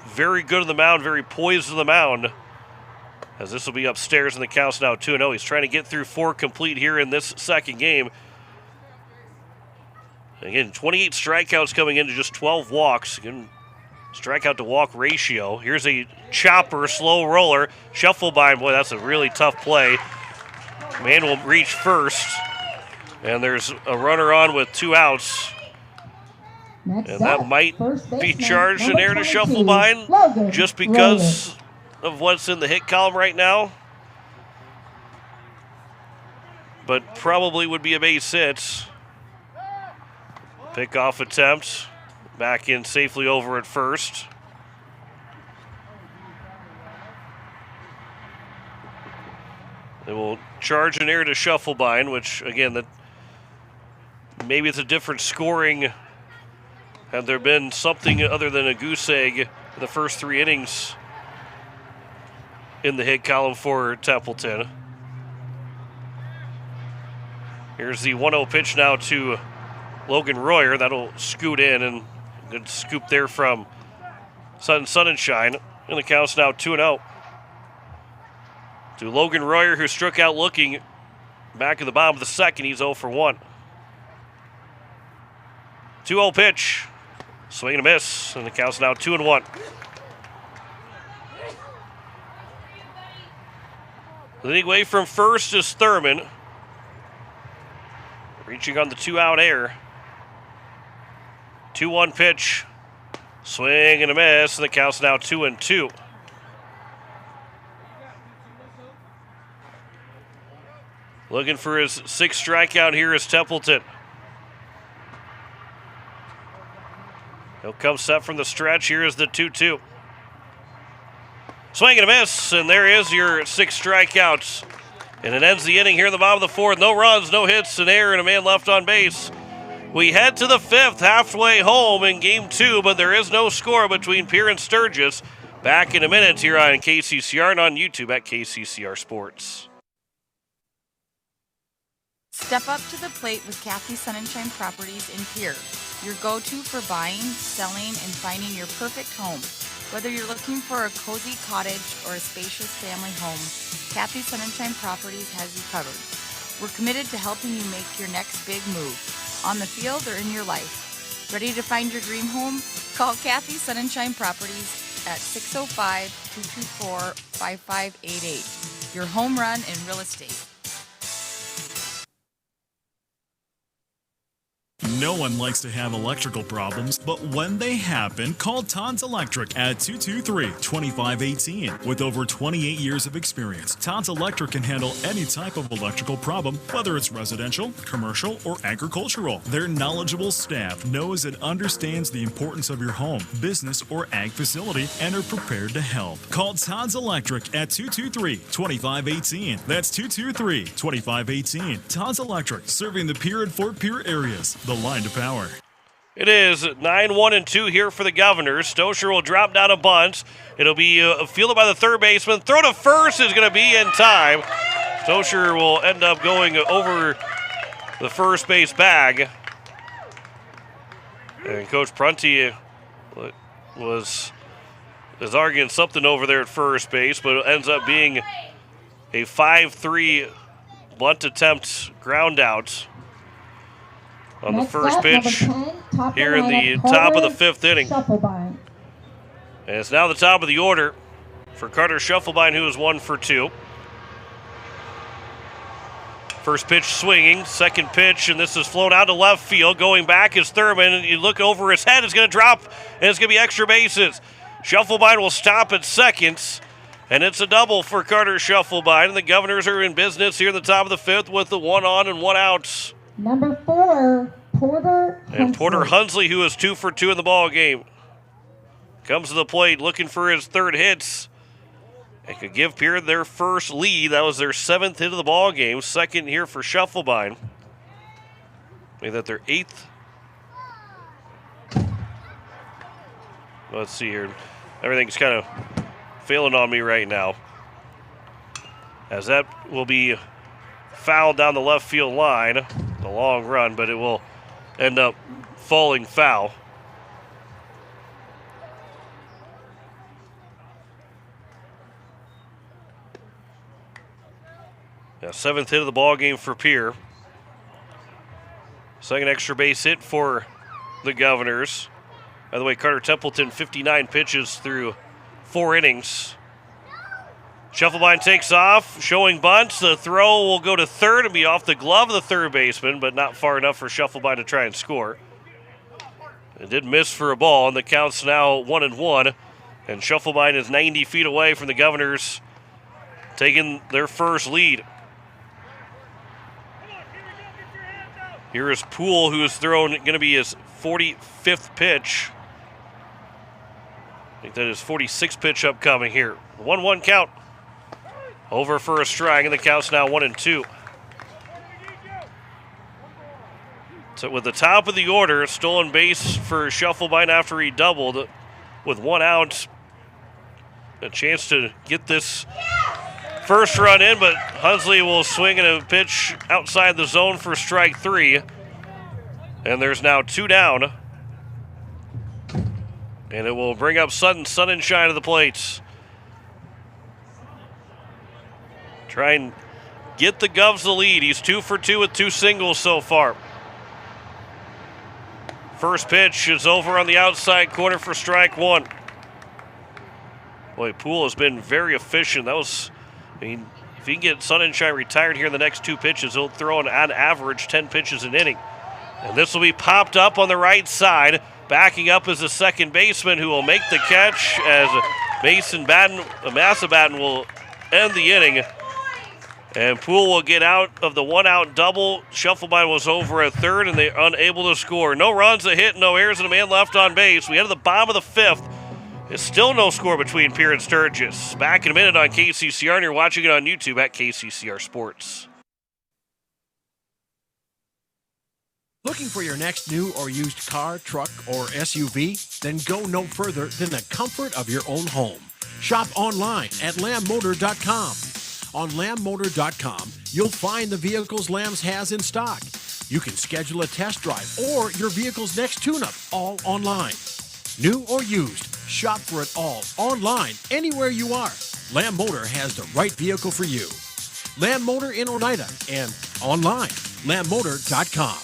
very good on the mound, very poised on the mound. As this will be upstairs, and the count's now 2-0. He's trying to get through 4 complete here in this second game. Again, 28 strikeouts coming into just 12 walks. Again, strikeout to walk ratio. Here's a chopper, slow roller. Shuffle by him. Boy, that's a really tough play. Man will reach first. And there's a runner on with 2 outs. And that might be charged in there to shuffle by him just because of what's in the hit column right now. But probably would be a base hit. Pickoff attempt. Back in safely over at first. They will charge an air to Shufflebein, which, again, that maybe it's a different scoring. Had there been something other than a goose egg in the first 3 innings in the hit column for Templeton. Here's the 1-0 pitch now to Logan Royer. That'll scoot in, and good scoop there from Sonnenschein. And the count's now 2-0. To Logan Royer, who struck out looking back in the bottom of the second. He's 0 for 1. 2-0 pitch. Swing and a miss, and the count's now 2-1. Leading away from first is Thurman. Reaching on the 2-out air. 2-1 pitch. Swing and a miss, and the count's now 2-2. Looking for his 6th strikeout here is Templeton. He'll come set from the stretch. Here is the 2-2. Swing and a miss, and there is your 6 strikeouts. And it ends the inning here in the bottom of the 4th. No runs, no hits, an error, and a man left on base. We head to the 5th, halfway home in Game 2, but there is no score between Pierre and Sturgis. Back in a minute here on KCCR and on YouTube at KCCR Sports. Step up to the plate with Kathy Sonnenschein Properties in Pierre, your go-to for buying, selling, and finding your perfect home. Whether you're looking for a cozy cottage or a spacious family home, Kathy Sonnenschein Properties has you covered. We're committed to helping you make your next big move, on the field or in your life. Ready to find your dream home? Call Kathy Sonnenschein Properties at 605-224-5588. Your home run in real estate. No one likes to have electrical problems, but when they happen, call Todd's Electric at 223-2518. With over 28 years of experience, Todd's Electric can handle any type of electrical problem, whether it's residential, commercial, or agricultural. Their knowledgeable staff knows and understands the importance of your home, business, or ag facility and are prepared to help. Call Todd's Electric at 223-2518. That's 223-2518. Todd's Electric, serving the Pierre and Fort Pierre areas. The line to power. It is 9-1-2 here for the Governors. Stosher will drop down a bunt. It'll be fielded by the third baseman. Throw to first is going to be in time. Stosher will end up going over the first base bag. And Coach Prunty is arguing something over there at first base, but it ends up being a 5-3 bunt attempt ground out on the first pitch here in the top of the 5th inning. And it's now the top of the order. for Carter Shufflebine, who is 1 for 2. First pitch swinging, second pitch, and this is flown out to left field. Going back is Thurman, and you look over his head, it's going to drop, and it's going to be extra bases. Shufflebine will stop at second, and it's a double for Carter Shufflebine, and the Governors are in business here at the top of the 5th with the 1 on and 1 out. Number 4, Porter And Porter Hunsley. Hunsley, who is 2 for 2 in the ball game, comes to the plate looking for his third hits. It could give Pierre their first lead. That was their 7th hit of the ball game. Second here for Shufflebine. Make that their 8th. Let's see here. Everything's kind of failing on me right now, as that will be fouled down the left field line. The long run, but it will end up falling foul. Yeah, 7th hit of the ball game for Pierre. Second extra base hit for the Governors. By the way, Carter Templeton, 59 pitches through 4 innings. Shufflebine takes off, showing bunts. The throw will go to third and be off the glove of the third baseman, but not far enough for Shufflebine to try and score. It did miss for a ball, and the count's now 1-1. And Shufflebine is 90 feet away from the Governors, taking their first lead. Here is Poole, who is thrown, going to be his 45th pitch. I think that is 46th pitch upcoming here. 1-1 count. Over for a strike, and the count's now 1-2. So with the top of the order, stolen base for Shufflebine after he doubled with 1 out. A chance to get this first run in, but Hunsley will swing at a pitch outside the zone for strike 3. And there's now 2 down. And it will bring up Sun and Shine to the plates. Try and get the Govs the lead. He's 2 for 2 with 2 singles so far. First pitch is over on the outside corner for strike 1. Boy, Poole has been very efficient. That was, I mean, if he can get Sun and Shine retired here in the next 2 pitches, he'll throw on average 10 pitches an inning. And this will be popped up on the right side. Backing up is the second baseman, who will make the catch as Massa Batten will end the inning. And Poole will get out of the 1-out double. Shufflebine was over at third, and they're unable to score. No runs, a hit, no errors, and a man left on base. We head to the bottom of the 5th. It's still no score between Pierre and Sturgis. Back in a minute on KCCR, and you're watching it on YouTube at KCCR Sports. Looking for your next new or used car, truck, or SUV? Then go no further than the comfort of your own home. Shop online at lambmotor.com. On lambmotor.com, you'll find the vehicles Lambs has in stock. You can schedule a test drive or your vehicle's next tune-up, all online. New or used, shop for it all online, anywhere you are. Lamb Motor has the right vehicle for you. Lamb Motor in Oneida and online, lambmotor.com.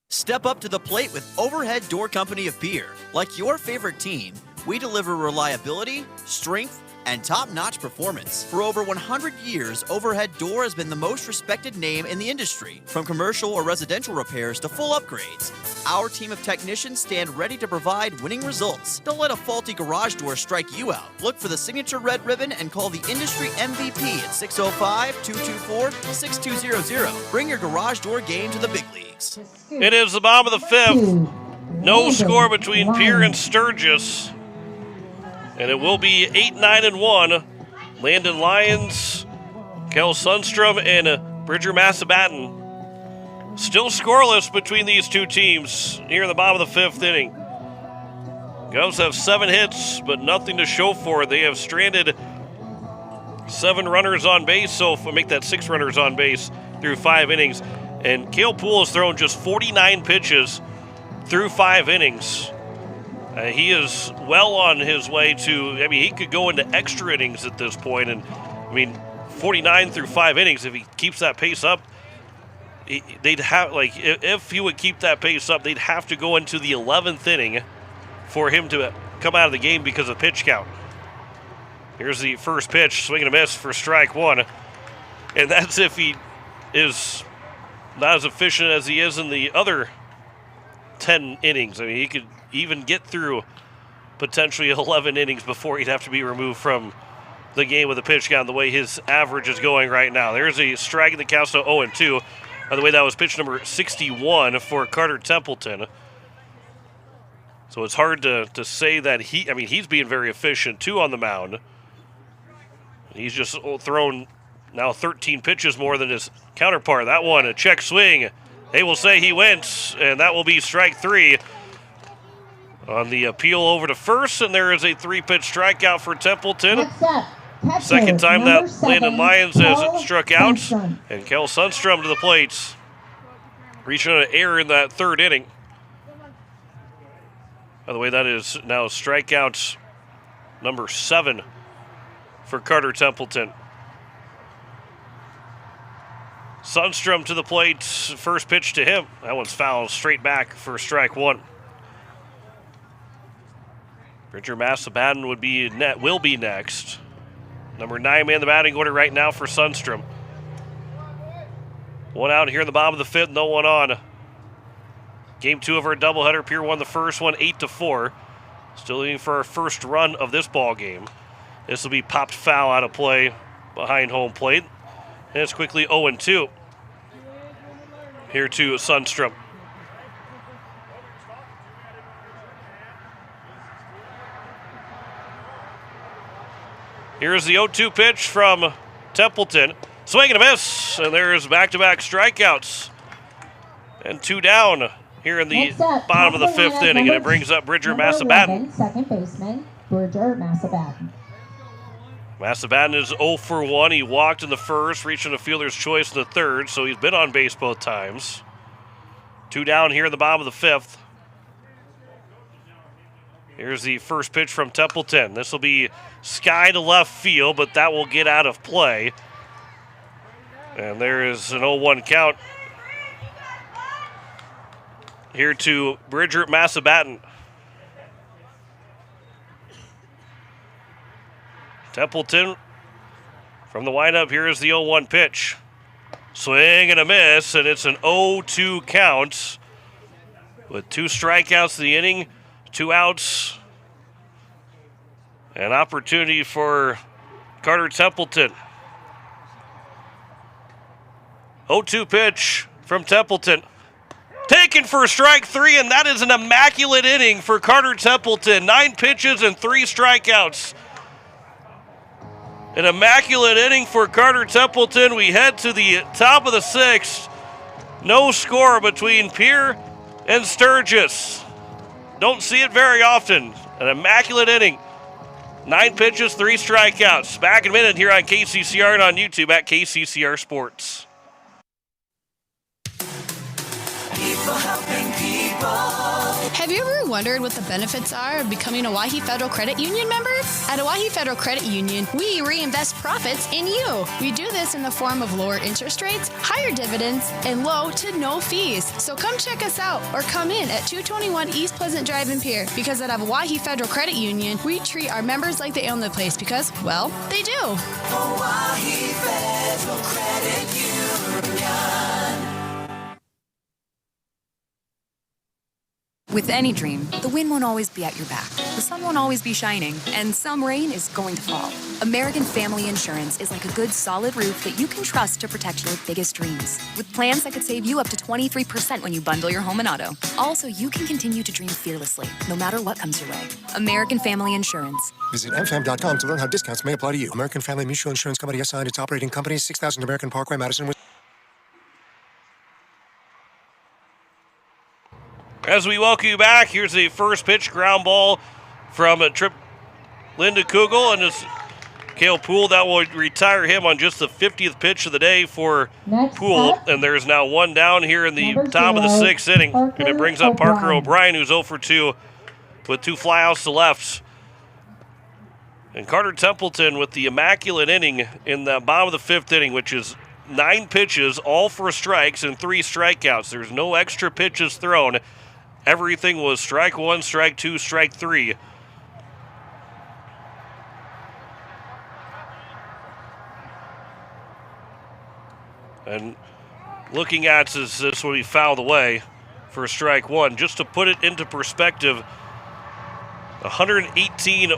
Step up to the plate with Overhead Door Company of Pierre. Like your favorite team, we deliver reliability, strength, and top-notch performance. For over 100 years, Overhead Door has been the most respected name in the industry. From commercial or residential repairs to full upgrades, our team of technicians stand ready to provide winning results. Don't let a faulty garage door strike you out. Look for the signature red ribbon and call the industry MVP at 605-224-6200. Bring your garage door game to the big leagues. It is the bottom of the 5th. No score between Pierre and Sturgis. And it will be 8-9-1. Landon Lyons, Kel Sundstrom, and Bridger Massabatten. Still scoreless between these two teams here in the bottom of the 5th inning. Govs have 7 hits, but nothing to show for it. They have stranded 7 runners on base, so if we make that 6 runners on base through 5 innings. And Cale Poole has thrown just 49 pitches through 5 innings. He is well on his way to, I mean, he could go into extra innings at this point. And, I mean, 49 through 5 innings, if he keeps that pace up, they'd have, like, if he would keep that pace up, they'd have to go into the 11th inning for him to come out of the game because of pitch count. Here's the first pitch, swing and a miss for strike one. And that's if he is not as efficient as he is in the other 10 innings. I mean, he could even get through potentially 11 innings before he'd have to be removed from the game with a pitch count the way his average is going right now. There's a strike in the count, so 0-2. By the way, that was pitch number 61 for Carter Templeton. So it's hard to say that he's being very efficient too on the mound. He's just thrown now 13 pitches more than his counterpart. That one, a check swing. They will say he went, and that will be strike three. On the appeal over to first, and there is a 3-pitch strikeout for Templeton. Second time that Landon Lyons has struck out. And Kel Sundstrom to the plate. Reaching an error in that third inning. By the way, that is now strikeout number 7 for Carter Templeton. Sundstrom to the plate. First pitch to him. That one's fouled straight back for strike one. Bridger Massabatten will be next. Number 9 man in the batting order right now for Sundstrom. One out here in the bottom of the fifth, no one on. Game 2 of our doubleheader. Pierre won the first one 8-4. Still looking for our first run of this ball game. This will be popped foul out of play behind home plate. And it's quickly 0-2. Here to Sundstrom. Here's the 0-2 pitch from Templeton. Swing and a miss, and there's back-to-back strikeouts. And 2 down here in the bottom of the fifth inning, and it brings up Bridger Massabatten. Second baseman, Bridger Massabatten. Massabatten is 0 for 1. He walked in the first, reaching a fielder's choice in the third, so he's been on base both times. 2 down here in the bottom of the fifth. Here's the first pitch from Templeton. This will be sky to left field, but that will get out of play. And there is an 0-1 count. Here to Bridger Massabatten. Templeton from the windup. Here is the 0-1 pitch. Swing and a miss, and it's an 0-2 count. With 2 strikeouts in the inning, 2 outs. An opportunity for Carter Templeton. 0-2 pitch from Templeton. Taken for strike 3, and that is an immaculate inning for Carter Templeton. 9 pitches and 3 strikeouts. An immaculate inning for Carter Templeton. We head to the top of the 6th. No score between Pierre and Sturgis. Don't see it very often. An immaculate inning. 9 pitches, 3 strikeouts. Back in a minute here on KCCR and on YouTube at KCCR Sports. People helping people. Have you ever wondered what the benefits are of becoming a Owyhee Federal Credit Union member? At Owyhee Federal Credit Union, we reinvest profits in you. We do this in the form of lower interest rates, higher dividends, and low to no fees. So come check us out or come in at 221 East Pleasant Drive in Pierre, because at Owyhee Federal Credit Union, we treat our members like they own the place because, well, they do. Owyhee Federal Credit Union. With any dream, the wind won't always be at your back, the sun won't always be shining, and some rain is going to fall. American Family Insurance is like a good, solid roof that you can trust to protect your biggest dreams. With plans that could save you up to 23% when you bundle your home and auto. Also, you can continue to dream fearlessly, no matter what comes your way. American Family Insurance. Visit mfam.com to learn how discounts may apply to you. American Family Mutual Insurance Company assigned its operating company, 6000 American Parkway, Madison, Wisconsin. As we welcome you back, here's the first pitch, ground ball from Linda Kugel, and it's Cale Poole. That will retire him on just the 50th pitch of the day for Poole. And there's now 1 down here in the top of the 6th inning. And it brings up Parker O'Brien, who's 0 for 2 with 2 flyouts to left. And Carter Templeton with the immaculate inning in the bottom of the 5th inning, which is 9 pitches, all for strikes and 3 strikeouts. There's no extra pitches thrown. Everything was strike 1, strike 2, strike 3. And looking at this will be fouled away for strike one. Just to put it into perspective, 118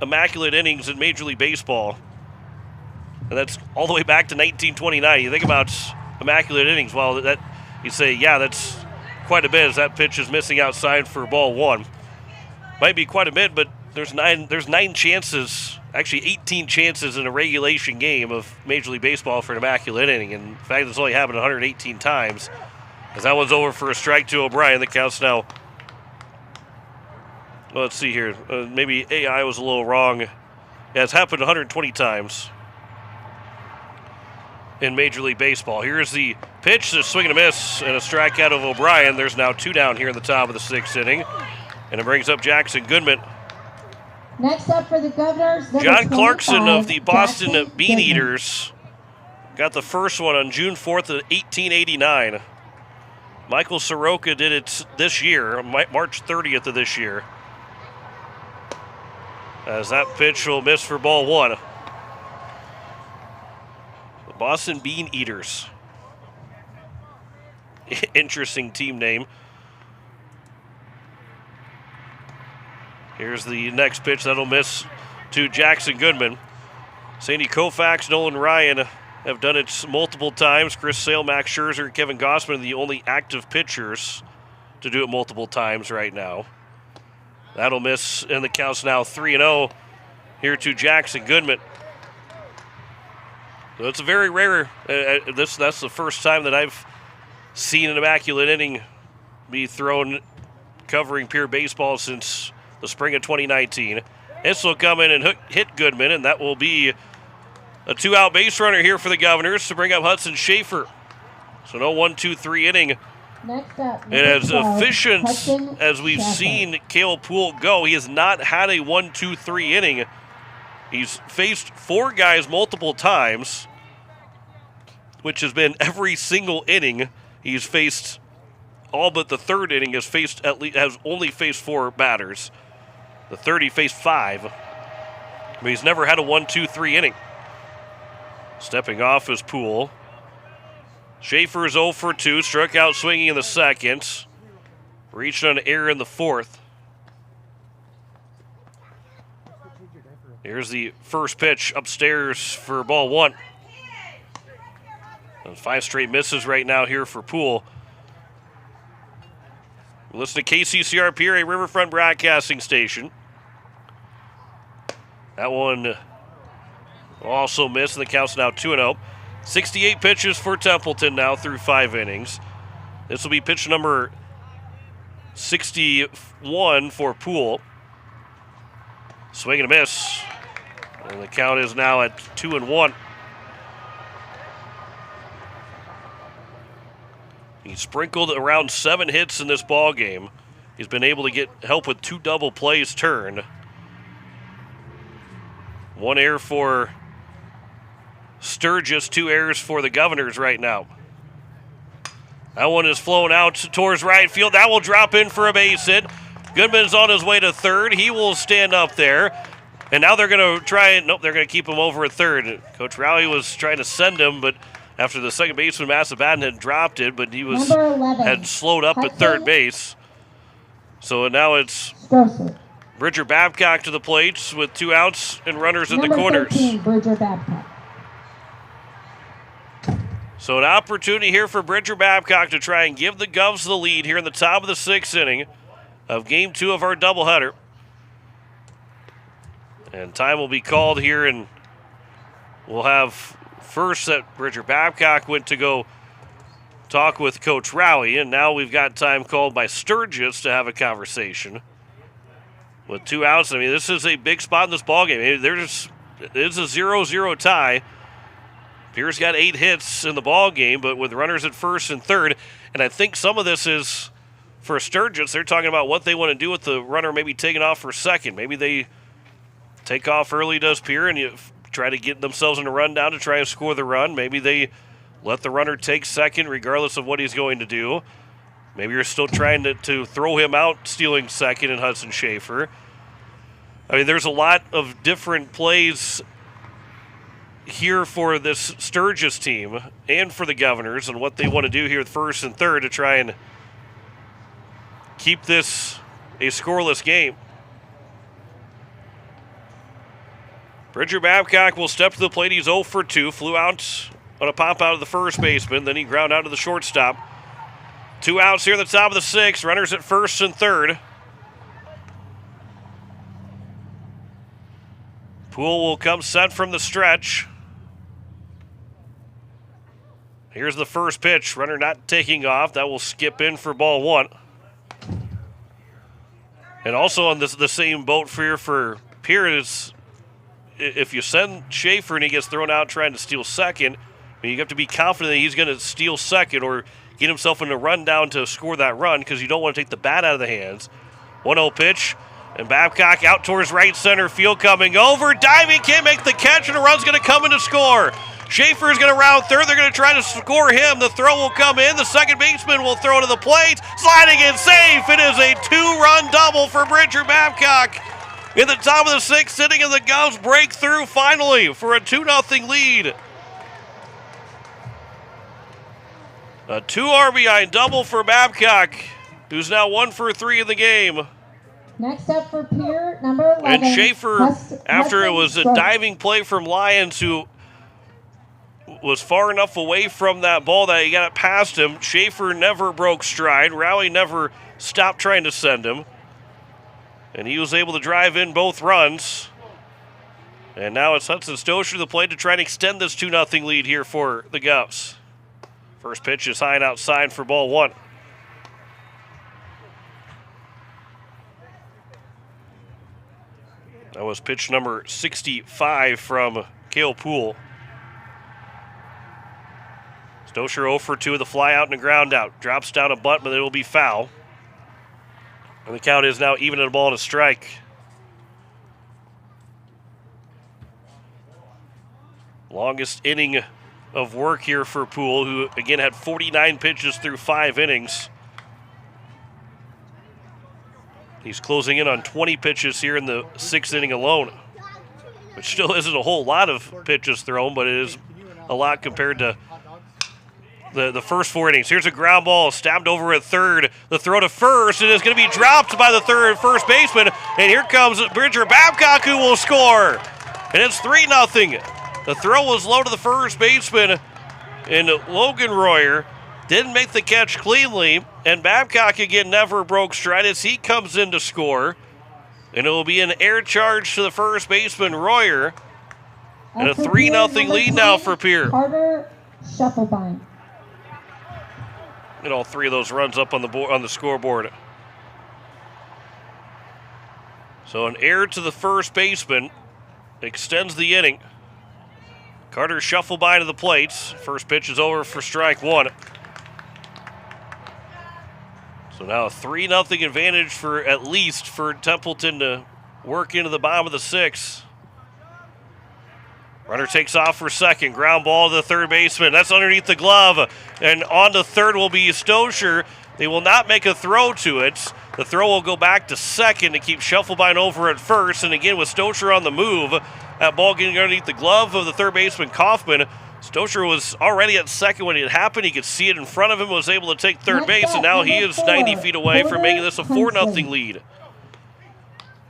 immaculate innings in Major League Baseball. And that's all the way back to 1929. You think about immaculate innings, well, that you say, yeah, that's quite a bit as that pitch is missing outside for ball one. Might be quite a bit, but there's nine chances, actually 18 chances in a regulation game of Major League Baseball for an immaculate inning. And the fact it's only happened 118 times, as that one's over for a strike to O'Brien. The count's now, well, let's see here. Maybe AI was a little wrong. Yeah, it's happened 120 times in Major League Baseball. Here's the pitch, a swing and a miss, and a strikeout of O'Brien. There's now 2 down here in the top of the 6th inning. And it brings up Jackson Goodman. Next up for the Governors, John Clarkson of the Boston Bean Eaters got the first one on June 4th of 1889. Michael Soroka did it this year, March 30th of this year. As that pitch will miss for ball one. The Boston Bean Eaters. Interesting team name. Here's the next pitch. That'll miss to Jackson Goodman. Sandy Koufax, Nolan Ryan have done it multiple times. Chris Sale, Max Scherzer, and Kevin Gossman are the only active pitchers to do it multiple times right now. That'll miss, and the count's now 3-0 here to Jackson Goodman. So it's a very rare, that's the first time that I've seen an immaculate inning be thrown covering Pierre baseball since the spring of 2019. This will come in and hit Goodman, and that will be a 2-out base runner here for the Governors to bring up Hudson Schaefer. So no 1-2-3 inning. Next up, and as efficient as we've seen Cale Poole go, he has not had a 1-2-3 inning. He's faced 4 guys multiple times, which has been every single inning. He's faced all but the 3rd inning has only faced 4 batters. The 3rd he faced 5, but he's never had a 1-2-3 inning. Stepping off is Poole. Schaefer is 0 for 2, struck out swinging in the 2nd. Reached on error in the 4th. Here's the first pitch upstairs for ball 1. And 5 straight misses right now here for Poole. Listen to KCCR Pierre, Riverfront Broadcasting Station. That one also missed, and the count's now 2-0. 68 pitches for Templeton now through 5 innings. This will be pitch number 61 for Poole. Swing and a miss. And the count is now at 2-1. He sprinkled around 7 hits in this ball game. He's been able to get help with 2 double plays turned. 1 error for Sturgis, 2 errors for the Governors right now. That one is flown out towards right field. That will drop in for a base hit. Goodman's on his way to 3rd. He will stand up there. And now they're going to try, nope, they're going to keep him over at 3rd. Coach Rowley was trying to send him, but after the second baseman, Massabatten, had dropped it, but he had slowed up at 3rd base. So now it's Bridger Babcock to the plate with 2 outs and runners in the corners. 13, Bridger Babcock. So an opportunity here for Bridger Babcock to try and give the Govs the lead here in the top of the 6th inning of Game 2 of our doubleheader. And time will be called here, and we'll have first that Bridger Babcock went to go talk with Coach Rowley, and now we've got time called by Sturgis to have a conversation. With 2 outs, I mean, this is a big spot in this ballgame. It's a 0-0 tie. Pierre's got 8 hits in the ballgame, but with runners at 1st and 3rd, and I think some of this is for Sturgis. They're talking about what they want to do with the runner maybe taking off for 2nd. Maybe they take off early, does Pierre, and you try to get themselves in a run down to try and score the run. Maybe they let the runner take 2nd regardless of what he's going to do. Maybe you're still trying to throw him out, stealing 2nd in Hudson Schaefer. I mean, there's a lot of different plays here for this Sturgis team and for the Governors and what they want to do here with first and third to try and keep this a scoreless game. Bridger Babcock will step to the plate. He's 0 for 2. Flew out on a pop out of the first baseman. Then he ground out to the shortstop. 2 outs here at the top of the 6th. Runners at first and third. Poole will come set from the stretch. Here's the first pitch. Runner not taking off. That will skip in for ball 1. And also on the same boat for Pierre is if you send Schaefer and he gets thrown out trying to steal second, you have to be confident that he's going to steal second or get himself in a run down to score that run because you don't want to take the bat out of the hands. 1-0 pitch, and Babcock out towards right center field coming over. Diving, can't make the catch, and a run's going to come in to score. Schaefer is going to round third. They're going to try to score him. The throw will come in. The second baseman will throw to the plate. Sliding in safe. It is a 2-run double for Bridger Babcock. In the top of the 6th inning, and the Govs break through finally for a 2-0 lead. A 2 RBI double for Babcock, who's now 1 for 3 in the game. Next up for Pierre, number 11. And Schaefer, after it was a diving play from Lyons, who was far enough away from that ball that he got it past him, Schaefer never broke stride. Rowley never stopped trying to send him. And he was able to drive in both runs. And now it's Hudson Stocher to the plate to try and extend this 2-0 lead here for the Govs. First pitch is high and outside for ball 1. That was pitch number 65 from Cale Poole. Stocher 0 for 2 with a fly out and a ground out. Drops down a bunt, but it will be foul. And the count is now even at a ball and a strike. Longest inning of work here for Poole, who again had 49 pitches through 5 innings. He's closing in on 20 pitches here in the 6th inning alone, which still isn't a whole lot of pitches thrown, but it is a lot compared to the first 4 innings. Here's a ground ball stabbed over at third. The throw to first, and it's going to be dropped by the first baseman. And here comes Bridger Babcock, who will score. And it's 3-0. The throw was low to the first baseman, and Logan Royer didn't make the catch cleanly. And Babcock again never broke stride as he comes in to score. And it will be an air charge to the first baseman, Royer. And a 3-0 lead now for Pierre. Carter Shufflebein. And all 3 of those runs up on the scoreboard. So an error to the first baseman extends the inning. Carter Shufflebein to the plates. First pitch is over for strike 1. So now a 3-0 advantage for at least for Templeton to work into the bottom of the 6th. Runner takes off for second. Ground ball to the third baseman. That's underneath the glove. And on to third will be Stocher. They will not make a throw to it. The throw will go back to second to keep Shufflebein over at first. And again, with Stocher on the move, that ball getting underneath the glove of the third baseman, Kaufman. Stocher was already at second when it happened. He could see it in front of him, was able to take third base, and now he is 90 feet away from making this a 4-0 lead.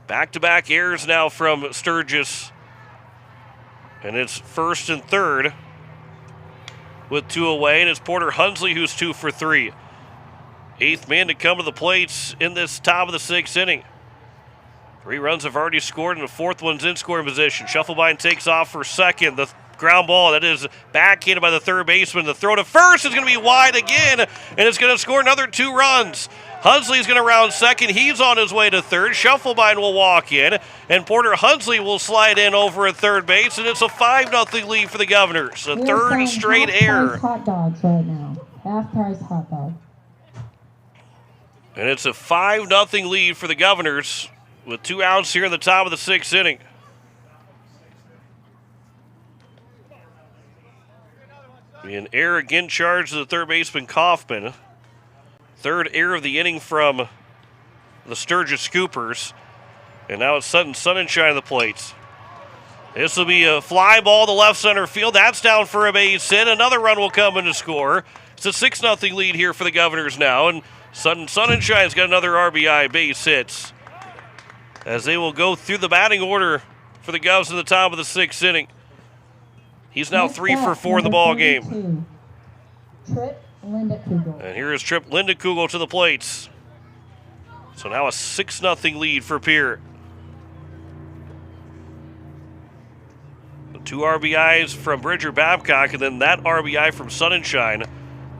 Back-to-back errors now from Sturgis. And it's first and third with 2 away, and it's Porter Hunsley who's 2 for 3. 8th man to come to the plates in this top of the 6th inning. 3 runs have already scored, and the 4th one's in scoring position. Shufflebein takes off for second. The ground ball that is backhanded by the third baseman. The throw to first is going to be wide again, and it's going to score another 2 runs. Hunsley's going to round second. He's on his way to third. Shufflebein will walk in, and Porter Hunsley will slide in over at third base, and it's a 5-0 lead for the Governors. A third straight error. Hot dogs right now. Half-price hot dog. And it's a 5-0 lead for the Governors with 2 outs here in the top of the 6th inning. An error again charged to the third baseman, Kaufman. 3rd error of the inning from the Sturgis Scoopers. And now it's Sutton Sunshine of the plates. This will be a fly ball to left center field. That's down for a base hit. Another run will come in to score. It's a 6-0 lead here for the Governors now, and Sun and Shine's got another RBI base hits as they will go through the batting order for the Govs in the top of the 6th inning. He's now 3 for 4 in the ball game. Trip Lindekugel. And here is Trip Lindekugel to the plates. So now a 6-0 lead for Pierre. 2 RBIs from Bridger Babcock, and then that RBI from Sun and Shine.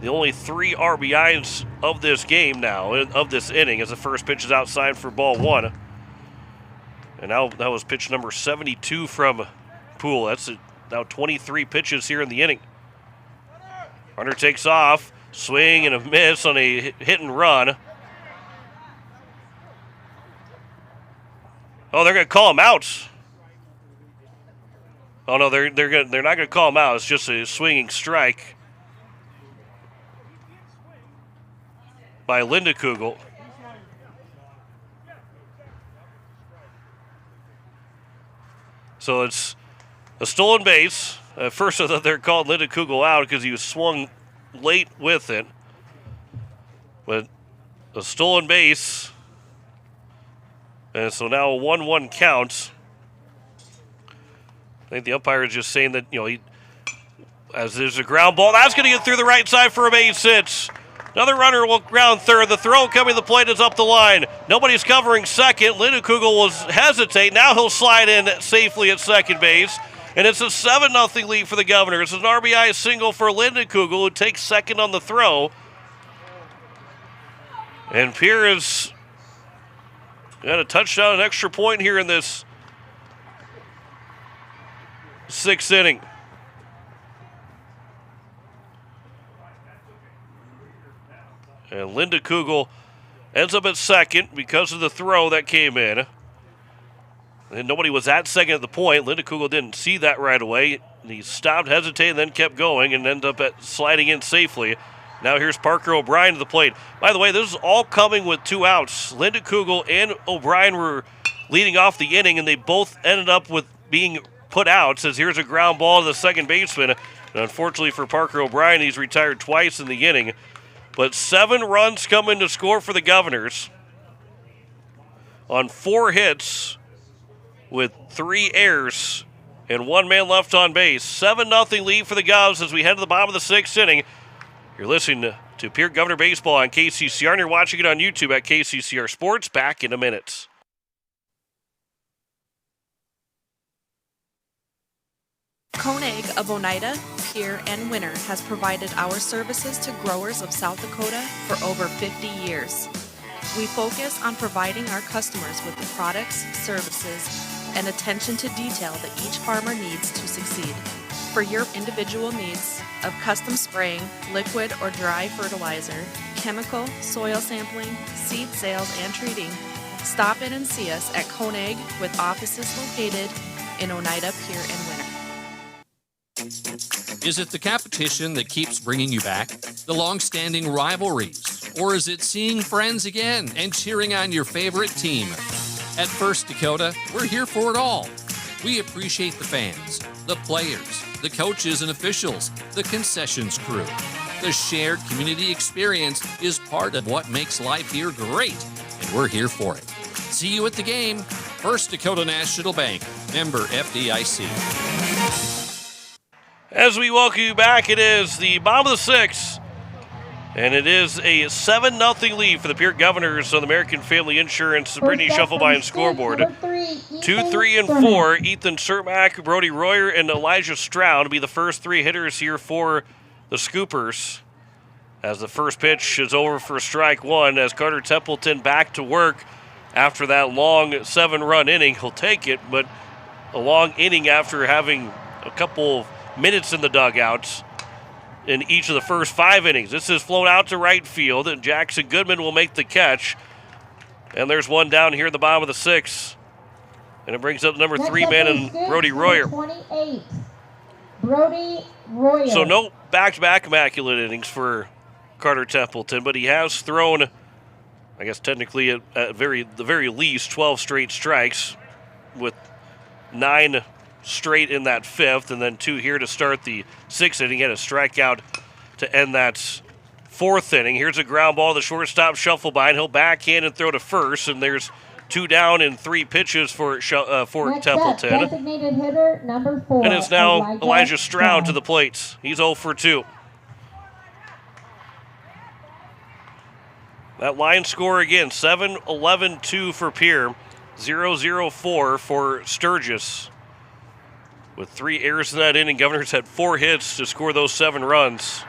The only 3 RBIs of this game now, of this inning, as the first pitch is outside for ball 1. And now that was pitch number 72 from Poole. That's now 23 pitches here in the inning. Runner takes off, swing and a miss on a hit and run. Oh, they're going to call him out. Oh no, they're not going to call him out. It's just a swinging strike by Lindekugel. So it's a stolen base. At first I thought they were calling Lindekugel out because he was swung late with it. But a stolen base. And so now a 1-1 count. I think the umpire is just saying that, as there's a ground ball, that's going to get through the right side for a base hit. Another runner will ground third. The throw coming to the plate is up the line. Nobody's covering second. Lindekugel will hesitate. Now he'll slide in safely at second base. And it's a 7-0 lead for the Governors. It's an RBI single for Lindekugel, who takes second on the throw. And Pierre has got a touchdown, an extra point here in this 6th inning. And Lindekugel ends up at second because of the throw that came in. And nobody was at second at the point. Lindekugel didn't see that right away. He stopped, hesitated, then kept going and ended up sliding in safely. Now here's Parker O'Brien to the plate. By the way, this is all coming with 2 outs. Lindekugel and O'Brien were leading off the inning, and they both ended up with being put out. Says here's a ground ball to the second baseman. And unfortunately for Parker O'Brien, he's retired twice in the inning. But 7 runs come in to score for the Governors on 4 hits with 3 errors and 1 man left on base. 7-0 lead for the Govs as we head to the bottom of the 6th inning. You're listening to Pierre Governor Baseball on KCCR, and you're watching it on YouTube at KCCR Sports. Back in a minute. Koenig of Oneida, Pierre, and Winter has provided our services to growers of South Dakota for over 50 years. We focus on providing our customers with the products, services, and attention to detail that each farmer needs to succeed. For your individual needs of custom spraying, liquid or dry fertilizer, chemical, soil sampling, seed sales, and treating, stop in and see us at Koenig with offices located in Oneida, Pierre, and Winter. Is it the competition that keeps bringing you back? The long-standing rivalries? Or is it seeing friends again and cheering on your favorite team? At First Dakota, we're here for it all. We appreciate the fans, the players, the coaches and officials, the concessions crew. The shared community experience is part of what makes life here great, and we're here for it. See you at the game. First Dakota National Bank, member FDIC. As we welcome you back, it is the bottom of the 6th, and it is a 7-0 lead for the Pierre Governors on the American Family Insurance Brittany Shufflebein scoreboard. 2, 3, and 4, Ethan Cermak, Brody Royer, and Elijah Stroud will be the first 3 hitters here for the Scoopers. As the first pitch is over for strike 1, as Carter Templeton back to work after that long 7-run inning. He'll take it, but a long inning after having a couple of minutes in the dugouts in each of the first 5 innings. This is flown out to right field, and Jackson Goodman will make the catch. And there's one down here at the bottom of the 6th. And it brings up the number 3 man and Brody Royer. 28, Brody Royer. So no back-to-back immaculate innings for Carter Templeton, but he has thrown, I guess technically at the very least, 12 straight strikes with 9 straight in that fifth, and then 2 here to start the 6th inning. He had a strikeout to end that 4th inning. Here's a ground ball. The shortstop shuffle by, and he'll backhand and throw to first, and there's 2 down and 3 pitches for Next Templeton. up, designated hitter number 4. And it's now Elijah Stroud to the plate. He's 0 for 2. That line score again, 7-11-2 for Pierre, 0-0-4 for Sturgis. With 3 errors in that inning, Governors had 4 hits to score those 7 runs.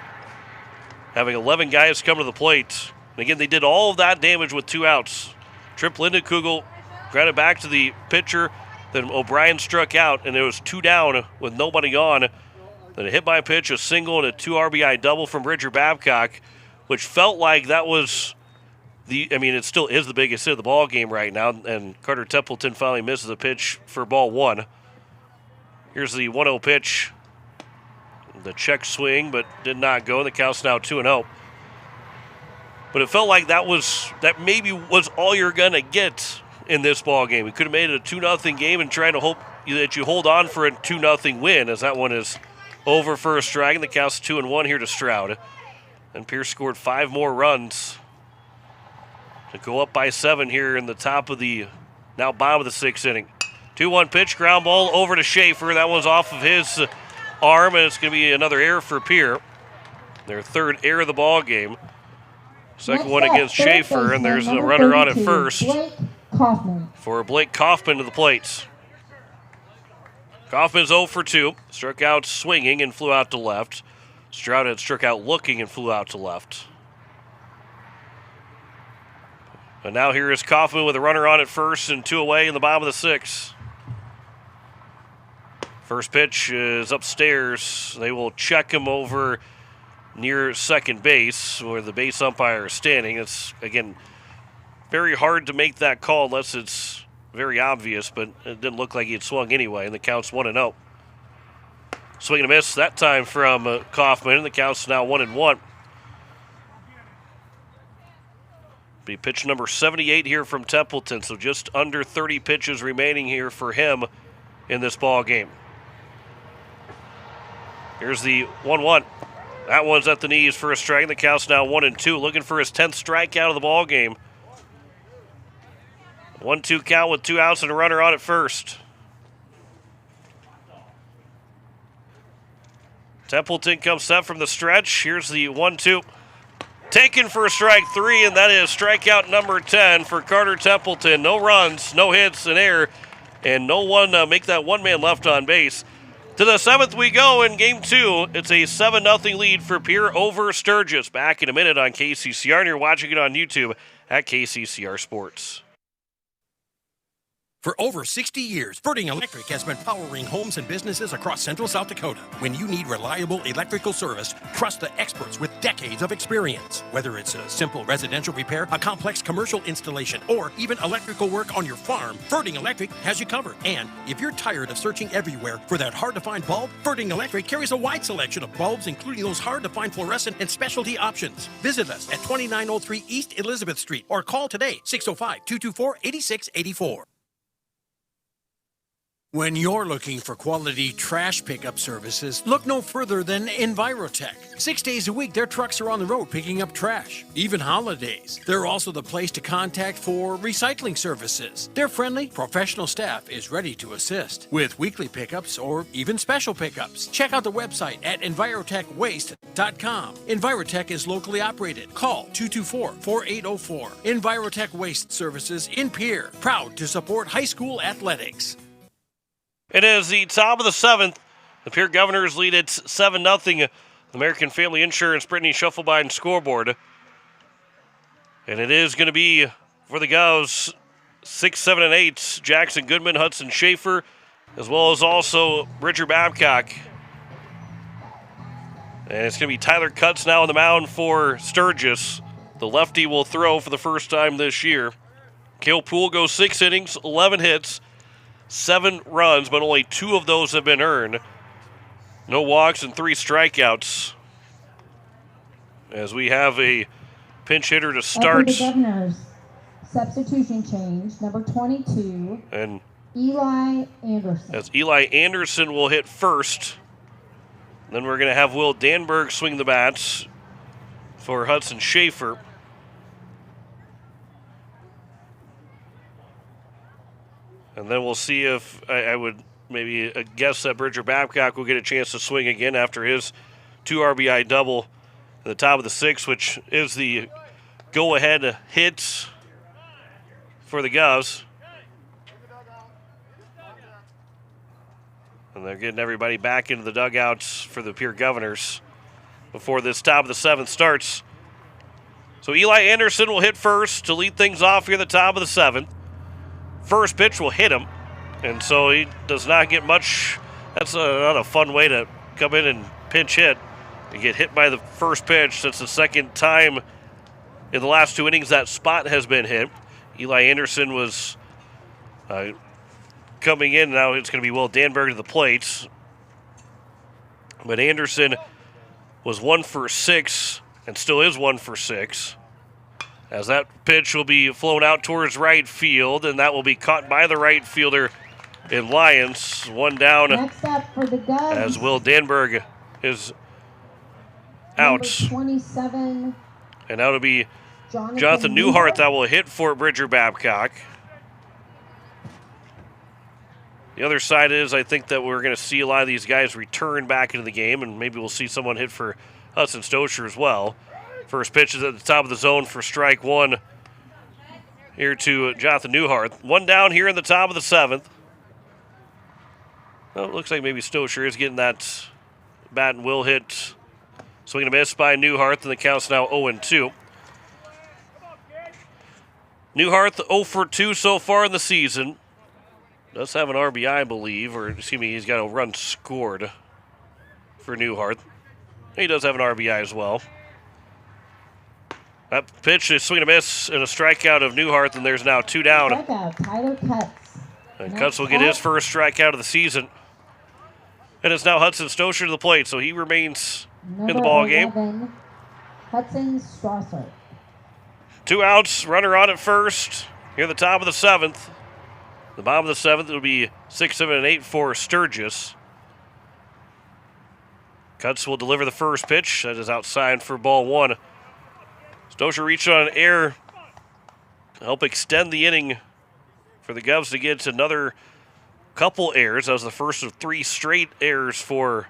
Having 11 guys come to the plate. And again, they did all of that damage with 2 outs. Trip Lindekugel grounded back to the pitcher. Then O'Brien struck out, and it was 2 down with nobody on. Then a hit by pitch, a single, and a 2 RBI double from Bridger Babcock, which felt like that was it still is the biggest hit of the ball game right now. And Carter Templeton finally misses a pitch for ball 1. Here's the 1-0 pitch. The check swing, but did not go. The count's now 2-0. But it felt like that maybe was all you're going to get in this ball game. We could have made it a 2-0 game and trying to hope that you hold on for a 2-0 win, as that one is over for a strike. And the count's 2-1 here to Stroud. And Pierce scored 5 more runs to go up by 7 here in the top of the now bottom of the 6th inning. 2-1 pitch, ground ball over to Schaefer. That one's off of his arm, and it's going to be another error for Pierre. Their 3rd error of the ball game. Second one against Schaefer, and there's a runner on at first for Blake Kaufman to the plate. Kaufman's 0 for 2. Struck out swinging and flew out to left. Stroud had struck out looking and flew out to left. And now here is Kaufman with a runner on at first and 2 away in the bottom of the 6th. First pitch is upstairs. They will check him over near second base where the base umpire is standing. It's, again, very hard to make that call unless it's very obvious, but it didn't look like he had swung anyway, and the count's 1-0. Swing and a miss that time from Kaufman, and the count's now 1-1. Be pitch number 78 here from Templeton, so just under 30 pitches remaining here for him in this ball game. Here's the 1-1. That one's at the knees for a strike. The count's now 1-2. Looking for his 10th strikeout of the ball game. 1-2 count with 2 outs and a runner on at first. Templeton comes set from the stretch. Here's the 1-2. Taken for strike 3, and that is strikeout number 10 for Carter Templeton. No runs, no hits, an error, and no one make that one man left on base. To the 7th we go in Game 2. It's a 7-0 lead for Pierre over Sturgis. Back in a minute on KCCR, and you're watching it on YouTube at KCCR Sports. For over 60 years, Birding Electric has been powering homes and businesses across central South Dakota. When you need reliable electrical service, trust the experts with decades of experience. Whether it's a simple residential repair, a complex commercial installation, or even electrical work on your farm, Birding Electric has you covered. And if you're tired of searching everywhere for that hard-to-find bulb, Birding Electric carries a wide selection of bulbs, including those hard-to-find fluorescent and specialty options. Visit us at 2903 East Elizabeth Street or call today, 605-224-8684. When you're looking for quality trash pickup services, look no further than Envirotech. 6 days a week, their trucks are on the road picking up trash, even holidays. They're also the place to contact for recycling services. Their friendly, professional staff is ready to assist with weekly pickups or even special pickups. Check out the website at EnvirotechWaste.com. Envirotech is locally operated. Call 224-4804. Envirotech Waste Services in Pierre, proud to support high school athletics. It is the top of the 7th. The Pierre Governors lead it 7-0. American Family Insurance, Brittany Shufflebein scoreboard. And it is going to be for the Govs 6, 7, and 8. Jackson Goodman, Hudson Schaefer, as well as also Bridger Babcock. And it's going to be Tyler Cutts now on the mound for Sturgis. The lefty will throw for the first time this year. Cale Poole goes 6 innings, 11 hits. 7 runs, but only 2 of those have been earned. No walks and 3 strikeouts. As we have a pinch hitter to start. For the Governors, substitution change, number 22. And Eli Anderson. As Eli Anderson will hit first. Then we're going to have Will Danberg swing the bats for Hudson Schaefer. And then we'll see if I would maybe guess that Bridger Babcock will get a chance to swing again after his 2 RBI double in the top of the 6th, which is the go-ahead hit for the Govs. And they're getting everybody back into the dugouts for the Pierre Governors before this top of the 7th starts. So Eli Anderson will hit first to lead things off here at the top of the 7th. First pitch will hit him, and so he does not get much. That's not a fun way to come in and pinch hit. You get hit by the first pitch. That's the second time in the last 2 innings that spot has been hit. Eli Anderson was coming in. Now it's going to be Will Danberg to the plate. But Anderson was 1 for 6 and still is 1 for 6. As that pitch will be flown out towards right field, and that will be caught by the right fielder in Lyons. 1 down. Next up for the Govs, as Will Danberg is out. number 27. And that'll be Jonathan Newhart that will hit for Bridger Babcock. The other side is I think that we're going to see a lot of these guys return back into the game, and maybe we'll see someone hit for Hudson Stocher as well. First pitch is at the top of the zone for strike 1 here to Jonathan Newhart. 1 down here in the top of the 7th. Well, it looks like maybe Stocher is getting that bat and will hit. Swing and a miss by Newhart, and the count's now 0-2. Newhart 0 for 2 so far in the season. Does have an RBI, I believe, or excuse me, he's got a run scored for Newhart. He does have an RBI as well. That pitch is swing and a miss and a strikeout of Newhart, and there's now 2 down. Strikeout, Tyler Cutts. And Cutts will get his first strikeout of the season. And it's now Hudson Stocher to the plate, so he remains in the ball game. Hudson Strasser. 2 outs, runner on at first. Here at the top of the 7th. The bottom of the 7th, it'll be 6, 7, and 8 for Sturgis. Cutts will deliver the first pitch. That is outside for ball 1. Stocher reached on an error to help extend the inning for the Govs to get another couple errors. That was the first of 3 straight errors for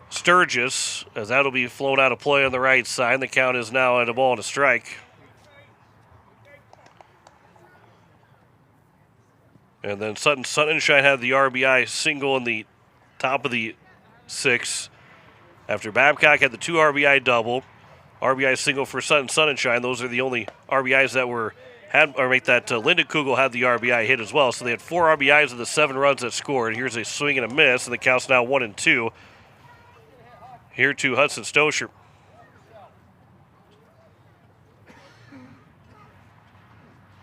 Sturgis, as that'll be flown out of play on the right side. The count is now at a ball and a strike. And then Sutton Sunshine had the RBI single in the top of the 6th after Babcock had the 2 RBI double. RBI single for Sutton Sunshine. Those are the only RBIs that Linda Kugel had the RBI hit as well. So they had 4 RBIs of the 7 runs that scored. Here's a swing and a miss, and the count's now 1-2. Here to Hudson Stocher.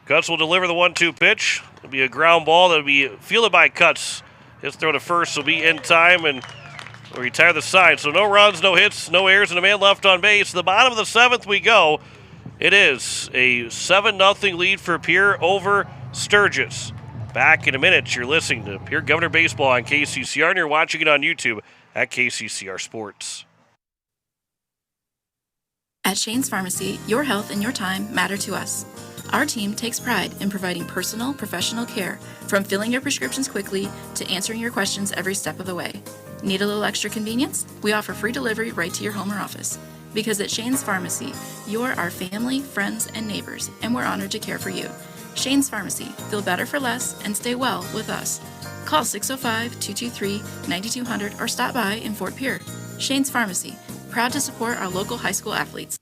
Cutts will deliver the 1-2 pitch. It'll be a ground ball that'll be fielded by Cutts. His throw to first will be in time, and we'll retire the side. So no runs, no hits, no errors, and a man left on base. The bottom of the 7th we go. It is a 7-0 lead for Pierre over Sturgis. Back in a minute. You're listening to Pierre Governor Baseball on KCCR, and you're watching it on YouTube at KCCR Sports. At Shane's Pharmacy, your health and your time matter to us. Our team takes pride in providing personal, professional care, from filling your prescriptions quickly to answering your questions every step of the way. Need a little extra convenience? We offer free delivery right to your home or office. Because at Shane's Pharmacy, you're our family, friends, and neighbors, and we're honored to care for you. Shane's Pharmacy. Feel better for less and stay well with us. Call 605-223-9200 or stop by in Fort Pierre. Shane's Pharmacy. Proud to support our local high school athletes.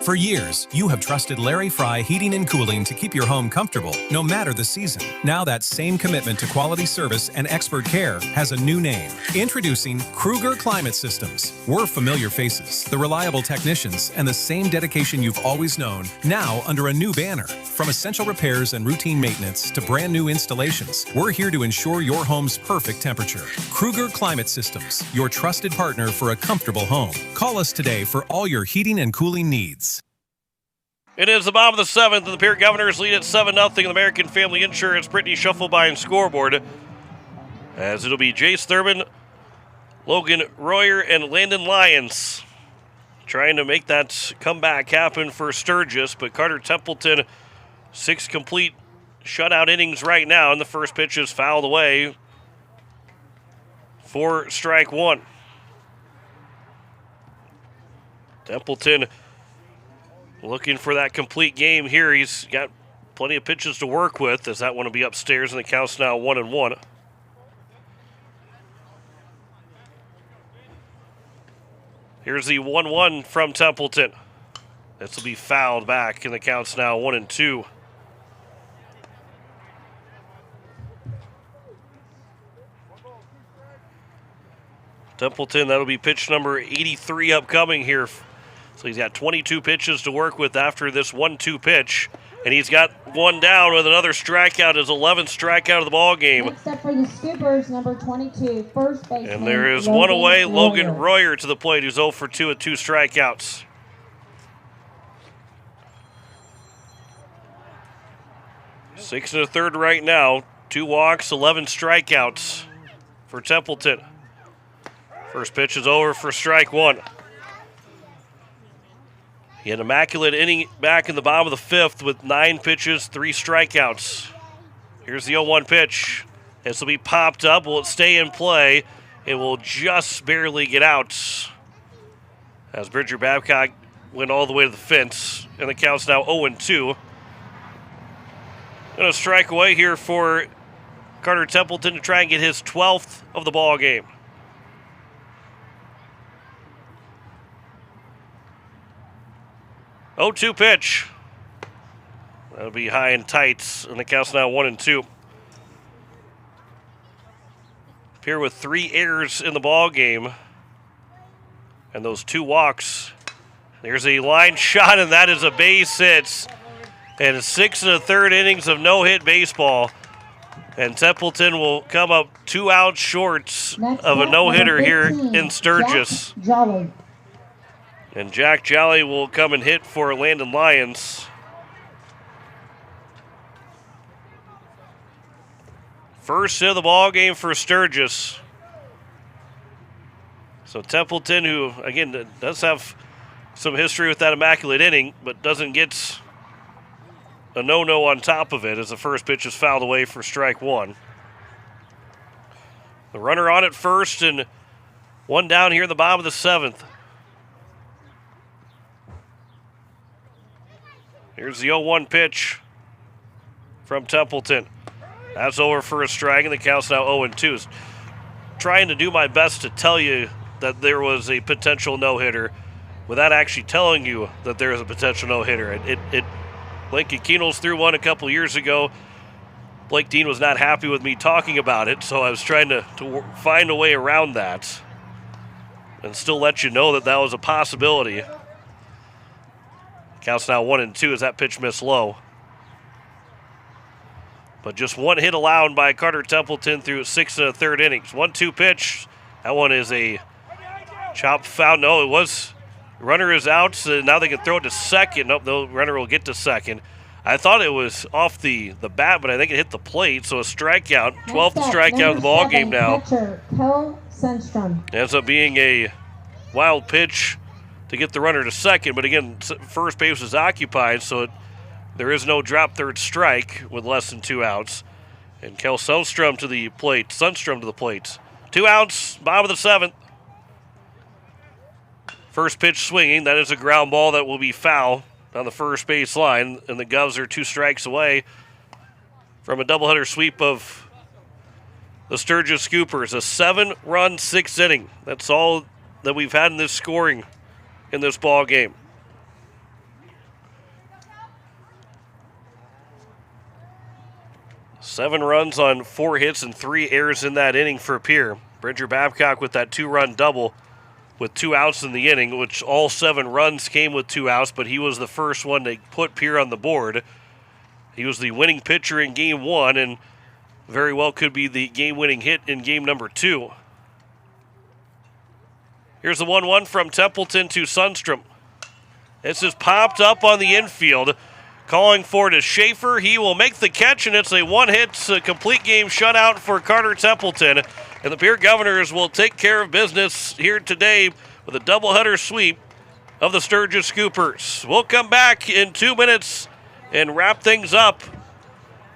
For years, you have trusted Larry Fry Heating and Cooling to keep your home comfortable, no matter the season. Now that same commitment to quality service and expert care has a new name. Introducing Kruger Climate Systems. We're familiar faces, the reliable technicians, and the same dedication you've always known, now under a new banner. From essential repairs and routine maintenance to brand new installations, we're here to ensure your home's perfect temperature. Kruger Climate Systems, your trusted partner for a comfortable home. Call us today for all your heating and cooling needs. It is the bottom of the 7th, and the Pierre Governors lead at 7-0 in the American Family Insurance Brittany Shufflebine scoreboard. As it'll be Jace Thurman, Logan Royer, and Landon Lyons trying to make that comeback happen for Sturgis, but Carter Templeton, 6 complete shutout innings right now, and the first pitch is fouled away for strike 1. Templeton looking for that complete game here. He's got plenty of pitches to work with, as that one will be upstairs, and the count's now 1-1. Here's the 1-1 from Templeton. This will be fouled back, and the count's now 1-2. Templeton, that'll be pitch number 83 upcoming here. So he's got 22 pitches to work with after this 1-2 pitch. And he's got one down with another strikeout, his 11th strikeout of the ball game. Next up for the Scoopers, number 22, first baseman. And there is one away, Logan Royer to the plate, who's 0 for 2 with 2 strikeouts. Six and a third right now, 2 walks, 11 strikeouts for Templeton. First pitch is over for strike 1. He had an immaculate inning back in the bottom of the 5th with 9 pitches, 3 strikeouts. Here's the 0-1 pitch. This will be popped up. Will it stay in play? It will just barely get out, as Bridger Babcock went all the way to the fence, and the count's now 0-2. Going to strike away here for Carter Templeton to try and get his 12th of the ball game. 0-2 pitch. That'll be high and tight, and the count's now 1-2. Pierre with 3 errors in the ball game, and those 2 walks. There's a line shot, and that is a base hit. And 6 1/3 innings of no-hit baseball. And Templeton will come up 2 outs short of a no-hitter here in Sturgis. Jack Jolly. And Jack Jolly will come and hit for Landon Lyons. First hit of the ball game for Sturgis. So Templeton, who, again, does have some history with that immaculate inning, but doesn't get a no-no on top of it, as the first pitch is fouled away for strike 1. The runner on at first, and 1 down here in the bottom of the 7th. Here's the 0-1 pitch from Templeton. That's over for a strike, and the count's now 0-2. Trying to do my best to tell you that there was a potential no-hitter without actually telling you that there is a potential no-hitter. Lincoln Keenels threw one a couple years ago. Blake Dean was not happy with me talking about it, so I was trying to find a way around that and still let you know that that was a possibility. Counts now 1-2 as that pitch missed low. But just 1 hit allowed by Carter Templeton through 6 1/3 innings. 1-2 pitch. That one is a chop foul. No, it was. Runner is out, so now they can throw it to second. Nope, the runner will get to second. I thought it was off the bat, but I think it hit the plate, so a strikeout. 12th strikeout of the ball game now. Catcher, Kel Sundstrom. Ends up being a wild pitch to get the runner to second, but again, first base is occupied, so there is no drop third strike with less than 2 outs. And Kel Sundstrom to the plate. 2 outs, bottom of the 7th. First pitch swinging. That is a ground ball that will be foul on the first base line, and the Govs are 2 strikes away from a doubleheader sweep of the Sturgis Scoopers. A 7-run 6th inning. That's all that we've had in this scoring in this ball game. Seven runs on 4 hits and 3 errors in that inning for Pierre. Bridger Babcock with that 2-run double with 2 outs in the inning, which all 7 runs came with 2 outs, but he was the first one to put Pierre on the board. He was the winning pitcher in Game 1 and very well could be the game-winning hit in Game number 2. Here's the 1-1 from Templeton to Sundstrom. This is popped up on the infield. Calling for it is Schaefer. He will make the catch, and it's a one-hit complete game shutout for Carter Templeton. And the Pierre Governors will take care of business here today with a doubleheader sweep of the Sturgis Scoopers. We'll come back in 2 minutes and wrap things up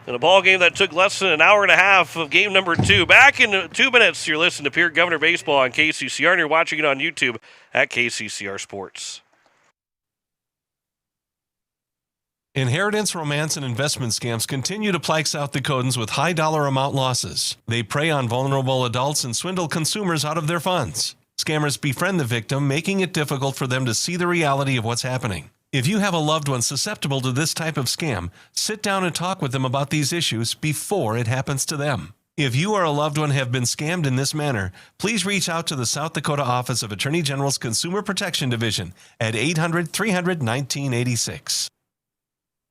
in a ball game that took less than an hour and a half of game number 2. Back in 2 minutes, you're listening to Pierre Governor Baseball on KCCR, and you're watching it on YouTube at KCCR Sports. Inheritance, romance, and investment scams continue to plague South Dakotans with high dollar amount losses. They prey on vulnerable adults and swindle consumers out of their funds. Scammers befriend the victim, making it difficult for them to see the reality of what's happening. If you have a loved one susceptible to this type of scam, sit down and talk with them about these issues before it happens to them. If you or a loved one have been scammed in this manner, please reach out to the South Dakota Office of Attorney General's Consumer Protection Division at 800-300-1986.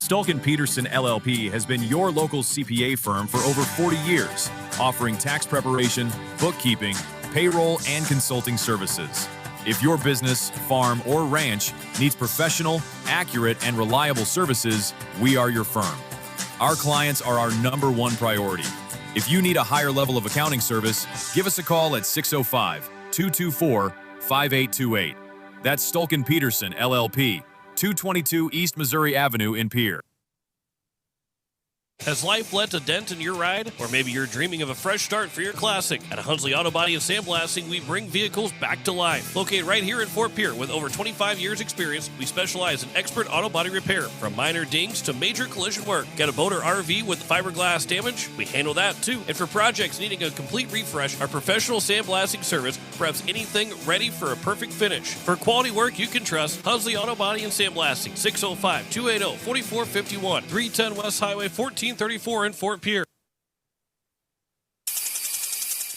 Stulkin Peterson LLP has been your local CPA firm for over 40 years, offering tax preparation, bookkeeping, payroll, and consulting services. If your business, farm, or ranch needs professional, accurate, and reliable services, we are your firm. Our clients are our #1 priority. If you need a higher level of accounting service, give us a call at 605-224-5828. That's Stulkin Peterson LLP, 222 East Missouri Avenue in Pierre. Has life left a dent in your ride? Or maybe you're dreaming of a fresh start for your classic. At Hunsley Auto Body and Sandblasting, we bring vehicles back to life. Located right here in Fort Pierre with over 25 years experience, we specialize in expert auto body repair. From minor dings to major collision work. Got a boat or RV with fiberglass damage? We handle that too. And for projects needing a complete refresh, our professional sandblasting service preps anything ready for a perfect finish. For quality work you can trust, Hunsley Auto Body and Sandblasting, 605-280-4451, 310 West Highway 1434 in Fort Pierre.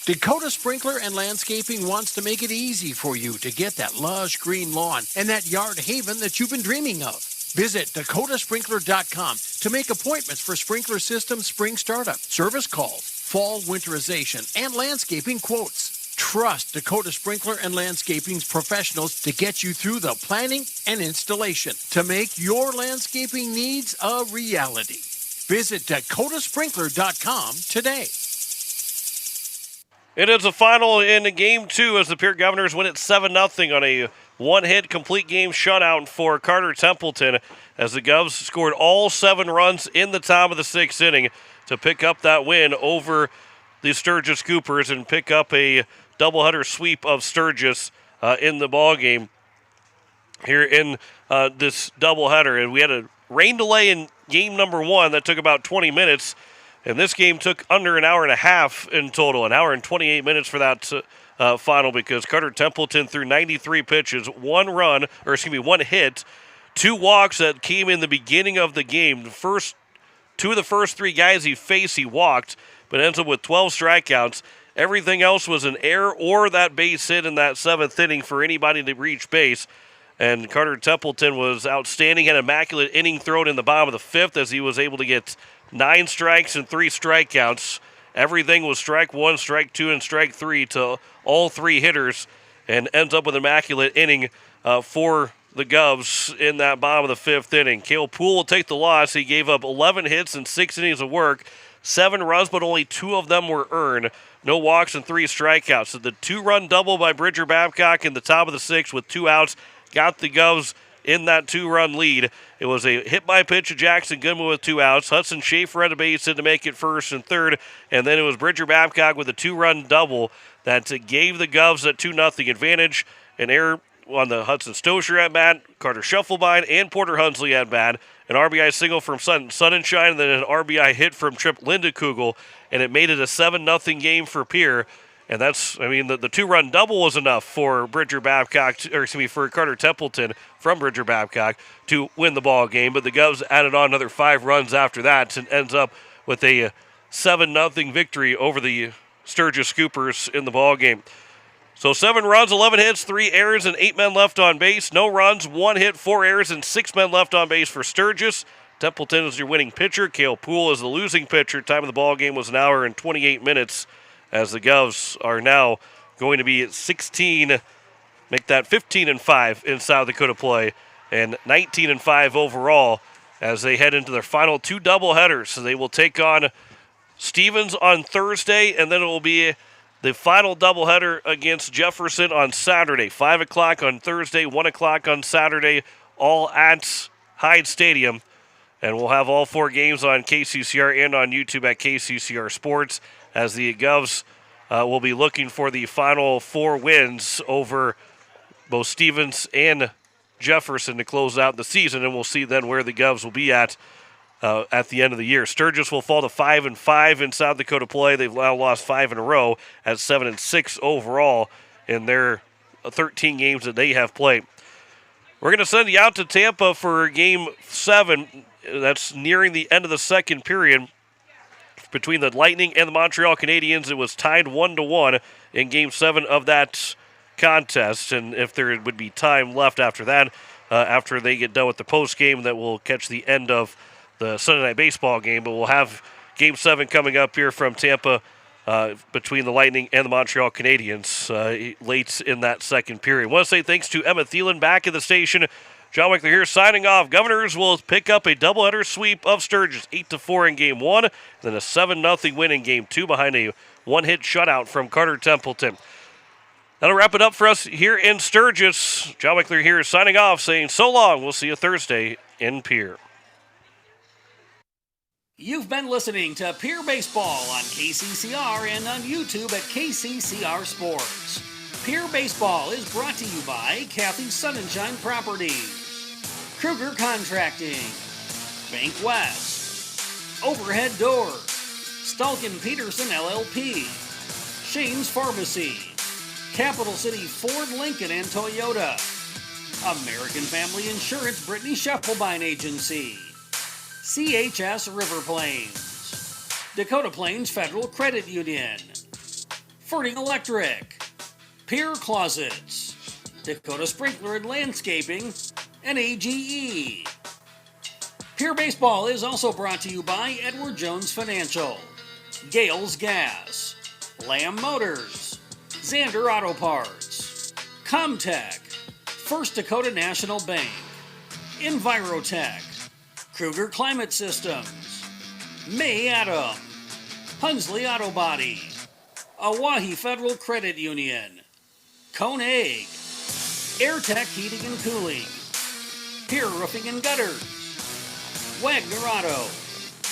Dakota Sprinkler and Landscaping wants to make it easy for you to get that lush green lawn and that yard haven that you've been dreaming of. Visit dakotasprinkler.com to make appointments for sprinkler system spring startup, service calls, fall winterization, and landscaping quotes. Trust Dakota Sprinkler and Landscaping's professionals to get you through the planning and installation to make your landscaping needs a reality. Visit dakotasprinkler.com today. It is a final in Game 2 as the Pierre Governors win it 7-0 on a one-hit complete game shutout for Carter Templeton as the Govs scored all 7 runs in the top of the 6th inning to pick up that win over the Sturgis Scoopers and pick up a doubleheader sweep of Sturgis in the ballgame here in this doubleheader. And we had a rain delay in game number 1 that took about 20 minutes. And this game took under an hour and a half in total, an hour and 28 minutes for that final because Carter Templeton threw 93 pitches, 1 hit, 2 walks that came in the beginning of the game. The first 2 of the first 3 guys he faced, he walked, but ends up with 12 strikeouts. Everything else was an error or that base hit in that 7th inning for anybody to reach base. And Carter Templeton was outstanding, had an immaculate inning thrown in the bottom of the 5th as he was able to get 9 strikes and 3 strikeouts. Everything was strike 1, strike 2, and strike 3 to all 3 hitters and ends up with an immaculate inning for the Govs in that bottom of the 5th inning. Cale Poole will take the loss. He gave up 11 hits and 6 innings of work, 7 runs, but only 2 of them were earned. No walks and 3 strikeouts. So the 2-run double by Bridger Babcock in the top of the 6th with 2 outs got the Govs in that 2-run lead. It was a hit by pitch of Jackson Goodman with 2 outs. Hudson Schaefer had a base hit to make it first and third. And then it was Bridger Babcock with a 2-run double that gave the Govs that 2-0 advantage. An error on the Hudson Stosher at bat, Carter Shufflebine, and Porter Hunsley at bat. An RBI single from Sonnenschein, and then an RBI hit from Trip Lindekugel. And it made it a 7-0 game for Pierre. And that's, the 2-run double was enough for for Carter Templeton from Bridger Babcock to win the ball game. But the Govs added on another 5 runs after that and ends up with a 7-0 victory over the Sturgis Scoopers in the ball game. So 7 runs, 11 hits, 3 errors, and 8 men left on base. No runs, 1 hit, 4 errors, and 6 men left on base for Sturgis. Templeton is your winning pitcher. Cale Poole is the losing pitcher. Time of the ball game was an hour and 28 minutes. As the Govs are now going to be at 16, make that 15-5 in South Dakota play and 19-5 overall as they head into their final 2 doubleheaders. So they will take on Stevens on Thursday, and then it will be the final doubleheader against Jefferson on Saturday. 5 o'clock on Thursday, 1 o'clock on Saturday, all at Hyde Stadium. And we'll have all 4 games on KCCR and on YouTube at KCCR Sports as the Govs will be looking for the final 4 wins over both Stevens and Jefferson to close out the season, and we'll see then where the Govs will be at the end of the year. Sturgis will fall to 5-5 in South Dakota play. They've now lost 5 in a row at 7-6 overall in their 13 games that they have played. We're going to send you out to Tampa for Game 7. That's nearing the end of the second period. Between the Lightning and the Montreal Canadiens, it was tied 1-1 in Game 7 of that contest. And if there would be time left after that, after they get done with the post game, that will catch the end of the Sunday Night Baseball game. But we'll have Game 7 coming up here from Tampa between the Lightning and the Montreal Canadiens late in that second period. I want to say thanks to Emma Thielen back at the station. John Wickler here signing off. Governors will pick up a doubleheader sweep of Sturgis, 8-4 in Game 1, then a 7-0 win in Game 2 behind a one-hit shutout from Carter Templeton. That'll wrap it up for us here in Sturgis. John Wickler here signing off, saying so long. We'll see you Thursday in Pierre. You've been listening to Pierre Baseball on KCCR and on YouTube at KCCR Sports. Pierre Baseball is brought to you by Kathy Sunshine Properties, Kruger Contracting, Bank West, Overhead Doors, Stalkin Peterson LLP, Shane's Pharmacy, Capital City Ford, Lincoln, and Toyota, American Family Insurance Brittany Scheffelbein Agency, CHS River Plains, Dakota Plains Federal Credit Union, Fording Electric, Pierre Closets, Dakota Sprinkler and Landscaping, and AGE. Pierre Baseball is also brought to you by Edward Jones Financial, Gales Gas, Lamb Motors, Xander Auto Parts, Comtech, First Dakota National Bank, Envirotech, Kruger Climate Systems, May Adam, Hunsley Auto Body, Oahe Federal Credit Union, Koenig, AirTech Heating and Cooling, Pierre Roofing and Gutters, Wagner Auto,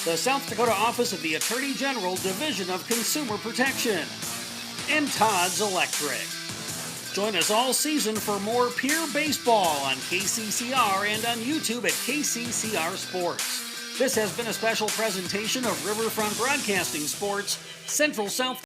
the South Dakota Office of the Attorney General Division of Consumer Protection, and Todd's Electric. Join us all season for more Pierre Baseball on KCCR and on YouTube at KCCR Sports. This has been a special presentation of Riverfront Broadcasting Sports, Central South